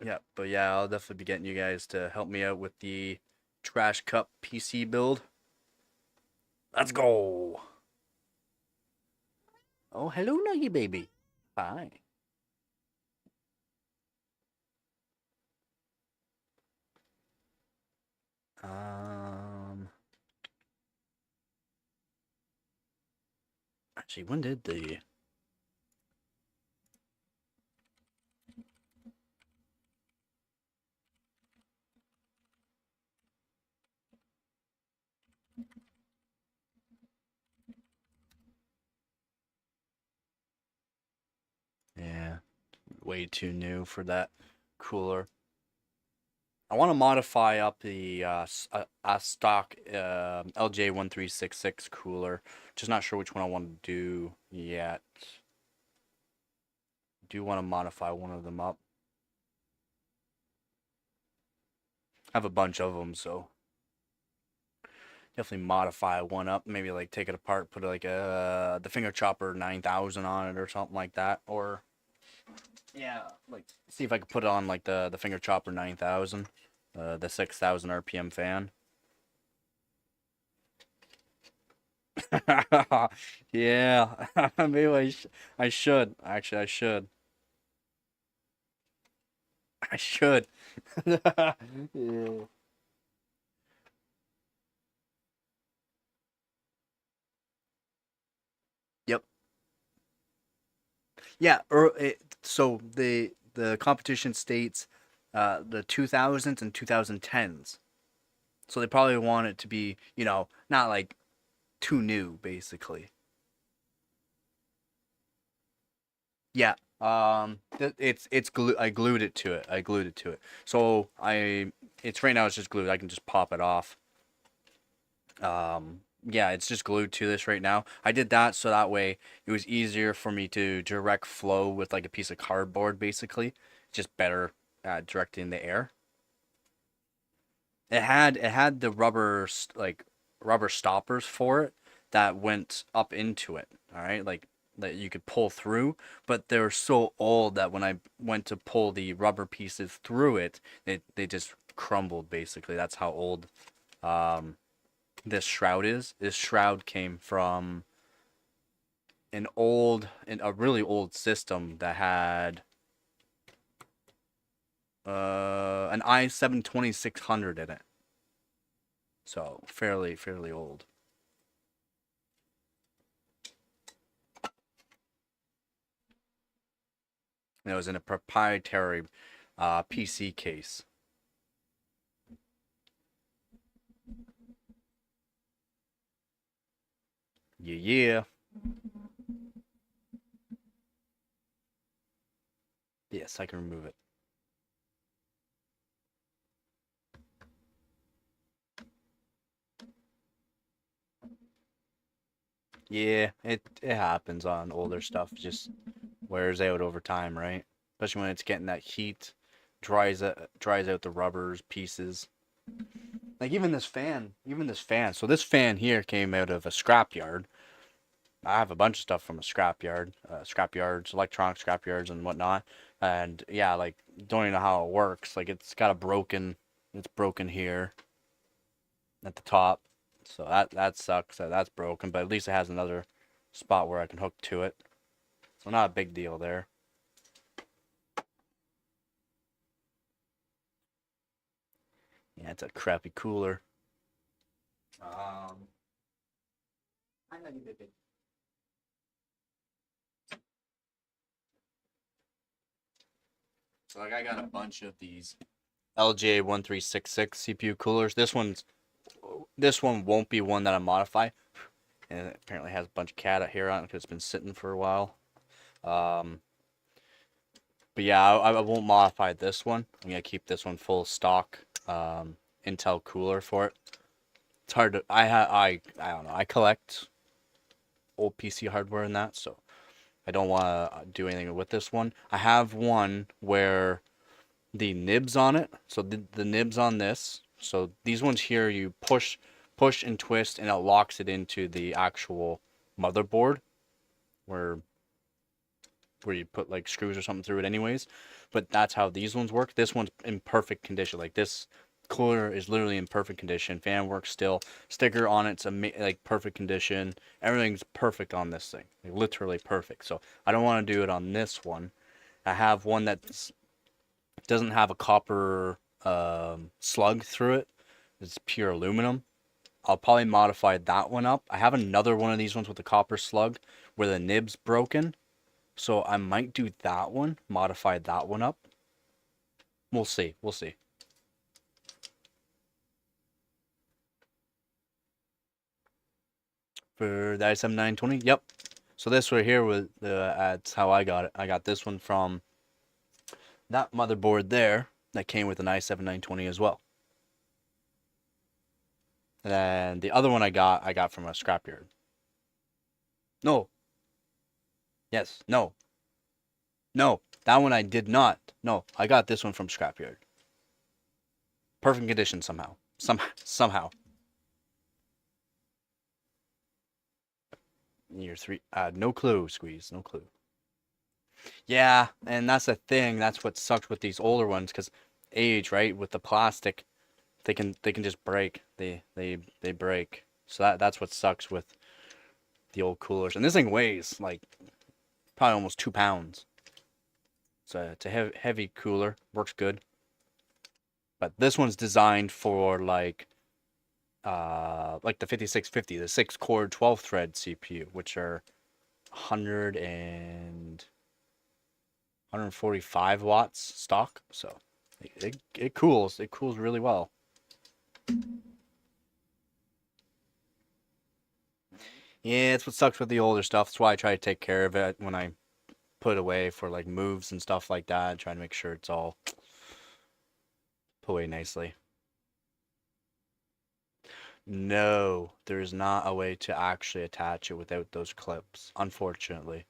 Yeah, but yeah, I'll definitely be getting you guys to help me out with the Trash Cup PC build. Let's go. Oh, hello, Nuggy baby. Hi. Actually, when did the... Yeah, way too new for that cooler. I want to modify up the stock LJ1366 cooler. Just not sure which one I want to do yet. Do want to modify one of them up. I have a bunch of them, so definitely modify one up. Maybe like take it apart, put like the finger chopper 9000 on it or something like that. Or yeah, like see if I could put it on like the finger chopper 9000, the 6000 RPM fan. Yeah, maybe I should. Actually, I should. I should. Yeah. Yep. Yeah. So the competition states the 2000s and 2010s. So they probably want it to be, not like too new, basically. Yeah. It's glue. I glued it to it. So it's right now. It's just glued. I can just pop it off. Yeah, it's just glued to this right now. I did that so that way it was easier for me to direct flow with like a piece of cardboard, basically. Just better at directing the air. It had the rubber stoppers for it that went up into it. All right, like that you could pull through, but they were so old that when I went to pull the rubber pieces through it, they just crumbled. Basically, that's how old um this shroud is. This shroud came from a really old system that had an i7 2600 in it. So fairly old. And it was in a proprietary PC case. Yeah. Yes, I can remove it. Yeah, it happens on older stuff. It just wears out over time, right? Especially when it's getting that heat, dries out the rubbers pieces. Like even this fan. So this fan here came out of a scrapyard. I have a bunch of stuff from a scrapyard, scrapyards, electronic scrapyards and whatnot. And yeah, like don't even know how it works. Like it's broken here at the top. So that sucks that that's broken, but at least it has another spot where I can hook to it. So not a big deal there. Yeah, it's a crappy cooler. Um, I know you did it. So like I got a bunch of these LJ 1366 CPU coolers. This one won't be one that I modify, and it apparently has a bunch of cat out here on it because it's been sitting for a while. Um, but yeah, I won't modify this one. I'm gonna keep this one full stock. Intel cooler for it. It's hard to I don't know. I collect old PC hardware and that, so I don't want to do anything with this one. I have one where the nibs on it, so the nibs on this, so these ones here you push and twist and it locks it into the actual motherboard where you put like screws or something through it anyways. But that's how these ones work. This one's in perfect condition. Like this cooler is literally in perfect condition. Fan works still. Sticker on it's like perfect condition. Everything's perfect on this thing. Like literally perfect. So I don't want to do it on this one. I have one that doesn't have a copper slug through it. It's pure aluminum. I'll probably modify that one up. I have another one of these ones with a copper slug where the nib's broken. So I might do that one, modify that one up. We'll see. We'll see. For the i7 920, yep. So this right here was that's how I got it. I got this one from that motherboard there that came with an i7 920 as well. And then the other one I got from a scrapyard. No. Yes. No. No. That one I did not. No. I got this one from scrapyard. Perfect condition somehow. Somehow. Year 3. No clue, Squeeze. No clue. Yeah, and that's the thing. That's what sucks with these older ones, because age, right? With the plastic, they can just break. They break. So that's what sucks with the old coolers. And this thing weighs like probably almost 2 pounds. So it's a heavy cooler. Works good. But this one's designed for like the 5650, the 6-core 12-thread CPU, which are 145 watts stock. So it cools. It cools really well. Yeah, it's what sucks with the older stuff. That's why I try to take care of it when I put away for like moves and stuff like that. Trying to make sure it's all put away nicely. No, there's not a way to actually attach it without those clips, unfortunately.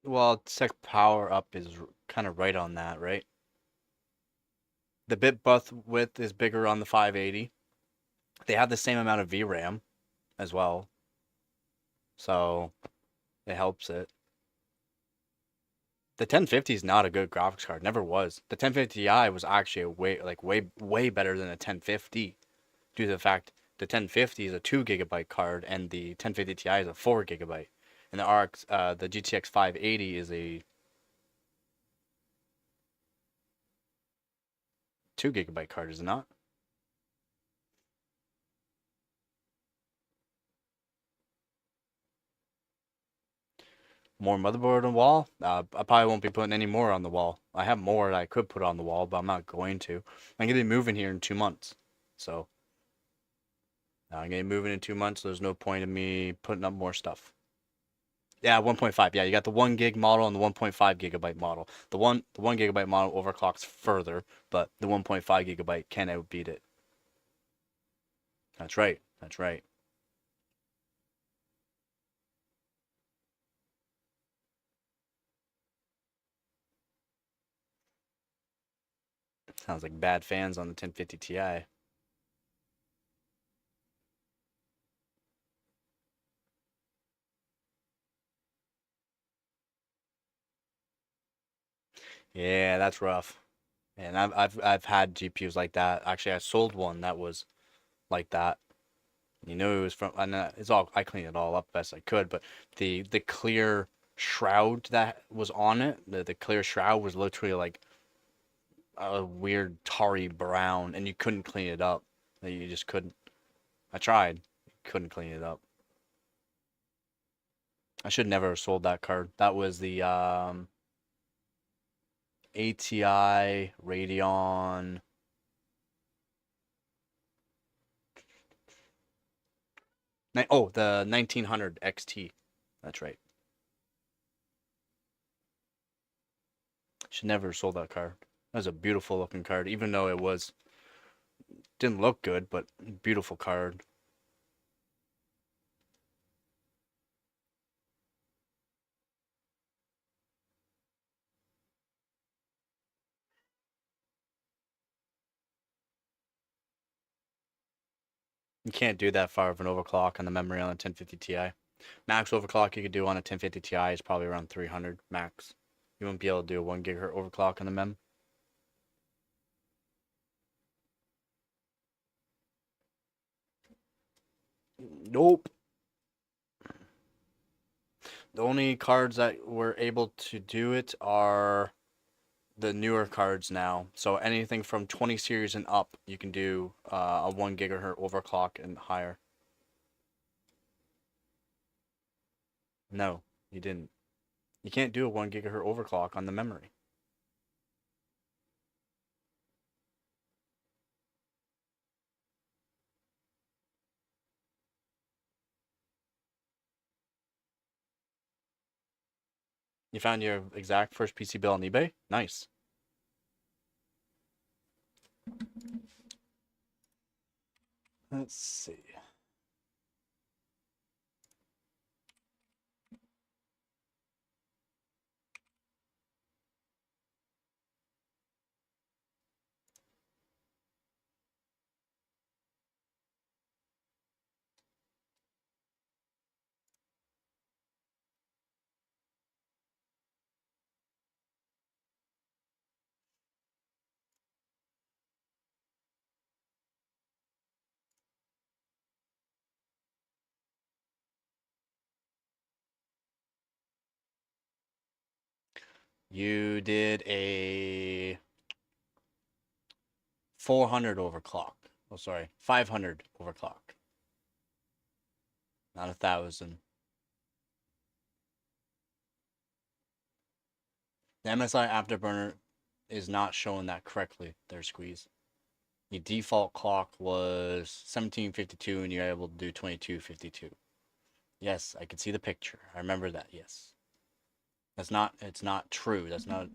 Well, Sec Power Up is kind of right on that, right? The bit buff width is bigger on the 580. They have the same amount of VRAM as well, so it helps it. The 1050 is not a good graphics card. Never was. The 1050 Ti was actually way better than a 1050 due to the fact the 1050 is a 2 gigabyte card, and the 1050 Ti is a 4 gigabyte, and the GTX 580 is a 2 gigabyte card, is it not? More motherboard on the wall? I probably won't be putting any more on the wall. I have more that I could put on the wall, but I'm not going to. I'm gonna be moving here in 2 months, so I'm gonna be moving in 2 months. So there's no point in me putting up more stuff. Yeah, 1.5. Yeah, you got the 1 gig model and the 1.5 gigabyte model. The one gigabyte model overclocks further, but the 1.5 gigabyte can outbeat it. That's right. That's right. Sounds like bad fans on the 1050 Ti. Yeah, that's rough. And I've had GPUs like that. Actually, I sold one that was like that. You know, it was from, and it's all, I cleaned it all up best I could, but the clear shroud that was on it, the clear shroud was literally like a weird tarry brown, and you couldn't clean it up. You just couldn't. I tried, couldn't clean it up. I should never have sold that card. That was the ATI Radeon. Oh, the 1900 XT. That's right. Should never have sold that card. That was a beautiful looking card, even though it was didn't look good, but beautiful card. You can't do that far of an overclock on the memory on a 1050 Ti. Max overclock you could do on a 1050 Ti is probably around 300 max. You won't be able to do a 1 gigahertz overclock on the mem. Nope. The only cards that were able to do it are the newer cards now. So anything from 20 series and up, you can do a 1 gigahertz overclock and higher. No, you didn't. You can't do a 1 gigahertz overclock on the memory. You found your exact first PC build on eBay? Nice. Let's see. You did a 400 overclock. Oh, sorry, 500 overclock. Not 1,000. The MSI Afterburner is not showing that correctly there, Squeeze. The default clock was 1752 and you're able to do 2252. Yes, I can see the picture. I remember that, yes. It's not true. It's not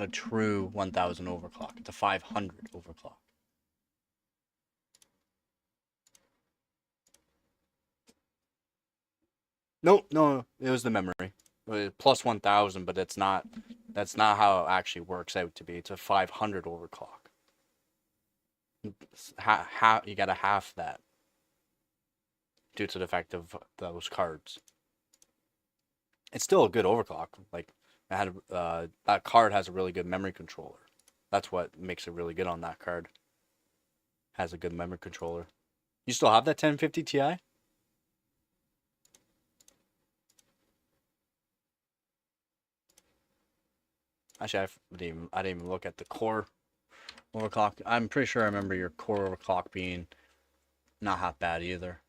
a true 1000 overclock. It's a 500 overclock. No, no, it was the memory. Plus 1000, but that's not how it actually works out to be. It's a 500 overclock. You got to half that due to the fact of those cards. It's still a good overclock. Like that card has a really good memory controller. That's what makes it really good on that card. Has a good memory controller. You still have that 1050 Ti? Actually, I didn't even look at the core overclock. I'm pretty sure I remember your core overclock being not half bad either.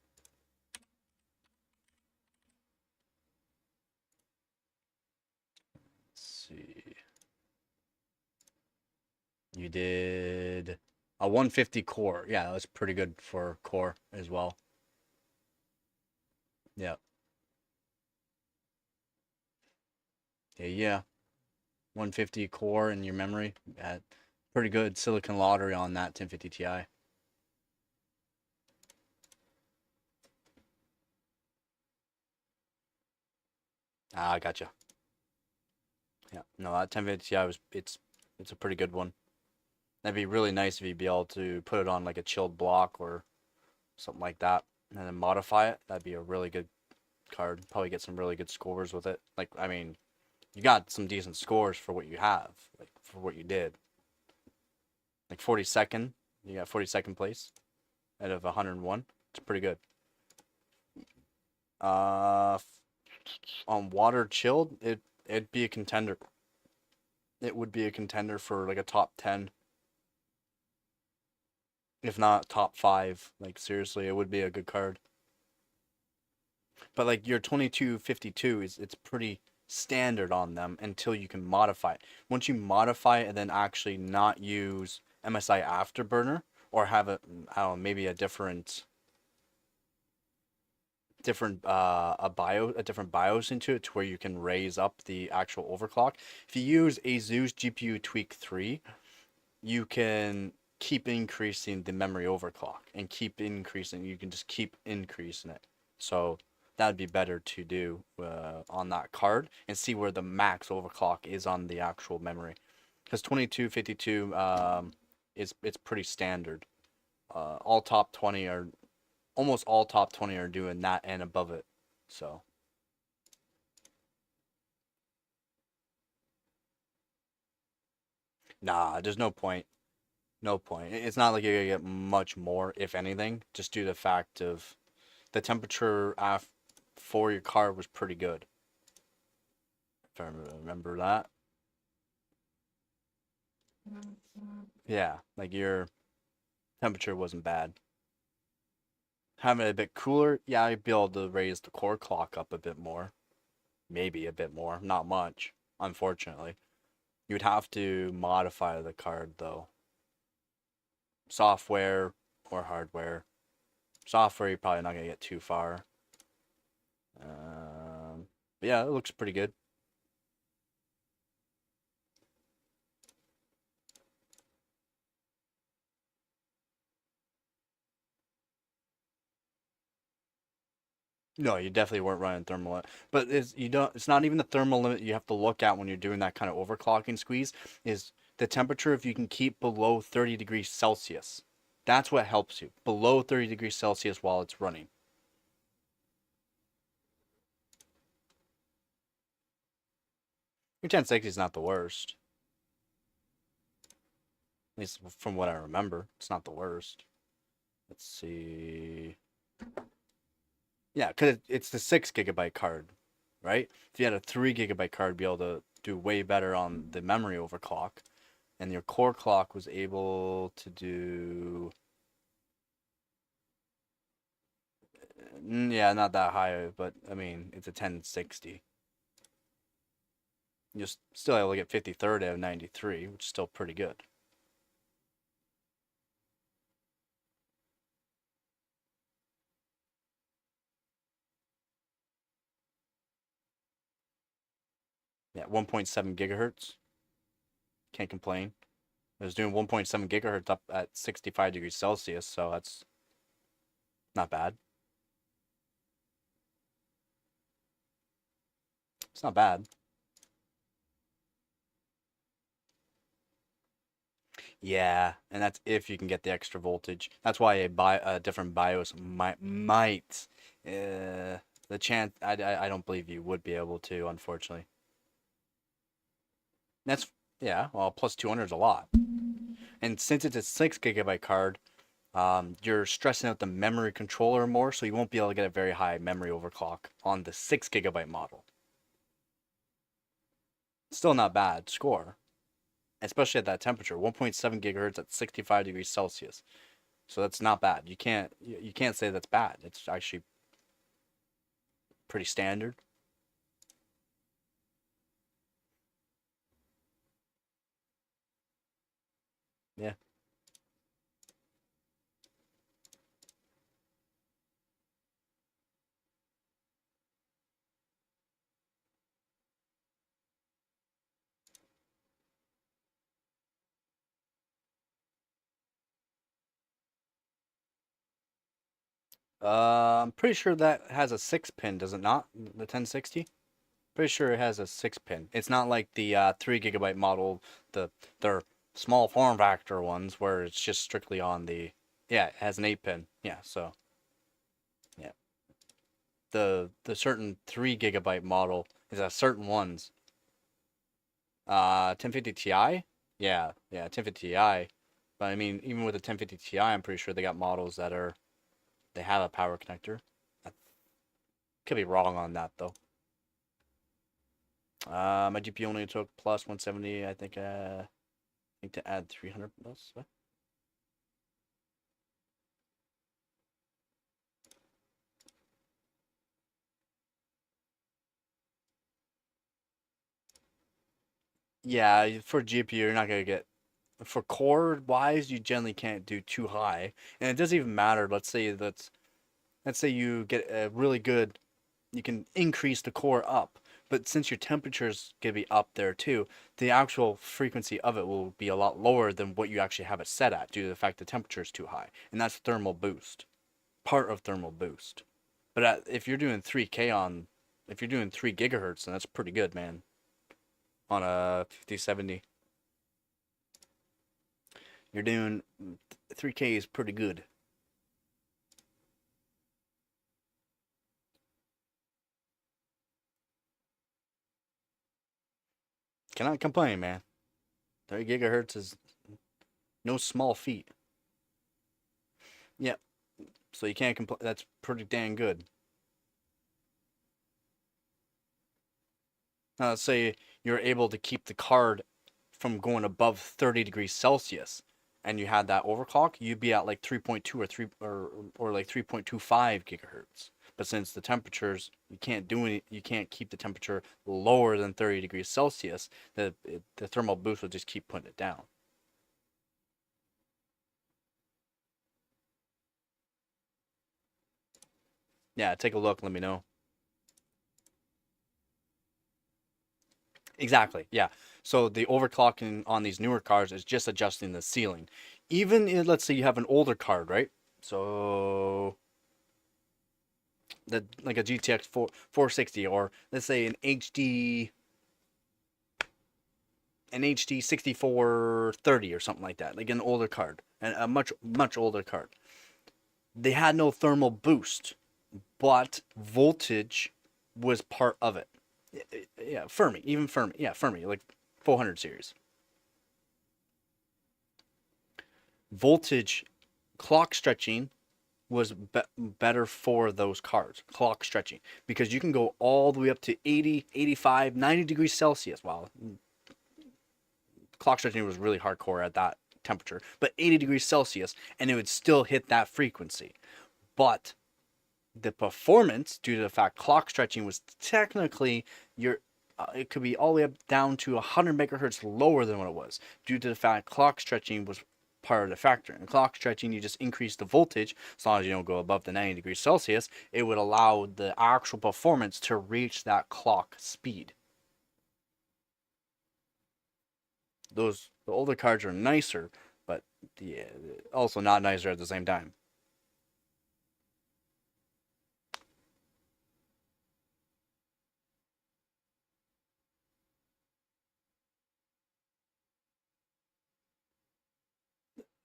Let's see. You did a 150 core. Yeah, that's pretty good for core as well. Yeah. Yeah. 150 core in your memory. Pretty good silicon lottery on that 1050 Ti. Ah, I gotcha. Yeah. No, that 1050 Ti it's a pretty good one. That'd be really nice if you'd be able to put it on like a chilled block or something like that and then modify it. That'd be a really good card. Probably get some really good scores with it. Like, I mean, you got some decent scores for what you have, like for what you did. Like 42nd, you got 42nd place out of 101. It's pretty good. Uh, on water chilled, it'd be a contender. It would be a contender for like a top 10, if not top 5. Like seriously, it would be a good card. But like your 2252 it's pretty standard on them until you can modify it. Once you modify it and then actually not use MSI Afterburner or have a I don't know, maybe a different a different BIOS into it to where you can raise up the actual overclock. If you use ASUS GPU Tweak 3, you can keep increasing the memory overclock and keep increasing. You can just keep increasing it. So that'd be better to do on that card and see where the max overclock is on the actual memory. Because 2252 is it's pretty standard. All top 20 are almost all top 20 are doing that and above it. So nah, there's no point. No point. It's not like you're gonna get much more, if anything, just due to the fact of the temperature for your car was pretty good. If I remember that. Yeah, like your temperature wasn't bad. Having it a bit cooler, yeah, I'd be able to raise the core clock up a bit more. Maybe a bit more, not much, unfortunately. You'd have to modify the card though. Software or hardware. Software, you're probably not gonna get too far. But yeah, it looks pretty good. No, you definitely weren't running thermal limit. But it's not even the thermal limit you have to look at when you're doing that kind of overclocking squeeze is the temperature if you can keep below 30 degrees Celsius. That's what helps you. Below 30 degrees Celsius while it's running. Your 1060 is not the worst. At least from what I remember. It's not the worst. Let's see. Yeah, because it's the 6 GB card, right? If you had a 3 GB card, be able to do way better on the memory overclock. And your core clock was able to do, yeah, not that high, but I mean, it's a 1060. You're still able to get 53rd out of 93, which is still pretty good. Yeah, 1.7 gigahertz. Can't complain. I was doing 1.7 gigahertz up at 65 degrees Celsius, so that's not bad. It's not bad. Yeah, and that's if you can get the extra voltage. That's why a different BIOS might the chance I don't believe you would be able to, unfortunately. That's yeah, well, plus 200 is a lot. And since it's a 6 GB card, you're stressing out the memory controller more, so you won't be able to get a very high memory overclock on the 6 GB model. Still not bad score, especially at that temperature, 1.7 gigahertz at 65 degrees Celsius. So that's not bad. You can't say that's bad. It's actually pretty standard. Yeah. I'm pretty sure that has a 6 pin, does it not? The 1060? Pretty sure it has a 6 pin. It's not like the 3 GB model, their small form factor ones where it's just strictly on the. Yeah, it has an 8 pin. Yeah, so yeah, the certain 3 GB model is at certain ones. 1050 Ti. Yeah, 1050 Ti. But I mean, even with the 1050 Ti, I'm pretty sure they got models that are they have a power connector. I could be wrong on that though. My GPU only took plus 170. I think to add 300 plus. What? Yeah, for GPU, you're not gonna get for core wise. You generally can't do too high, and it doesn't even matter. Let's say you get a really good, you can increase the core up, but since your temperature's gonna be up there too, the actual frequency of it will be a lot lower than what you actually have it set at due to the fact the temperature is too high, and that's thermal boost, part of thermal boost. But if you're doing 3K on, if you're doing 3 GHz, then that's pretty good, man. On a 5070, you're doing 3K is pretty good. Cannot complain, man. 30 GHz is no small feat. Yep. So you can't complain. That's pretty dang good. Now, let's say you're able to keep the card from going above 30 degrees Celsius, and you had that overclock, you'd be at like 3.2 or 3 or like 3.25 gigahertz. But since the temperatures, you can't keep the temperature lower than 30 degrees Celsius. The thermal boost will just keep putting it down. Yeah, take a look. Let me know. Exactly. Yeah. So the overclocking on these newer cards is just adjusting the ceiling. Even if, let's say you have an older card, right? So the like a GTX 460, or let's say an HD 6430 or something like that, like an older card, and a much older card. They had no thermal boost, but voltage was part of it. Yeah, Fermi, even Fermi. Yeah, Fermi, like 400 series. Voltage clock stretching was better for those cards, clock stretching, because you can go all the way up to 80, 85, 90 degrees Celsius. Wow, clock stretching was really hardcore at that temperature, but 80 degrees Celsius, and it would still hit that frequency. But the performance, due to the fact clock stretching was technically your it could be all the way up down to 100 megahertz lower than what it was, due to the fact clock stretching was part of the factor. And clock stretching, you just increase the voltage as long as you don't go above the 90 degrees Celsius. It would allow the actual performance to reach that clock speed. The older cards are nicer, but yeah, also not nicer at the same time.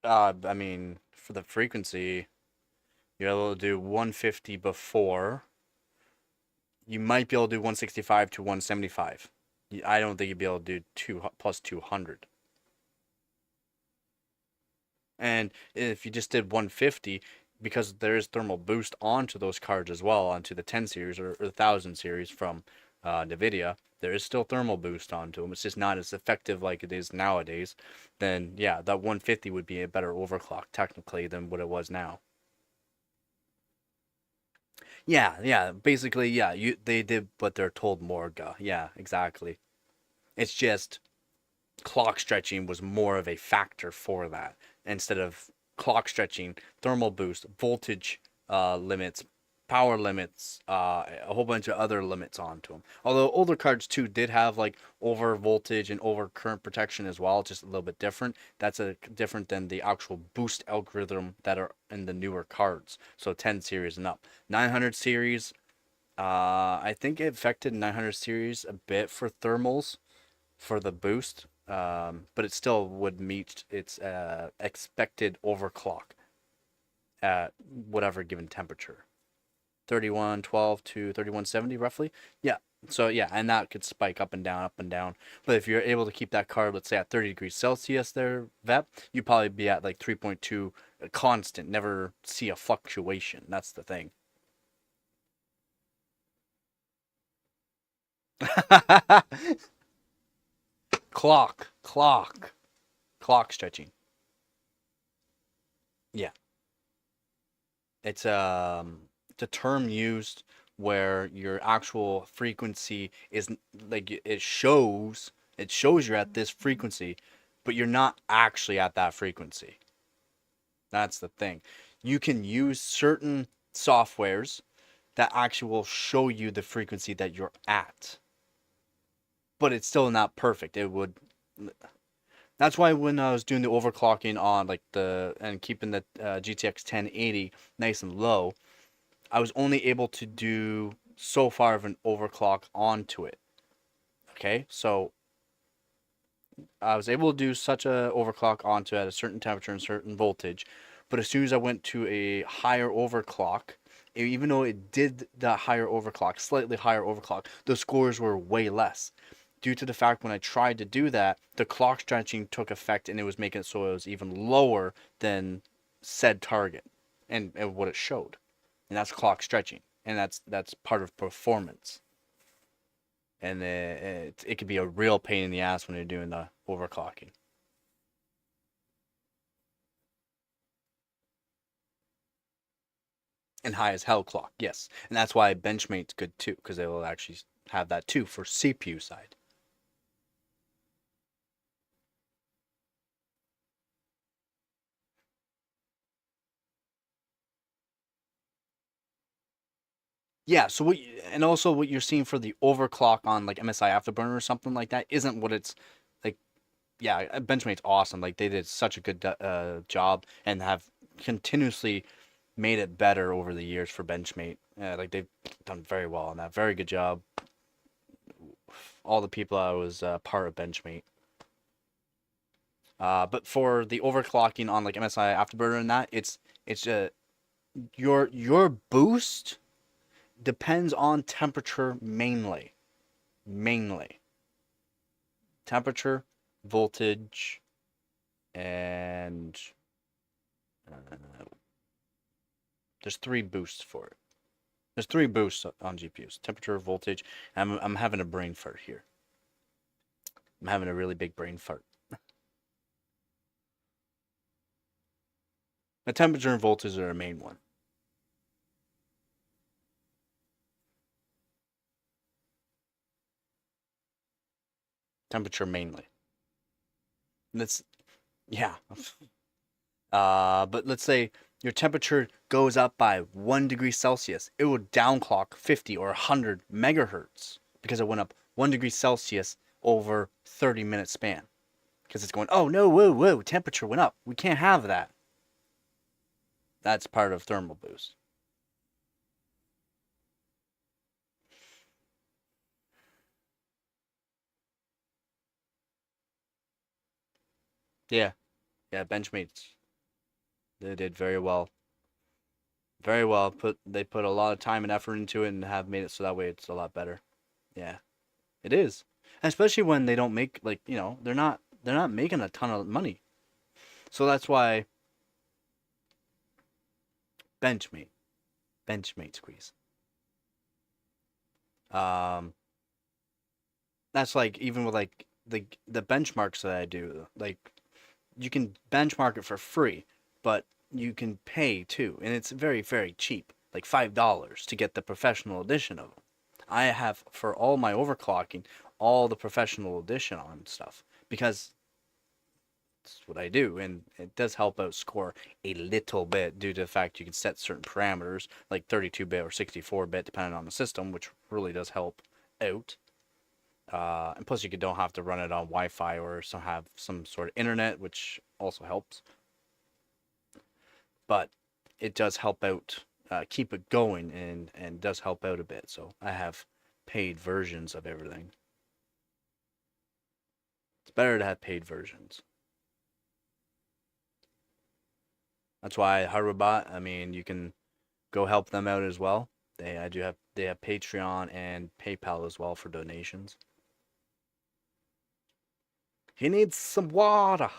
I mean, for the frequency, you're able to do 150 before. You might be able to do 165 to 175. I don't think you'd be able to do 2 plus 200. And if you just did 150, because there is thermal boost onto those cards as well, onto the 10 series or the 1000 series from NVIDIA, there is still thermal boost onto them. It's just not as effective like it is nowadays. Then, yeah, that 150 would be a better overclock technically than what it was now. Yeah, yeah, basically, yeah, they did what they're told Morga. Yeah, exactly. It's just clock stretching was more of a factor for that instead of clock stretching, thermal boost, voltage limits, power limits, a whole bunch of other limits onto them. Although older cards too did have like over voltage and over current protection as well, just a little bit different. That's a different than the actual boost algorithm that are in the newer cards. So 10 series and up. 900 series, I think it affected 900 series a bit for thermals for the boost, but it still would meet its expected overclock at whatever given temperature. 3112 to 3170 roughly. Yeah. So yeah, and that could spike up and down, up and down. But if you're able to keep that card, let's say at 30 degrees Celsius there, VEP, you'd probably be at like 3.2 constant, never see a fluctuation. That's the thing. Clock stretching. Yeah. It's a term used where your actual frequency is like it shows you're at this frequency, but you're not actually at that frequency. That's the thing. You can use certain softwares that actually will show you the frequency that you're at, but it's still not perfect. It would That's why when I was doing the overclocking on like the and keeping the GTX 1080 nice and low, I was only able to do so far of an overclock onto it. Okay, so I was able to do such a overclock onto it at a certain temperature and certain voltage, but as soon as I went to a higher overclock, even though it did the higher overclock, slightly higher overclock, the scores were way less. Due to the fact when I tried to do that, the clock stretching took effect and it was making it so it was even lower than said target and what it showed. And that's clock stretching, and that's part of performance. And it could be a real pain in the ass when you're doing the overclocking. And high as hell clock, yes, and that's why Benchmate's good too, because they will actually have that too for CPU side. Yeah, so and also what you're seeing for the overclock on like MSI Afterburner or something like that isn't what it's like. Yeah, Benchmate's awesome. Like they did such a good job and have continuously made it better over the years for Benchmate. Like they've done very well on that. Very good job. All the people I was part of Benchmate. But for the overclocking on like MSI Afterburner and that, it's your boost depends on temperature mainly. Mainly temperature, voltage, and uh, there's three boosts for it. There's three boosts on GPUs: temperature, voltage. I'm having a brain fart here. I'm having a really big brain fart. The temperature and voltage are a main one. Temperature mainly. That's yeah. But let's say your temperature goes up by 1 degree Celsius. It will downclock 50 or 100 megahertz because it went up 1 degree Celsius over 30-minute span. Because it's going, oh no, whoa, whoa, temperature went up. We can't have that. That's part of thermal boost. Yeah, yeah, Benchmates, they did very well. Very well. They put a lot of time and effort into it and have made it so that way it's a lot better. Yeah, it is. Especially when they don't make like, they're not making a ton of money. So that's why Benchmate squeeze. Um, that's like even with like the benchmarks that I do, like you can benchmark it for free, but you can pay too, and it's very very cheap, like $5 to get the professional edition of them. I have for all my overclocking, all the professional edition on stuff because it's what I do, and it does help out score a little bit due to the fact you can set certain parameters like 32-bit or 64-bit depending on the system, which really does help out. And plus, you don't have to run it on Wi-Fi or have some sort of internet, which also helps. But it does help out, keep it going, and does help out a bit. So I have paid versions of everything. It's better to have paid versions. That's why Harubot, I mean, you can go help them out as well. They have Patreon and PayPal as well for donations. He needs some water.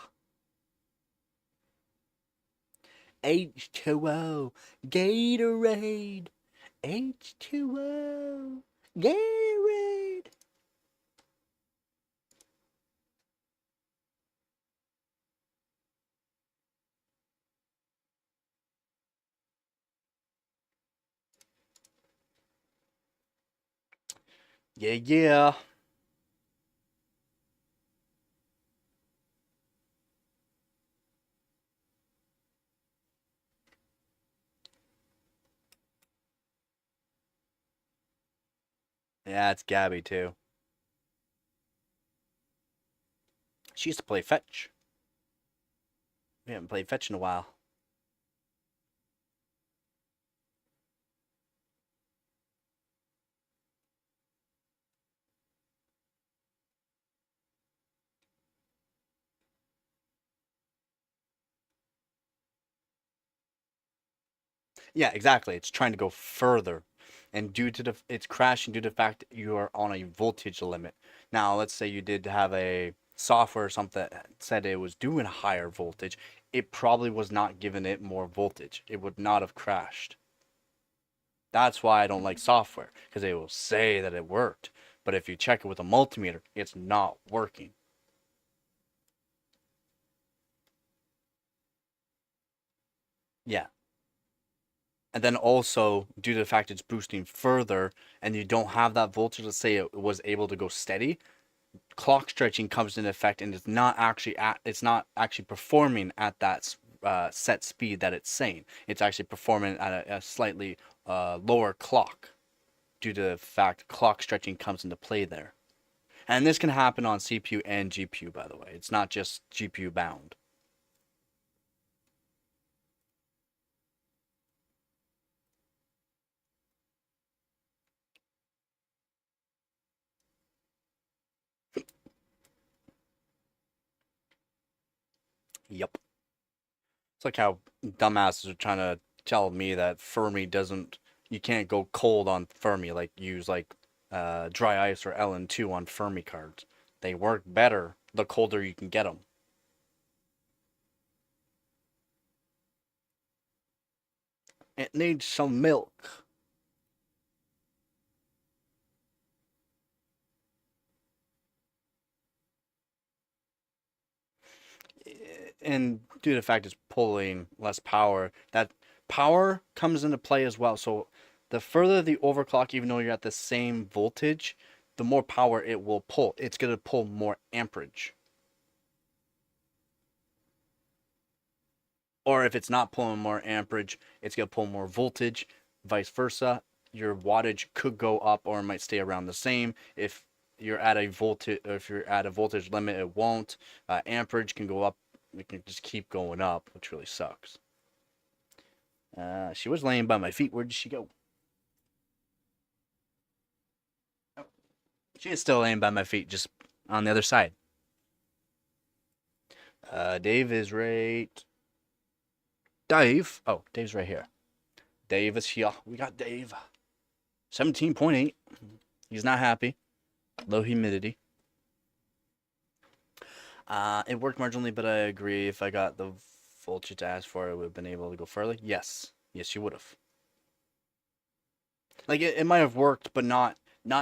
H2O, Gatorade, H2O, Gatorade. Yeah, yeah. Yeah, it's Gabby too. She used to play fetch. We haven't played fetch in a while. Yeah, exactly. It's trying to go further, and it's crashing due to the fact that you are on a voltage limit. Now, let's say you did have a software or something that said it was doing higher voltage, it probably was not giving it more voltage. It would not have crashed. That's why I don't like software, because they will say that it worked, but if you check it with a multimeter, it's not working. Yeah. And then also, due to the fact it's boosting further and you don't have that voltage, let's say it was able to go steady, clock stretching comes into effect and it's not actually performing at that set speed that it's saying. It's actually performing at a slightly lower clock due to the fact clock stretching comes into play there. And this can happen on CPU and GPU, by the way. It's not just GPU bound. Yep. It's like how dumbasses are trying to tell me that Fermi doesn't. You can't go cold on Fermi, like use like dry ice or LN2 on Fermi cards. They work better the colder you can get them. It needs some milk. And due to the fact it's pulling less power, that power comes into play as well. So the further the overclock, even though you're at the same voltage, the more power it will pull. It's going to pull more amperage. Or if it's not pulling more amperage, it's going to pull more voltage, vice versa. Your wattage could go up or it might stay around the same. If you're at a voltage limit, it won't. Amperage can go up. It can just keep going up, which really sucks. She was laying by my feet. Where did she go? Oh, she is still laying by my feet, just on the other side. Dave is right. Dave. Oh, Dave's right here. Dave is here. We got Dave. 17.8. He's not happy. Low humidity. It worked marginally, but I agree. If I got the voltage to ask for, I would have been able to go further. Yes. Yes, you would have. Like it might have worked, but not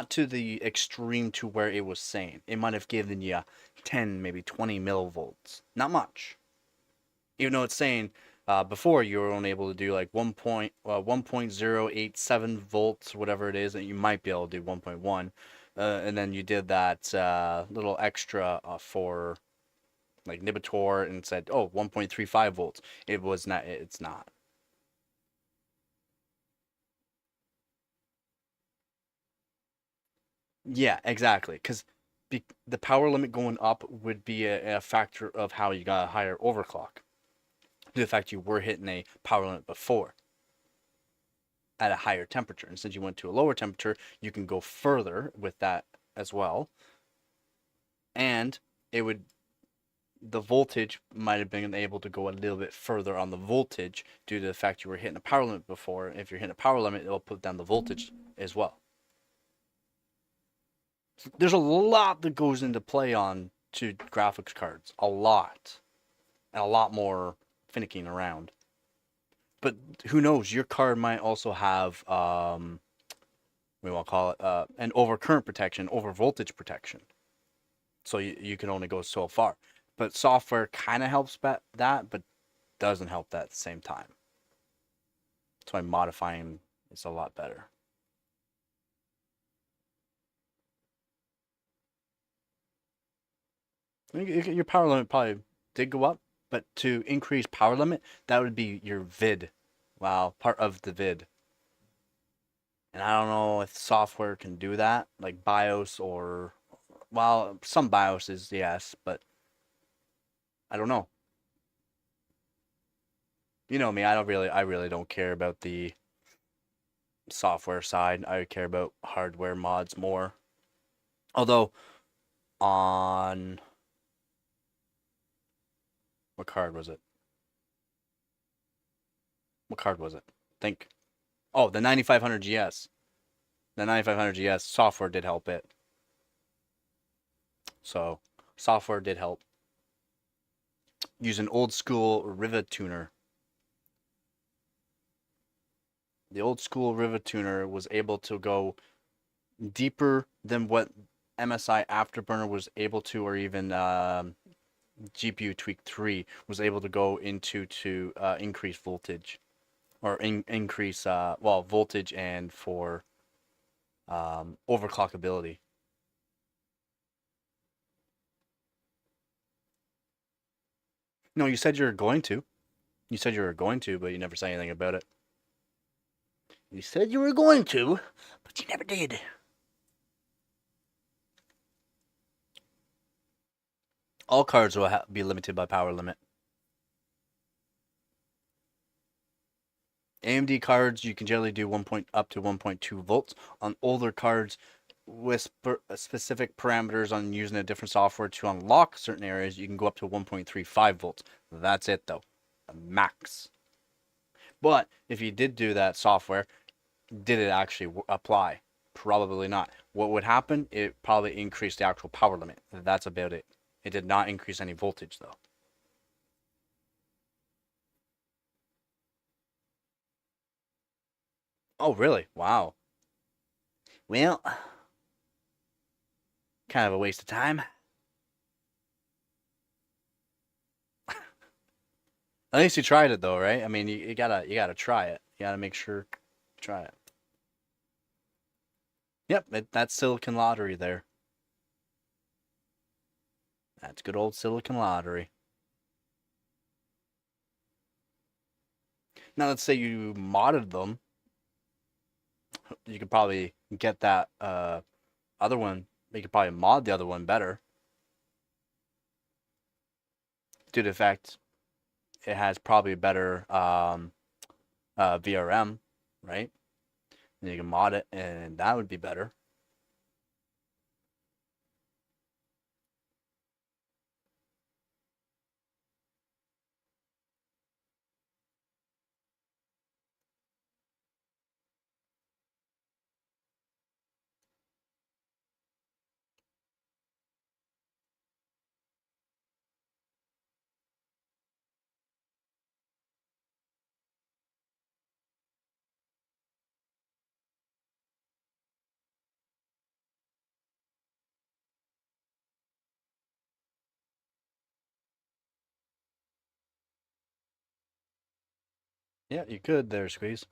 to the extreme to where it was saying. It might have given you 10, maybe 20 millivolts. Not much. Even though it's saying before you were only able to do like 1.087 volts, whatever it is, and you might be able to do 1.1. And then you did that little extra for like inhibitor and said, oh, 1.35 volts. It was not, it's not. Yeah, exactly. Because the power limit going up would be a factor of how you got a higher overclock. The fact you were hitting a power limit before at a higher temperature. And since you went to a lower temperature, you can go further with that as well. And it would, the voltage might have been able to go a little bit further on the voltage due to the fact you were hitting a power limit before. If you're hitting a power limit, it'll put down the voltage as well. There's a lot that goes into play on to graphics cards. A lot. And a lot more finicking around. But who knows? Your card might also have we will call it an overcurrent protection, over voltage protection. So you can only go so far. But software kind of helps that, but doesn't help that at the same time. That's why modifying is a lot better. Your power limit probably did go up, but to increase power limit, that would be your vid. Wow, part of the vid. And I don't know if software can do that, like BIOS or, well, some BIOSes, yes, but I don't know. You know me, I really don't care about the software side. I care about hardware mods more. Although on what card was it? What card was it? Think. Oh, the 9500 GS. The 9500 GS software did help it. So software did help. Use an old school rivet tuner. The old school rivet tuner was able to go deeper than what MSI Afterburner was able to, or even GPU Tweak 3 was able to go into to increase voltage, or increase well, voltage and for overclockability. No, you said you were going to. You said you were going to, but you never said anything about it. You said you were going to, but you never did. All cards will be limited by power limit. AMD cards, you can generally do up to 1.2 volts. On older cards, with specific parameters on using a different software to unlock certain areas, you can go up to 1.35 volts. That's it though, max. But if you did do that software, did it actually apply? Probably not. What would happen? It probably increased the actual power limit. That's about it. It did not increase any voltage though. Oh, really? Wow. Well, kind of a waste of time. At least you tried it though, right? I mean, you gotta try it. You gotta make sure try it. Yep, that's Silicon Lottery there. That's good old Silicon Lottery. Now let's say you modded them, you could probably get that other one. You could probably mod the other one better due to the fact it has probably better VRM, right? And you can mod it, and that would be better. Yeah, you could there, Squeeze.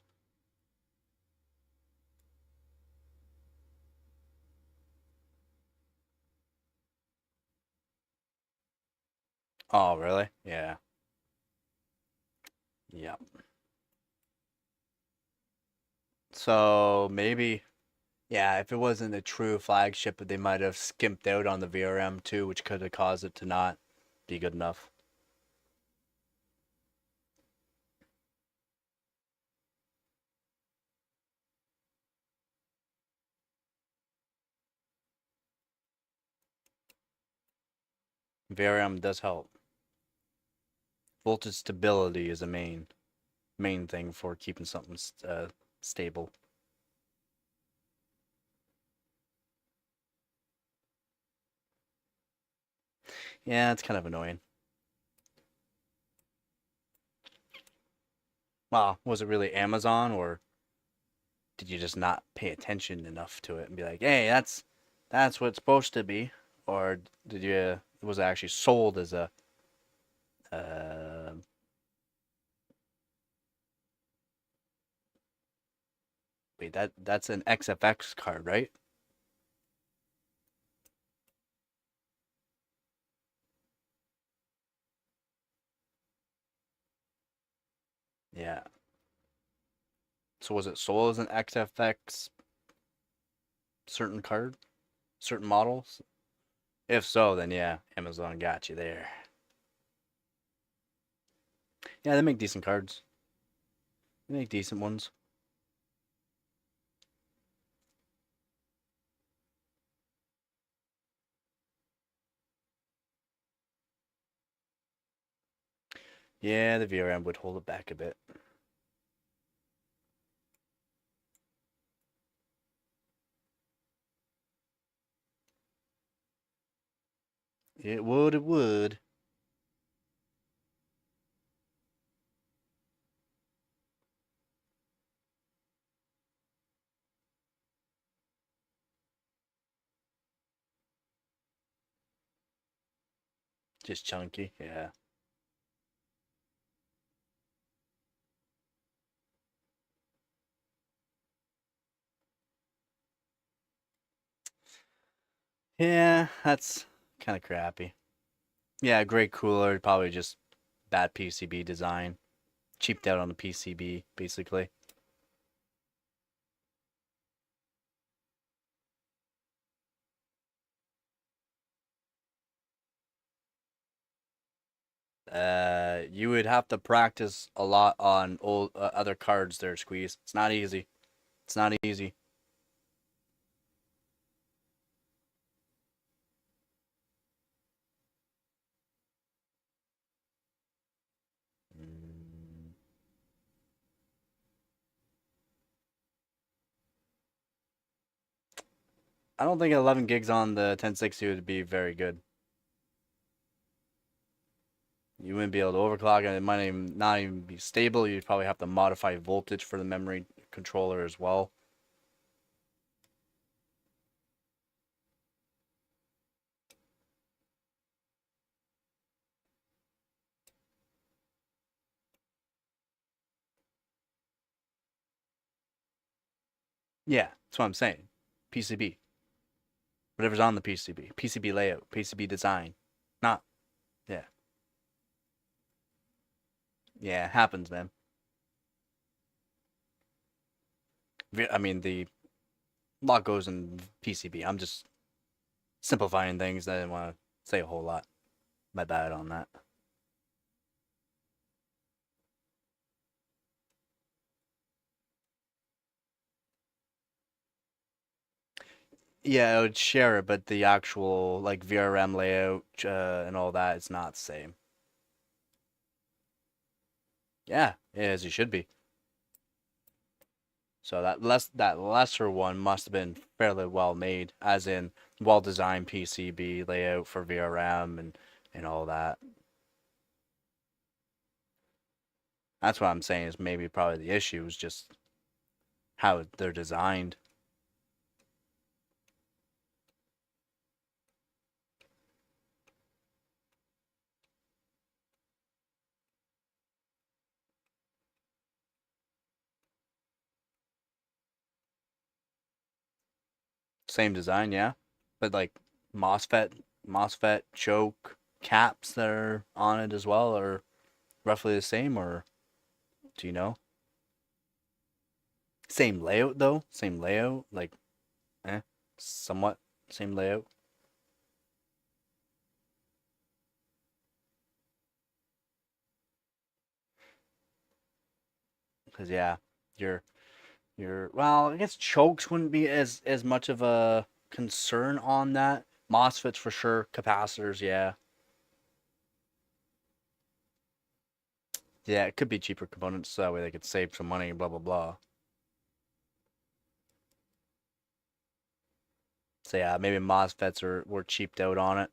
Oh, really? Yeah. Yeah. So maybe, yeah, if it wasn't a true flagship, they might have skimped out on the VRM too, which could have caused it to not be good enough. VRM does help. Voltage stability is a main thing for keeping something stable. Yeah, it's kind of annoying. Well, was it really Amazon, or did you just not pay attention enough to it and be like, "Hey, that's what it's supposed to be," or did you was it actually sold as a uh, wait, that's an XFX card, right? Yeah. So was it sold as an XFX certain card, certain models? If so, then yeah, Amazon got you there. Yeah, they make decent cards. They make decent ones. Yeah, the VRM would hold it back a bit. It would, it would. Just chunky, yeah. Yeah, that's kind of crappy. Yeah, great cooler, probably just bad PCB design. Cheaped out on the PCB, basically. You would have to practice a lot on old other cards there, Squeeze. It's not easy. It's not easy. Mm, I don't think 11 gigs on the 1060 would be very good. You wouldn't be able to overclock it. It might even not even be stable. You'd probably have to modify voltage for the memory controller as well. Yeah, that's what I'm saying. PCB. Whatever's on the PCB. PCB layout. PCB design. Not, yeah. Yeah, it happens, man. I mean, the lot goes in PCB. I'm just simplifying things. I didn't want to say a whole lot. My bad on that. Yeah, I would share it, but the actual like VRM layout and all that is not the same. Yeah, as you should be. So that lesser one must have been fairly well made, as in well designed PCB layout for VRM and all that. That's what I'm saying is maybe probably the issue is just how they're designed. same design, yeah. But like MOSFET choke caps that are on it as well are roughly the same, or do you know? Same layout though? Same layout? Like, eh, somewhat same layout. Because yeah, your well, I guess chokes wouldn't be as much of a concern on that. MOSFETs for sure, capacitors, yeah. Yeah, it could be cheaper components so that way they could save some money, blah blah blah. So yeah, maybe MOSFETs were cheaped out on it.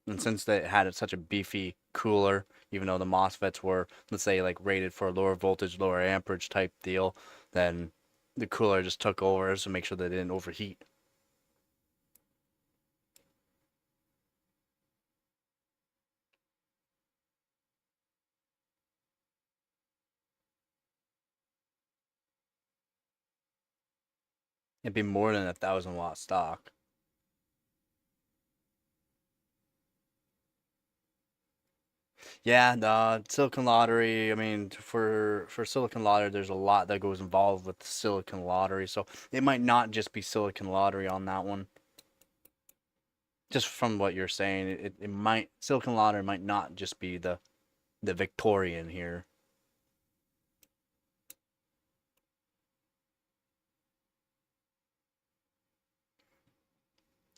And since they had such a beefy cooler, even though the MOSFETs were, let's say, like rated for a lower voltage, lower amperage type deal, then the cooler just took over to make sure they didn't overheat. It'd be more than 1,000 watt stock. Yeah, the silicon lottery. I mean, for silicon lottery, there's a lot that goes involved with the silicon lottery, so it might not just be silicon lottery on that one. Just from what you're saying, it might silicon lottery might not just be the Victorian here.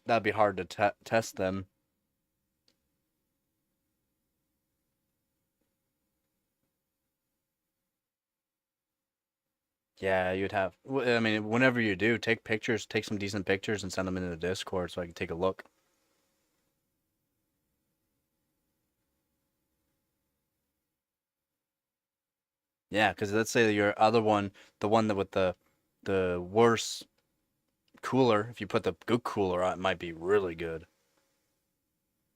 That'd be hard to test them. Yeah, you'd have. I mean, whenever you do, take pictures, take some decent pictures, and send them into the Discord so I can take a look. Yeah, because let's say your other one, the one that with the worse cooler, if you put the good cooler on, it might be really good.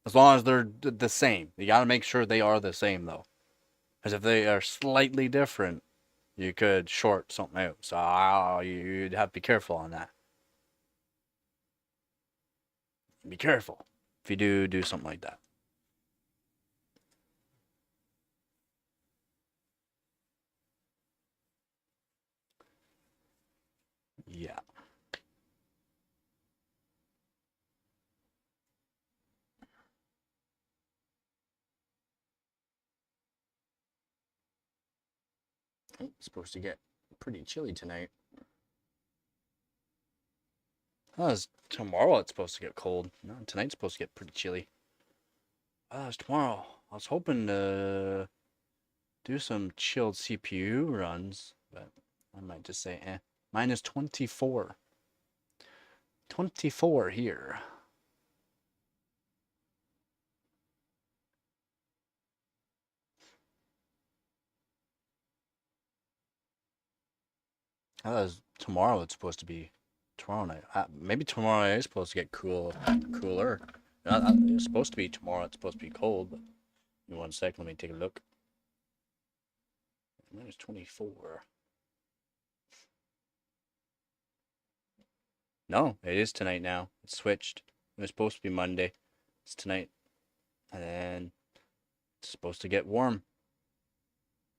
As long as they're the same, you got to make sure they are the same though. Because if they are slightly different, you could short something out. So you'd have to be careful on that. Be careful if you do something like that. Yeah. It's supposed to get pretty chilly tonight. Oh, it's tomorrow it's supposed to get cold. No, tonight's supposed to get pretty chilly. It's tomorrow. I was hoping to do some chilled CPU runs, but I might just say eh. Minus 24. 24 here. I thought it was tomorrow it's supposed to be tomorrow night. Maybe tomorrow night is supposed to get cooler. It's supposed to be tomorrow. It's supposed to be cold. But in 1 second, let me take a look. Minus 24. No, it is tonight now. It's switched. It was supposed to be Monday. It's tonight. And then it's supposed to get warm.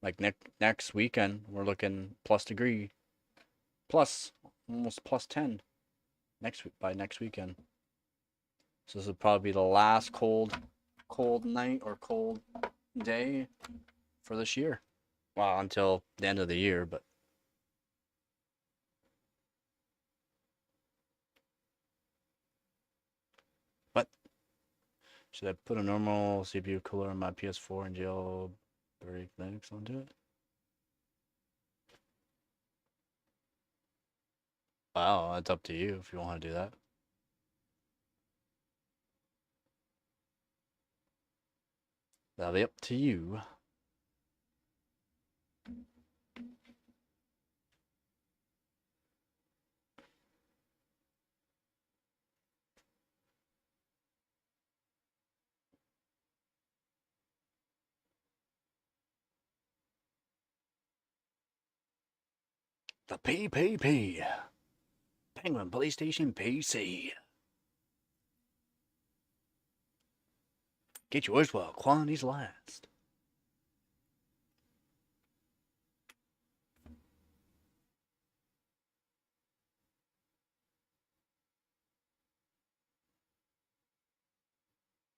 Like next weekend, we're looking plus degree. Plus, almost plus 10 by next weekend. So this will probably be the last cold night or cold day for this year. Well, until the end of the year, but should I put a normal CPU cooler on my PS4 and jailbreak Linux onto it? Wow, it's up to you if you want to do that. That'll be up to you. The PPP. Penguin PlayStation PC. Get yours while quantities last.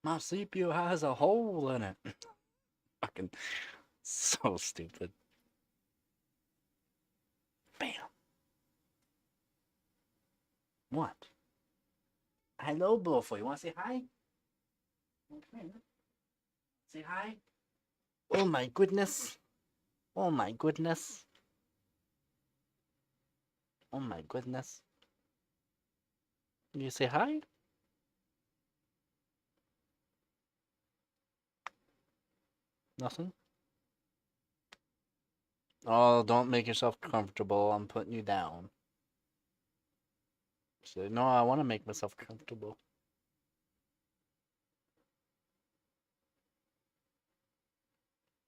My CPU has a hole in it. Fucking so stupid. Bam. What? Hello, Blowful. You want to say hi? Come here. Say hi. Oh my goodness. Oh my goodness. Oh my goodness. You say hi? Nothing? Oh, don't make yourself comfortable. I'm putting you down. Say, no, I want to make myself comfortable.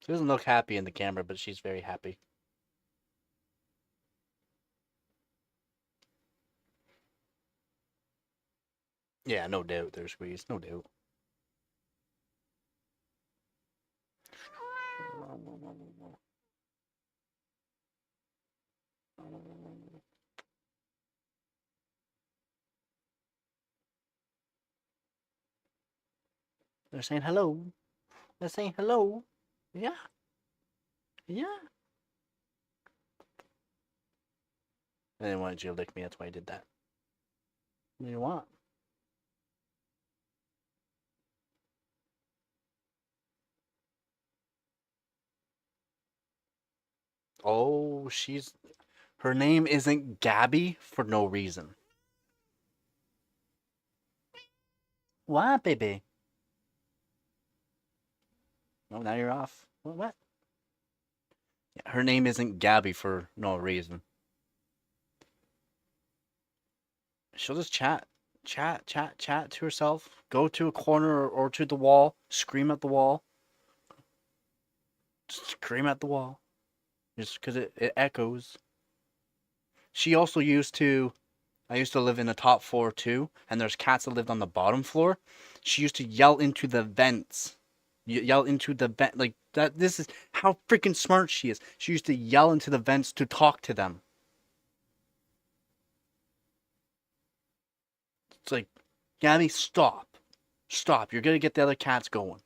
She doesn't look happy in the camera, but she's very happy. Yeah, no doubt there's squeeze. No doubt. They're saying hello. They're saying hello. Yeah. Yeah. I didn't want you to lick me. That's why I did that. What do you want? Oh, her name isn't Gabby for no reason. What, baby? Oh, now you're off. What? Yeah, her name isn't Gabby for no reason. She'll just chat to herself. Go to a corner or to the wall. Scream at the wall. Just scream at the wall. Just because it echoes. She also used to. I used to live in the top floor too, and there's cats that lived on the bottom floor. She used to yell into the vents. Yell into the vent like that. This is how freaking smart she is. She used to yell into the vents to talk to them. It's like, Gabby, stop. Stop. You're going to get the other cats going.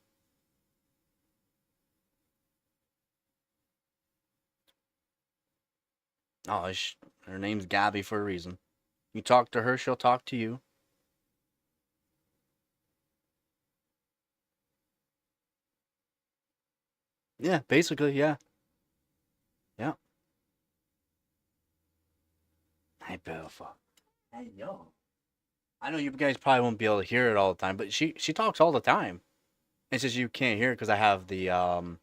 Oh, her name's Gabby for a reason. You talk to her, she'll talk to you. Yeah, basically, yeah. Yeah. Hey, beautiful. Hey, yo. I know you guys probably won't be able to hear it all the time, but she talks all the time. It's just you can't hear it because I have the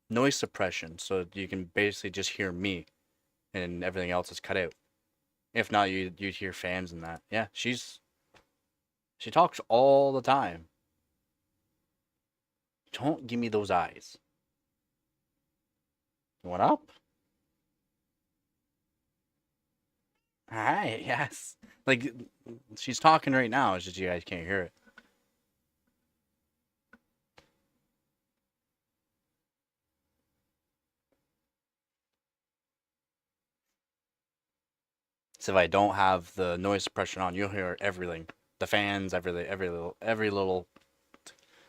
noise suppression, so you can basically just hear me, and everything else is cut out. If not, you'd hear fans and that. Yeah, she talks all the time. Don't give me those eyes. What up? Hi, yes. Like, she's talking right now, it's just you guys can't hear it. So if I don't have the noise suppression on, you'll hear everything. The fans, everything, every little.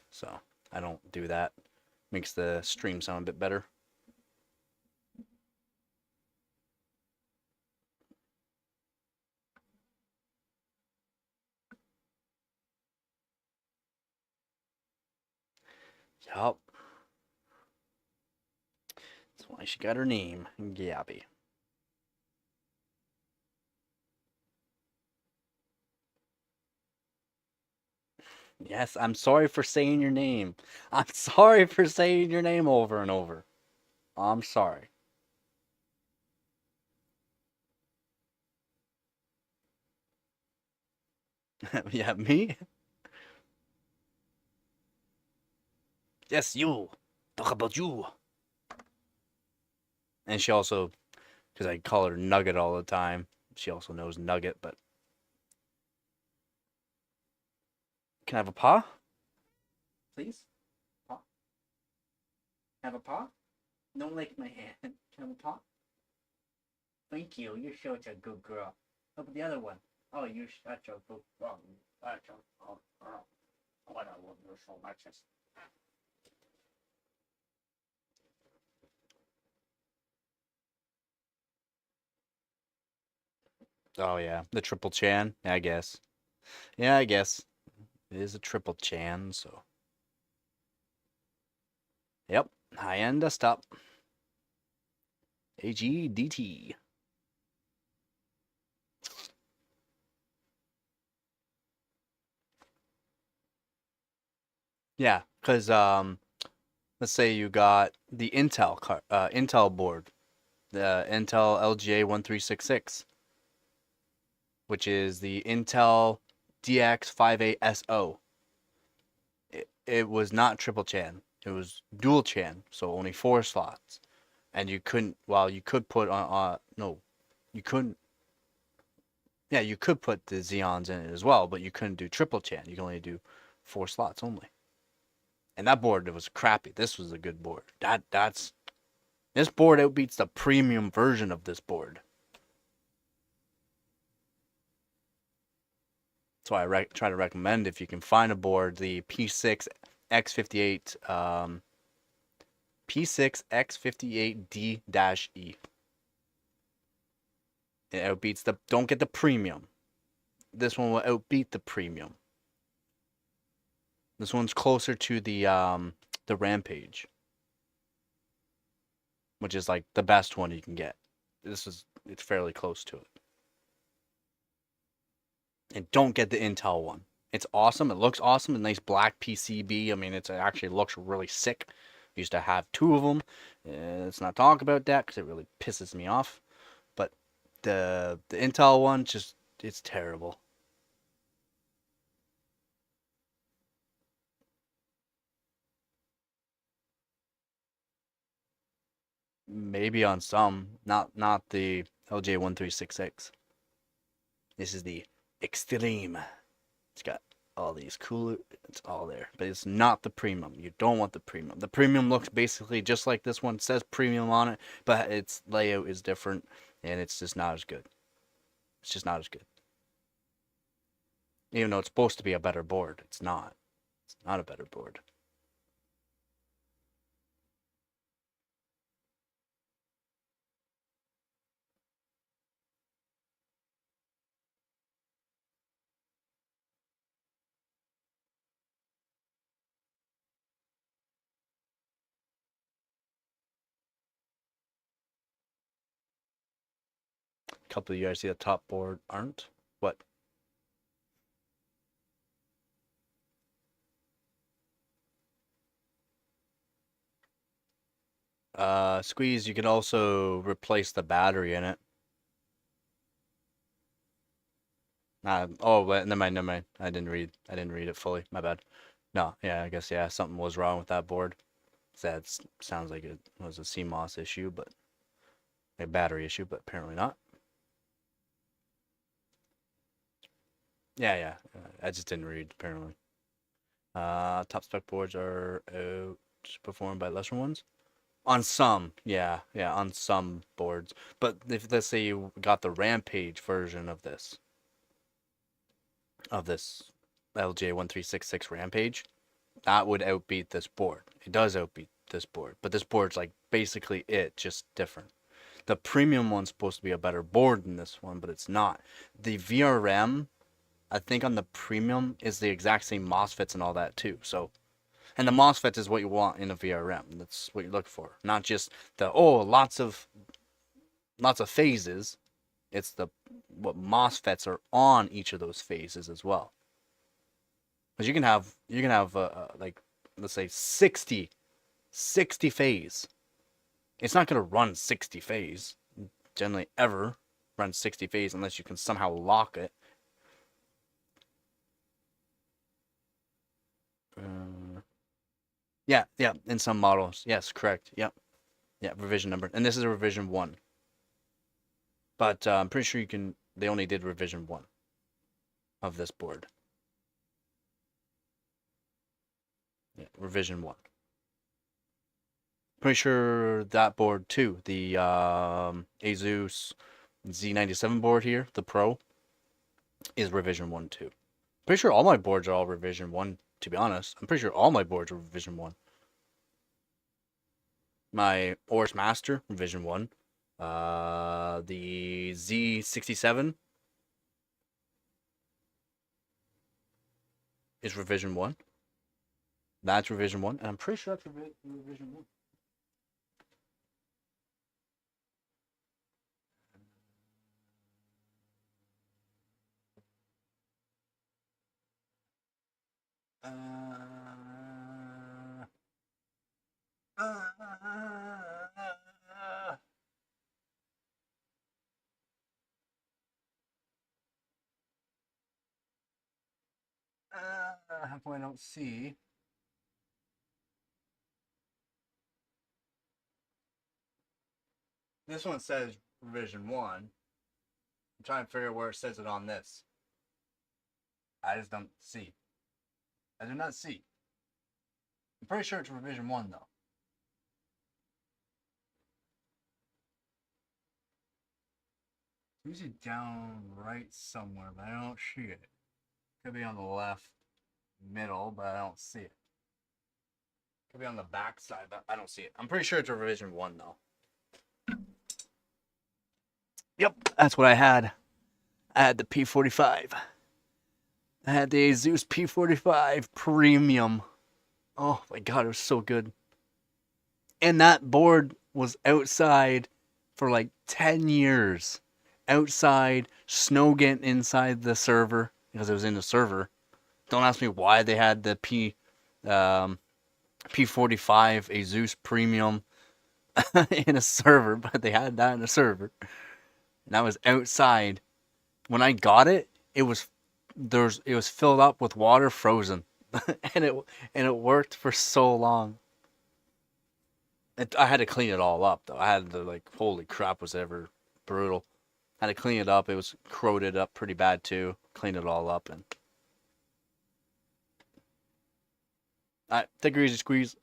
So I don't do that. Makes the stream sound a bit better. Yup. That's why she got her name, Gabby. Yes, I'm sorry for saying your name. I'm sorry for saying your name over and over. I'm sorry. Yeah, me? Yes, you. Talk about you. And she also, because I call her Nugget all the time, She also knows Nugget, but can I have a paw? Please? Paw? Have a paw? Don't lick my hand. Can I have a paw? Thank you. You're such a good girl. How about the other one? Oh, you're such a good girl. Such a good girl. What I love you so much. Oh yeah, the triple chan. I guess. Yeah, I guess it is a triple chan. So. Yep, high-end desktop. AGDT. Yeah, because let's say you got the Intel board, the Intel LGA 1366, which is the Intel DX58SO. It was not triple chan. It was dual chan, so only 4 slots. And you couldn't, well, you could put no, you couldn't, yeah, you could put the Xeons in it as well, but you couldn't do triple chan. You can only do 4 slots only. And that board was crappy. This was a good board. This board outbeats the premium version of this board. So I try to recommend, if you can find a board, the P6X58 P6X58D-E. It outbeats the. Don't get the premium. This one will outbeat the premium. This one's closer to the Rampage, which is like the best one you can get. It's fairly close to it. And don't get the Intel one. It's awesome. It looks awesome. A nice black PCB. I mean, it actually looks really sick. I used to have 2 of them. Let's not talk about that because it really pisses me off. But the Intel one, it's terrible. Maybe on some, not the LJ1366. This is the Extreme. It's got all these cool, it's all there, but it's not the premium. You don't want the premium. The premium looks basically just like this one. It says premium on it, but its layout is different, and it's just not as good. It's just not as good. Even though it's supposed to be a better board, it's not. It's not a better board. A couple of you guys see the top board aren't? What? Squeeze, you can also replace the battery in it. Oh, never mind. I didn't read it fully. My bad. No, yeah, I guess, yeah, something was wrong with that board. That sounds like it was a CMOS issue, but a battery issue, but apparently not. Yeah. I just didn't read, apparently. Top spec boards are outperformed by lesser ones. On some, yeah, on some boards. But if, let's say you got the Rampage version of this LJ1366 Rampage, that would outbeat this board. It does outbeat this board, but this board's like basically it, just different. The premium one's supposed to be a better board than this one, but it's not. The VRM, I think on the premium, is the exact same MOSFETs and all that too. So, and the MOSFETs is what you want in a VRM. That's what you look for, not just the lots of phases. It's what MOSFETs are on each of those phases as well. Because you can have like, let's say 60 phase. It's not going to run 60 phase generally ever run 60 phase unless you can somehow lock it. Yeah, in some models. Yes, correct. Yep. Yeah, revision number. And this is a revision 1. But I'm pretty sure you can They only did revision 1 of this board. Yeah, revision 1. Pretty sure that board too, the Asus Z97 board here, the Pro, is revision 1 too. Pretty sure all my boards are all revision 1, to be honest. I'm pretty sure all my boards are revision 1. My Oris Master, revision 1. The Z67 is revision 1. That's revision 1, and I'm pretty sure that's revision 1. How come I don't see? This one says revision 1. I'm trying to figure out where it says it on this. I just don't see. I do not see. I'm pretty sure it's revision 1 though. It's usually down right somewhere, but I don't see it. Could be on the left, middle, but I don't see it. Could be on the back side, but I don't see it. I'm pretty sure it's a revision 1 though. Yep, that's what I had. I had the P45. I had the Asus P45 Premium. Oh my god, it was so good. And that board was outside for like 10 years. Outside, snow getting inside the server, because it was in the server. Don't ask me why they had the P45 Asus Premium in a server, but they had that in a server. And that was outside. When I got it, it was filled up with water, frozen, and it worked for so long. I had to clean it all up though. I had to holy crap, was it ever brutal. I had to clean it up. It was corroded up pretty bad too. Cleaned it all up and. Alright, take her easy, squeeze.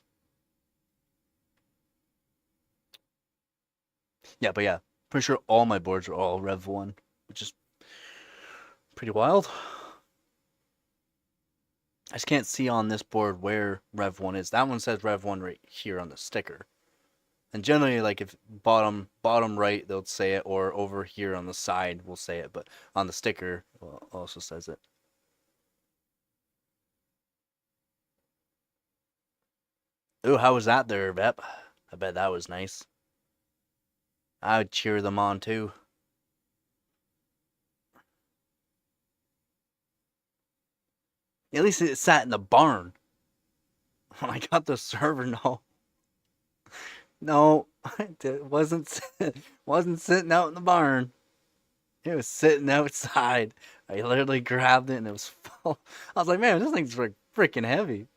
Yeah, but yeah, pretty sure all my boards are all Rev 1, which is pretty wild. I just can't see on this board where Rev 1 is. That one says Rev 1 right here on the sticker. And generally, if bottom right, they'll say it, or over here on the side, we'll say it. But on the sticker, well, also says it. Ooh, how was that there, Vep? I bet that was nice. I would cheer them on too. At least it sat in the barn. When I got the server, no, it wasn't sitting out in the barn. It was sitting outside. I literally grabbed it and it was full. I was like, man, this thing's freaking heavy.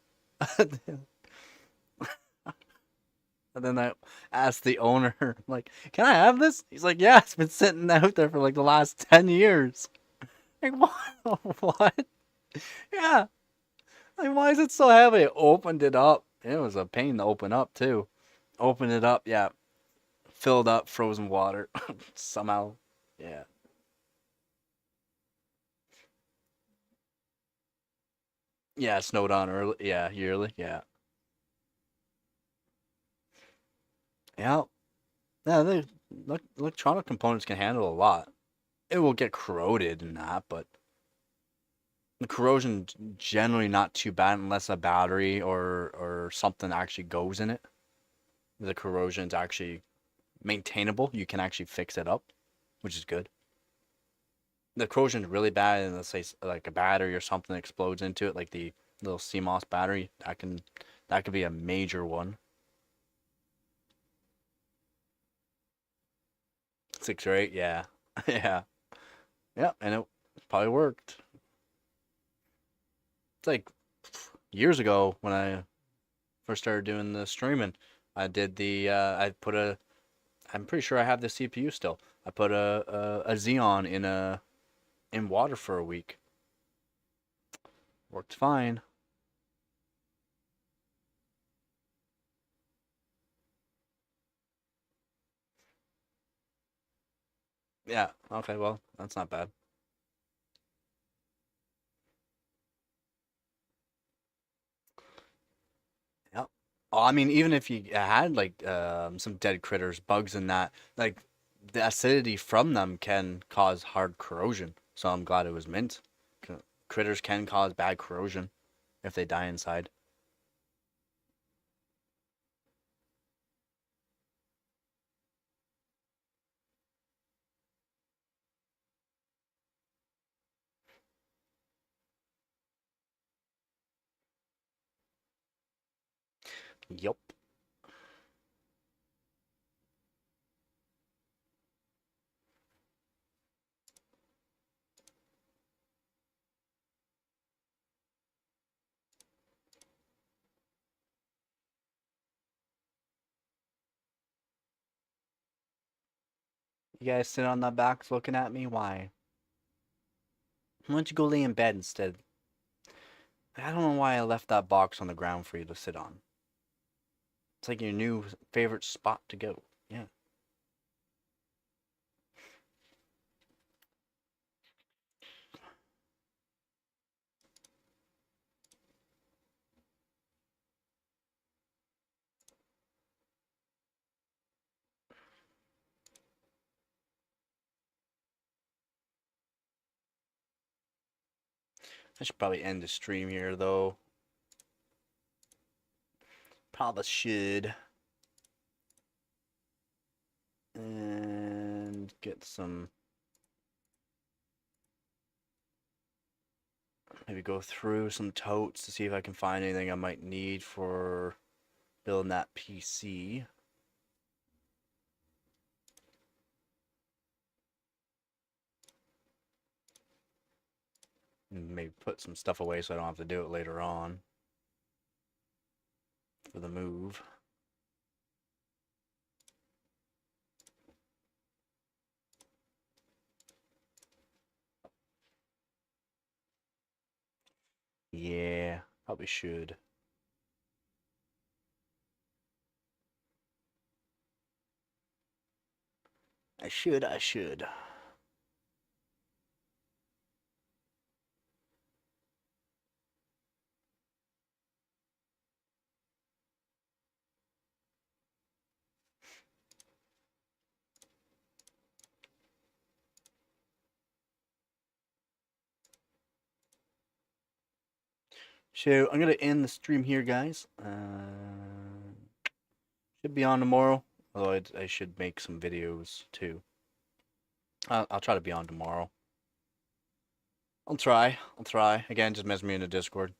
And then I asked the owner, like, can I have this? He's like, yeah, it's been sitting out there for the last 10 years. Like, what? What? Yeah. Like, why is it so heavy? I opened it up. It was a pain to open up, too. Opened it up, yeah. Filled up frozen water. Somehow. Yeah. Yeah, it snowed on early. Yeah, yearly. Yeah. Yeah. Yeah, the electronic components can handle a lot. It will get corroded and that, but the corrosion generally not too bad unless a battery or something actually goes in it. The corrosion's actually maintainable. You can actually fix it up, which is good. The corrosion's really bad, and let's say a battery or something explodes into it, like the little CMOS battery. That could be a major one. 6 or 8, yeah, yeah, yeah, and it probably worked. It's like years ago when I first started doing the streaming. I did the I'm pretty sure I have the CPU still. I put a Xeon in water for a week. Worked fine. Yeah. Okay. Well, that's not bad. Yep. Oh, I mean, even if you had like some dead critters, bugs, and that, like the acidity from them can cause hard corrosion. So I'm glad it was mint. Critters can cause bad corrosion if they die inside. Yep. You guys sit on that box looking at me? Why? Why don't you go lay in bed instead? I don't know why I left that box on the ground for you to sit on. It's like your new favorite spot to go. Yeah. I should probably end the stream here, though. Probably should. And get some. Maybe go through some totes to see if I can find anything I might need for building that PC. And maybe put some stuff away so I don't have to do it later on for the move. Yeah, probably should. I should. So I'm gonna end the stream here, guys. Should be on tomorrow. Although I should make some videos too. I'll try to be on tomorrow. I'll try. I'll try. Again, just message me in the Discord.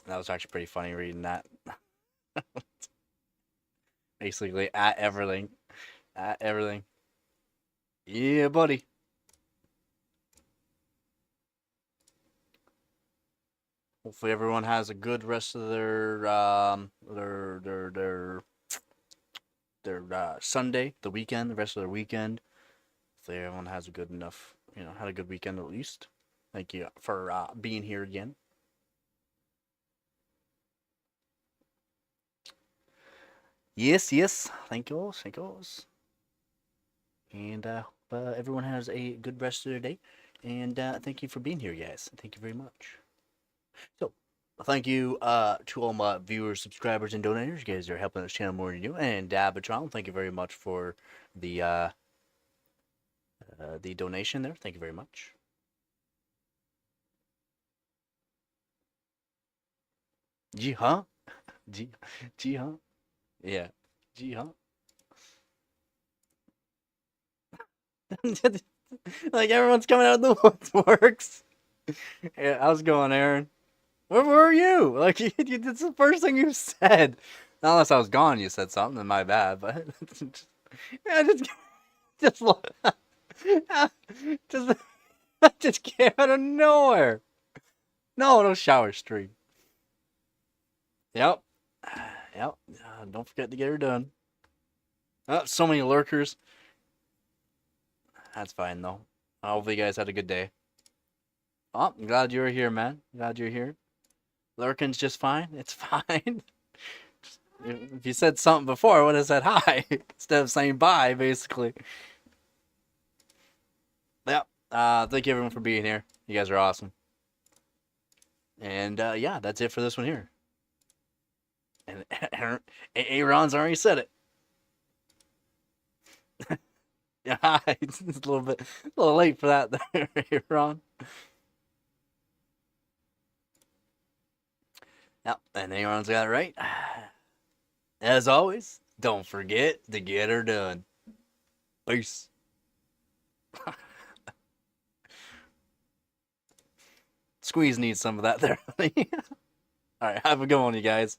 That was actually pretty funny reading that. Basically, at everything. At everything. Yeah, buddy. Hopefully everyone has a good rest of their Sunday, the weekend, the rest of their weekend. Hopefully everyone has a good enough, had a good weekend at least. Thank you for being here again. Yes, yes. Thank you, thank you. And hope everyone has a good rest of their day. And thank you for being here, guys. Thank you very much. So, thank you to all my viewers, subscribers, and donators. You guys are helping this channel more than you. And Batron, thank you very much for the donation there. Thank you very much. Ji huh? Ji, ji huh? Yeah. Ji huh? Like everyone's coming out of the woodworks. Yeah, how's it going, Aaron? Where were you? Like, it's the first thing you said. Unless I was gone, you said something, then my bad. But yeah, just, just, just came out of nowhere. No shower stream. Yep, yep. Don't forget to get her done. Oh, so many lurkers. That's fine though. Hopefully you guys had a good day. Oh, I'm glad you're here, man. Glad you're here. Lurking's just fine. It's fine. If you said something before, I would have said hi instead of saying bye, basically. Yeah. Thank you everyone for being here. You guys are awesome. And yeah, that's it for this one here. And Aaron's already said it. Yeah, it's a a little late for that there, Aaron. Yep, and Aaron's got it right. As always, don't forget to get her done. Peace. Squeeze needs some of that there, honey. All right, have a good one, you guys.